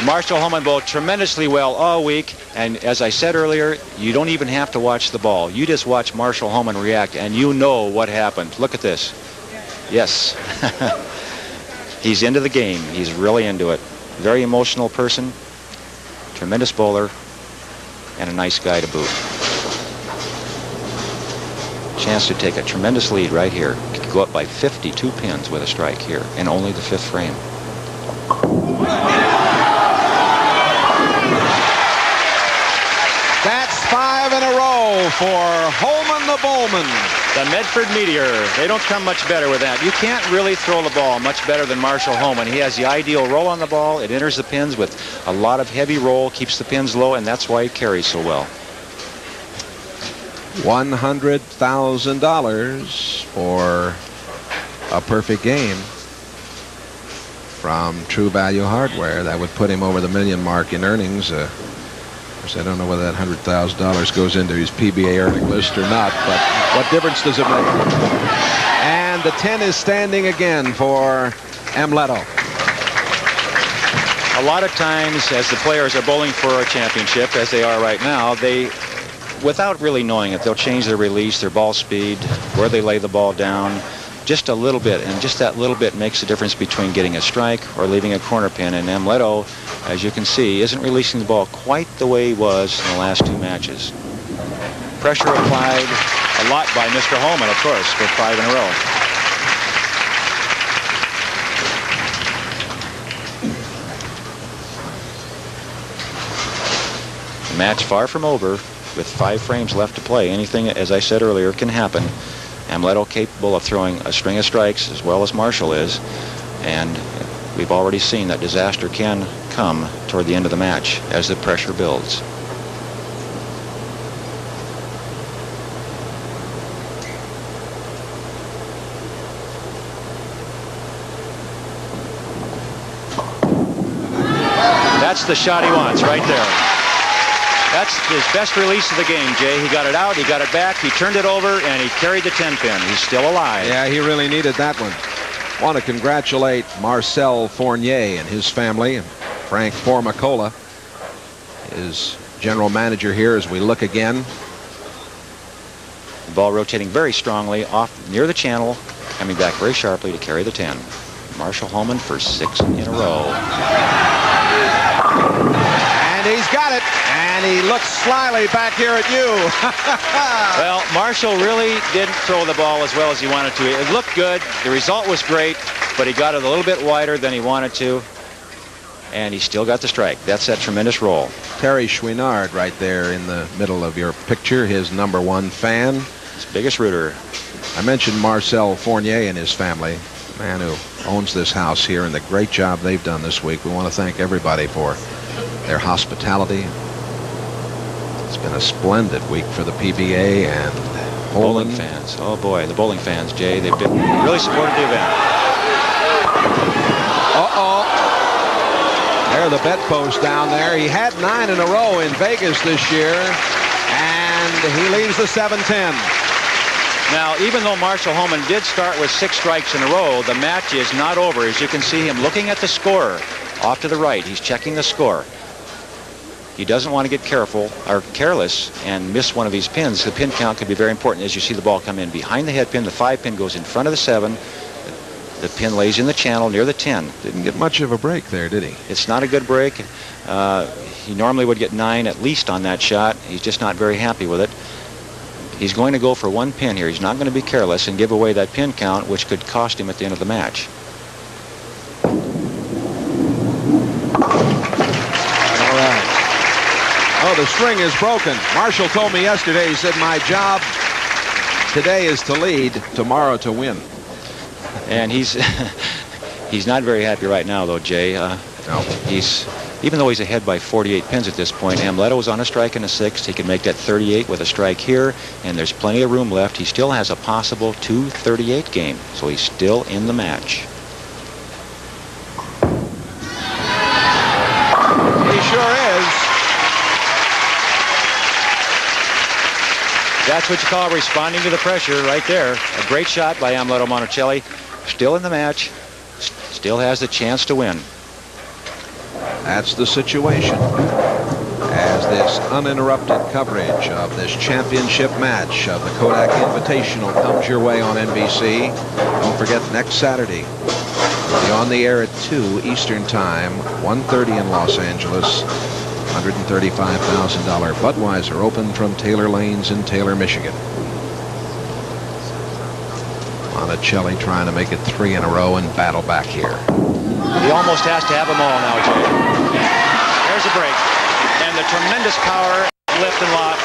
Marshall Holman bowled tremendously well all week, and as I said earlier, you don't even have to watch the ball. You just watch Marshall Holman react, and you know what happened. Look at this. Yes. He's into the game. He's really into it. Very emotional person, tremendous bowler, and a nice guy to boot. chance to take a tremendous lead right here. Could go up by 52 pins with a strike here in only the 5th frame. That's 5 in a row for Holman the Bowman. The Medford Meteor. They don't come much better with that. You can't really throw the ball much better than Marshall Holman. He has the ideal roll on the ball. It enters the pins with a lot of heavy roll, keeps the pins low, and that's why he carries so well. $100,000 for a perfect game from True Value Hardware. That would put him over the million mark in earnings. Of course, I don't know whether that $100,000 goes into his PBA earning list or not, but what difference does it make? And the 10 is standing again for Amleto. A lot of times, as the players are bowling for a championship, as they are right now, they, without really knowing it, they'll change their release, their ball speed, where they lay the ball down, just a little bit, and just that little bit makes the difference between getting a strike or leaving a corner pin. And Amleto, as you can see, isn't releasing the ball quite the way he was in the last 2 matches. Pressure applied a lot by Mr. Holman, of course, for 5 in a row. The match far from over, with 5 frames left to play. Anything, as I said earlier, can happen. Amleto capable of throwing a string of strikes as well as Marshall is, and we've already seen that disaster can come toward the end of the match as the pressure builds. That's the shot he wants right there. That's his best release of the game, Jay. He got it out, he got it back, he turned it over, and he carried the 10 pin. He's still alive. Yeah, he really needed that one. Want to congratulate Marcel Fournier and his family, and Frank Formicola, his general manager here, as we look again. The ball rotating very strongly off near the channel, coming back very sharply to carry the 10. Marshall Holman for 6 in a row. And he's got it. And he looks slyly back here at you. Well, Marshall really didn't throw the ball as well as he wanted to. It looked good. The result was great, but he got it a little bit wider than he wanted to. And he still got the strike. That's that tremendous roll. Terry Chouinard right there in the middle of your picture, his #1 fan. His biggest rooter. I mentioned Marcel Fournier and his family, man who owns this house here, and the great job they've done this week. We want to thank everybody for their hospitality. It's been a splendid week for the PBA and bowling fans. Oh boy, the bowling fans, Jay, they've been really supported the event. There, the bet post down there. He had 9 in a row in Vegas this year, and he leaves the 7-10. Now, even though Marshall Holman did start with 6 strikes in a row, the match is not over. As you can see him looking at the score off to the right. He's checking the score. He doesn't want to get careful or careless and miss one of these pins. The pin count could be very important. As you see the ball come in behind the head pin, the 5 pin goes in front of the 7. The pin lays in the channel near the 10. Didn't get much of a break there, did he? It's not a good break. He normally would get 9 at least on that shot. He's just not very happy with it. He's going to go for 1 pin here. He's not going to be careless and give away that pin count, which could cost him at the end of the match. Oh, the string is broken. Marshall told me yesterday, he said, my job today is to lead, tomorrow to win. And he's not very happy right now, though, Jay. No. Even though he's ahead by 48 pins at this point, Amleto is on a strike in the 6th. He can make that 38 with a strike here, and there's plenty of room left. He still has a possible 238 game, so he's still in the match. He sure is. That's what you call responding to the pressure right there. A great shot by Amleto Monticelli. Still in the match. Still has the chance to win. That's the situation. As this uninterrupted coverage of this championship match of the Kodak Invitational comes your way on NBC. Don't forget, next Saturday, we'll be on the air at 2 Eastern Time, 1:30 in Los Angeles. $135,000 Budweiser Open from Taylor Lanes in Taylor, Michigan. Monticelli trying to make it 3 in a row and battle back here. He almost has to have them all now, Jay. There's a break. And the tremendous power, lift and lock,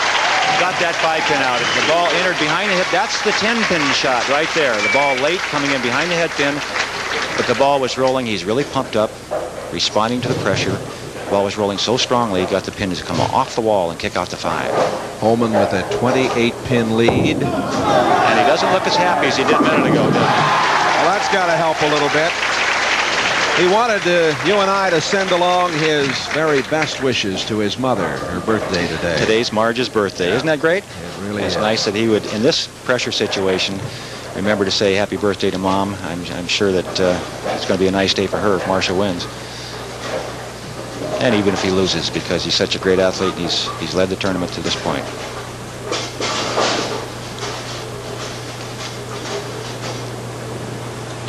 got that 5-pin out. The ball entered behind the hip. That's the 10-pin shot right there. The ball late coming in behind the head pin, but the ball was rolling. He's really pumped up, responding to the pressure. The ball was rolling so strongly, he got the pin to come off the wall and kick out the 5. Holman with a 28-pin lead. And he doesn't look as happy as he did a minute ago, does he? Well, that's got to help a little bit. He wanted you and I to send along his very best wishes to his mother, her birthday today. Today's Marge's birthday. Isn't that great? It really It's is. nice that he would, in this pressure situation, remember to say happy birthday to Mom. I'm sure that it's going to be a nice day for her if Marshall wins. And even if he loses, because he's such a great athlete, he's led the tournament to this point.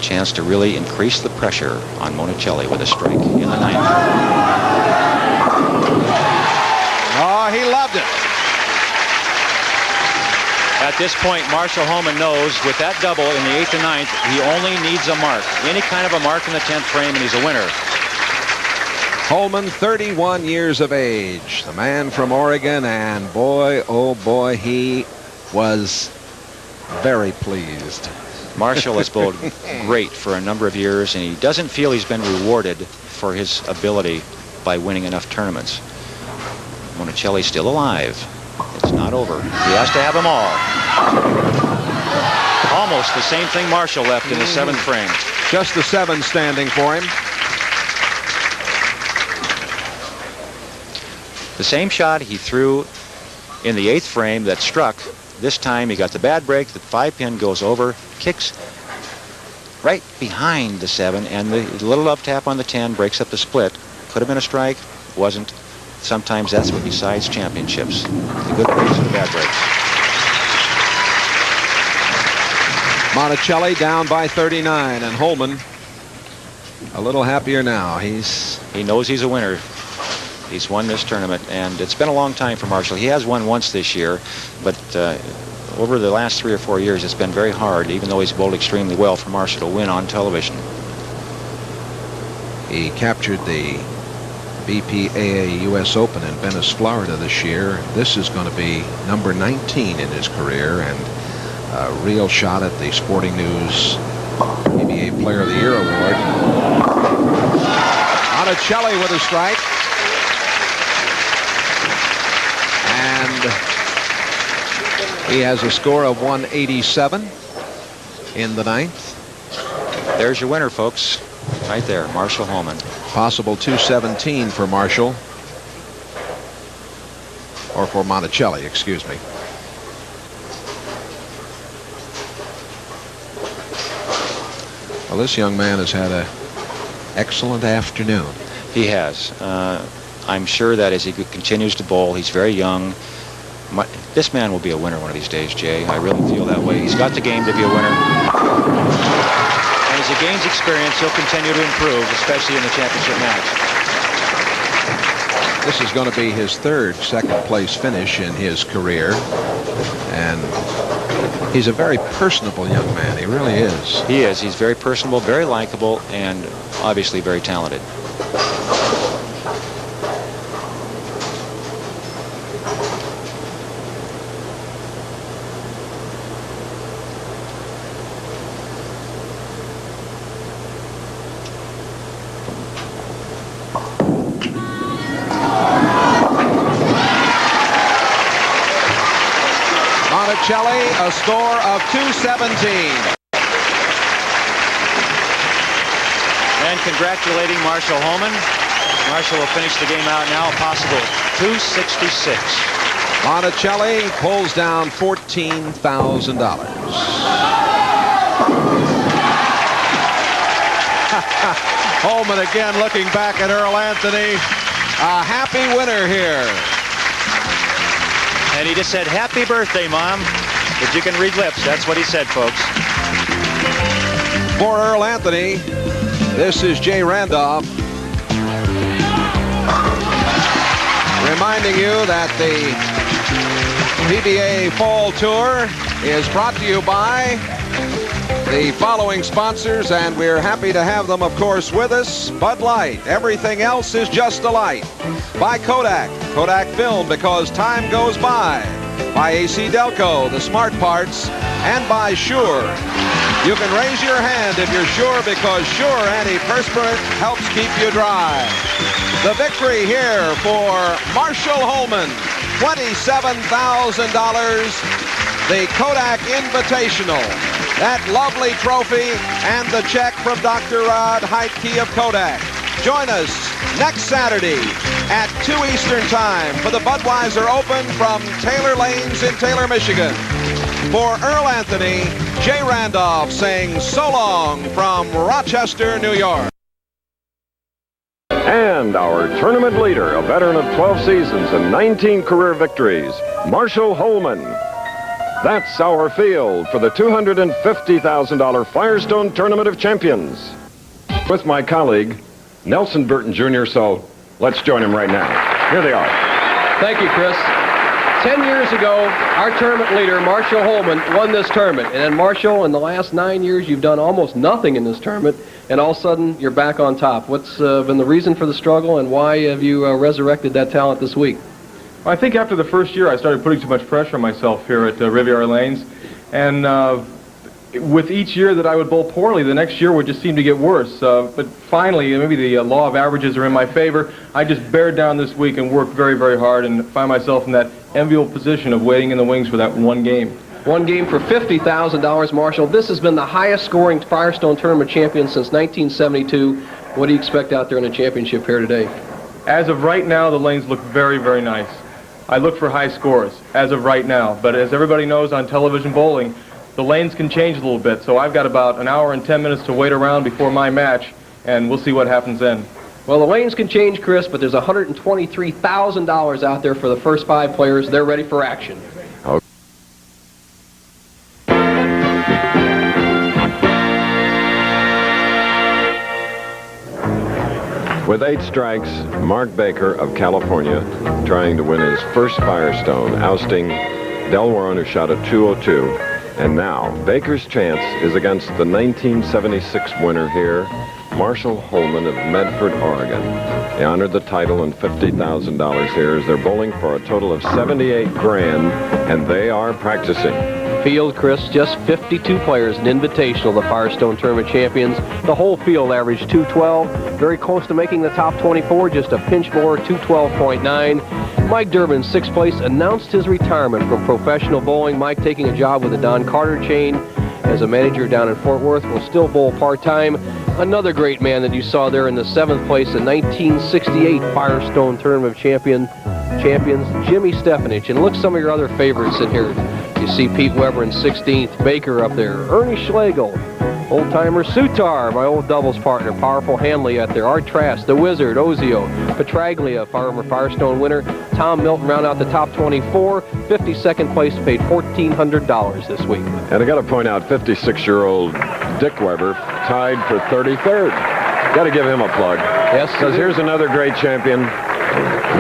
Chance to really increase the pressure on Monticelli with a strike in the 9th. Oh, he loved it. At this point, Marshall Holman knows with that double in the 8th and 9th, he only needs a mark. Any kind of a mark in the 10th frame, and he's a winner. Holman, 31 years of age, the man from Oregon, and boy, oh boy, he was very pleased. Marshall has bowled great for a number of years, and he doesn't feel he's been rewarded for his ability by winning enough tournaments. Monticelli's still alive. It's not over. He has to have them all. Almost the same thing Marshall left in the 7th frame. Just the 7 standing for him. The same shot he threw in the 8th frame that struck. This time he got the bad break. The 5-pin goes over, kicks right behind the 7, and the little up tap on the 10 breaks up the split. Could have been a strike, wasn't. Sometimes that's what decides championships. The good breaks and the bad breaks. Monticelli down by 39, and Holman a little happier now. He knows he's a winner. He's won this tournament, and it's been a long time for Marshall. He has won once this year, but over the last 3 or 4 years, it's been very hard, even though he's bowled extremely well, for Marshall to win on television. He captured the BPAA U.S. Open in Venice, Florida this year. This is going to be number 19 in his career, and a real shot at the Sporting News PBA Player of the Year award. Monticelli with a strike. And he has a score of 187 in the 9th. There's your winner, folks. Right there, Marshall Holman. Possible 217 for Marshall. Or for Monticelli, excuse me. Well, this young man has had an excellent afternoon. He has. I'm sure that as he continues to bowl, he's very young. This man will be a winner one of these days, Jay. I really feel that way. He's got the game to be a winner. And as he gains experience, he'll continue to improve, especially in the championship match. This is going to be his 3rd second-place finish in his career. And he's a very personable young man. He really is. He is. He's very personable, very likable, and obviously very talented. Monticelli, a score of 217. And congratulating Marshall Holman. Marshall will finish the game out now, a possible 266. Monticelli pulls down $14,000. Holman again looking back at Earl Anthony. A happy winner here. And he just said, happy birthday, Mom. But you can read lips. That's what he said, folks. For Earl Anthony, this is Jay Randolph reminding you that the PBA Fall Tour is brought to you by the following sponsors, and we're happy to have them, of course, with us. Bud Light, everything else is just a light. By Kodak, Kodak Film, because time goes by. By AC Delco, the smart parts. And by Sure. You can raise your hand if you're sure, because Sure antiperspirant helps keep you dry. The victory here for Marshall Holman, $27,000. The Kodak Invitational, that lovely trophy, and the check from Dr. Rod Heitke of Kodak. Join us next Saturday at 2 Eastern Time for the Budweiser Open from Taylor Lanes in Taylor, Michigan. For Earl Anthony, Jay Randolph saying so long from Rochester, New York. And our tournament leader, a veteran of 12 seasons and 19 career victories, Marshall Holman. That's our field for the $250,000 Firestone Tournament of Champions. With my colleague, Nelson Burton Jr., so let's join him right now. Here they are. Thank you, Chris. 10 years ago, our tournament leader, Marshall Holman, won this tournament. And then, Marshall, in the last 9 years, you've done almost nothing in this tournament, and all of a sudden, you're back on top. What's been the reason for the struggle, and why have you resurrected that talent this week? I think after the first year, I started putting too much pressure on myself here at Riviera Lanes. And with each year that I would bowl poorly, the next year would just seem to get worse. But finally, maybe the law of averages are in my favor. I just bared down this week and worked very, very hard and find myself in that enviable position of waiting in the wings for that one game. One game for $50,000, Marshall. This has been the highest scoring Firestone Tournament champion since 1972. What do you expect out there in the championship here today? As of right now, the lanes look very, very nice. I look for high scores as of right now. But as everybody knows on television bowling, the lanes can change a little bit. So I've got about an hour and 10 minutes to wait around before my match, and we'll see what happens then. Well, the lanes can change, Chris, but there's $123,000 out there for the first 5 players. They're ready for action. Okay. With 8 strikes, Mark Baker of California trying to win his first Firestone, ousting Del Warren, who shot a .202. And now, Baker's chance is against the 1976 winner here, Marshall Holman of Medford, Oregon. They honored the title and $50,000 here as they're bowling for a total of $78 grand, and they are practicing. Field, Chris, just 52 players, an invitational, the Firestone Tournament champions. The whole field averaged 212, very close to making the top 24, just a pinch more, 212.9. Mike Durbin, 6th place, announced his retirement from professional bowling. Mike taking a job with the Don Carter chain as a manager down in Fort Worth, will still bowl part-time. Another great man that you saw there in the 7th place, the 1968 Firestone Tournament champions, Jimmy Stefanich. And look some of your other favorites in here. You see Pete Weber in 16th, Baker up there, Ernie Schlegel, old-timer Sutar, my old doubles partner, Powerful Hanley out there, Art Trask, The Wizard, Ozio, Petraglia, former Firestone winner, Tom Milton round out the top 24, 52nd place, paid $1,400 this week. And I got to point out, 56-year-old Dick Weber tied for 33rd. Got to give him a plug. Yes, because here's another great champion.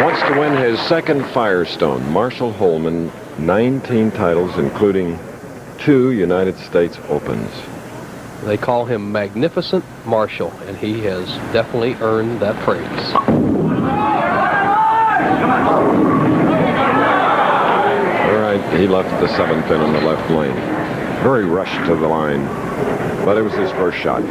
Wants to win his second Firestone. Marshall Holman, 19 titles, including 2 United States Opens. They call him Magnificent Marshall, and he has definitely earned that praise. All right, he left the 7th pin on the left lane. Very rushed to the line, but it was his first shot.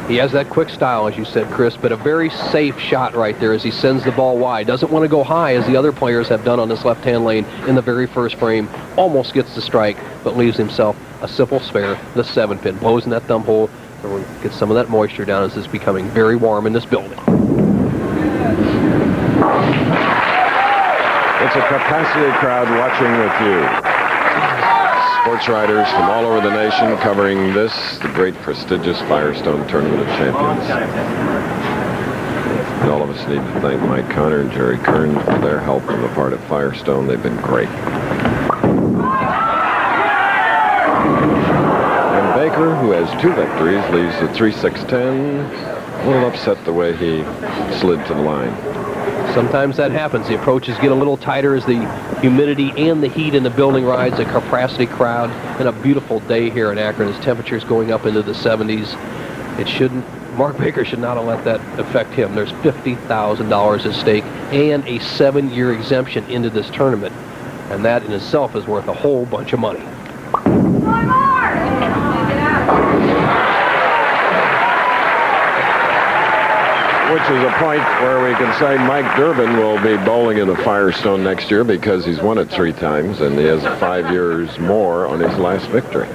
He has that quick style, as you said, Chris, but a very safe shot right there as he sends the ball wide. Doesn't want to go high, as the other players have done on this left-hand lane in the very first frame. Almost gets the strike, but leaves himself a simple spare, the 7-pin. Blows in that thumb hole, and we'll get some of that moisture down as it's becoming very warm in this building. It's a capacity crowd watching with you. Sports writers from all over the nation covering this, the great prestigious Firestone Tournament of Champions. And all of us need to thank Mike Connor and Jerry Kern for their help on the part of Firestone. They've been great. And Baker, who has 2 victories, leaves the 3-6-10. A little upset the way he slid to the line. Sometimes that happens. The approaches get a little tighter as the humidity and the heat in the building rise, a capacity crowd, and a beautiful day here in Akron as temperatures going up into the 70s. It shouldn't, Mark Baker should not have let that affect him. There's $50,000 at stake and a 7-year exemption into this tournament. And that in itself is worth a whole bunch of money. Which is a point where we can say Mike Durbin will be bowling in the Firestone next year because he's won it 3 times and he has 5 years more on his last victory.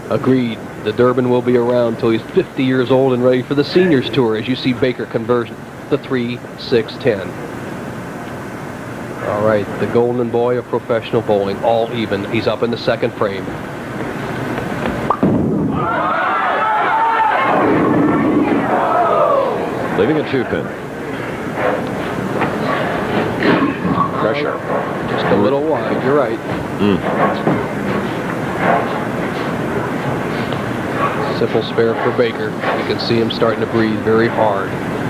Agreed. The Durbin will be around until he's 50 years old and ready for the Seniors Tour as you see Baker conversion the 3-6-10. All right, the golden boy of professional bowling, all even. He's up in the second frame. Leaving a 2-pin. Pressure. Just a little wide, you're right. Simple spare for Baker. You can see him starting to breathe very hard.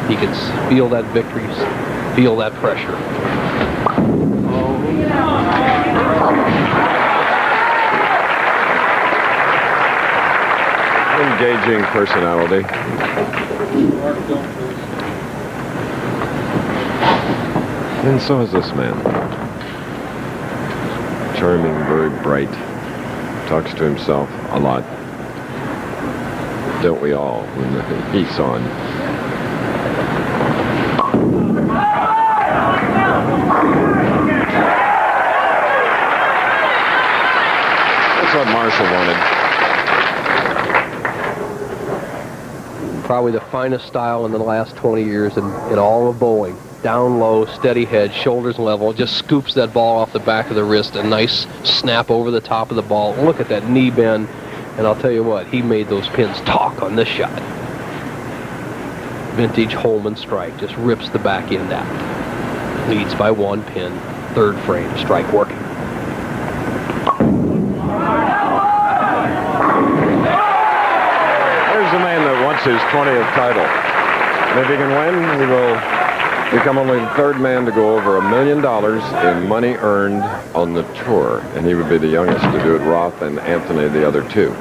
He can feel that victory, feel that pressure. Engaging personality. And so is this man. Charming, very bright. Talks to himself a lot. Don't we all when the heat's on? That's what Marshall wanted. Probably the finest style in the last 20 years in all of bowling. Down low, steady head, shoulders level, just scoops that ball off the back of the wrist, a nice snap over the top of the ball. Look at that knee bend, and I'll tell you what, he made those pins talk on this shot. Vintage Holman strike, just rips the back end out. Leads by 1 pin, 3rd frame, strike working. There's the man that wants his 20th title. And if he can win, he will become only the 3rd man to go over $1 million in money earned on the tour. And he would be the youngest to do it. Roth and Anthony, the other 2.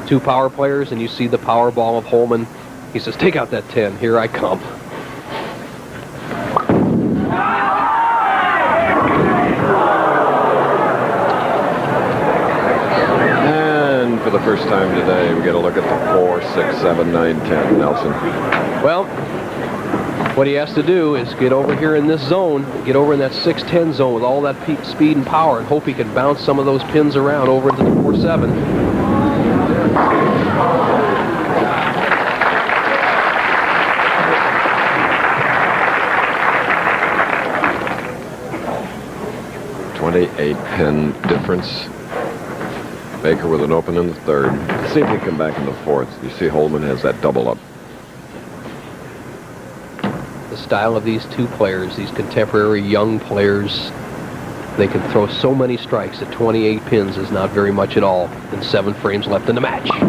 2 power players, and you see the power ball of Holman. He says, take out that 10. Here I come. And for the first time today, we get a look at the 4, 6, 7, 9, 10. Nelson. Well, what he has to do is get over here in this zone, get over in that 6-10 zone with all that speed and power, and hope he can bounce some of those pins around over into the 4-7. $28-pin difference. Baker with an open in the 3rd. See if he can come back in the 4th. You see Holman has that double up. Style of these 2 players, these contemporary young players, they can throw so many strikes that 28 pins is not very much at all, and 7 frames left in the match. Okay,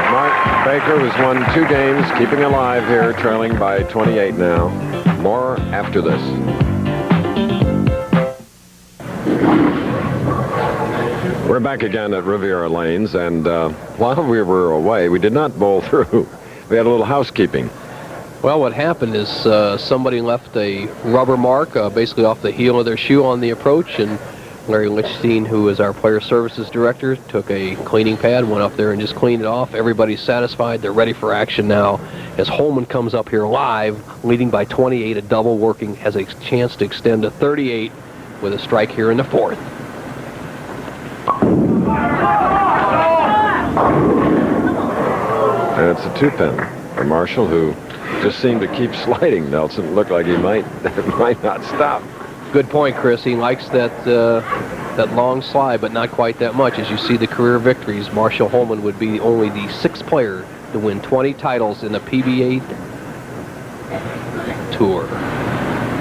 Mark Baker has won 2 games, keeping alive here, trailing by 28 now. More after this. We're back again at Riviera Lanes, and while we were away, we did not bowl through. We had a little housekeeping. Well, what happened is somebody left a rubber mark basically off the heel of their shoe on the approach, and Larry Lichtenstein, who is our player services director, took a cleaning pad, went up there and just cleaned it off. Everybody's satisfied. They're ready for action now as Holman comes up here live, leading by 28, a double working, has a chance to extend to 38 with a strike here in the 4th. And it's a 2-pin for Marshall, who just seemed to keep sliding. Nelson looked like he might not stop. Good point, Chris. He likes that long slide, but not quite that much. As you see the career victories, Marshall Holman would be only the 6th player to win 20 titles in the PBA Tour.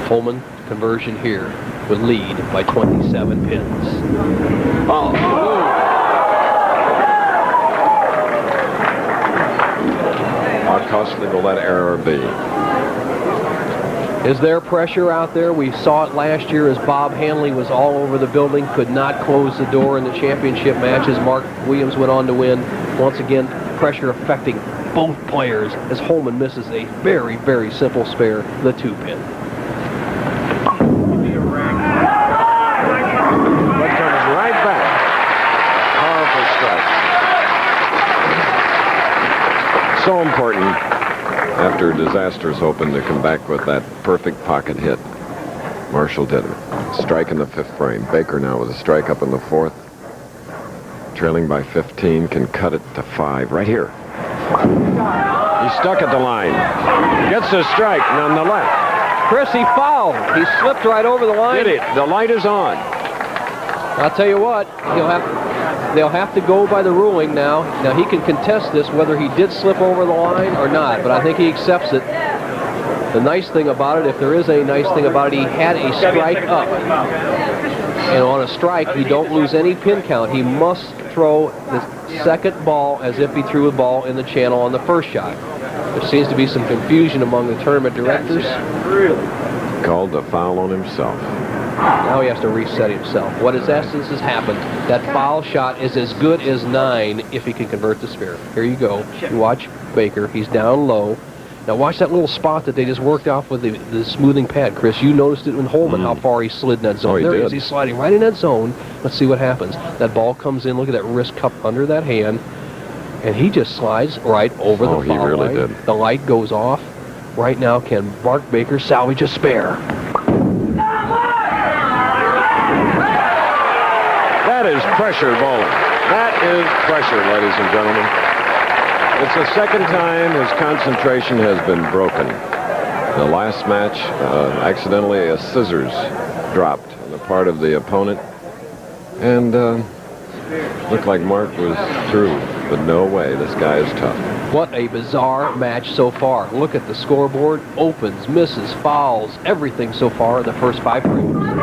Holman conversion here would lead by 27 pins. Oh! costly will that error be? Is there pressure out there? We saw it last year as Bob Hanley was all over the building, could not close the door in the championship matches. Mark Williams went on to win. Once again, pressure affecting both players as Holman misses a very, very simple spare, the 2-pin. But comes right back. Powerful strike. So important after disasters open to come back with that perfect pocket hit. Marshall did it. Strike in the 5th frame. Baker now with a strike up in the 4th. Trailing by 15, can cut it to 5 right here. He's stuck at the line. Gets a strike nonetheless. Chris, he fouled. He slipped right over the line. Did it? The light is on. I'll tell you what, they'll have to go by the ruling now. Now, he can contest this, whether he did slip over the line or not, but I think he accepts it. The nice thing about it, if there is a nice thing about it, he had a strike up. And on a strike, you don't lose any pin count. He must throw the second ball as if he threw a ball in the channel on the first shot. There seems to be some confusion among the tournament directors. Called the foul on himself. Now he has to reset himself. What in essence has happened, that foul shot is as good as 9 if he can convert the spare. Here you go. You watch Baker. He's down low. Now watch that little spot that they just worked off with the smoothing pad. Chris, you noticed it in Holman, how far he slid in that zone. There he is. He's sliding right in that zone. Let's see what happens. That ball comes in. Look at that wrist cup under that hand. And he just slides right over the foul line. Oh, he really did. The light goes off. Right now, can Mark Baker salvage a spare? That is pressure bowling. That is pressure, ladies and gentlemen. It's the second time his concentration has been broken. The last match, accidentally a scissors dropped on the part of the opponent. And looked like Mark was through, but no way. This guy is tough. What a bizarre match so far. Look at the scoreboard. Opens, misses, fouls, everything so far in the first 5 frames.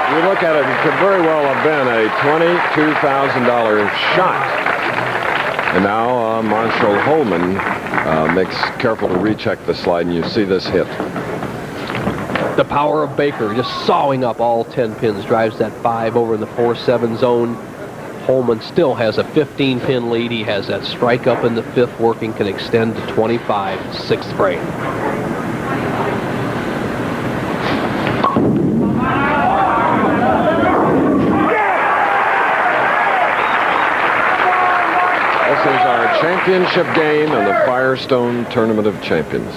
You look at it, it could very well have been a $22,000 shot. And now Marshall Holman makes careful to recheck the slide, and you see this hit. The power of Baker just sawing up all 10 pins, drives that 5 over in the 4-7 zone. Holman still has a 15-pin lead. He has that strike up in the 5th working, can extend to 25, 6th frame. This is our championship game in the Firestone Tournament of Champions.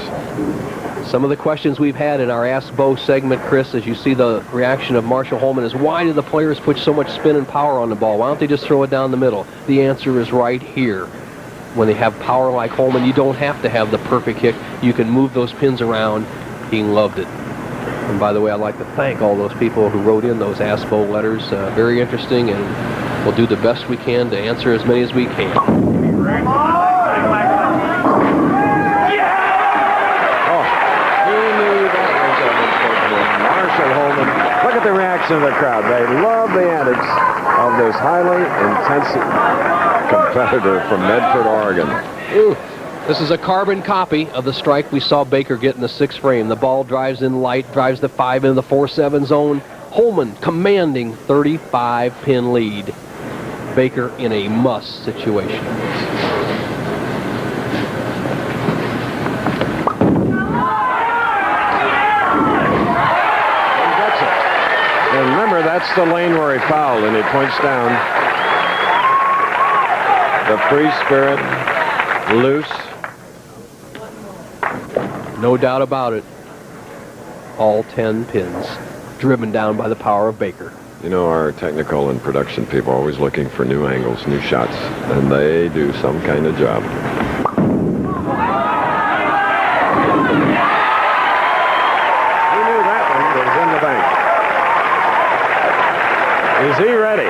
Some of the questions we've had in our Ask Bo segment, Chris, as you see the reaction of Marshall Holman, is why do the players put so much spin and power on the ball? Why don't they just throw it down the middle? The answer is right here. When they have power like Holman, you don't have to have the perfect kick. You can move those pins around. He loved it. And by the way, I'd like to thank all those people who wrote in those Ask Bo letters. Very interesting, and we'll do the best we can to answer as many as we can. Look at the reaction of the crowd. They love the antics of this highly intensive competitor from Medford, Oregon. Ooh. This is a carbon copy of the strike we saw Baker get in the 6th frame. The ball drives in light, drives the 5 into the 4-7 zone. Holman commanding 35-pin lead. Baker in a must situation. And remember, that's the lane where he fouled, and he points down. The free spirit, loose. No doubt about it. All 10 pins driven down by the power of Baker. You know, our technical and production people are always looking for new angles, new shots, and they do some kind of job. He knew that one was in the bank. Is he ready?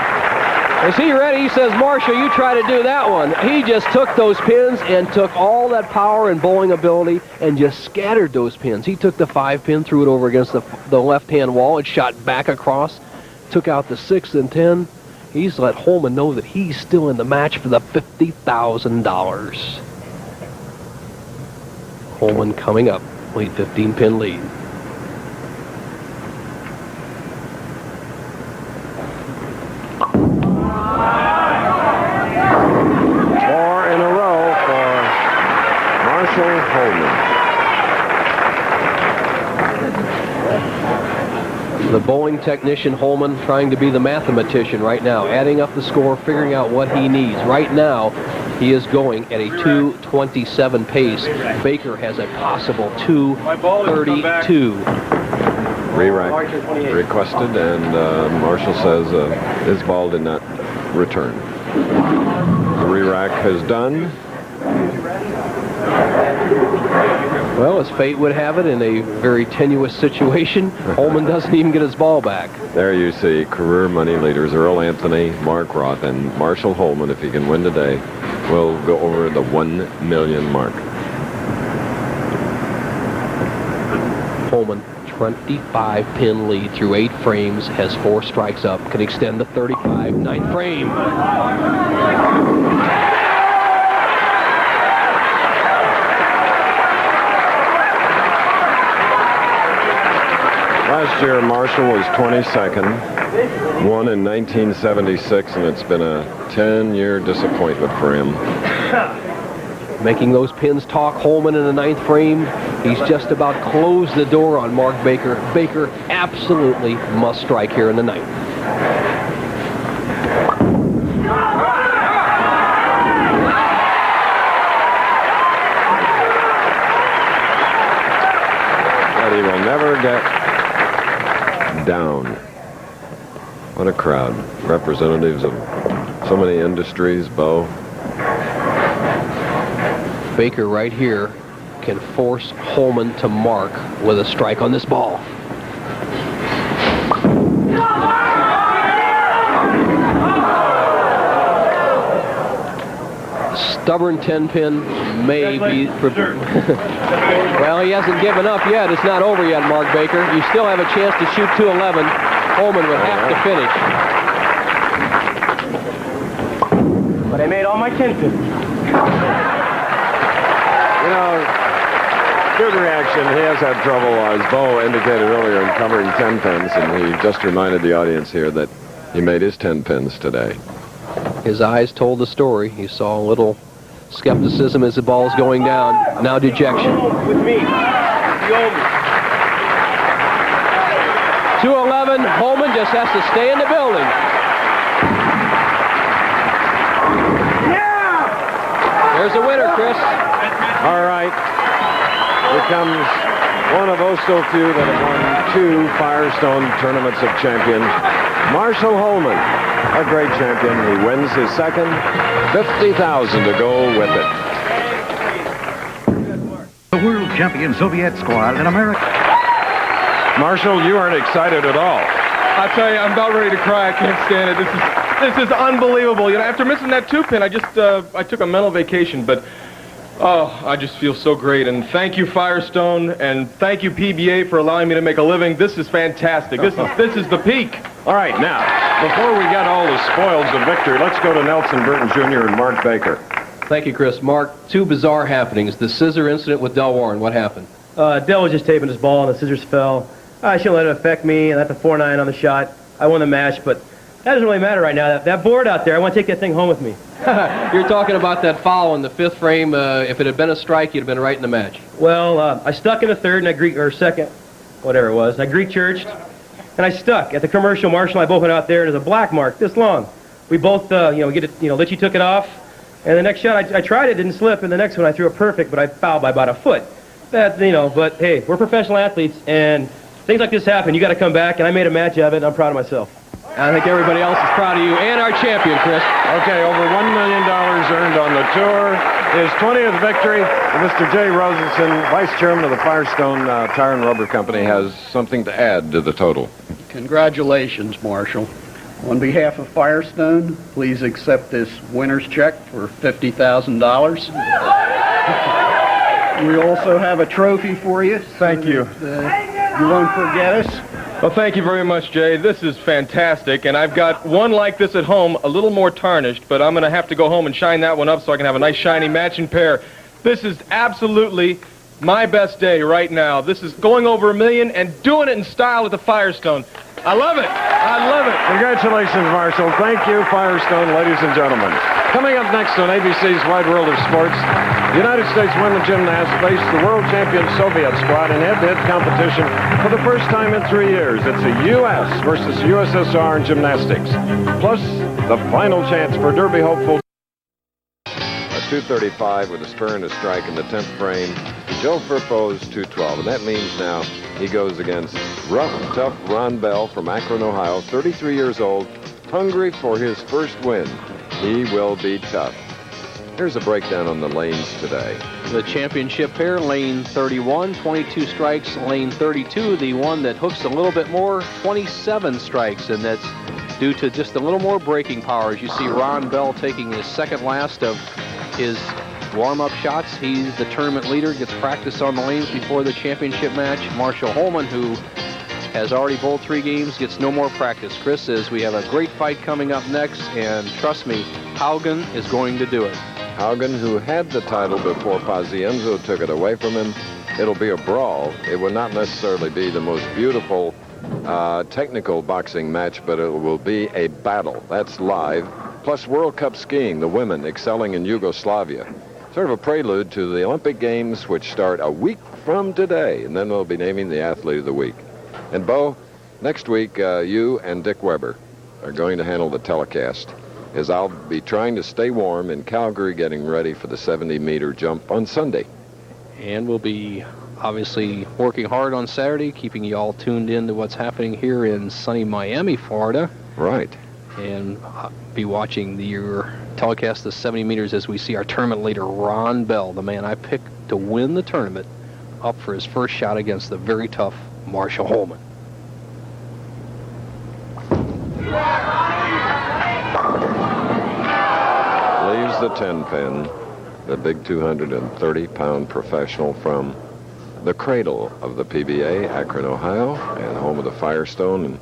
Is he ready? He says, Marshall, you try to do that one. He just took those pins and took all that power and bowling ability and just scattered those pins. He took the 5 pin, threw it over against the left-hand wall. It shot back across, took out the 6 and 10. He's let Holman know that he's still in the match for the $50,000. Holman coming up, lead 15-pin lead. Four in a row for Marshall Holman. The bowling technician Holman trying to be the mathematician right now, adding up the score, figuring out what he needs. Right now, he is going at a 2:27 pace. Baker has a possible 2:32. Re-rack requested, and Marshall says his ball did not return. The re-rack has done. Well, as fate would have it, in a very tenuous situation, Holman doesn't even get his ball back. There you see career money leaders Earl Anthony, Mark Roth, and Marshall Holman, if he can win today, will go over the 1 million mark. Holman, 25-pin lead through 8 frames, has 4 strikes up, can extend the 35, 9th frame. Last year, Marshall was 22nd, won in 1976, and it's been a 10-year disappointment for him. Making those pins talk, Holman in the 9th frame. He's just about closed the door on Mark Baker. Baker absolutely must strike here in the 9th. But he will never get down. What a crowd. Representatives of so many industries, Bo. Baker right here can force Holman to mark with a strike on this ball. Stubborn 10-pin may be... Well, he hasn't given up yet. It's not over yet, Mark Baker. You still have a chance to shoot 211. Holman would have to finish. But I made all my 10 pins. You know, good reaction. He has had trouble, as Bo indicated earlier, in covering 10 pins, and he just reminded the audience here that he made his 10 pins today. His eyes told the story. He saw a little skepticism as the ball's going down. Now dejection. With me. 211. Holman just has to stay in the building. Yeah! There's the winner, Chris. All right. Here comes one of those so few that have won 2 Firestone Tournaments of Champions. Marshall Holman, a great champion. He wins his second, $50,000 to go with it. The world champion Soviet squad in America. Marshall, you aren't excited at all. I tell you, I'm about ready to cry. I can't stand it. This is unbelievable. You know, after missing that 2-pin, I took a mental vacation, but oh, I just feel so great. And thank you, Firestone, and thank you, PBA, for allowing me to make a living. This is fantastic. This is the peak. All right, now, before we get all the spoils of victory, let's go to Nelson Burton Jr. and Mark Baker. Thank you, Chris. Mark, 2 bizarre happenings. The scissor incident with Del Warren. What happened? Del was just taping his ball, and the scissors fell. I shouldn't let it affect me, and that's a 4-9 on the shot. I won the match, but that doesn't really matter right now. That board out there, I want to take that thing home with me. You're talking about that foul in the 5th frame. If it had been a strike, you'd have been right in the match. Well, I stuck in the 3rd, and or 2nd, whatever it was. I Greek-churched, and I stuck. At the commercial, Marshall and I both went out there, and there's a black mark this long. We both, Litchie took it off, and the next shot, I tried it, didn't slip, and the next one I threw it perfect, but I fouled by about a foot. But hey, we're professional athletes, and things like this happen. You got to come back, and I made a match of it, and I'm proud of myself. I think everybody else is proud of you and our champion, Chris. Okay, over $1 million earned on the tour. His 20th victory. Mr. Jay Rosenson, Vice Chairman of the Firestone Tire and Rubber Company, has something to add to the total. Congratulations, Marshall. On behalf of Firestone, please accept this winner's check for $50,000. We also have a trophy for you. Thank you. You won't forget us. Well, thank you very much, Jay. This is fantastic, and I've got one like this at home, a little more tarnished, but I'm going to have to go home and shine that one up so I can have a nice, shiny matching pair. This is absolutely my best day right now. This is going over $1 million and doing it in style at the Firestone. I love it. I love it. Congratulations, Marshall. Thank you, Firestone, ladies and gentlemen. Coming up next on ABC's Wide World of Sports, the United States women gymnasts face the world champion Soviet squad in head-to-head competition for the first time in 3 years. It's the U.S. versus USSR in gymnastics. Plus, the final chance for Derby hopeful. A 235 with a spur and a strike in the 10th frame. Joe Firpo's 212, and that means now he goes against rough, tough Ron Bell from Akron, Ohio, 33 years old, hungry for his first win. He will be tough. Here's a breakdown on the lanes today. The championship pair, lane 31, 22 strikes, lane 32, the one that hooks a little bit more, 27 strikes, and that's due to just a little more braking power. As you see Ron Bell taking his second last of his warm-up shots. He's the tournament leader, gets practice on the lanes before the championship match. Marshall Holman, who has already bowled 3 games, gets no more practice. Chris says we have a great fight coming up next, and trust me, Haugen is going to do it. Haugen, who had the title before Pazienzo took it away from him. It'll be a brawl. It will not necessarily be the most beautiful technical boxing match, but it will be a battle. That's live. Plus World Cup skiing, the women excelling in Yugoslavia. Sort of a prelude to the Olympic Games, which start a week from today, and then they'll be naming the Athlete of the Week. And, Bo, next week, you and Dick Weber are going to handle the telecast, as I'll be trying to stay warm in Calgary, getting ready for the 70-meter jump on Sunday. And we'll be obviously working hard on Saturday, keeping you all tuned in to what's happening here in sunny Miami, Florida. Right. And be watching your telecast of 70 meters as we see our tournament leader, Ron Bell, the man I picked to win the tournament, up for his first shot against the very tough Marshall Holman. Leaves the 10-pin, the big 230-pound professional from the cradle of the PBA, Akron, Ohio, and home of the Firestone. And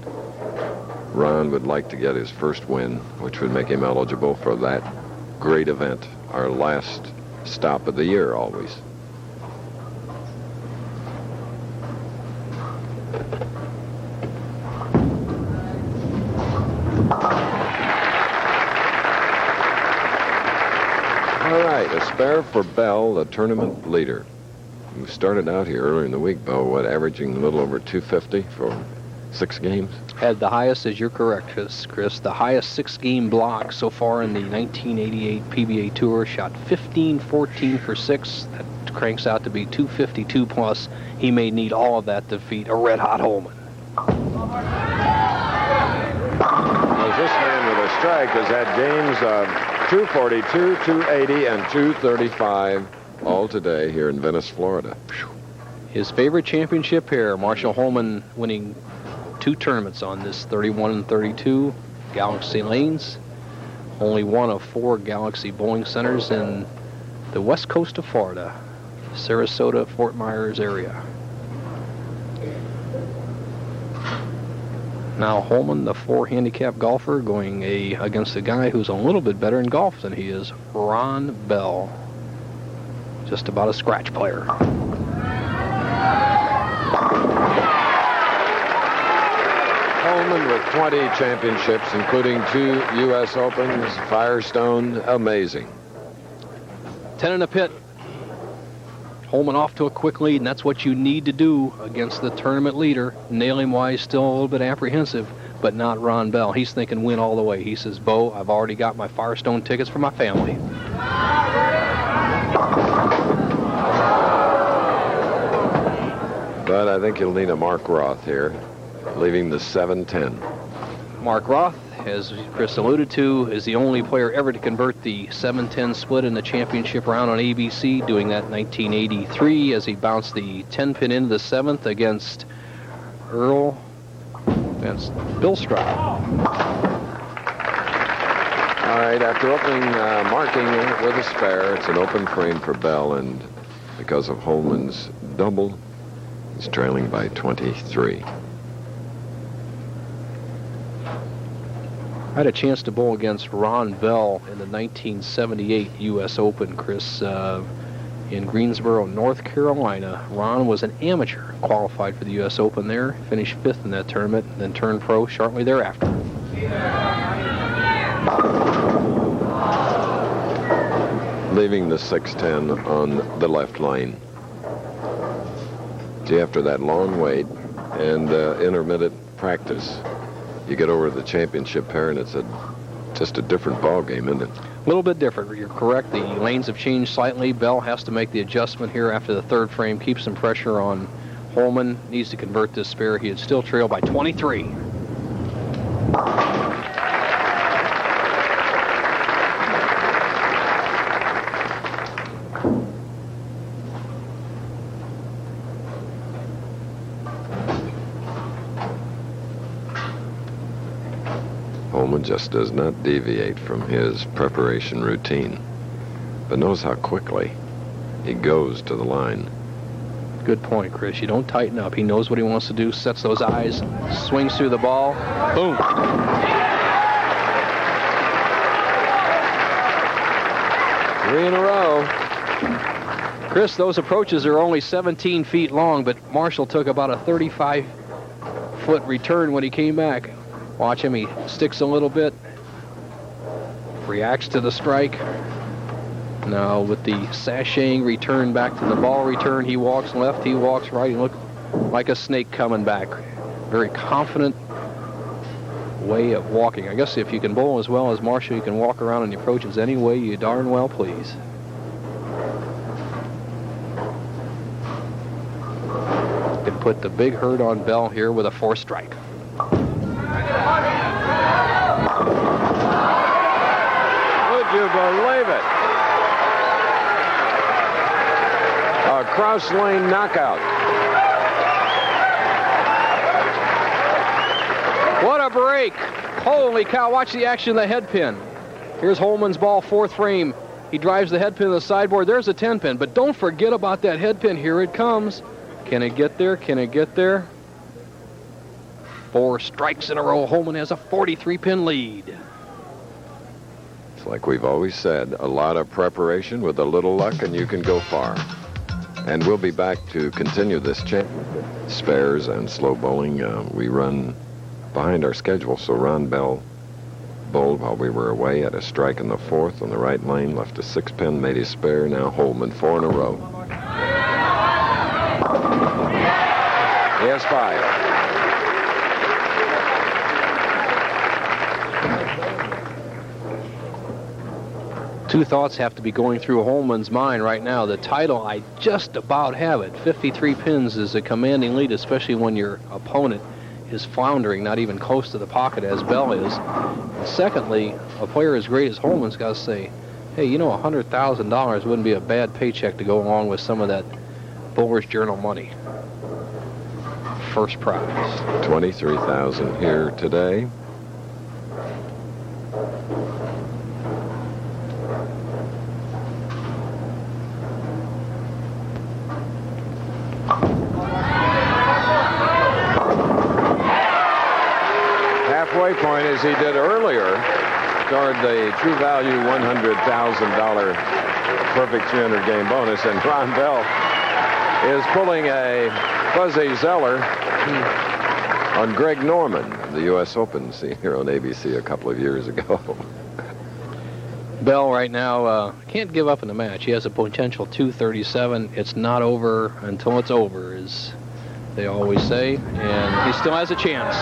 Ron would like to get his first win, which would make him eligible for that great event, our last stop of the year always. All right, a spare for Bell, the tournament leader, who started out here earlier in the week, Bo, averaging a little over 250 for 6 games? Had the highest, as you're correct, Chris, the highest 6-game block so far in the 1988 PBA Tour. Shot 15-14 for 6. That cranks out to be 252 plus. He may need all of that to defeat a red-hot Holman. Well, this man with a strike has had games of 242, 280, and 235 all today here in Venice, Florida. His favorite championship pair, Marshall Holman winning 2 tournaments on this 31 and 32 Galaxy lanes. Only one of 4 Galaxy bowling centers in the west coast of Florida, Sarasota, Fort Myers area. Now Holman, the 4 handicap golfer, going against a guy who's a little bit better in golf than he is, Ron Bell. Just about a scratch player. Holman with 20 championships, including 2 U.S. Opens, Firestone, amazing. 10 in a pit. Holman off to a quick lead, and that's what you need to do against the tournament leader. Nailing-wise, still a little bit apprehensive, but not Ron Bell. He's thinking win all the way. He says, Bo, I've already got my Firestone tickets for my family. But I think you'll need a Mark Roth here, leaving the 7-10. Mark Roth, as Chris alluded to, is the only player ever to convert the 7-10 split in the championship round on ABC, doing that in 1983 as he bounced the 10-pin into the 7th against Bill Stroud. All right, after opening marking with a spare, it's an open frame for Bell, and because of Holman's double, he's trailing by 23. I had a chance to bowl against Ron Bell in the 1978 U.S. Open, Chris, in Greensboro, North Carolina. Ron was an amateur, qualified for the U.S. Open there, finished 5th in that tournament, then turned pro shortly thereafter. Leaving the 610 on the left lane. See, after that long wait and intermittent practice, you get over to the championship pair, and it's just a different ball game, isn't it? A little bit different. You're correct. The lanes have changed slightly. Bell has to make the adjustment here after the third frame. Keep some pressure on Holman. Needs to convert this spare. He would still trail by 23. Holman just does not deviate from his preparation routine, but knows how quickly he goes to the line. Good point, Chris. You don't tighten up. He knows what he wants to do, sets those eyes, swings through the ball. Boom. 3 in a row. Chris, those approaches are only 17 feet long, but Marshall took about a 35-foot return when he came back. Watch him. He sticks a little bit, reacts to the strike. Now with the sashaying return back to the ball return, he walks left, he walks right. He looks like a snake coming back. Very confident way of walking. I guess if you can bowl as well as Marshall, you can walk around in the approaches any way you darn well please. Can put the big hurt on Bell here with a 4 strike. Would you believe it? A cross lane knockout. What a break. Holy cow, watch the action of the head pin. Here's Holman's ball, 4th frame. He drives the head pin to the sideboard. There's a 10 pin, but don't forget about that head pin. Here it comes. Can it get there? Can it get there? 4 strikes in a row. Holman has a 43-pin lead. It's like we've always said, a lot of preparation with a little luck, and you can go far. And we'll be back to continue this championship. Spares and slow bowling, we run behind our schedule, so Ron Bell bowled while we were away, had a strike in the 4th on the right lane, left a 6-pin, made his spare. Now Holman 4 in a row. He has 5. Two thoughts have to be going through Holman's mind right now. The title, I just about have it. 53 pins is a commanding lead, especially when your opponent is floundering, not even close to the pocket as Bell is. And secondly, a player as great as Holman's got to say, hey, you know, $100,000 wouldn't be a bad paycheck to go along with some of that Bowler's Journal money. First prize. $23,000 here today. Halfway point, as he did earlier, toward the true value $100,000 perfect 300 game bonus, and Ron Bell is pulling a Fuzzy Zeller on Greg Norman, the U.S. Open, seen here on ABC a couple of years ago. Bell right now can't give up in the match. He has a potential 237. It's not over until it's over, as they always say, and he still has a chance.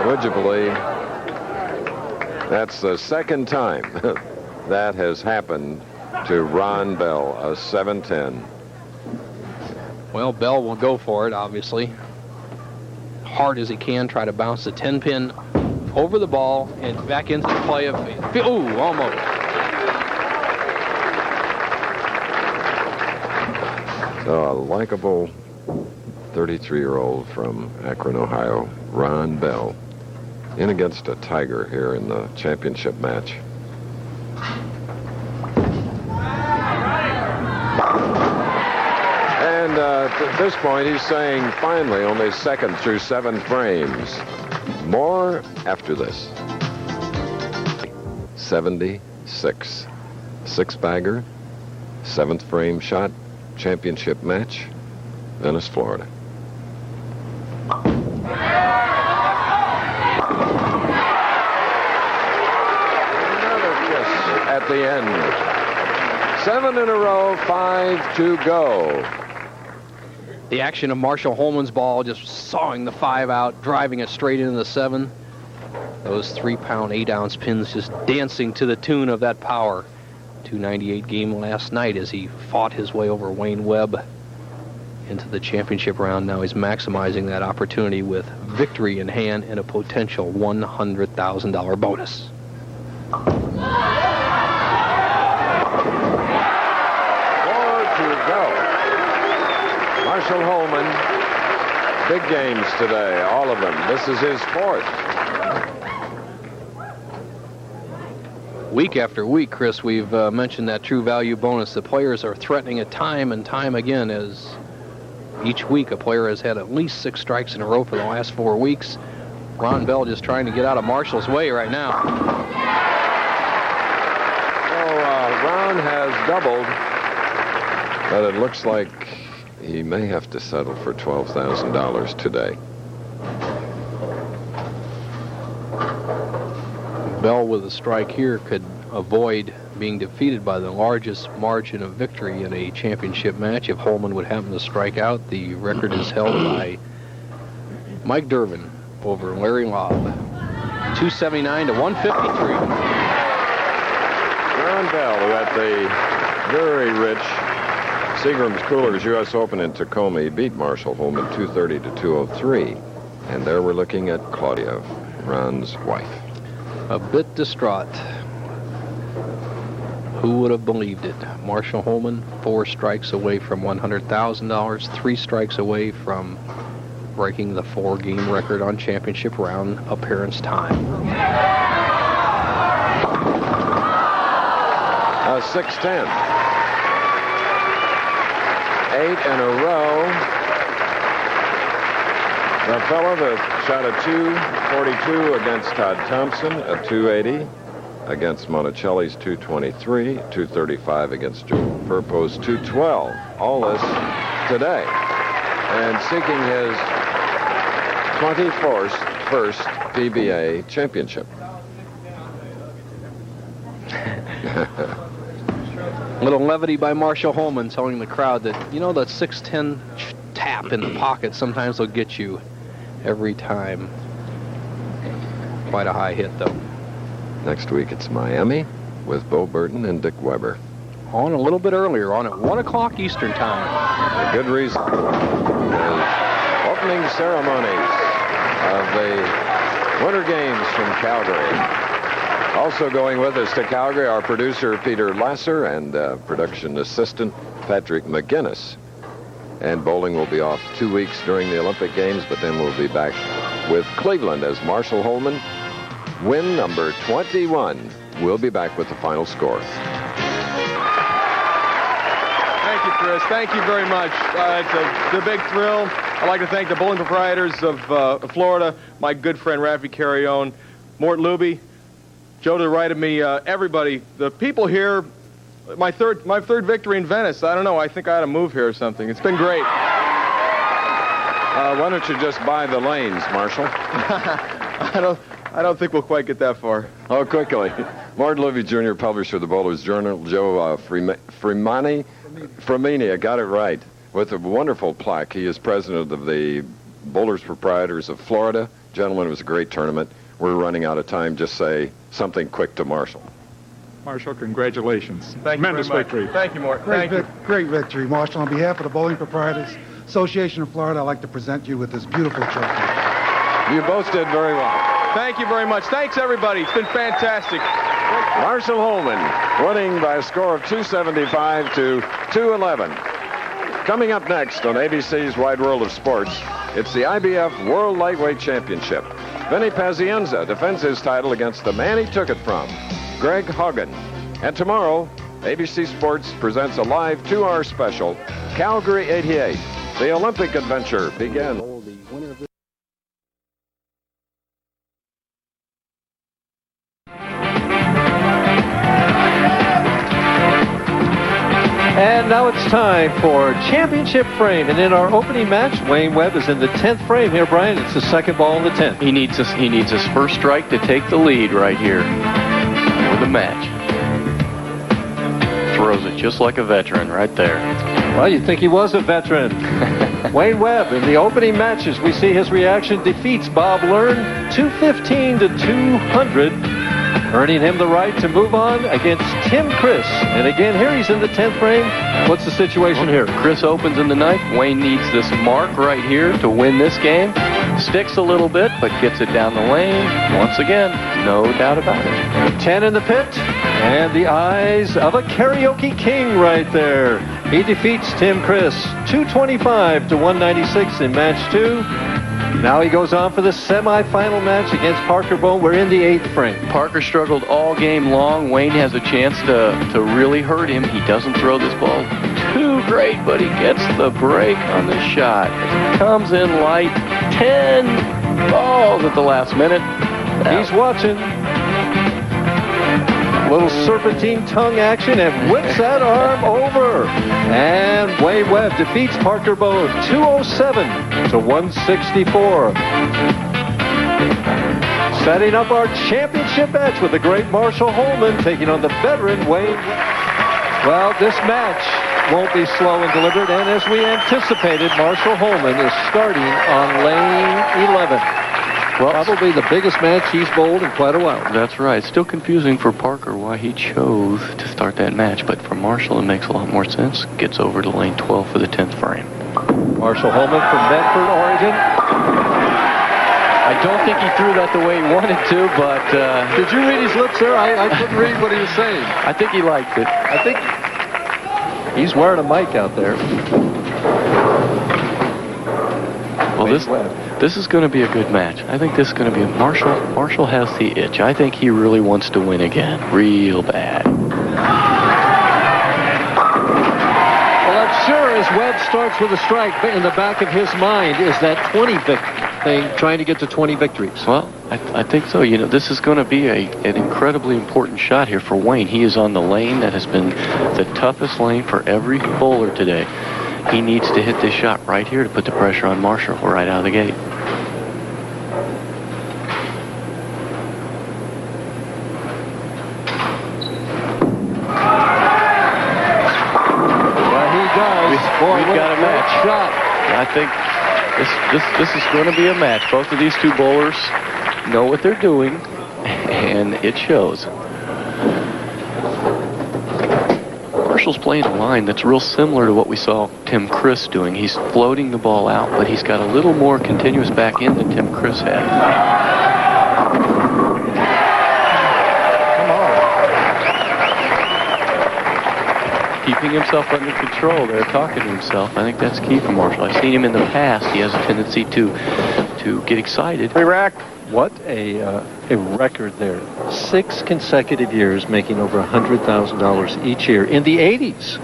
Would you believe that's the second time that has happened to Ron Bell, a 7-10. Well, Bell will go for it, obviously. Hard as he can, try to bounce the 10-pin over the ball and back into the play of... Ooh, almost. So a likable 33-year-old from Akron, Ohio, Ron Bell, in against a Tiger here in the championship match. And at this point, he's saying finally only second through 7 frames. More after this. 76. Six-bagger, 7th frame shot, championship match, Venice, Florida. Another kiss at the end. 7 in a row, 5 to go. The action of Marshall Holman's ball just sawing the 5 out, driving it straight into the 7. Those 3-pound, 8-ounce pins just dancing to the tune of that power. 298 game last night as he fought his way over Wayne Webb into the championship round. Now he's maximizing that opportunity with victory in hand and a potential $100,000 bonus. Marshall Holman, big games today, all of them. This is his 4th. Week after week, Chris, we've mentioned that true value bonus. The players are threatening it time and time again, as each week a player has had at least 6 strikes in a row for the last 4 weeks. Ron Bell just trying to get out of Marshall's way right now. Ron has doubled, but it looks like he may have to settle for $12,000 today. Bell with a strike here could avoid being defeated by the largest margin of victory in a championship match. If Holman would happen to strike out, the record is held by Mike Durbin over Larry Lobb. 279 to 153. Ron Bell, who at the very rich Seagram's Coolers U.S. Open in Tacoma, he beat Marshall Holman 230 to 203. And there we're looking at Claudia, Ron's wife. A bit distraught. Who would have believed it? Marshall Holman, 4 strikes away from $100,000, 3 strikes away from breaking the 4-game record on championship round appearance time. 6-10. 8 in a row. The fellow that shot a 242 against Todd Thompson, a 280 against Monticelli's 223, 235 against Joe Purpo's 212. All this today. And seeking his 21st PBA championship. Little levity by Marshall Holman telling the crowd that, you know, that 6'10" tap in the pocket sometimes will get you every time. Quite a high hit, though. Next week it's Miami with Bo Burton and Dick Weber. On a little bit earlier, on at 1 o'clock Eastern time. A good reason. The opening ceremonies of the Winter Games from Calgary. Also going with us to Calgary, our producer Peter Lasser and production assistant Patrick McGinnis. And bowling will be off 2 weeks during the Olympic Games, but then we'll be back with Cleveland as Marshall Holman, win number 21. We'll be back with the final score. Thank you, Chris. Thank you very much. It's a big thrill. I'd like to thank the bowling proprietors of Florida, my good friend Rafi Carrion, Mort Luby, Joe to the right of me, everybody, the people here. My third victory in Venice. I don't know. I think I ought to move here or something. It's been great. Why don't you just buy the lanes, Marshall? I don't think we'll quite get that far. Oh, quickly. Martin Luby Jr., publisher of the Bowler's Journal. Joe Fremini, I got it right, with a wonderful plaque. He is president of the Bowlers Proprietors of Florida. Gentlemen, it was a great tournament. We're running out of time. Just say something quick to Marshall. Marshall, congratulations. Thank you very much. Tremendous victory. Thank you, Mort. Thank you. Great victory, Marshall. On behalf of the Bowling Proprietors Association of Florida, I'd like to present you with this beautiful trophy. You both did very well. Thank you very much. Thanks, everybody. It's been fantastic. Marshall Holman winning by a score of 275 to 211. Coming up next on ABC's Wide World of Sports, it's the IBF World Lightweight Championship. Vinny Pazienza defends his title against the man he took it from, Greg Hogan. And tomorrow, ABC Sports presents a live 2-hour special, Calgary 88. The Olympic adventure begins. And now it's time for championship frame. And in our opening match, Wayne Webb is in the 10th frame here, Brian. It's the second ball in the 10th. He needs his first strike to take the lead right here for the match. Throws it just like a veteran right there. Well, you'd think he was a veteran. Wayne Webb in the opening matches, we see his reaction defeats Bob Learn 215 to 200. Earning him the right to move on against Tim Chris. And again, here he's in the 10th frame. What's the situation here? Chris opens in the 9th. Wayne needs this mark right here to win this game. Sticks a little bit, but gets it down the lane. Once again, no doubt about it. 10 in the pit, and the eyes of a karaoke king right there. He defeats Tim Chris 225 to 196 in match 2. Now he goes on for the semifinal match against Parker Bone. We're in the 8th frame. Parker struggled all game long. Wayne has a chance to really hurt him. He doesn't throw this ball too great, but he gets the break on the shot. Comes in light. 10 balls at the last minute. He's watching. Little serpentine tongue action and whips that arm over. And Wayne Webb defeats Parker Bone 207 to 164. Setting up our championship match with the great Marshall Holman taking on the veteran Wayne Webb. Well, this match won't be slow and deliberate, and as we anticipated, Marshall Holman is starting on lane 11. Well, probably the biggest match he's bowled in quite a while. That's right. Still confusing for Parker why he chose to start that match, but for Marshall it makes a lot more sense. Gets over to lane 12 for the 10th frame. Marshall Holman from Medford, Oregon. I don't think he threw that the way he wanted to, but... Did you read his lips there? I couldn't read what he was saying. I think he liked it. I think he's wearing a mic out there. Well, this is going to be a good match. I think this is going to be a Marshall has the itch. I think he really wants to win again, real bad. Well, I'm sure as Webb starts with a strike, but in the back of his mind is that 20 thing, trying to get to 20 victories. Well, I think so. You know, this is going to be an incredibly important shot here for Wayne. He is on the lane that has been the toughest lane for every bowler today. He needs to hit this shot right here to put the pressure on Marshall right out of the gate. Well, he does. Boy, we've got a match. Shot. I think this is going to be a match. Both of these two bowlers know what they're doing, and it shows. Marshall's playing a line that's real similar to what we saw Tim Chris doing. He's floating the ball out, but he's got a little more continuous back end than Tim Chris had. Come on. Keeping himself under control there, talking to himself. I think that's key for Marshall. I've seen him in the past. He has a tendency to get excited. Iraq. What a record there. 6 consecutive years making over $100,000 each year in the 80s.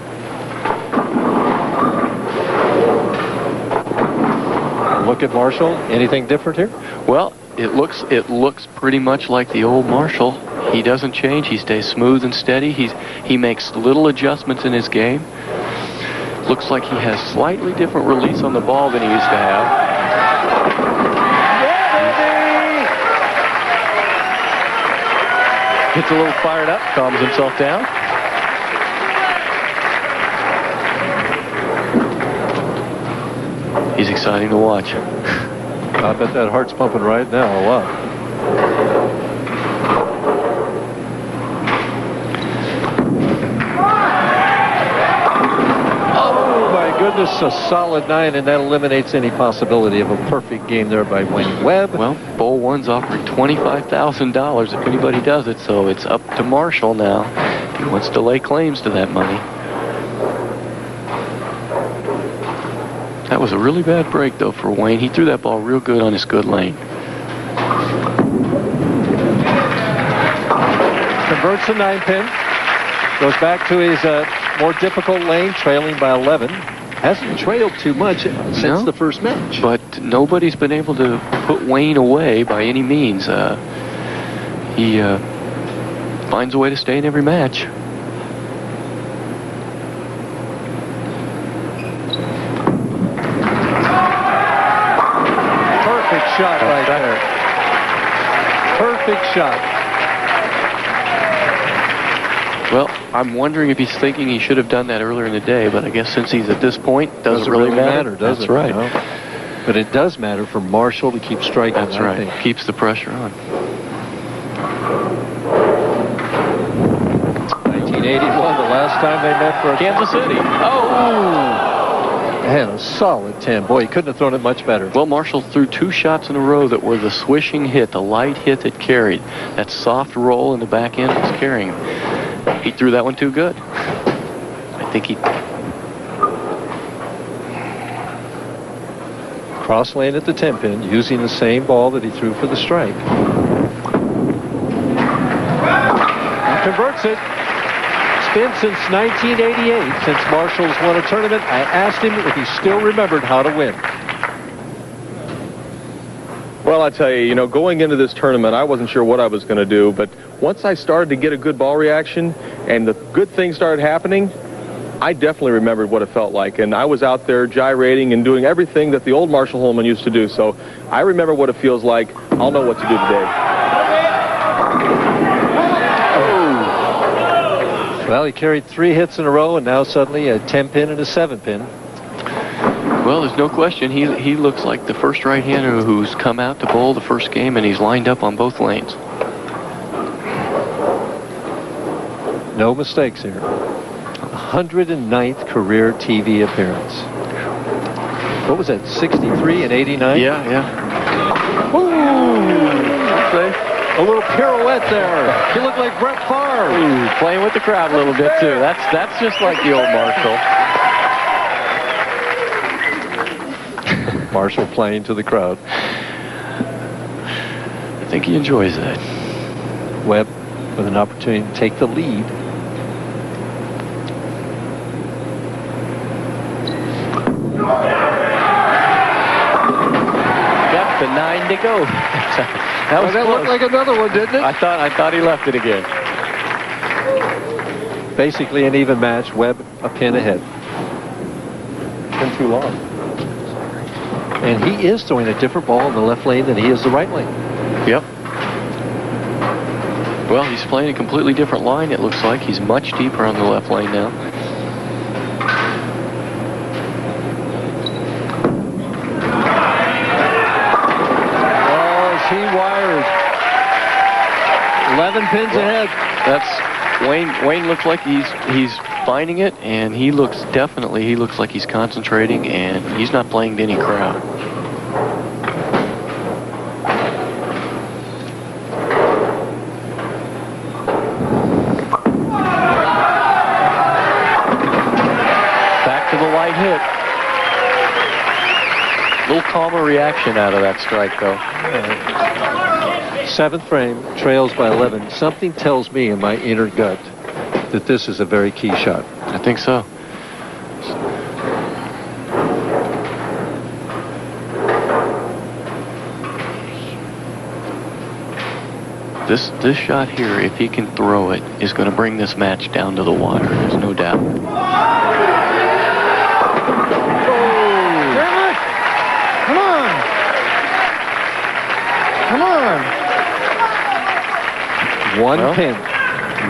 Look at Marshall. Anything different here? Well, it looks pretty much like the old Marshall. He doesn't change. He stays smooth and steady. He makes little adjustments in his game. Looks like he has slightly different release on the ball than he used to have. Gets a little fired up, calms himself down. He's exciting to watch. I bet that heart's pumping right now a lot. Oh, my goodness, a solid 9, and that eliminates any possibility of a perfect game there by Wayne Webb. Well, Bowl 1's offering $25,000 if anybody does it, so it's up to Marshall now. He wants to lay claims to that money. That was a really bad break, though, for Wayne. He threw that ball real good on his good lane. Converts the 9-pin. Goes back to his more difficult lane, trailing by 11. Hasn't trailed too much since the first match. But nobody's been able to put Wayne away by any means. He finds a way to stay in every match. shot right there. Perfect shot. Well, I'm wondering if he's thinking he should have done that earlier in the day, but I guess since he's at this point, doesn't really matter, does it? That's right. No. But it does matter for Marshall to keep striking. That's right. I think. Keeps the pressure on. 1981, the last time they met for Kansas City. And a solid 10. Boy, he couldn't have thrown it much better. Well, Marshall threw 2 shots in a row that were the swishing hit, the light hit that carried. That soft roll in the back end was carrying him. He threw that one too good. I think he... Cross lane at the 10 pin, using the same ball that he threw for the strike. Converts it. It's been since 1988 since Marshall's won a tournament. I asked him if he still remembered how to win. Well, I tell you, going into this tournament, I wasn't sure what I was going to do, but once I started to get a good ball reaction and the good things started happening, I definitely remembered what it felt like, and I was out there gyrating and doing everything that the old Marshall Holman used to do, so I remember what it feels like. I'll know what to do today. Well, he carried 3 hits in a row, and now suddenly a 10 pin and a 7 pin. Well, there's no question. He looks like the first right-hander who's come out to bowl the first game, and he's lined up on both lanes. No mistakes here. 109th career TV appearance. What was that, 63 and 89? Yeah. Okay. A little pirouette there. He looked like Brett Favre. Ooh, playing with the crowd a little bit, too. That's just like the old Marshall. Marshall playing to the crowd. I think he enjoys that. Webb with an opportunity to take the lead. Got the 9 to go. That looked like another one, didn't it? I thought he left it again. Basically an even match. Webb a pin ahead. Been too long. And he is throwing a different ball in the left lane than he is the right lane. Yep. Well, he's playing a completely different line, it looks like. He's much deeper on the left lane now. Oh, is he wired? 11 pins ahead. That's Wayne looks like he's finding it, and he looks like he's concentrating, and he's not playing to any crowd. Back to the light hit. A little calmer reaction out of that strike, though. 7th frame, trails by 11. Something tells me in my inner gut that this is a very key shot. I think so. This shot here, if he can throw it, is going to bring this match down to the wire. There's no doubt. Come on! Come on!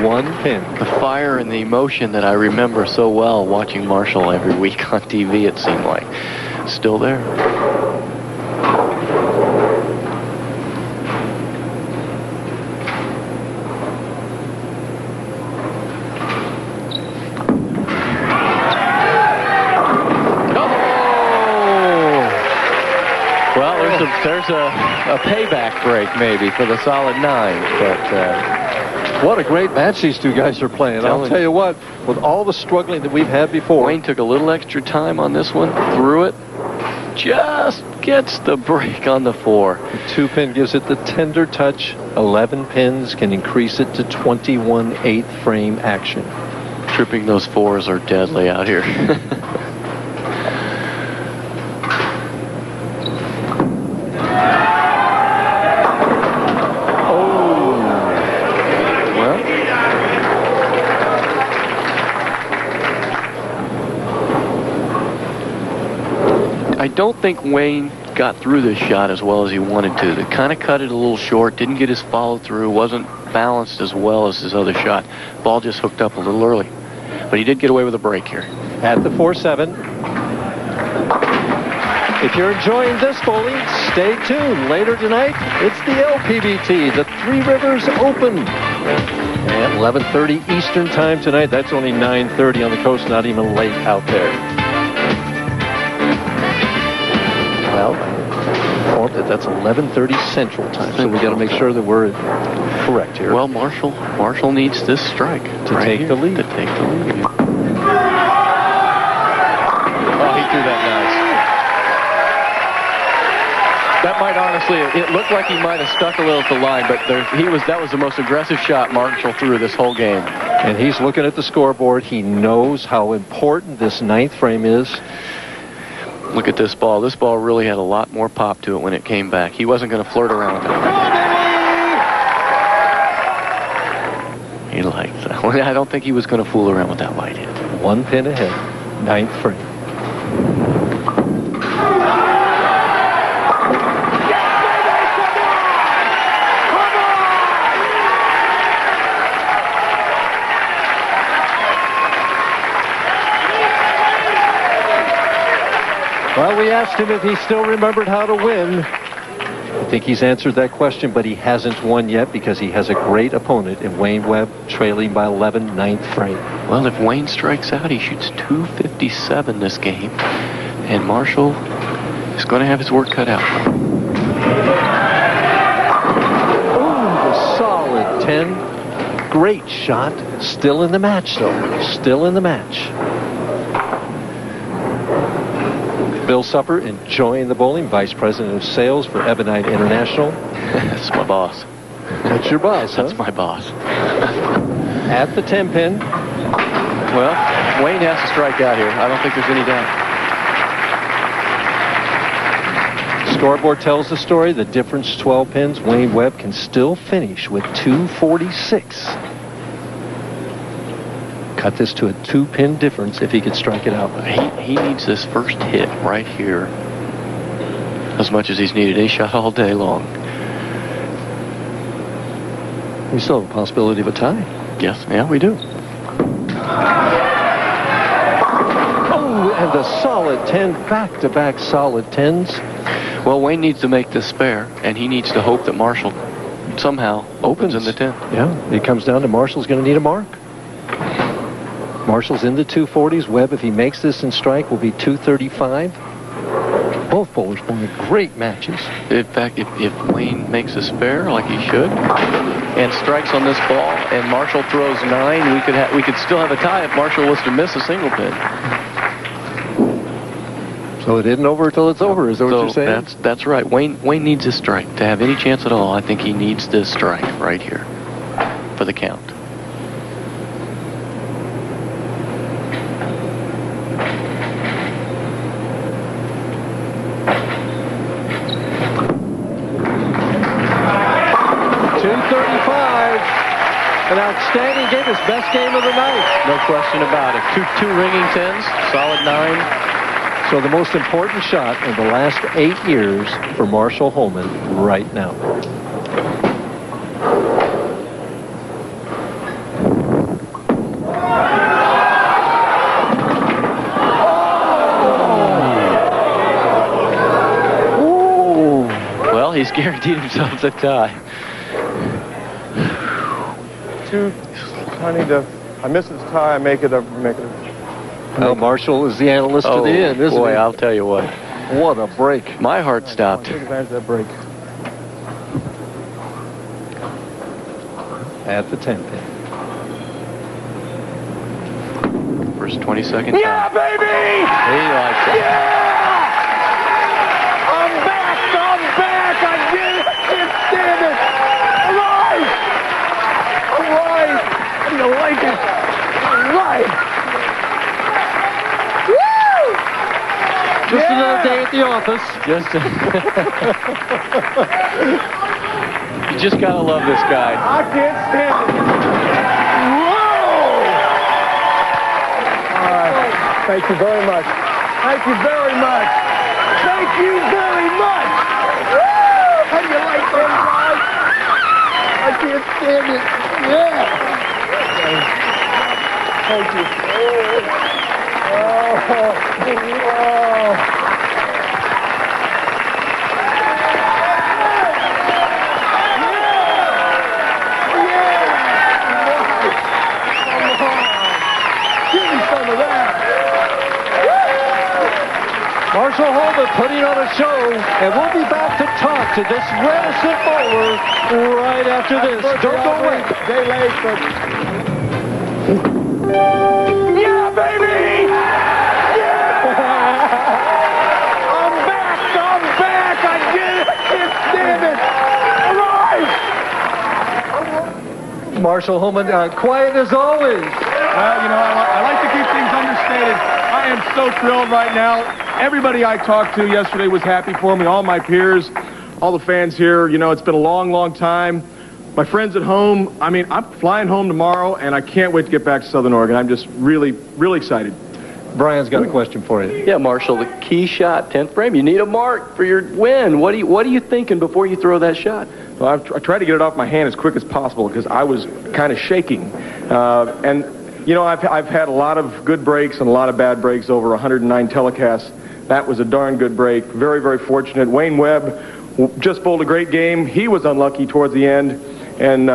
One pin. The fire and the emotion that I remember so well watching Marshall every week on TV, it seemed like. Still there. Well, there's a payback break maybe for the solid 9, but what a great match these two guys are playing. I'll tell you what, with all the struggling that we've had before. Wayne took a little extra time on this one, threw it, just gets the break on the 4. The 2-pin gives it the tender touch. 11 pins can increase it to 21 8th frame action. Tripping those 4s are deadly out here. I don't think Wayne got through this shot as well as he wanted to. They kind of cut it a little short, didn't get his follow through, wasn't balanced as well as his other shot. Ball just hooked up a little early. But he did get away with a break here. At the 4-7. If you're enjoying this bowling, stay tuned. Later tonight, it's the LPBT, the Three Rivers Open. At 11:30 Eastern Time tonight. That's only 9:30 on the coast, not even late out there. Well, I'm informed that that's 11:30 Central Time, so we got to make sure that we're correct here. Well, Marshall needs this strike to take the lead. To take the lead. Oh, he threw that nice. That might honestly, it looked like he might have stuck a little at the line, but that was the most aggressive shot Marshall threw this whole game. And he's looking at the scoreboard. He knows how important this 9th frame is. Look at this ball. This ball really had a lot more pop to it when it came back. He wasn't going to flirt around with it. He liked that. I don't think he was going to fool around with that light hit. 1 pin ahead, 9th frame. Well, we asked him if he still remembered how to win. I think he's answered that question, but he hasn't won yet because he has a great opponent in Wayne Webb, trailing by 11, 9th frame. Well, if Wayne strikes out, he shoots .257 this game, and Marshall is going to have his work cut out. Oh, the solid 10. Great shot. Still in the match, though. Still in the match. Bill Supper enjoying the bowling, Vice President of Sales for Ebonite International. That's my boss. That's your boss, huh? That's my boss. At the 10 pin. Well, Wayne has to strike out here. I don't think there's any doubt. Scoreboard tells the story. The difference 12 pins. Wayne Webb can still finish with 246. Cut this to a 2-pin difference if he could strike it out. He needs this first hit right here as much as he's needed a shot all day long. We still have a possibility of a tie. Yes, yeah, we do. Oh, and the solid 10, back-to-back solid 10s. Well, Wayne needs to make this spare, and he needs to hope that Marshall somehow opens in the 10. Yeah, it comes down to Marshall's going to need a mark. Marshall's in the 240s. Webb, if he makes this in strike, will be 235. Both bowlers playing great matches. In fact, if Wayne makes a spare like he should and strikes on this ball and Marshall throws 9, we could still have a tie if Marshall was to miss a single pin. So it isn't over until it's over, is that what you're saying? That's right. Wayne needs this strike. To have any chance at all, I think he needs this strike right here for the count. An outstanding game, his best game of the night. No question about it. Two ringing 10s, solid 9. So the most important shot in the last 8 years for Marshall Holman right now. Oh. Well, he's guaranteed himself a tie. I miss his tie. I make it. Well, Marshall is the analyst to the end, isn't boy, he? I'll tell you what. What a break. My heart stopped. Take advantage of that break. At the 10 pin. First 20-second. Yeah, baby! He likes it. Yeah! I'm back! I did it! Damn it! Alive! You like it? Right! Woo! Just another day at the office. You just gotta love this guy. I can't stand it. Whoa! All right. Thank you very much. Thank you very much. Thank you very much. it. Yeah. Thank you. Marshall Holman putting on a show, and we'll be back to talk to this reticent bowler right after this. Don't go away. Day late, but... Yeah, baby! Yeah! I'm back! I did it! Damn it! All right! Marshall Holman, quiet as always. Well, you know, I like to keep things understated. I am so thrilled right now. Everybody I talked to yesterday was happy for me, all my peers, all the fans here. You know, it's been a long, long time. My friends at home, I mean, I'm flying home tomorrow, and I can't wait to get back to Southern Oregon. I'm just really, really excited. Brian's got a question for you. Yeah, Marshall, the key shot, 10th frame. You need a mark for your win. What are you thinking before you throw that shot? Well, I tried to get it off my hand as quick as possible because I was kind of shaking. And, you know, I've had a lot of good breaks and a lot of bad breaks over 109 telecasts. That was a darn good break. Very, very fortunate. Wayne Webb just bowled a great game. He was unlucky towards the end. And,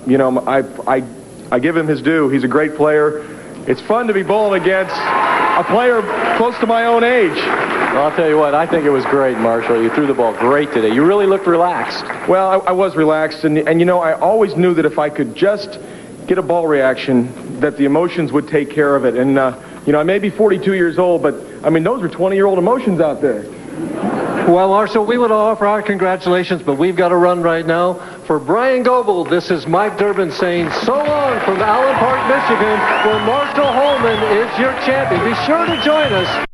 you know, I give him his due. He's a great player. It's fun to be bowling against a player close to my own age. Well, I'll tell you what, I think it was great, Marshall. You threw the ball great today. You really looked relaxed. Well, I was relaxed. And, you know, I always knew that if I could just get a ball reaction, that the emotions would take care of it. And, you know, I may be 42 years old, but, I mean, those were 20-year-old emotions out there. Well, Marshall, we would offer our congratulations, but we've got to run right now. For Brian Goebel, this is Mike Durbin saying so long from Allen Park, Michigan, where Marshall Holman is your champion. Be sure to join us.